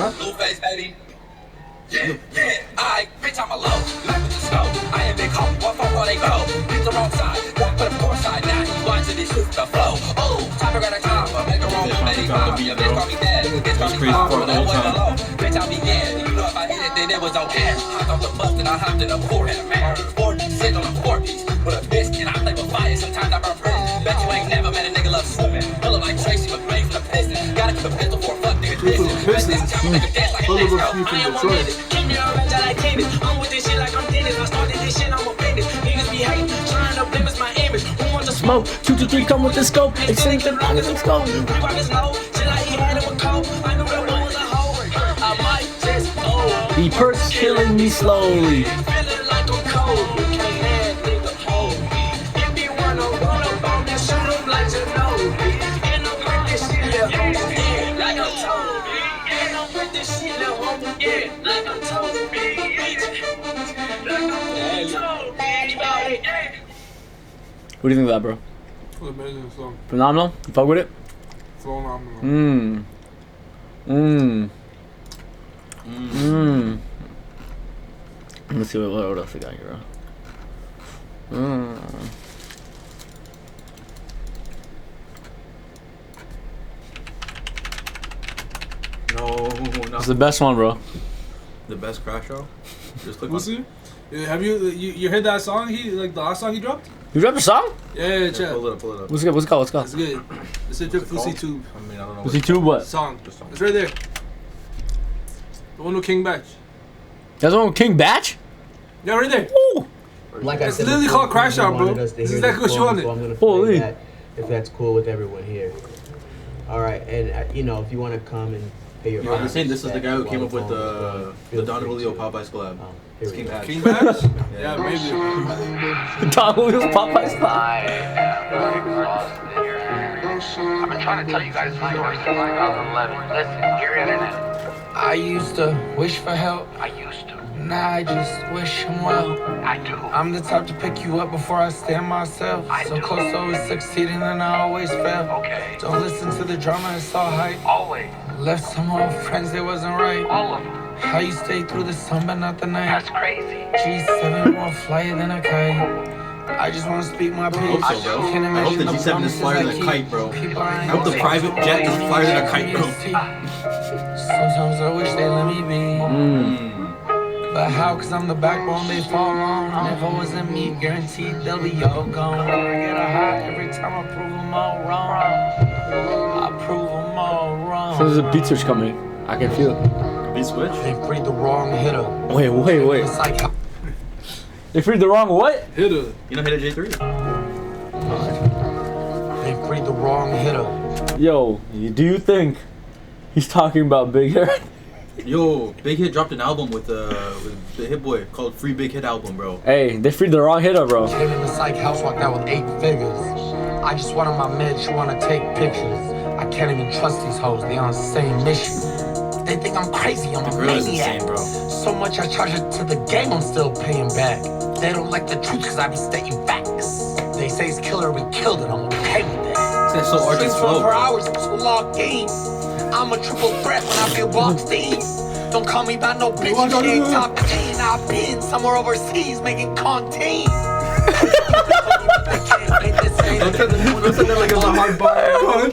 [SPEAKER 15] Blueface, baby. Yeah, I bitch, I'm a low. Like with the snow. I am big home. What for all they go? Pick the wrong side. Walk with the poor side. Now he watching this shoot the flow. Oh, top got a top. Make a wrong move, let it pop. Your bitch call me dead. Bitch call me pop. But I wasn't low. Bitch, I'll be dead. You know if I hit it, then it was okay. Hopped off the bus and I hopped in a four-head man. 4-6 on a 4-piece. With a biscuit, I play with fire. Sometimes I burn pretty. Bet you ain't never met a nigga love swimming. Pull up like Tracy McGrady from the Pistons. Gotta keep a pistol for a fuck nigga distance. Keep me around like tennis. I'm with this shit like I'm Dennis. I started this shit, I'm a business. Niggas be hating, trying to blemish my image. Who wants to
[SPEAKER 6] Smoke, 2 to 3, come with the scope. Extend the longest and scope.
[SPEAKER 15] We rock his low, shit like he had him a coat. I knew that one was a hoe. I might just
[SPEAKER 6] The perk's killing me slowly.
[SPEAKER 15] feeling like I'm cold.
[SPEAKER 6] What do you think of that, bro?
[SPEAKER 1] It's an amazing song.
[SPEAKER 6] Phenomenal? You fuck with it?
[SPEAKER 1] Phenomenal.
[SPEAKER 6] Let's see what else I got here, bro.
[SPEAKER 11] No,
[SPEAKER 6] It's the best one, bro.
[SPEAKER 11] The best crash show. Just click
[SPEAKER 1] We'll see. Have you heard that song? The last song he dropped?
[SPEAKER 6] You dropped a song?
[SPEAKER 1] Yeah, check.
[SPEAKER 11] Pull it up.
[SPEAKER 6] What's it called?
[SPEAKER 1] It's good. It's a Fusi Tube
[SPEAKER 11] I mean, I don't know.
[SPEAKER 6] Fusi Tube what?
[SPEAKER 1] song. It's right there. The one with King Batch.
[SPEAKER 6] That's the one with King Batch?
[SPEAKER 1] Yeah, right there.
[SPEAKER 6] Ooh.
[SPEAKER 7] Like I
[SPEAKER 1] It's
[SPEAKER 7] said,
[SPEAKER 1] literally
[SPEAKER 7] before,
[SPEAKER 1] called Crash
[SPEAKER 7] you
[SPEAKER 1] Out, bro.
[SPEAKER 7] wanted us to
[SPEAKER 1] This is
[SPEAKER 7] hear
[SPEAKER 1] exactly what you
[SPEAKER 7] song,
[SPEAKER 1] wanted.
[SPEAKER 7] so I'm gonna play
[SPEAKER 6] Holy.
[SPEAKER 7] that if that's cool with everyone here. All right, and you know, if you want to come and pay your.
[SPEAKER 11] Yo, I'm saying this is the guy who came up with the Don Julio Popeyes collab. It's King Batch.
[SPEAKER 1] King Batch? Yeah, maybe.
[SPEAKER 6] Don Julio's Popeyes collab.
[SPEAKER 8] I've been trying to tell you guys since 2011. Listen, your internet.
[SPEAKER 9] I used to wish for help.
[SPEAKER 8] I used to.
[SPEAKER 9] Now I just wish him well.
[SPEAKER 8] I do.
[SPEAKER 9] I'm the type to pick you up before I stand myself. So close to always succeeding and I always fail.
[SPEAKER 8] Okay.
[SPEAKER 9] Don't listen to the drama, it's all hype.
[SPEAKER 8] Always.
[SPEAKER 9] Left some old friends, they wasn't right.
[SPEAKER 8] All of them.
[SPEAKER 9] How you stay through the sun but not the night?
[SPEAKER 8] That's crazy.
[SPEAKER 9] G7 more flyer than a kite. I just want to speak my piece.
[SPEAKER 11] I hope so, bro.
[SPEAKER 9] Can't
[SPEAKER 11] I hope the
[SPEAKER 9] imagine
[SPEAKER 11] G7 is flyer than a kite, bro.
[SPEAKER 9] I
[SPEAKER 11] I hope the private jet is flyer than a kite, bro.
[SPEAKER 9] Sometimes I wish they let me be. But how? Cause I'm the backbone they fall on. And if it wasn't me, guaranteed they'll be all gone. I get a high every time I prove them all wrong. I prove them all wrong.
[SPEAKER 6] So there's a beat switch coming. I can feel it.
[SPEAKER 11] Beat switch?
[SPEAKER 9] They freed the wrong hitter.
[SPEAKER 6] Wait.
[SPEAKER 9] It's like
[SPEAKER 6] They freed the wrong what?
[SPEAKER 1] Hitter.
[SPEAKER 11] You know Hitter J3?
[SPEAKER 9] they freed the wrong hitter.
[SPEAKER 6] Yo, do you think he's talking about Big Hit?
[SPEAKER 11] Yo, Big Hit dropped an album with the Hit Boy called Free Big Hit Album, bro.
[SPEAKER 6] Hey, they freed the wrong hitter, bro.
[SPEAKER 9] Came in the psych house, walked out with 8 figures. I just wanted my meds, she wanna take pictures. I can't even trust these hoes, they on the same mission. They think I'm crazy, I'm a
[SPEAKER 11] Girl is
[SPEAKER 9] maniac.
[SPEAKER 11] insane, bro.
[SPEAKER 9] So much I charge it to the game, I'm still paying back. They don't like the truth cause I be stating facts. They say it's killer, we killed it, I'm okay with that.
[SPEAKER 11] That's so arty
[SPEAKER 9] Streets
[SPEAKER 11] slow,
[SPEAKER 9] 24
[SPEAKER 11] bro.
[SPEAKER 9] hours, I'm so logged in. I'm a triple threat when I feel boxed in. Don't call me by no bitch, she ain't top 10. I've been somewhere overseas making content.
[SPEAKER 11] Don't say that like it was a hard bar.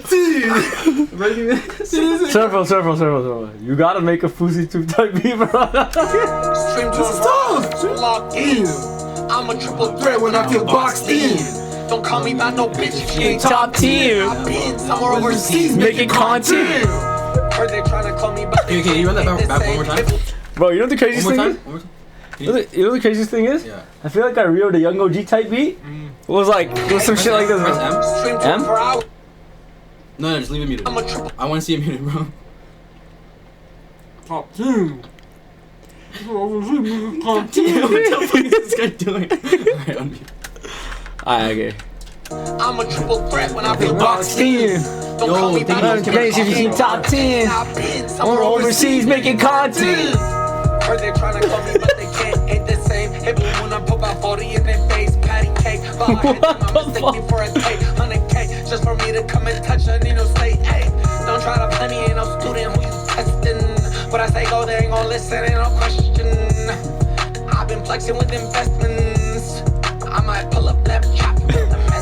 [SPEAKER 6] Circle. You gotta make a Fusi Tube type beat, bro.
[SPEAKER 9] Stream to locked in. I'm a triple threat when I feel boxed in. Don't call me by no bitch, she ain't
[SPEAKER 6] Top tier.
[SPEAKER 9] I've been somewhere overseas
[SPEAKER 6] Making content.
[SPEAKER 9] Heard they trying to call me by
[SPEAKER 11] Okay, you run that back one more time?
[SPEAKER 6] Bro, you know what the craziest
[SPEAKER 11] One more
[SPEAKER 6] thing
[SPEAKER 11] time?
[SPEAKER 6] is?
[SPEAKER 11] One more time?
[SPEAKER 6] You know the craziest thing is?
[SPEAKER 11] Yeah.
[SPEAKER 6] I feel like I reeled a Young OG type beat. It was like, it was some shit like this.
[SPEAKER 11] Press
[SPEAKER 6] bro.
[SPEAKER 11] M?
[SPEAKER 9] Stream
[SPEAKER 6] M?
[SPEAKER 9] 24 hours.
[SPEAKER 11] No, just leave it muted.
[SPEAKER 9] I'm a triple.
[SPEAKER 11] I want to see it muted, bro.
[SPEAKER 1] Top 2.
[SPEAKER 11] What the fuck is this guy doing? Alright, unmute.
[SPEAKER 6] Alright, okay.
[SPEAKER 9] I'm a triple threat when I feel boxed in. Don't call me by no
[SPEAKER 6] Yo,
[SPEAKER 9] bitch, she ain't
[SPEAKER 6] top 10.
[SPEAKER 9] I've been
[SPEAKER 6] Or
[SPEAKER 9] somewhere
[SPEAKER 6] overseas making content.
[SPEAKER 9] Heard they tryna call me, but they can't. Ain't the same. Hit me when I put my 40 in their face. Patty cake. But I hit them, I mistake me for a take. 100K just for me to come and touch. I need no state. Hey, don't try to play me. Ain't no student who you testing. But I say go, they ain't gon' listen. Ain't no question. I've been flexing with investments. I might pull up that chop.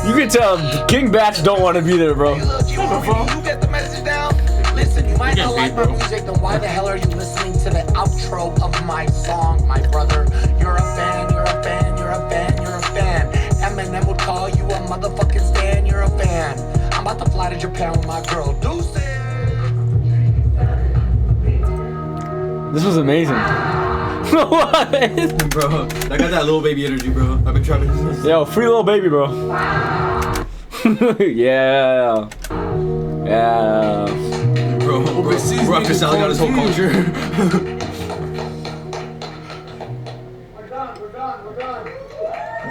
[SPEAKER 6] You can tell King Batch don't want to be there, bro.
[SPEAKER 9] You get the message down. Listen, you might not like my music, then why the hell are you listening to the outro of my song, my brother? You're a fan, you're a fan, you're a fan, you're a fan. Eminem would call you a motherfucking stan, you're a fan. I'm about to fly to Japan with my girl, Deuces.
[SPEAKER 6] This was amazing. What?
[SPEAKER 11] Bro, I got that little baby energy, bro. I've been trying to.
[SPEAKER 6] Yo, free little baby, bro. Yeah.
[SPEAKER 11] Bro, Rock Casale got his whole culture.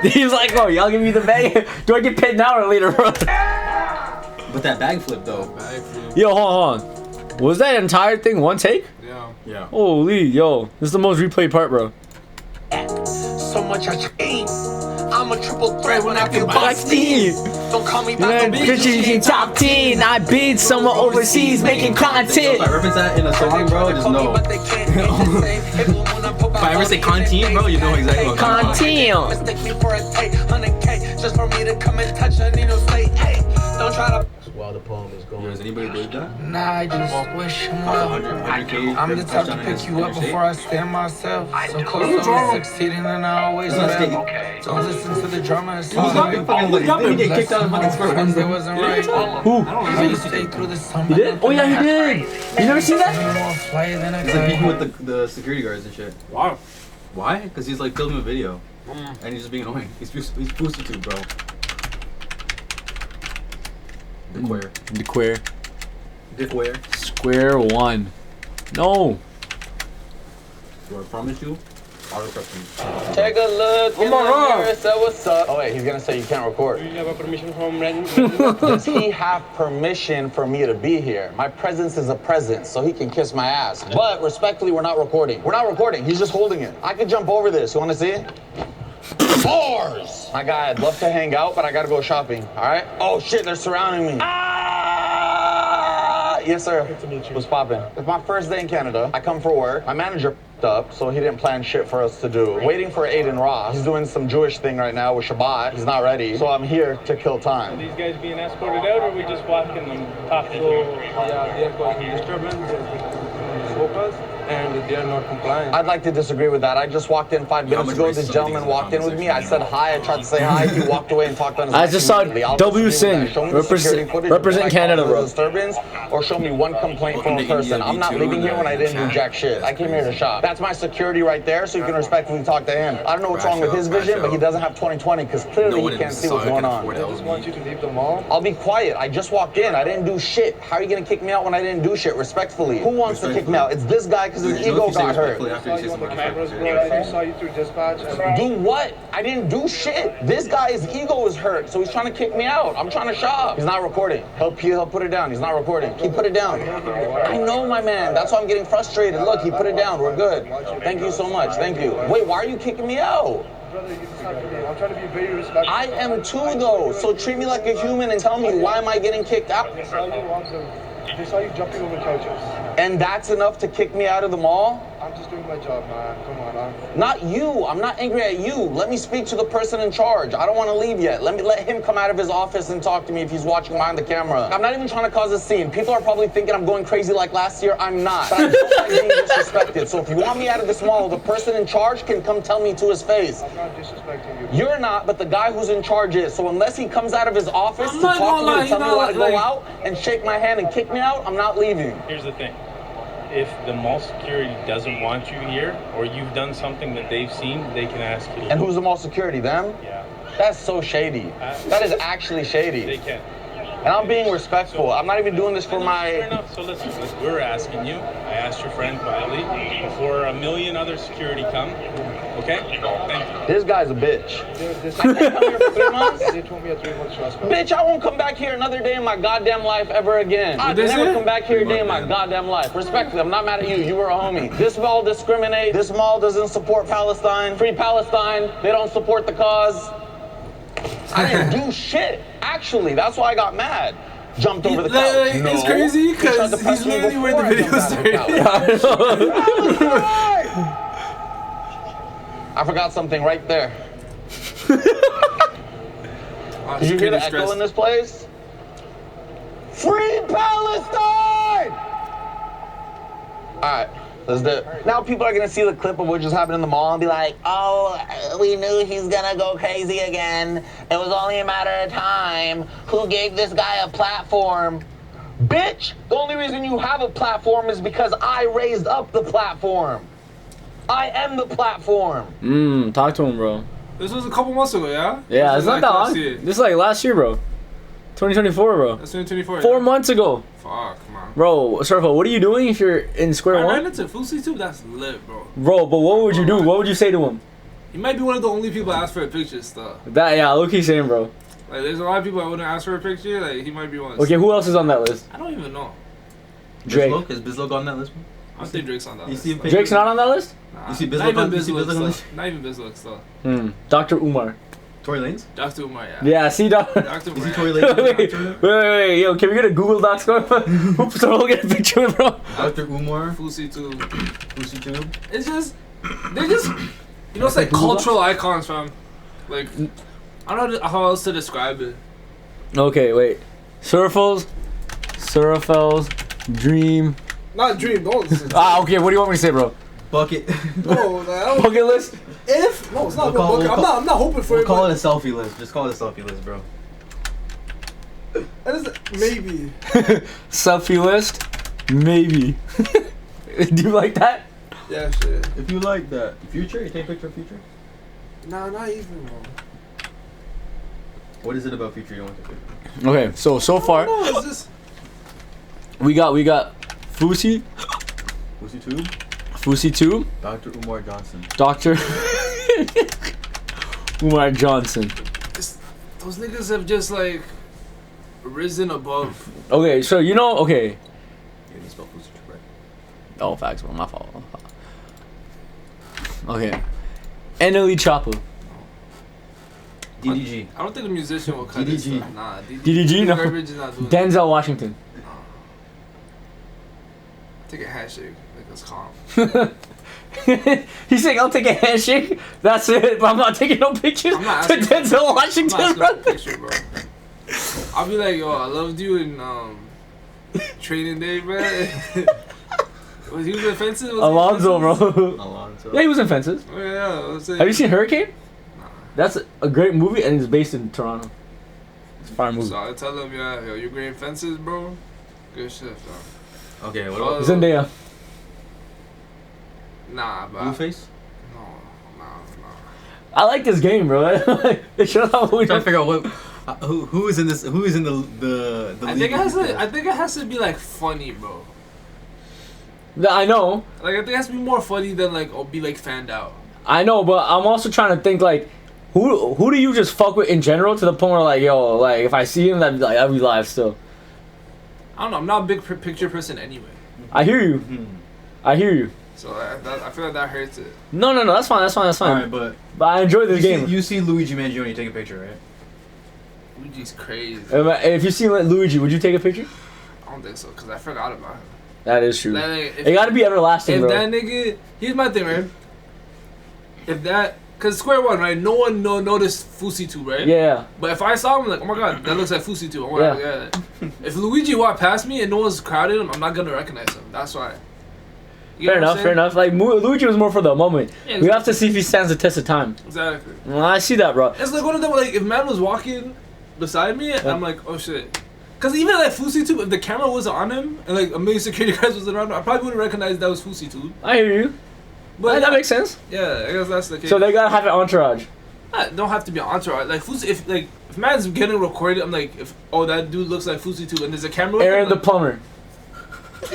[SPEAKER 6] He's like, oh, y'all give me the bag. Do I get paid now or later, bro?
[SPEAKER 11] But that bag flip, though.
[SPEAKER 6] Yo, hold on. Was that entire thing one take?
[SPEAKER 11] Yeah.
[SPEAKER 6] Holy, yo. This is the most replayed part, bro.
[SPEAKER 9] So much I changed. I'm I'm a triple threat when I feel busty. Don't call me
[SPEAKER 6] You know, bitches in top 10. I bid somewhere overseas making content.
[SPEAKER 11] If I reference that in a song, bro, just know. If I ever say content, bro, you know exactly what I'm talking about.
[SPEAKER 9] Mistake me for a take, 100K, just for me to come and touch a needle state. Hey, don't try to.
[SPEAKER 7] While the poem is going.
[SPEAKER 11] Does anybody believe that?
[SPEAKER 8] Nah, I just wish him well. I'm the type to pick you up before I stand myself. So close to succeeding and I always fail. Don't listen to the drama and song.
[SPEAKER 11] He get kicked out of fucking Spurs.
[SPEAKER 8] It wasn't right.
[SPEAKER 6] Who?
[SPEAKER 8] I just stayed through the summer.
[SPEAKER 6] He did? Oh yeah, he did. You never seen that?
[SPEAKER 11] He's like beefing with the security guards and shit.
[SPEAKER 1] Wow.
[SPEAKER 11] Why? Because he's like filming a video. And he's just being annoying. He's boosted to, bro. The queer.
[SPEAKER 6] The queer.
[SPEAKER 11] Dick where?
[SPEAKER 6] Square one. No.
[SPEAKER 11] Do I promise you? I'll request him.
[SPEAKER 2] Take a look in
[SPEAKER 1] my
[SPEAKER 2] the
[SPEAKER 1] God.
[SPEAKER 2] mirror, say what's up. Oh wait, he's gonna say you can't record.
[SPEAKER 8] Do you have a permission from Ren?
[SPEAKER 2] Does he have permission for me to be here? My presence is a present, so he can kiss my ass. But respectfully, we're not recording. We're not recording. He's just holding it. I could jump over this. You wanna see it? Bars! My guy, I'd love to hang out, but I gotta go shopping. All right? Oh shit, they're surrounding me. Ah! Yes, sir. Good to meet you. What's poppin'? It's my first day in Canada. I come for work. My manager up, so he didn't plan shit for us to do. Waiting for Aiden Ross. He's doing some Jewish thing right now with Shabbat. He's not ready, so I'm here to kill time.
[SPEAKER 20] Are these guys being escorted out, or are we just walking them talking to them?
[SPEAKER 8] Yeah, they are causing disturbance, and they are not compliant.
[SPEAKER 2] I'd like to disagree with that. I just walked in 5 minutes ago. This gentleman walked in with me. I said hi. I tried to say hi. He walked away and talked on his
[SPEAKER 6] I just saw W Singh represent Canada, bro.
[SPEAKER 2] Disturbance, or show me one complaint from a person. I'm not leaving here when I didn't do jack shit. I came here to shop. That's my security right there, so you can respectfully talk to him. I don't know what's wrong with his vision, but he doesn't have 20/20 because clearly he can't see what's going on.
[SPEAKER 8] I just want you to leave the mall.
[SPEAKER 2] I'll be quiet. I just walked in. I didn't do shit. How are you gonna kick me out when I didn't do shit? Respectfully. Who wants to kick me out? It's this guy because his ego got hurt.
[SPEAKER 8] I saw you on the cameras, bro. I just saw you through dispatch.
[SPEAKER 2] Do what? I didn't do shit. This guy's ego is hurt, so he's trying to kick me out. I'm trying to shop. He's not recording. He'll put it down. He's not recording. He put it down. I know, my man. That's why I'm getting frustrated. Look, he put it down. We're good. Thank you so much. Thank you. Wait, why are you kicking me out?
[SPEAKER 8] Brother, you just have to be. I'm trying to be very respectful.
[SPEAKER 2] I am too, though. So treat me like a human and tell me why am I getting kicked out?
[SPEAKER 8] They saw you jumping over couches.
[SPEAKER 2] And that's enough to kick me out of the mall?
[SPEAKER 8] I'm just doing my job, man. Come on.
[SPEAKER 2] Not you. I'm not angry at you. Let me speak to the person in charge. I don't want to leave yet. Let him come out of his office and talk to me if he's watching behind the camera. I'm not even trying to cause a scene. People are probably thinking I'm going crazy like last year. I'm not. But I don't like being disrespected. So if you want me out of this mall, the person in charge can come tell me to his face.
[SPEAKER 8] I'm not disrespecting you.
[SPEAKER 2] You're not, but the guy who's in charge is. So unless he comes out of his office to talk to me and tell me why to go out and shake my hand and kick me out, I'm not leaving.
[SPEAKER 10] Here's the thing. If the mall security doesn't want you here, or you've done something that they've seen, they can ask you to leave.
[SPEAKER 2] And who's the mall security? Them?
[SPEAKER 10] Yeah.
[SPEAKER 2] That's so shady. That is actually shady.
[SPEAKER 10] They can.
[SPEAKER 2] And I'm being respectful. I'm not even doing this for my...
[SPEAKER 10] Fair enough. So listen, we're asking you. I asked your friend quietly before a million other security come. Okay? Thank you.
[SPEAKER 2] This guy's a bitch. I can't come here for 3 months?
[SPEAKER 8] They told me a 3 month trust.
[SPEAKER 2] Bitch, I won't come back here another day in my goddamn life ever again. I'd never come back here a day in my goddamn life. Respectfully, I'm not mad at you. You were a homie. This mall discriminates. This mall doesn't support Palestine. Free Palestine. They don't support the cause. I didn't do shit. Actually, that's why I got mad. Jumped over the couch.
[SPEAKER 1] No. It's crazy because he's literally where the video started.
[SPEAKER 2] I forgot something right there. Did you hear the echo in this place? Free Palestine! Alright, let's do it. Now people are gonna see the clip of what just happened in the mall and be like, oh, we knew he's gonna go crazy again. It was only a matter of time. Who gave this guy a platform? Bitch, the only reason you have a platform is because I raised up the platform. I am the platform.
[SPEAKER 6] Talk to him, bro.
[SPEAKER 1] This was a couple months ago, yeah?
[SPEAKER 6] Yeah, it's not that long. This is like last year, bro. 2024, bro.
[SPEAKER 1] That's 2024.
[SPEAKER 6] 4 months ago.
[SPEAKER 1] Fuck, man.
[SPEAKER 6] Bro, Surfo, what are you doing if you're in Square One?
[SPEAKER 1] I ran into Fousey too. That's lit, bro.
[SPEAKER 6] Bro, but what would you do? What would you say to him?
[SPEAKER 1] He might be one of the only people that ask for a picture stuff.
[SPEAKER 6] Yeah, look, he's saying, bro.
[SPEAKER 1] Like, there's a lot of people that wouldn't ask for a picture. Like, he might be one.
[SPEAKER 6] Okay, who else is on that list?
[SPEAKER 1] I don't even know.
[SPEAKER 6] Drake.
[SPEAKER 11] Is Bizlok on that list, bro?
[SPEAKER 1] I don't think Drake's on that list.
[SPEAKER 6] Drake's not on that list?
[SPEAKER 1] Nah,
[SPEAKER 11] You see
[SPEAKER 1] not
[SPEAKER 11] Bizlok
[SPEAKER 1] even
[SPEAKER 11] on the list?
[SPEAKER 1] Not even Bizlok stuff.
[SPEAKER 6] Dr. Umar.
[SPEAKER 11] Tory Lanez?
[SPEAKER 22] Dr. Umar, yeah.
[SPEAKER 6] Yeah, see, Dr.
[SPEAKER 22] Dr.
[SPEAKER 11] Is he
[SPEAKER 22] Umar.
[SPEAKER 11] Tory
[SPEAKER 6] wait,
[SPEAKER 11] Lanez?
[SPEAKER 6] wait, yo, can we get a Google Docs going? So we'll get a picture, bro.
[SPEAKER 11] Dr. Umar.
[SPEAKER 22] Fusi too.
[SPEAKER 11] Fusi too.
[SPEAKER 22] It's just, they're just, you know, it's like cultural icons, fam. Like, I don't know how else to describe it.
[SPEAKER 6] Okay, wait. Surfels, Dream.
[SPEAKER 1] Not Dream, don't.
[SPEAKER 6] Okay, what do you want me to say, bro?
[SPEAKER 11] Bucket.
[SPEAKER 1] No,
[SPEAKER 6] Bucket list?
[SPEAKER 1] If no, it's not about bucket. I'm not hoping for
[SPEAKER 11] We'll
[SPEAKER 1] it.
[SPEAKER 11] call it a selfie list. Just call it a selfie list, bro.
[SPEAKER 1] That is maybe.
[SPEAKER 6] Selfie list? Maybe. Do you like that?
[SPEAKER 1] Yeah, shit.
[SPEAKER 11] If you like that. Future? You take a picture of Future?
[SPEAKER 1] Nah, not even, bro.
[SPEAKER 11] What is it about Future you don't want to take a picture?
[SPEAKER 6] Okay, so far
[SPEAKER 1] No, it's just.
[SPEAKER 6] we got Fusi,
[SPEAKER 11] Fusi Tube?
[SPEAKER 6] Fusi 2,
[SPEAKER 11] Dr. Umar Johnson.
[SPEAKER 6] Dr. Umar Johnson.
[SPEAKER 22] Those niggas have just like risen above.
[SPEAKER 6] Okay, so you know, okay.
[SPEAKER 11] You didn't spell Fusi Tube right.
[SPEAKER 6] Oh, facts, bro. My fault. Okay. NLE Chopper.
[SPEAKER 11] DDG.
[SPEAKER 22] I don't think the musician will cut
[SPEAKER 11] DDG.
[SPEAKER 22] it. Nah,
[SPEAKER 6] DDG? No.
[SPEAKER 22] Garbage is not doing
[SPEAKER 6] Denzel Washington.
[SPEAKER 22] Take a handshake. Like, that's calm.
[SPEAKER 6] He's saying, I'll take a handshake. That's it, but I'm not taking no pictures
[SPEAKER 22] I'm not
[SPEAKER 6] to
[SPEAKER 22] asking
[SPEAKER 6] Denzel Washington,
[SPEAKER 22] I'm
[SPEAKER 6] bro.
[SPEAKER 22] not asking for a picture, bro. I'll be like, yo, I loved you in Training Day, bro. Was he in Fences?
[SPEAKER 6] Alonzo, bro.
[SPEAKER 11] Alonzo.
[SPEAKER 6] Yeah, he was in Fences.
[SPEAKER 22] Oh, yeah, I was saying.
[SPEAKER 6] Have you seen Hurricane? That's a great movie, and it's based in Toronto. It's a fire movie.
[SPEAKER 22] So I tell him, yeah, yo, you're great in Fences, bro. Good shit, bro.
[SPEAKER 11] Okay, what about
[SPEAKER 6] Zendaya.
[SPEAKER 22] Nah, bro.
[SPEAKER 11] Blueface?
[SPEAKER 22] No.
[SPEAKER 6] I like this game, bro. It shows how we
[SPEAKER 11] I'm trying to figure out what who is in this. Who is in the
[SPEAKER 22] I think it has to be like funny, bro.
[SPEAKER 6] I know.
[SPEAKER 22] Like I think it has to be more funny than like be like fanned out.
[SPEAKER 6] I know, but I'm also trying to think like, who do you just fuck with in general to the point where like, yo, like if I see him, I'd be live still.
[SPEAKER 22] I don't know. I'm not a big picture person anyway.
[SPEAKER 6] I hear you. I hear you.
[SPEAKER 22] So I feel like that hurts it.
[SPEAKER 6] No, that's fine.
[SPEAKER 11] Alright, but
[SPEAKER 6] I enjoy this game.
[SPEAKER 11] You see Luigi Mangione take a picture, right?
[SPEAKER 22] Luigi's crazy.
[SPEAKER 6] If you see Luigi, would you take a picture?
[SPEAKER 22] I don't think so, cause I forgot about him.
[SPEAKER 6] That is true.
[SPEAKER 22] Like,
[SPEAKER 6] It gotta be everlasting,
[SPEAKER 22] if
[SPEAKER 6] bro.
[SPEAKER 22] that nigga, here's my thing, right? If that, cause Square One, right? No one noticed Fusi 2, right?
[SPEAKER 6] Yeah.
[SPEAKER 22] But if I saw him, like, oh my god, that looks like Fusi 2. Oh my god, yeah. If Luigi walked past me and no one's crowded him, I'm not gonna recognize him. That's why. You
[SPEAKER 6] Fair
[SPEAKER 22] know what I'm
[SPEAKER 6] enough.
[SPEAKER 22] saying?
[SPEAKER 6] Like Luigi was more for the moment.
[SPEAKER 22] Yeah,
[SPEAKER 6] We have to see if he stands the test of time.
[SPEAKER 22] Exactly.
[SPEAKER 6] Well, I see that, bro.
[SPEAKER 22] It's like one of them. Like if man was walking beside me, I'm like, oh shit. Cause even like Fusi 2, if the camera wasn't on him and like a million security guards was around him, I probably wouldn't recognize that was Fusi 2.
[SPEAKER 6] I hear you.
[SPEAKER 22] But
[SPEAKER 6] that makes sense.
[SPEAKER 22] Yeah, I guess that's the case.
[SPEAKER 6] So they gotta have an entourage.
[SPEAKER 22] Don't have to be an entourage. Like Fusi, if man's getting recorded, I'm like, that dude looks like Fusi 2, and there's a camera. With
[SPEAKER 6] Aaron
[SPEAKER 22] him,
[SPEAKER 6] the
[SPEAKER 22] like,
[SPEAKER 6] plumber.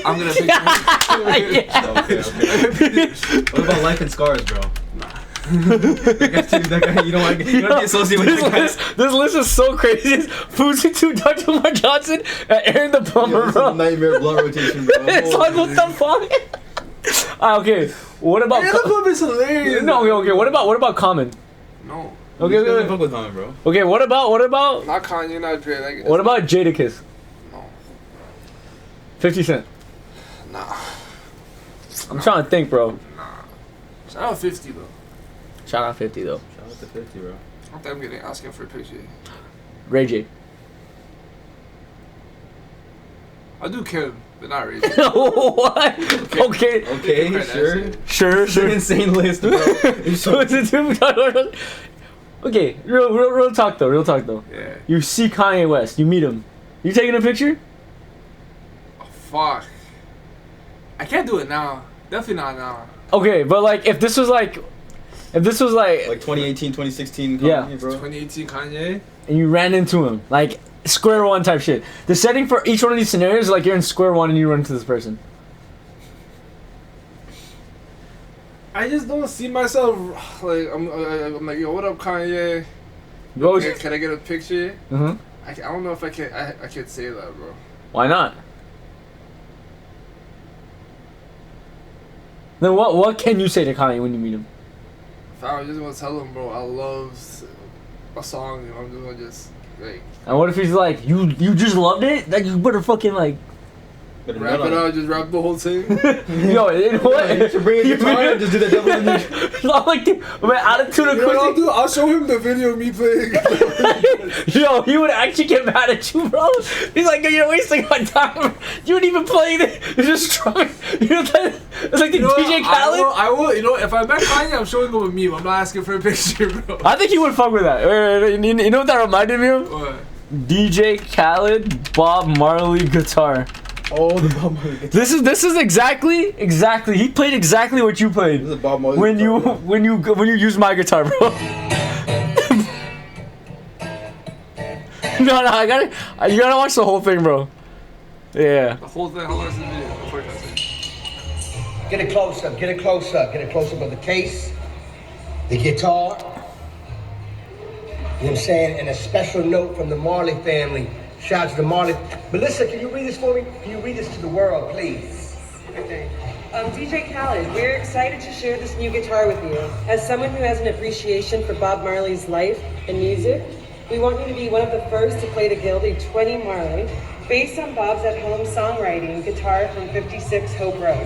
[SPEAKER 22] I'm gonna picture
[SPEAKER 11] Okay. What about Life and Scars, bro? That guy, you don't want to be associated with that guy.
[SPEAKER 6] This list is so crazy. Fusi 2, Dr. Umar Johnson, and Aaron the plumber, bro.
[SPEAKER 11] Nightmare blood rotation, bro.
[SPEAKER 6] It's like, what the fuck? Okay, what about?
[SPEAKER 22] Aaron the plumber is hilarious.
[SPEAKER 6] No, okay. What about Common?
[SPEAKER 22] No.
[SPEAKER 6] Okay.
[SPEAKER 11] Fuck with Common, bro.
[SPEAKER 6] Okay, what about?
[SPEAKER 22] Not Kanye, not Dre. Like,
[SPEAKER 6] What about Jadakiss?
[SPEAKER 22] No.
[SPEAKER 6] 50 Cent.
[SPEAKER 22] Nah.
[SPEAKER 6] I'm trying to think, bro.
[SPEAKER 22] Shout out 50 though.
[SPEAKER 6] Shout out 50 though.
[SPEAKER 11] Shout out to 50, bro.
[SPEAKER 22] I don't think I'm asking for a picture.
[SPEAKER 6] Ray J.
[SPEAKER 22] I do Kim, but not Ray J.
[SPEAKER 6] What? Okay.
[SPEAKER 11] Okay,
[SPEAKER 6] Sure.
[SPEAKER 11] It's an insane list, bro.
[SPEAKER 6] Okay, real talk though.
[SPEAKER 22] Yeah.
[SPEAKER 6] You see Kanye West, you meet him. You taking a picture?
[SPEAKER 22] Oh, fuck. I can't do it now. Definitely not now.
[SPEAKER 6] Okay, but like if this was like
[SPEAKER 11] 2018, 2016 Kanye,
[SPEAKER 6] Yeah.
[SPEAKER 11] bro.
[SPEAKER 22] 2018 Kanye.
[SPEAKER 6] and you ran into him, like square one type shit. The setting for each one of these scenarios is like you're in square one and you run into this person.
[SPEAKER 22] I just don't see myself like I'm like, yo, what up, Kanye?
[SPEAKER 6] Bro,
[SPEAKER 22] Can I get a picture?
[SPEAKER 6] Mhm.
[SPEAKER 22] I don't know if I can. I can't say that, bro.
[SPEAKER 6] Why not? Then what can you say to Kanye when you meet him?
[SPEAKER 22] If I just want to tell him, bro, I love
[SPEAKER 1] a song, and I'm gonna just like.
[SPEAKER 6] And what if he's like, you just loved it? Like you better fucking like.
[SPEAKER 1] Wrap it out, just rap the whole thing.
[SPEAKER 6] Yo, you know what?
[SPEAKER 11] You should bring a guitar and just do the double knee.
[SPEAKER 6] I'm like, man, attitude of
[SPEAKER 1] Quincy. I'll show him the video of me playing.
[SPEAKER 6] Yo, he would actually get mad at you, bro. He's like, you're wasting my time. You wouldn't even play it. You're just trying. It's like the DJ Khaled.
[SPEAKER 1] I will. You know, if I met Kanye, I'm showing him a meme. I'm not asking for a picture, bro.
[SPEAKER 6] I think he would fuck with that. You know what that reminded me of?
[SPEAKER 1] What?
[SPEAKER 6] DJ Khaled, Bob Marley guitar.
[SPEAKER 11] Oh, the Bob Marley guitar.
[SPEAKER 6] This is exactly. He played exactly what you played.
[SPEAKER 11] This is Bob Marley
[SPEAKER 6] when
[SPEAKER 11] guitar,
[SPEAKER 6] you use my guitar, bro. No, you gotta watch the whole thing, bro. Yeah.
[SPEAKER 1] The whole thing. How long is the video?
[SPEAKER 5] Get a close up. Get a close up. Get a close up of the case, the guitar. You know what I'm saying? And a special note from the Marley family. Shout out to the Marley. Melissa, can you read this for me? Can you read this to the world, please?
[SPEAKER 12] Okay. DJ Khaled, we're excited to share this new guitar with you. As someone who has an appreciation for Bob Marley's life and music, we want you to be one of the first to play the Gilded 20 Marley, based on Bob's at-home songwriting guitar from 56 Hope Road.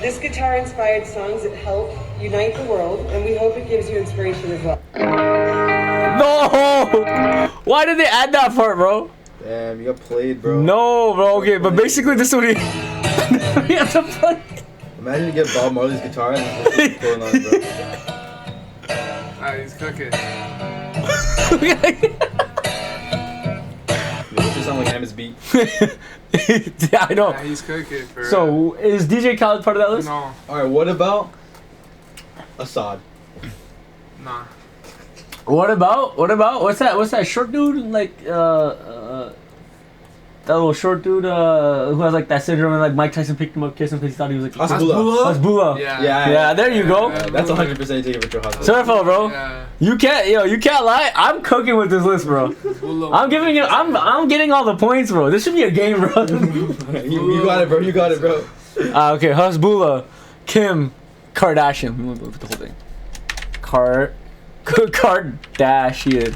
[SPEAKER 12] This guitar-inspired songs that help unite the world, and we hope it gives you inspiration as well.
[SPEAKER 6] No! Why did they add that part, bro?
[SPEAKER 11] Damn, you got played, bro.
[SPEAKER 6] No, bro. Okay, but basically this is what he has to play.
[SPEAKER 11] Imagine you get Bob Marley's guitar and this is going on, bro.
[SPEAKER 1] Alright, he's cooking.
[SPEAKER 11] This should sound like Hammond's beat.
[SPEAKER 6] Yeah, I know.
[SPEAKER 1] Yeah, he's cooking. For
[SPEAKER 6] So, is DJ Khaled part of that list?
[SPEAKER 1] No.
[SPEAKER 11] Alright, what about Assad?
[SPEAKER 1] Nah.
[SPEAKER 6] What about what's that short dude like that little short dude who has like that syndrome and like Mike Tyson picked him up, kissed him because he thought he was like
[SPEAKER 11] Hasbulla.
[SPEAKER 6] Yeah, there you go.
[SPEAKER 11] That's 100% taking for Hasbulla.
[SPEAKER 6] Surfo, bro. Yeah. You can't lie. I'm cooking with this list, bro. I'm getting all the points, bro. This should be a game, bro.
[SPEAKER 11] you got it, bro. You got it, bro.
[SPEAKER 6] Okay, Hasbulla, Kim Kardashian. We went with the whole thing. Kardashian.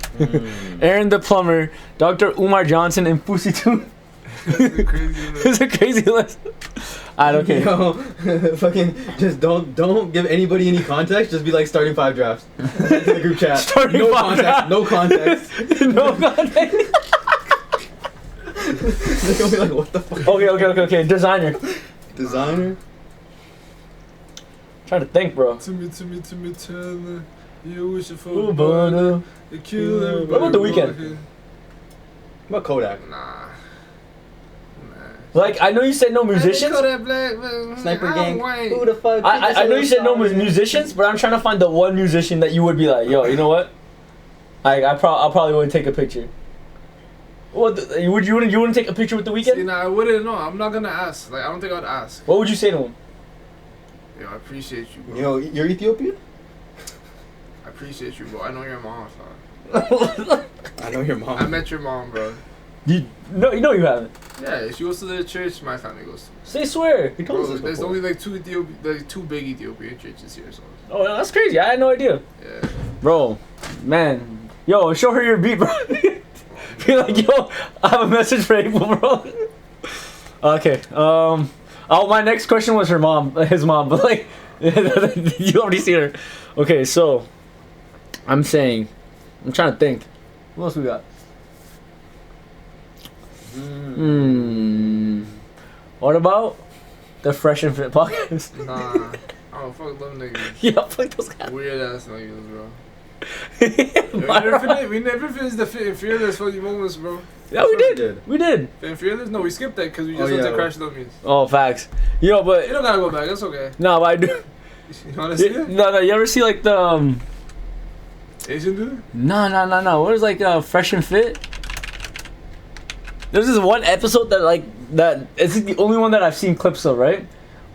[SPEAKER 6] Aaron the Plumber, Dr. Umar Johnson, and Fousey Tooth. It's a crazy list. I don't care.
[SPEAKER 11] Yo, fucking just don't give anybody any context. Just be like starting 5 drafts. To the group chat.
[SPEAKER 6] Starting
[SPEAKER 11] no
[SPEAKER 6] 5
[SPEAKER 11] context.
[SPEAKER 6] drafts.
[SPEAKER 11] No context.
[SPEAKER 6] No context.
[SPEAKER 11] They're gonna be like, what the fuck?
[SPEAKER 6] Okay. Designer. Trying to think, bro.
[SPEAKER 1] Timmy Turner. You wish it for
[SPEAKER 6] Ooh, butter.
[SPEAKER 1] The killer.
[SPEAKER 6] What about The Weeknd?
[SPEAKER 11] What about Kodak?
[SPEAKER 1] Nah.
[SPEAKER 6] Like, I know you said no musicians.
[SPEAKER 11] Sniper Gang.
[SPEAKER 1] Who
[SPEAKER 11] the fuck?
[SPEAKER 6] I know you said no musicians, but I'm trying to find the one musician that you would be like, yo, you know what? I probably wouldn't take a picture. What you wouldn't take a picture with The Weeknd?
[SPEAKER 1] See, nah, I wouldn't. No, I'm not gonna ask. Like, I don't think I'd ask.
[SPEAKER 6] What would you say to him?
[SPEAKER 1] Yo, I appreciate you, bro.
[SPEAKER 11] Yo, you're Ethiopian?
[SPEAKER 1] I appreciate you, bro. I know your mom, son.
[SPEAKER 11] I know your mom.
[SPEAKER 1] I met your mom, bro.
[SPEAKER 6] You you haven't.
[SPEAKER 1] Yeah, she goes to the church my family goes to.
[SPEAKER 6] Say swear.
[SPEAKER 11] He told us this
[SPEAKER 1] There's
[SPEAKER 11] before.
[SPEAKER 1] only like two big Ethiopian churches here, so.
[SPEAKER 6] Oh, that's crazy. I had no idea.
[SPEAKER 1] Yeah.
[SPEAKER 6] Bro, man. Yo, show her your beat, bro. Be like, yo, I have a message for April, bro. Okay. My next question was his mom, but like, you already seen her. Okay, so I'm trying to think. What else we got? What about the Fresh and Fit podcast?
[SPEAKER 1] Nah. Oh, fuck them niggas.
[SPEAKER 6] Yeah, fuck those guys.
[SPEAKER 1] Weird ass niggas, bro. We never finished the Fearless fucking moments, bro.
[SPEAKER 6] Yeah, we did. We did.
[SPEAKER 1] Fan Fearless? No, we skipped that because we just went to Crash Dummies.
[SPEAKER 6] Oh, facts. Yo, but
[SPEAKER 1] you don't gotta go back. That's okay.
[SPEAKER 6] No, but I do.
[SPEAKER 1] You wanna see it?
[SPEAKER 6] No. You ever see like the
[SPEAKER 1] Asian dude?
[SPEAKER 6] No. What is like Fresh and Fit? There's this one episode that it's the only one that I've seen clips of, right?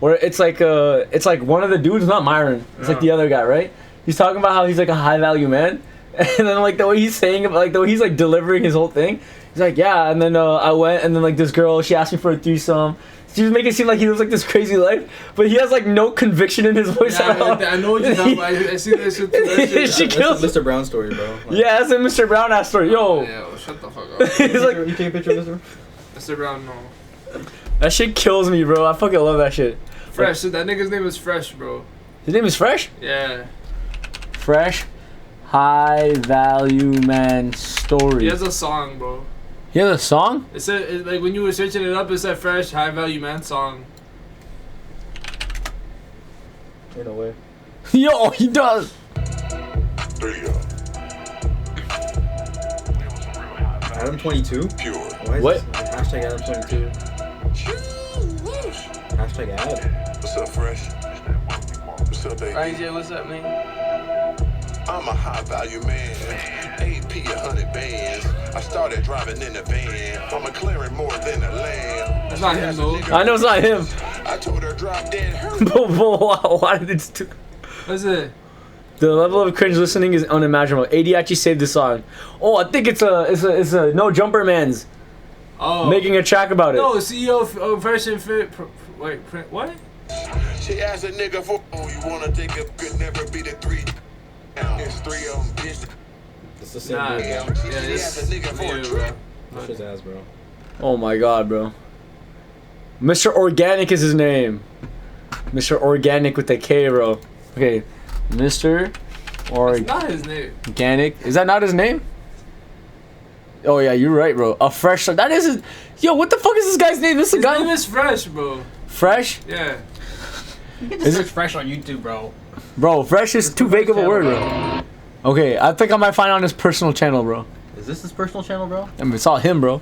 [SPEAKER 6] Where it's like one of the dudes, not Myron. It's like the other guy, right? He's talking about how he's like a high value man, and then like the way he's saying it, like the way he's like delivering his whole thing. He's like, yeah, and then I went, and then like this girl, she asked me for a threesome. She's making it seem like he lives like this crazy life, but he has like no conviction in his voice at all.
[SPEAKER 1] I know what you're talking about. I see that shit too. That shit.
[SPEAKER 6] She kills
[SPEAKER 11] That's the Mr. Brown story, bro. Like,
[SPEAKER 6] yeah, that's a Mr. Brown ass story. Yo.
[SPEAKER 1] Yeah, shut the fuck up.
[SPEAKER 6] He's like,
[SPEAKER 11] you take a picture of Mr.
[SPEAKER 1] Mr. Brown, no.
[SPEAKER 6] That shit kills me, bro. I fucking love that shit.
[SPEAKER 1] Fresh. That nigga's name is Fresh, bro.
[SPEAKER 6] His name is Fresh?
[SPEAKER 1] Yeah.
[SPEAKER 6] Fresh High Value Man Story.
[SPEAKER 1] He has a song, bro.
[SPEAKER 6] He has a song?
[SPEAKER 1] It said, like, when you were searching it up, it said Fresh High Value Man song.
[SPEAKER 11] Ain't no way.
[SPEAKER 6] Yo, he does.
[SPEAKER 11] Adam 22?
[SPEAKER 13] Pure.
[SPEAKER 6] What?
[SPEAKER 11] Hashtag Adam 22. Hashtag Adam.
[SPEAKER 13] What's up, Fresh? What's up, baby?
[SPEAKER 8] Right, Jay, what's up, man?
[SPEAKER 13] I'm a high value man. AP 100 bands. I started driving in a van. I'm a clearing more than a lamb.
[SPEAKER 1] That's not him, though.
[SPEAKER 6] I know it's not him.
[SPEAKER 13] I told her drop dead her.
[SPEAKER 6] But why did it do?
[SPEAKER 1] What's it?
[SPEAKER 6] The level of cringe listening is unimaginable. AD actually saved the song. Oh, I think it's a No Jumper Man's making a track about it.
[SPEAKER 1] No, CEO of Fresh and Fit. Wait, what?
[SPEAKER 13] She asked a nigga for you wanna take a could never be the three. It's three of them, bitch.
[SPEAKER 11] It's the same
[SPEAKER 1] Nah,
[SPEAKER 11] dude,
[SPEAKER 1] yeah,
[SPEAKER 11] bro.
[SPEAKER 1] this nigga for a
[SPEAKER 13] trip.
[SPEAKER 11] Push his ass, bro.
[SPEAKER 6] Oh my god, bro. Mr. Organic is his name. Mr. Organic with the K, bro. Okay, Mr.
[SPEAKER 1] That's not his name.
[SPEAKER 6] Organic. Is that not his name? Oh yeah, you're right, bro. A Fresh. That isn't. Yo, what the fuck is this guy's name? This is a
[SPEAKER 1] His
[SPEAKER 6] guy.
[SPEAKER 1] name is Fresh, bro.
[SPEAKER 6] Fresh?
[SPEAKER 1] Yeah.
[SPEAKER 11] You can
[SPEAKER 6] Is
[SPEAKER 11] just search
[SPEAKER 6] it-
[SPEAKER 11] Fresh on YouTube, bro.
[SPEAKER 6] Bro, Fresh is too vague of a word, bro. Okay, I think I might find it on his personal channel, bro.
[SPEAKER 11] Is this his personal channel, bro?
[SPEAKER 6] I mean, it's all him, bro.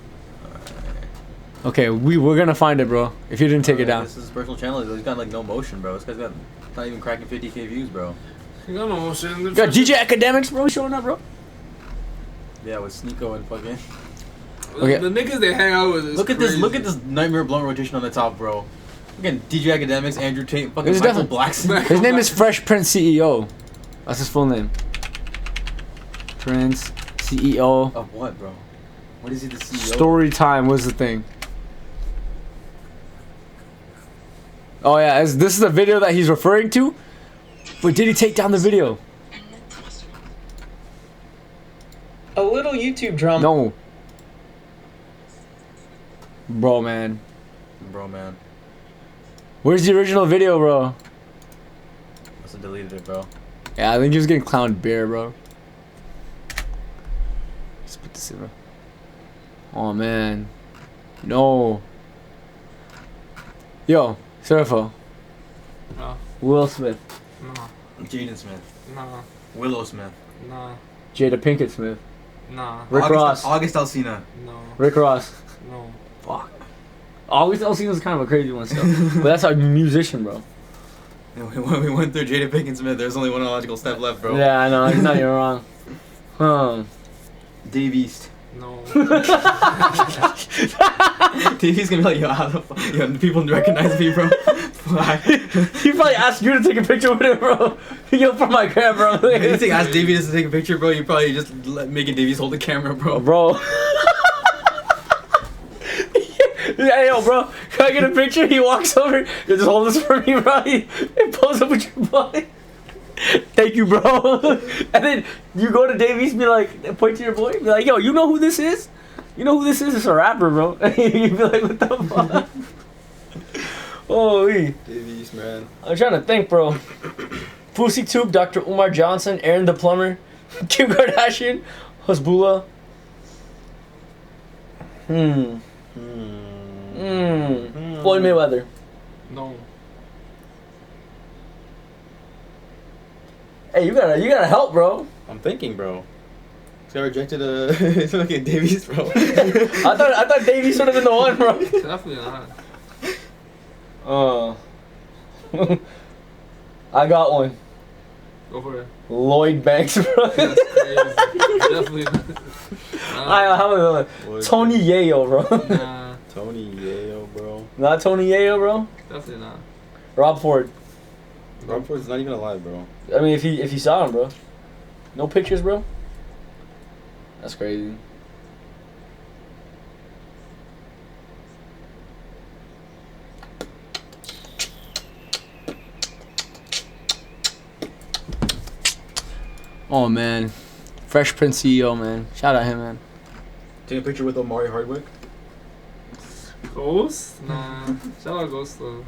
[SPEAKER 6] Okay, we're gonna find it, bro. If you didn't take it down.
[SPEAKER 11] This is his personal channel. He's got like no motion, bro. This guy's got not even cracking 50K views, bro.
[SPEAKER 1] You got no motion.
[SPEAKER 6] You got DJ Academics, bro, showing up, bro.
[SPEAKER 11] Yeah, with Sneeko and fucking.
[SPEAKER 6] Okay.
[SPEAKER 1] The niggas they hang out with is
[SPEAKER 11] Look at
[SPEAKER 1] crazy.
[SPEAKER 11] this! Look at this Nightmare Blunt rotation on the top, bro. Look at DJ Academics, Andrew Tate, fucking
[SPEAKER 6] This is
[SPEAKER 11] Michael
[SPEAKER 6] definitely-
[SPEAKER 11] Blackson.
[SPEAKER 6] His name is Fresh Prince CEO. That's his full name. Prince CEO.
[SPEAKER 11] Of what, bro? What is he the CEO?
[SPEAKER 6] Story time was the thing. Oh yeah, this is the video that he's referring to. But did he take down the video?
[SPEAKER 7] A little YouTube drama.
[SPEAKER 6] No. Bro, man.
[SPEAKER 11] Bro, man.
[SPEAKER 6] Where's the original video, bro?
[SPEAKER 11] Must have deleted it, bro.
[SPEAKER 6] Yeah, I think he was getting clowned bare, bro. Let's put this in, bro. Oh, man. No. Yo, Surfo.
[SPEAKER 1] No.
[SPEAKER 6] Will Smith.
[SPEAKER 1] No.
[SPEAKER 11] Jaden Smith.
[SPEAKER 1] No.
[SPEAKER 11] Willow Smith.
[SPEAKER 1] No.
[SPEAKER 6] Jada Pinkett Smith.
[SPEAKER 1] Nah.
[SPEAKER 6] Rick Ross.
[SPEAKER 11] August Alsina.
[SPEAKER 1] No.
[SPEAKER 6] Rick Ross.
[SPEAKER 1] No.
[SPEAKER 6] Fuck. August Alsina's kind of a crazy one still. But that's our musician, bro.
[SPEAKER 11] When we went through Jada Pinkett Smith, there's only one logical step left, bro.
[SPEAKER 6] Yeah, I know. No, you're wrong.
[SPEAKER 11] Dave East.
[SPEAKER 1] No.
[SPEAKER 11] Dave East gonna be like, yo, how the fuck? Yo, people recognize me, bro.
[SPEAKER 6] He probably asked you to take a picture with him, bro. Yo, for my camera.
[SPEAKER 11] You think ask Davey to take a picture, bro? You probably just making Davies hold the camera, bro.
[SPEAKER 6] Bro. Yeah, yo, bro. Can I get a picture? He walks over. You just hold this for me, bro. He pulls up with your body. Thank you, bro. And then you go to Davies, be like, point to your boy, be like, yo, you know who this is? You know who this is? It's a rapper, bro. And you be like, what the fuck? Holy.
[SPEAKER 11] Davies, man.
[SPEAKER 6] I'm trying to think, bro. Fousey Tube, Dr. Umar Johnson, Aaron the Plumber, Kim Kardashian, Hasbullah. Floyd Mayweather.
[SPEAKER 1] No.
[SPEAKER 6] Hey, you gotta help, bro.
[SPEAKER 11] I'm thinking, bro. This guy rejected a fucking Davies, bro.
[SPEAKER 6] I thought Davies should have been the one, bro.
[SPEAKER 1] Definitely not.
[SPEAKER 6] I got one.
[SPEAKER 1] Go for it.
[SPEAKER 6] Lloyd Banks, bro.
[SPEAKER 1] That's crazy. Definitely not.
[SPEAKER 6] I have another one. Tony Yayo, bro.
[SPEAKER 1] Nah.
[SPEAKER 11] Tony Yayo, bro.
[SPEAKER 6] Not Tony Yayo, bro.
[SPEAKER 1] Definitely not.
[SPEAKER 6] Rob Ford.
[SPEAKER 11] Rob Ford's not even alive, bro.
[SPEAKER 6] I mean, if you saw him, bro. No pictures, bro. That's crazy. Oh man, Fresh Prince CEO, man. Shout out him, man.
[SPEAKER 11] Take a picture with Omari Hardwick.
[SPEAKER 22] Ghost? Nah. Shout out Ghost though.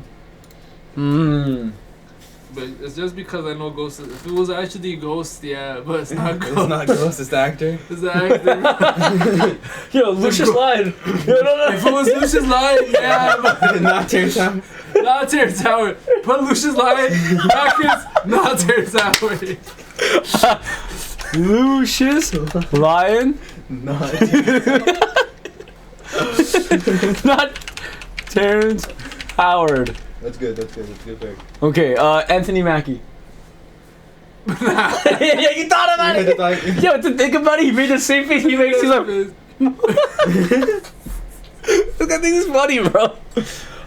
[SPEAKER 22] But it's just because I know Ghost. If it was actually Ghost, yeah, but it's not Ghost.
[SPEAKER 11] It's not Ghost, it's the actor.
[SPEAKER 22] It's the actor.
[SPEAKER 6] Yo, Lucius Lyon. No.
[SPEAKER 22] If it was Lucius Lyon, yeah. But
[SPEAKER 11] not Terrence Howard.
[SPEAKER 22] Not Terrence Howard. Put Lucius Lyon brackets, not Terrence Howard.
[SPEAKER 6] Lucius Lyon. Not Terrence Howard.
[SPEAKER 11] That's good pick.
[SPEAKER 6] Okay, Anthony Mackie. Yeah, you thought about it. Yo, to think about it, he made the same face he makes. He's like, look, I think it's funny, bro.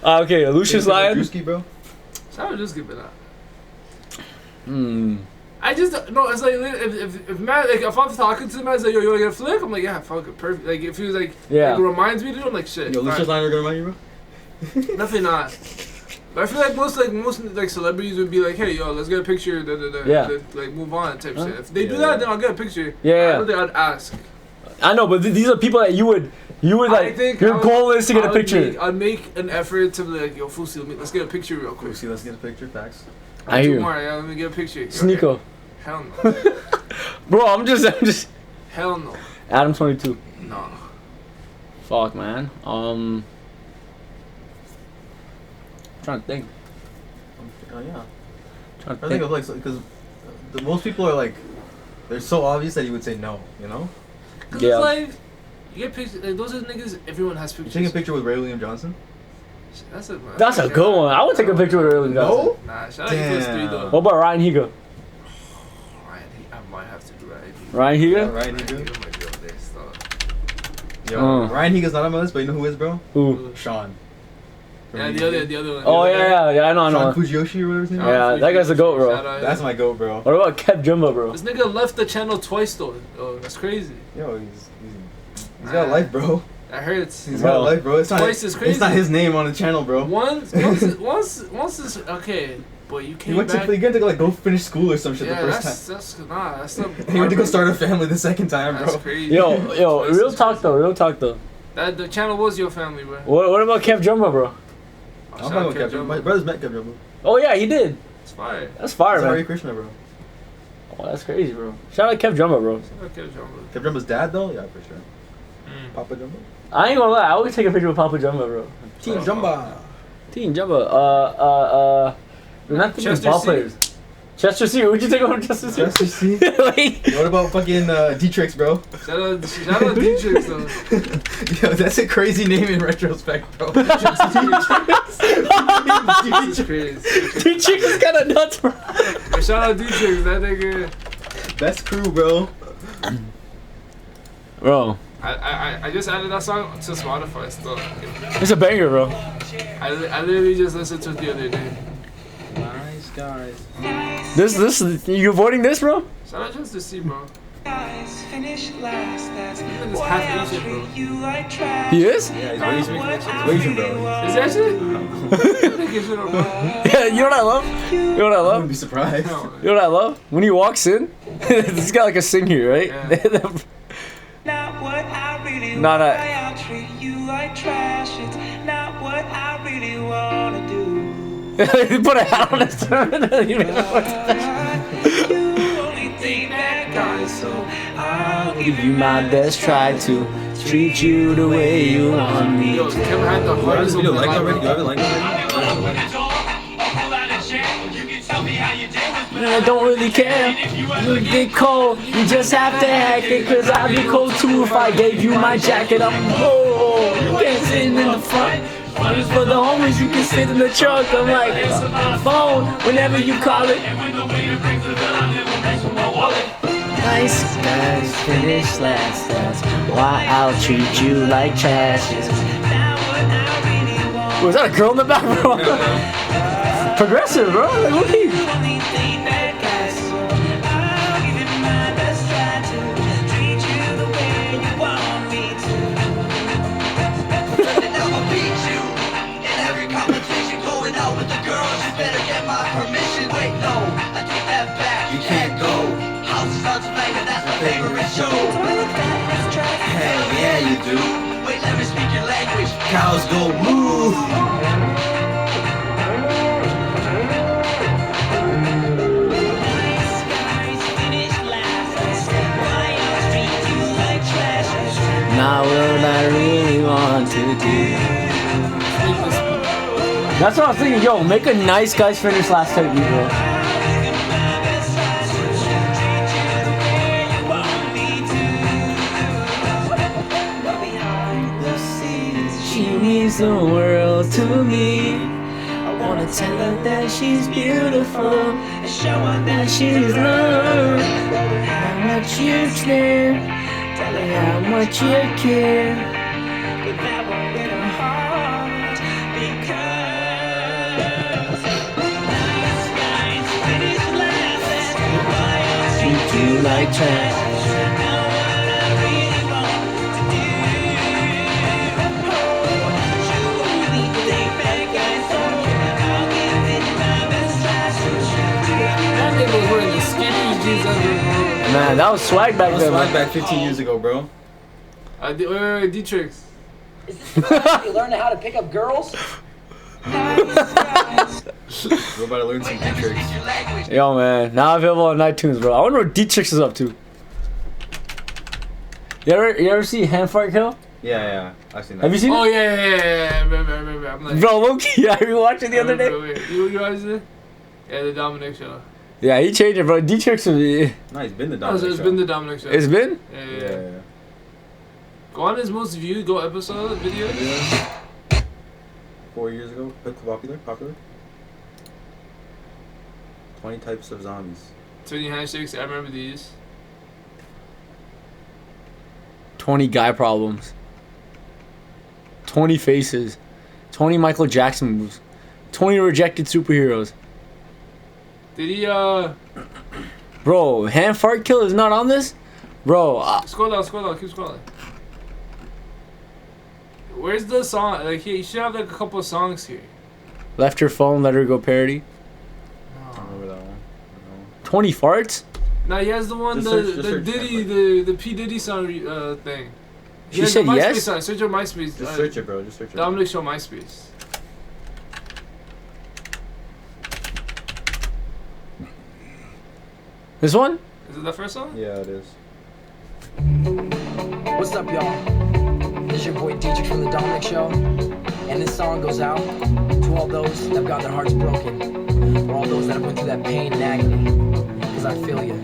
[SPEAKER 6] Okay, Lucius Lyon.
[SPEAKER 11] Drewski, bro.
[SPEAKER 22] Shout out Drewski, but not. I just no. It's like if Matt, like if I'm talking to him, I say, yo, you wanna get a flick? I'm like, yeah, fuck it, perfect. Like if he was like,
[SPEAKER 6] yeah,
[SPEAKER 22] like, reminds me to do, I'm like, shit.
[SPEAKER 11] Yo, Lucius Lyon are gonna remind you, bro?
[SPEAKER 22] Definitely not. But I feel like most celebrities would be like, hey, yo, let's get a picture,
[SPEAKER 6] yeah,
[SPEAKER 22] like move on type shit. If they do that, then I'll get a picture.
[SPEAKER 6] Yeah.
[SPEAKER 22] I don't think I'd ask.
[SPEAKER 6] I know, but these are people that you would like. Your goal is to get a picture.
[SPEAKER 22] I'd make an effort to be like, yo, Fusi, let's get a picture real quick.
[SPEAKER 11] Fusi, let's get a picture. Facts.
[SPEAKER 6] I hear you.
[SPEAKER 22] Yeah, let me get a picture.
[SPEAKER 6] Sneeko.
[SPEAKER 22] Hell no.
[SPEAKER 6] Bro, I'm just.
[SPEAKER 22] Hell no.
[SPEAKER 6] Adam 22.
[SPEAKER 22] No.
[SPEAKER 6] Fuck, man. I'm trying to think.
[SPEAKER 11] Yeah.
[SPEAKER 6] Trying to
[SPEAKER 11] I think of like because most people are like, they're so obvious that you would say no, you know?
[SPEAKER 22] Cause it's like you get pictures. Like, those are niggas. Everyone has pictures.
[SPEAKER 11] You take a picture with Ray William Johnson.
[SPEAKER 22] That's
[SPEAKER 6] a good one. I would take a picture with Ray William Johnson.
[SPEAKER 22] No? Nah, shout out to 3 though.
[SPEAKER 6] What about Ryan Higa?
[SPEAKER 22] I might have to do Ryan Higa.
[SPEAKER 6] Ryan Higa?
[SPEAKER 11] Yeah, Ryan Higa might be up there still. Yo, Ryan Higa's not on my list, but you know who is, bro?
[SPEAKER 6] Who?
[SPEAKER 11] Sean.
[SPEAKER 22] Yeah, the other one.
[SPEAKER 6] Oh yeah, I know.
[SPEAKER 11] Sean Fujiyoshi or whatever his name is.
[SPEAKER 6] Yeah, that guy's a goat, bro.
[SPEAKER 11] That's my goat, bro.
[SPEAKER 6] What about Kev Jumba, bro?
[SPEAKER 22] This nigga left the channel twice though. Oh, that's crazy.
[SPEAKER 11] Yo, he's got a life, bro.
[SPEAKER 22] That hurts.
[SPEAKER 11] He's got a life, bro. It's not.
[SPEAKER 22] Twice is crazy.
[SPEAKER 11] It's not his name on the channel, bro.
[SPEAKER 22] Once is okay, but you came back.
[SPEAKER 11] He went to like go finish school or some shit
[SPEAKER 22] the
[SPEAKER 11] first time.
[SPEAKER 22] That's not.
[SPEAKER 11] He went to go start a family the second time, bro.
[SPEAKER 22] That's crazy.
[SPEAKER 6] Yo, real talk though.
[SPEAKER 22] That the channel was your family, bro.
[SPEAKER 6] What about Kev Jumba, bro?
[SPEAKER 11] I'm not Kev Jumba. My brother's met Kev Jumba.
[SPEAKER 6] Oh yeah, he did.
[SPEAKER 22] It's fire.
[SPEAKER 6] That's fire, man.
[SPEAKER 11] Hare Krishna, bro.
[SPEAKER 6] Oh, that's crazy, bro. Shout out Kev Jumba, bro.
[SPEAKER 22] Shout out Kev Jumba.
[SPEAKER 11] Kev Jumba's dad, though? Yeah, for sure. Papa Jumba?
[SPEAKER 6] I ain't gonna lie. I always take a picture with Papa Jumba, bro.
[SPEAKER 11] Team Jumba.
[SPEAKER 6] Team Jumba. We're not thinking
[SPEAKER 22] Chester
[SPEAKER 6] ball
[SPEAKER 22] C.
[SPEAKER 6] players. Chester C. Who'd you take over Chester C?
[SPEAKER 11] Chester C.
[SPEAKER 6] Like,
[SPEAKER 11] what about fucking D-Trix, bro?
[SPEAKER 22] Shout out D-Trix, though.
[SPEAKER 11] Yo, that's a crazy name in retrospect, bro.
[SPEAKER 6] D-Trix is kind of nuts, bro.
[SPEAKER 22] Hey, shout out D-Trix, that nigga.
[SPEAKER 11] Best crew, bro.
[SPEAKER 6] Bro.
[SPEAKER 22] I just added that song to Spotify still.
[SPEAKER 6] It's a banger, bro.
[SPEAKER 22] I literally just listened to it the other day.
[SPEAKER 11] Nice guys.
[SPEAKER 6] This you avoiding this, bro?
[SPEAKER 22] Shout out just to see, bro.
[SPEAKER 15] Finish last, that's
[SPEAKER 22] This half Asian, bro.
[SPEAKER 6] He is?
[SPEAKER 11] Yeah, he's Asian, bro.
[SPEAKER 22] Is that shit?
[SPEAKER 6] Yeah, you know what I love? You know what I
[SPEAKER 11] I
[SPEAKER 6] love?
[SPEAKER 11] wouldn't be surprised.
[SPEAKER 6] You know what I love? When he walks in, he's got like a sing here, right?
[SPEAKER 22] Yeah.
[SPEAKER 15] Not what I really
[SPEAKER 6] Not
[SPEAKER 15] want.
[SPEAKER 6] a-
[SPEAKER 15] I'll treat you like trash. It's not what I really wanna do.
[SPEAKER 6] He put a hat on his turn.
[SPEAKER 15] You only think that guy, so I'll
[SPEAKER 6] Give you my best try to treat you the way you want me.
[SPEAKER 22] Yo, Kevin had the
[SPEAKER 11] You
[SPEAKER 22] hardest
[SPEAKER 11] video
[SPEAKER 22] open
[SPEAKER 11] like
[SPEAKER 22] live,
[SPEAKER 11] already?
[SPEAKER 22] bro.
[SPEAKER 11] You have it like already?
[SPEAKER 6] I don't really care. You get cold, you just have to hack it. Cause I'd be cold too if I gave you my jacket. I'm cold. You can't sit in the front. For the homies, you can sit in the trunk. I'm like, phone, whenever you call it. Nice guys finish last. That's why I'll treat you like trash. Was that a girl in the back, bro? Progressive, bro. Like, what are you?
[SPEAKER 15] You can't go. House starts
[SPEAKER 11] ladies do.
[SPEAKER 15] Wait, let me speak your language.
[SPEAKER 11] Cows go moo.
[SPEAKER 6] Not what I really want to do. That's what I was thinking. Yo, make a nice guys finish last type beat, bro. She means the world to me. I wanna tell her that she's beautiful and show her that she's loved. How much you care, tell her how much you care. But that won't get her heart because nice guys finish last. Treat you like trash. Man, that was swag back then.
[SPEAKER 11] Swag back 15 years ago, bro.
[SPEAKER 1] Wait, D-Trix.
[SPEAKER 14] Is this the time you learn how to pick up girls?
[SPEAKER 11] We're about to learn some D-Trix.
[SPEAKER 6] Yo, man, now available on iTunes, bro. I wonder what D-Trix is up to. You ever see Hand Fart Kill?
[SPEAKER 11] Yeah, I've seen that.
[SPEAKER 6] Have you seen it?
[SPEAKER 1] Oh, yeah. I remember. I'm like,
[SPEAKER 6] bro, Loki, I rewatched it the other day.
[SPEAKER 1] You guys did? Yeah, the Dominic show.
[SPEAKER 6] Yeah, he changed it, bro. D-Trix was...
[SPEAKER 11] No, it's been the Dominic show.
[SPEAKER 1] It's been the Dominic show.
[SPEAKER 6] It's been?
[SPEAKER 1] Yeah. Go on his most viewed episode video.
[SPEAKER 11] 4 years ago, popular. 20 types of zombies.
[SPEAKER 1] 20 handshakes. I remember these.
[SPEAKER 6] 20 guy problems. 20 faces. 20 Michael Jackson moves. 20 rejected superheroes.
[SPEAKER 1] Did he,
[SPEAKER 6] Bro, Hand Fart Kill is not on this? Bro.
[SPEAKER 1] Scroll down. Keep scrolling. Where's the song? Like, he should have, like, a couple of songs here.
[SPEAKER 6] Left Her Phone, Let Her Go parody.
[SPEAKER 11] I don't remember that one.
[SPEAKER 6] 20 farts?
[SPEAKER 1] Nah, he has the one, the Diddy, the P. Diddy song thing.
[SPEAKER 6] She said yes?
[SPEAKER 1] Song. Search your MySpace.
[SPEAKER 11] Just search it, bro. Just search it.
[SPEAKER 1] Dominic Show MySpace.
[SPEAKER 6] This one?
[SPEAKER 1] Is it the first song?
[SPEAKER 11] Yeah, it is.
[SPEAKER 14] What's up, y'all? This is your boy DJ from the Dominic Show, and this song goes out to all those that have got their hearts broken, or all those that have went through that pain and agony, because I feel you.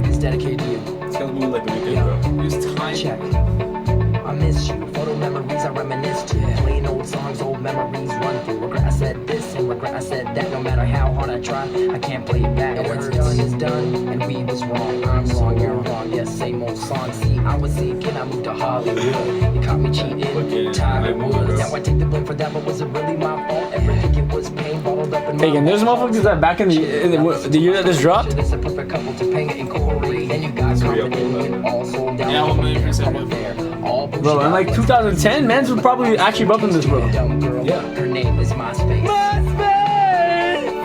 [SPEAKER 14] It's dedicated to you.
[SPEAKER 11] It's kind of moving like the weekend, bro.
[SPEAKER 1] Use time.
[SPEAKER 14] Check. I miss you. Photo memories I reminisce to. Playing old songs, old memories run through. Regret I said this and regret I said that. No matter how hard I try, I can't play it back. And what's done is done, and we was wrong. I'm wrong, you're wrong. Yes, same old song. See, I was sick and I moved to Hollywood. You caught me cheating, time was. Now I take the blame for that, but was it really my fault? Ever think it was pain bottled up in my
[SPEAKER 6] Hey, and there's motherfuckers that back in the year that this dropped?
[SPEAKER 14] It's a perfect couple to pay and Corey. And you guys confident all sold down.
[SPEAKER 1] Yeah, 1,000,000%
[SPEAKER 14] there. All
[SPEAKER 6] Bro, in like 2010, mans was probably actually bumping this, bro.
[SPEAKER 14] Yeah. Her name is MySpace.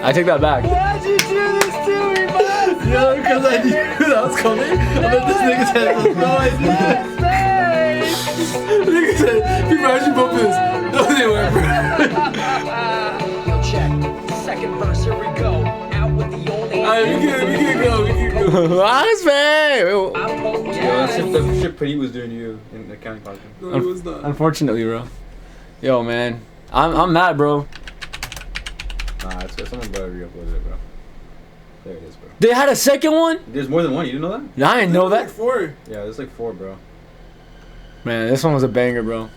[SPEAKER 6] I take that back.
[SPEAKER 14] Why'd you do this to me, MySpace?
[SPEAKER 1] Yo, because I knew that was coming. I bet this nigga said, no idea. Nigga said, people actually bumping this. No, they weren't, bro.
[SPEAKER 14] Yo, check. Second verse, here we go. Out with the old
[SPEAKER 1] Alright, we can go.
[SPEAKER 6] MySpace!
[SPEAKER 11] Yo, that's the shit Pretty was doing to you in the county podcast.
[SPEAKER 1] No, it was not.
[SPEAKER 6] Unfortunately, bro. Yo, man. I'm mad, bro.
[SPEAKER 11] Nah, it's someone better re-uploaded it, bro. There it is, bro.
[SPEAKER 6] They had a second one?
[SPEAKER 11] There's more than one. You didn't know that?
[SPEAKER 6] I didn't know that.
[SPEAKER 1] Like 4.
[SPEAKER 11] Yeah, there's like 4, bro.
[SPEAKER 6] Man, this one was a banger, bro.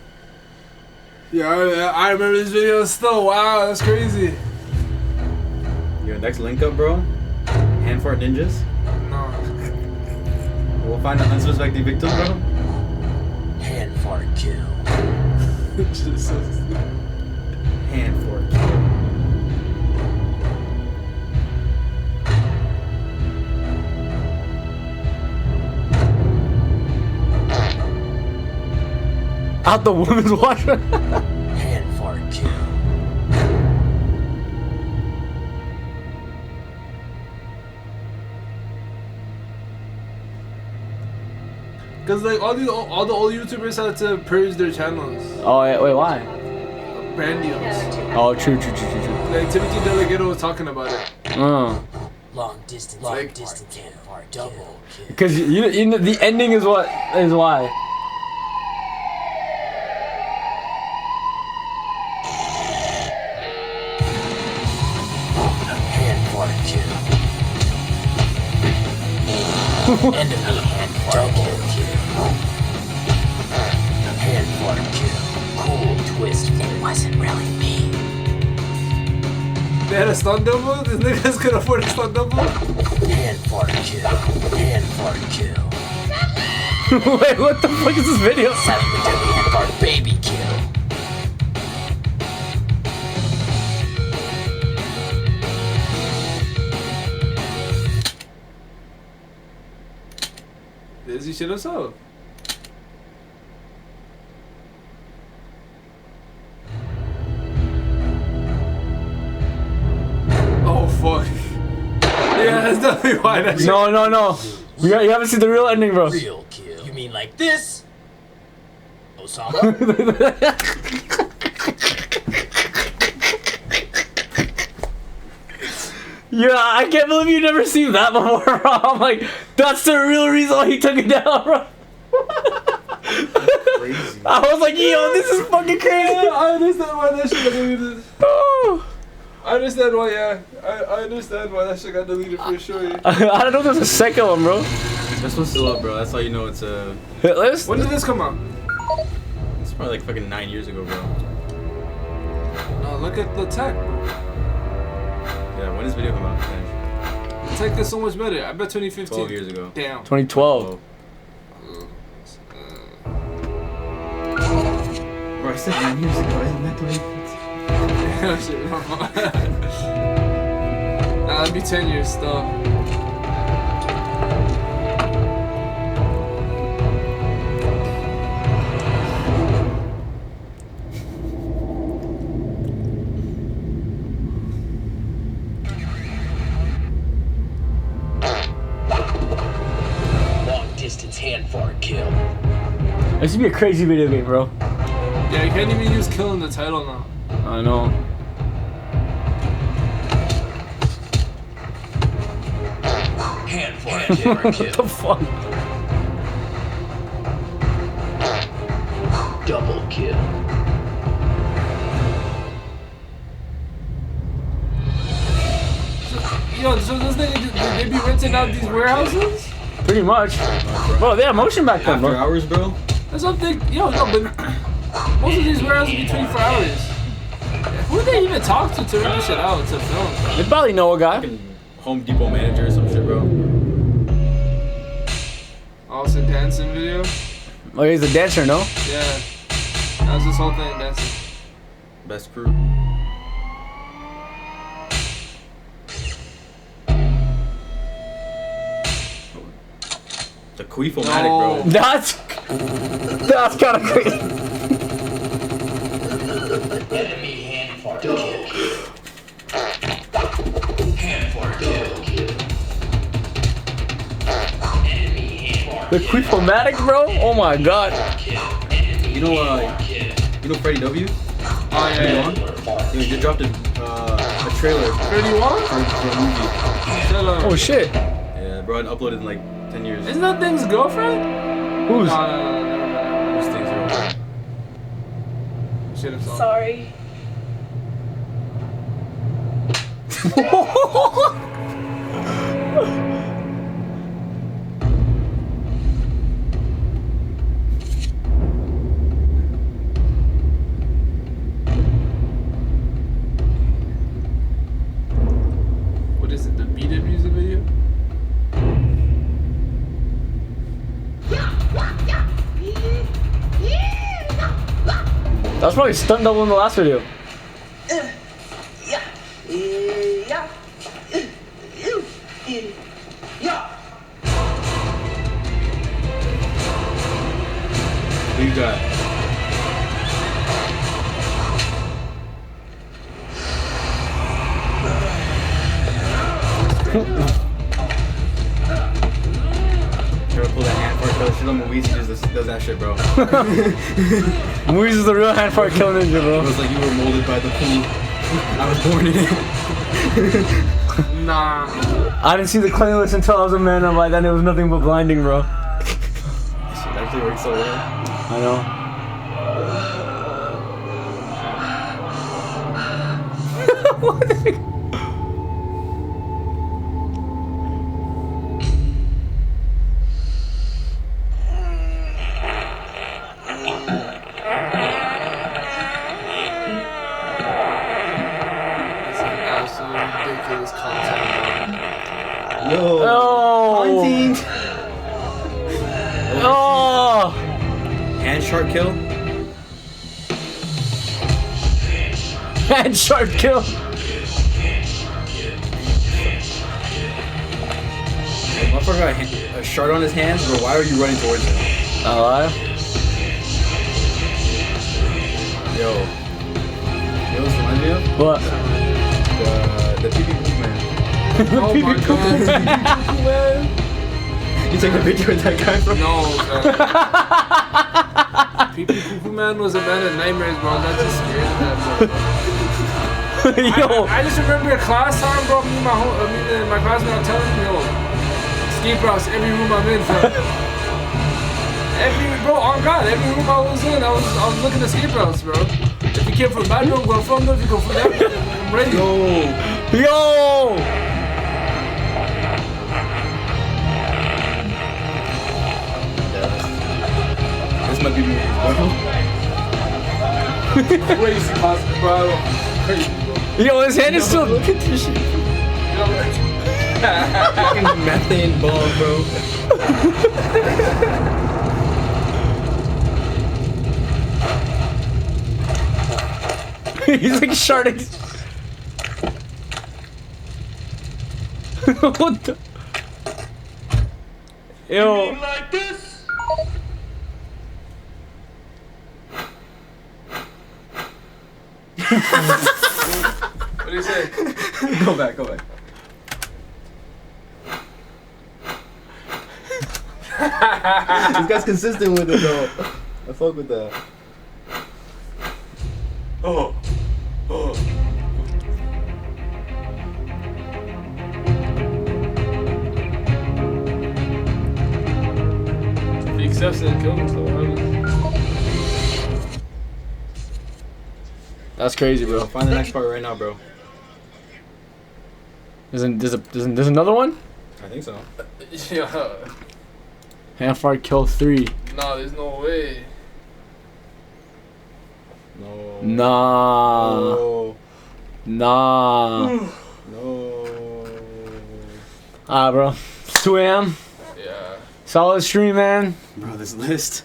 [SPEAKER 1] Yeah, I remember this video still. Wow, that's crazy.
[SPEAKER 11] Your next link up, bro? Hand Fart Ninjas?
[SPEAKER 1] No.
[SPEAKER 11] We'll find an unsuspecting victim, bro.
[SPEAKER 14] Hand fart kill.
[SPEAKER 1] Just so stupid.
[SPEAKER 11] Hand Fart kill.
[SPEAKER 6] Out the women's washroom.
[SPEAKER 14] Hand fart kill.
[SPEAKER 22] Cause like all the old YouTubers had to purge their channels.
[SPEAKER 6] Oh yeah, wait, why?
[SPEAKER 22] Brand deals.
[SPEAKER 6] Oh, true.
[SPEAKER 22] Like Timothy Delgado was talking about it.
[SPEAKER 14] Long distance, and double.
[SPEAKER 6] Because you know, the ending is why.
[SPEAKER 14] Hand fart kill. Enemy hand fart kill. Hand fart kill. Cool twist. It wasn't really me.
[SPEAKER 22] They had a stunt double? These niggas could afford a stunt double?
[SPEAKER 14] Hand fart kill. Hand fart kill.
[SPEAKER 6] Wait, what the fuck is this video?
[SPEAKER 14] Savage the deadly hand fart baby kill.
[SPEAKER 22] This he should have sold. Oh fuck. Yeah, that's definitely why that shit.
[SPEAKER 6] No. You haven't seen the real ending, bro.
[SPEAKER 14] Real kill. You mean like this? Osama?
[SPEAKER 6] Yeah, I can't believe you've never seen that before, bro. I'm like, that's the real reason why he took it down, bro.
[SPEAKER 22] Crazy.
[SPEAKER 6] I was like, yo, this is fucking crazy.
[SPEAKER 22] Yeah, I understand why that shit got deleted. I understand why, yeah. I understand why that shit got deleted for sure.
[SPEAKER 6] I don't know if there's a second one, bro.
[SPEAKER 11] This one's still up, bro. That's how you know it's a.
[SPEAKER 22] When did this come out?
[SPEAKER 11] It's probably like fucking 9 years ago, bro.
[SPEAKER 22] No, look at the tech, bro.
[SPEAKER 11] Yeah, when does video come out?
[SPEAKER 22] The tech is so much better. I bet 2015.
[SPEAKER 11] 12 years ago.
[SPEAKER 22] Damn.
[SPEAKER 6] 2012.
[SPEAKER 11] Bro, I said 9 years ago. Isn't that 2015?
[SPEAKER 22] Yeah, shit. Nah, that'd be 10 years still.
[SPEAKER 14] Long distance hand fart kill.
[SPEAKER 6] This should be a crazy video game, bro.
[SPEAKER 22] Yeah, you can't even use kill in the title now.
[SPEAKER 6] I know.
[SPEAKER 14] Hand fart kill.
[SPEAKER 6] What the fuck?
[SPEAKER 14] Double kill.
[SPEAKER 22] Yo, so this nigga, they be renting out these warehouses?
[SPEAKER 6] Pretty much. Bro, they had motion back then, bro.
[SPEAKER 11] After hours, bro?
[SPEAKER 22] That's what I'm thinking. Yo, no, but most of these warehouses be 24 hours. Who do they even talk to rent this shit out to film?
[SPEAKER 6] They probably know a guy.
[SPEAKER 11] Home Depot manager or some shit, bro.
[SPEAKER 22] Oh, it's a dancing video?
[SPEAKER 6] Oh, he's a dancer, no?
[SPEAKER 22] Yeah. That was this whole thing, dancing.
[SPEAKER 11] Best crew. The Queefomatic, bro.
[SPEAKER 6] That's kind of crazy.
[SPEAKER 14] Enemy hand fart kill. Hand fart kill. Enemy hand fart
[SPEAKER 6] The Queefomatic, bro? Oh my god.
[SPEAKER 11] You know Freddie W?
[SPEAKER 22] Oh, yeah.
[SPEAKER 11] He just dropped a trailer.
[SPEAKER 22] Freddie what?
[SPEAKER 11] For a movie.
[SPEAKER 22] Shut up.
[SPEAKER 6] Oh shit.
[SPEAKER 11] Yeah, bro, and uploaded in like 10 years.
[SPEAKER 22] Isn't that thing's girlfriend?
[SPEAKER 6] Who's?
[SPEAKER 22] No.
[SPEAKER 11] Those things are
[SPEAKER 22] Shit himself.
[SPEAKER 12] Sorry.
[SPEAKER 22] What is it, the Beat It music video?
[SPEAKER 6] That was probably stunt double in the last video.
[SPEAKER 11] Who you got? Try to pull that hand fart potion. to the movies, he just does that shit, bro.
[SPEAKER 6] Movies is the real hand fart kill ninja, bro.
[SPEAKER 11] It was like you were molded by the pool. I was born in it.
[SPEAKER 1] Nah.
[SPEAKER 6] I didn't see the cleanliness until I was a man. I'm like, then it was nothing but blinding, bro.
[SPEAKER 11] Shit actually works so well.
[SPEAKER 6] I know. What the heck?
[SPEAKER 1] Ridiculous content.
[SPEAKER 11] Yo.
[SPEAKER 6] Oh.
[SPEAKER 11] Hunting.
[SPEAKER 6] Oh.
[SPEAKER 11] Hand shark kill.
[SPEAKER 6] Hand shark kill.
[SPEAKER 11] Motherfucker got a shark on his hands, bro. Why are you running towards him?
[SPEAKER 6] Alright.
[SPEAKER 11] Yo. You know what's reminds me of?
[SPEAKER 6] What?
[SPEAKER 11] The pee-pee poop man.
[SPEAKER 1] Oh my god.
[SPEAKER 6] Man.
[SPEAKER 11] You took a picture with that guy, bro?
[SPEAKER 1] No, Pee-pee Poo-Poo Man was a man of nightmares, bro. That just scared me, bro.
[SPEAKER 6] Yo.
[SPEAKER 1] I just remember a class time, bro. Me and my classmate, I'm telling you, yo, escape routes every room I'm in, fam. Bro, oh god, every room I was in, I was looking at escape routes, bro. If you came from that room, go from there. If you go from that room, I'm ready.
[SPEAKER 6] Yo.
[SPEAKER 11] This might be movies, bro.
[SPEAKER 1] Crazy class, bro. Crazy, bro.
[SPEAKER 6] Yo, his hand is still.
[SPEAKER 11] Look at this shit. Fucking methane bomb, bro.
[SPEAKER 6] He's like sharding. What the? Yo.
[SPEAKER 9] Like this?
[SPEAKER 1] What do you say?
[SPEAKER 11] Go back. This guy's consistent with it, though. I fuck with that.
[SPEAKER 1] Oh. He accepts it and kills himself.
[SPEAKER 6] That's crazy, bro.
[SPEAKER 11] Find the next part right now, bro.
[SPEAKER 6] There's another one?
[SPEAKER 11] I think so.
[SPEAKER 1] Yeah.
[SPEAKER 6] Hand fart kill 3.
[SPEAKER 1] Nah, there's no way.
[SPEAKER 11] No.
[SPEAKER 6] Nah.
[SPEAKER 11] No.
[SPEAKER 6] Nah.
[SPEAKER 11] No.
[SPEAKER 6] Ah, bro. It's 2 a.m.
[SPEAKER 1] Yeah.
[SPEAKER 6] Solid stream, man.
[SPEAKER 11] Bro, this list.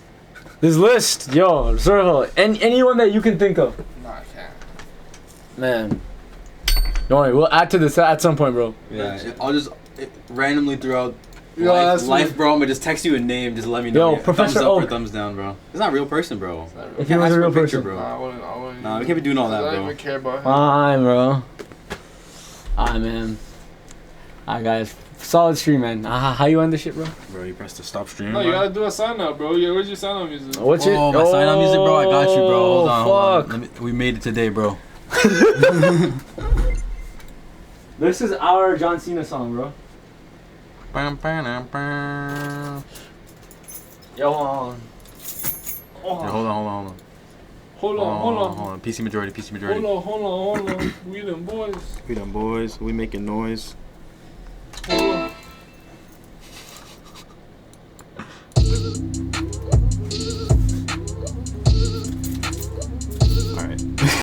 [SPEAKER 6] This list, yo, Zerho, anyone that you can think of.
[SPEAKER 1] Nah, I can't.
[SPEAKER 6] Man. Don't worry, we'll add to this at some point, bro.
[SPEAKER 11] Yeah, I'll just randomly throughout
[SPEAKER 1] Yeah,
[SPEAKER 11] life, bro. I'm gonna just text you a name. Just let me know.
[SPEAKER 6] Yo,
[SPEAKER 11] Yeah,
[SPEAKER 6] Professor
[SPEAKER 11] thumbs up
[SPEAKER 6] Oak.
[SPEAKER 11] or thumbs down, bro. It's not a real person, bro.
[SPEAKER 6] If he was a real person.
[SPEAKER 11] bro.
[SPEAKER 1] Nah, I wouldn't.
[SPEAKER 11] Nah, we can't be doing all that,
[SPEAKER 1] I don't
[SPEAKER 11] bro.
[SPEAKER 1] even care about him.
[SPEAKER 6] Fine, bro. Alright, man. Alright, guys. Solid stream, man. How you end this shit, bro?
[SPEAKER 11] Bro, you press the stop stream.
[SPEAKER 1] No, you gotta do a sign out, bro. Yeah, where's your sign out music?
[SPEAKER 6] What's it?
[SPEAKER 11] Oh, my sign out music, bro. I got you, bro. Hold on,
[SPEAKER 6] fuck.
[SPEAKER 11] We made it today, bro.
[SPEAKER 6] This is our John Cena song, bro. Yo, hold on.
[SPEAKER 11] Yeah, hold on.
[SPEAKER 1] Hold on.
[SPEAKER 11] PC majority.
[SPEAKER 1] Hold on. We them boys.
[SPEAKER 11] We them boys. We making noise.
[SPEAKER 1] Hold on.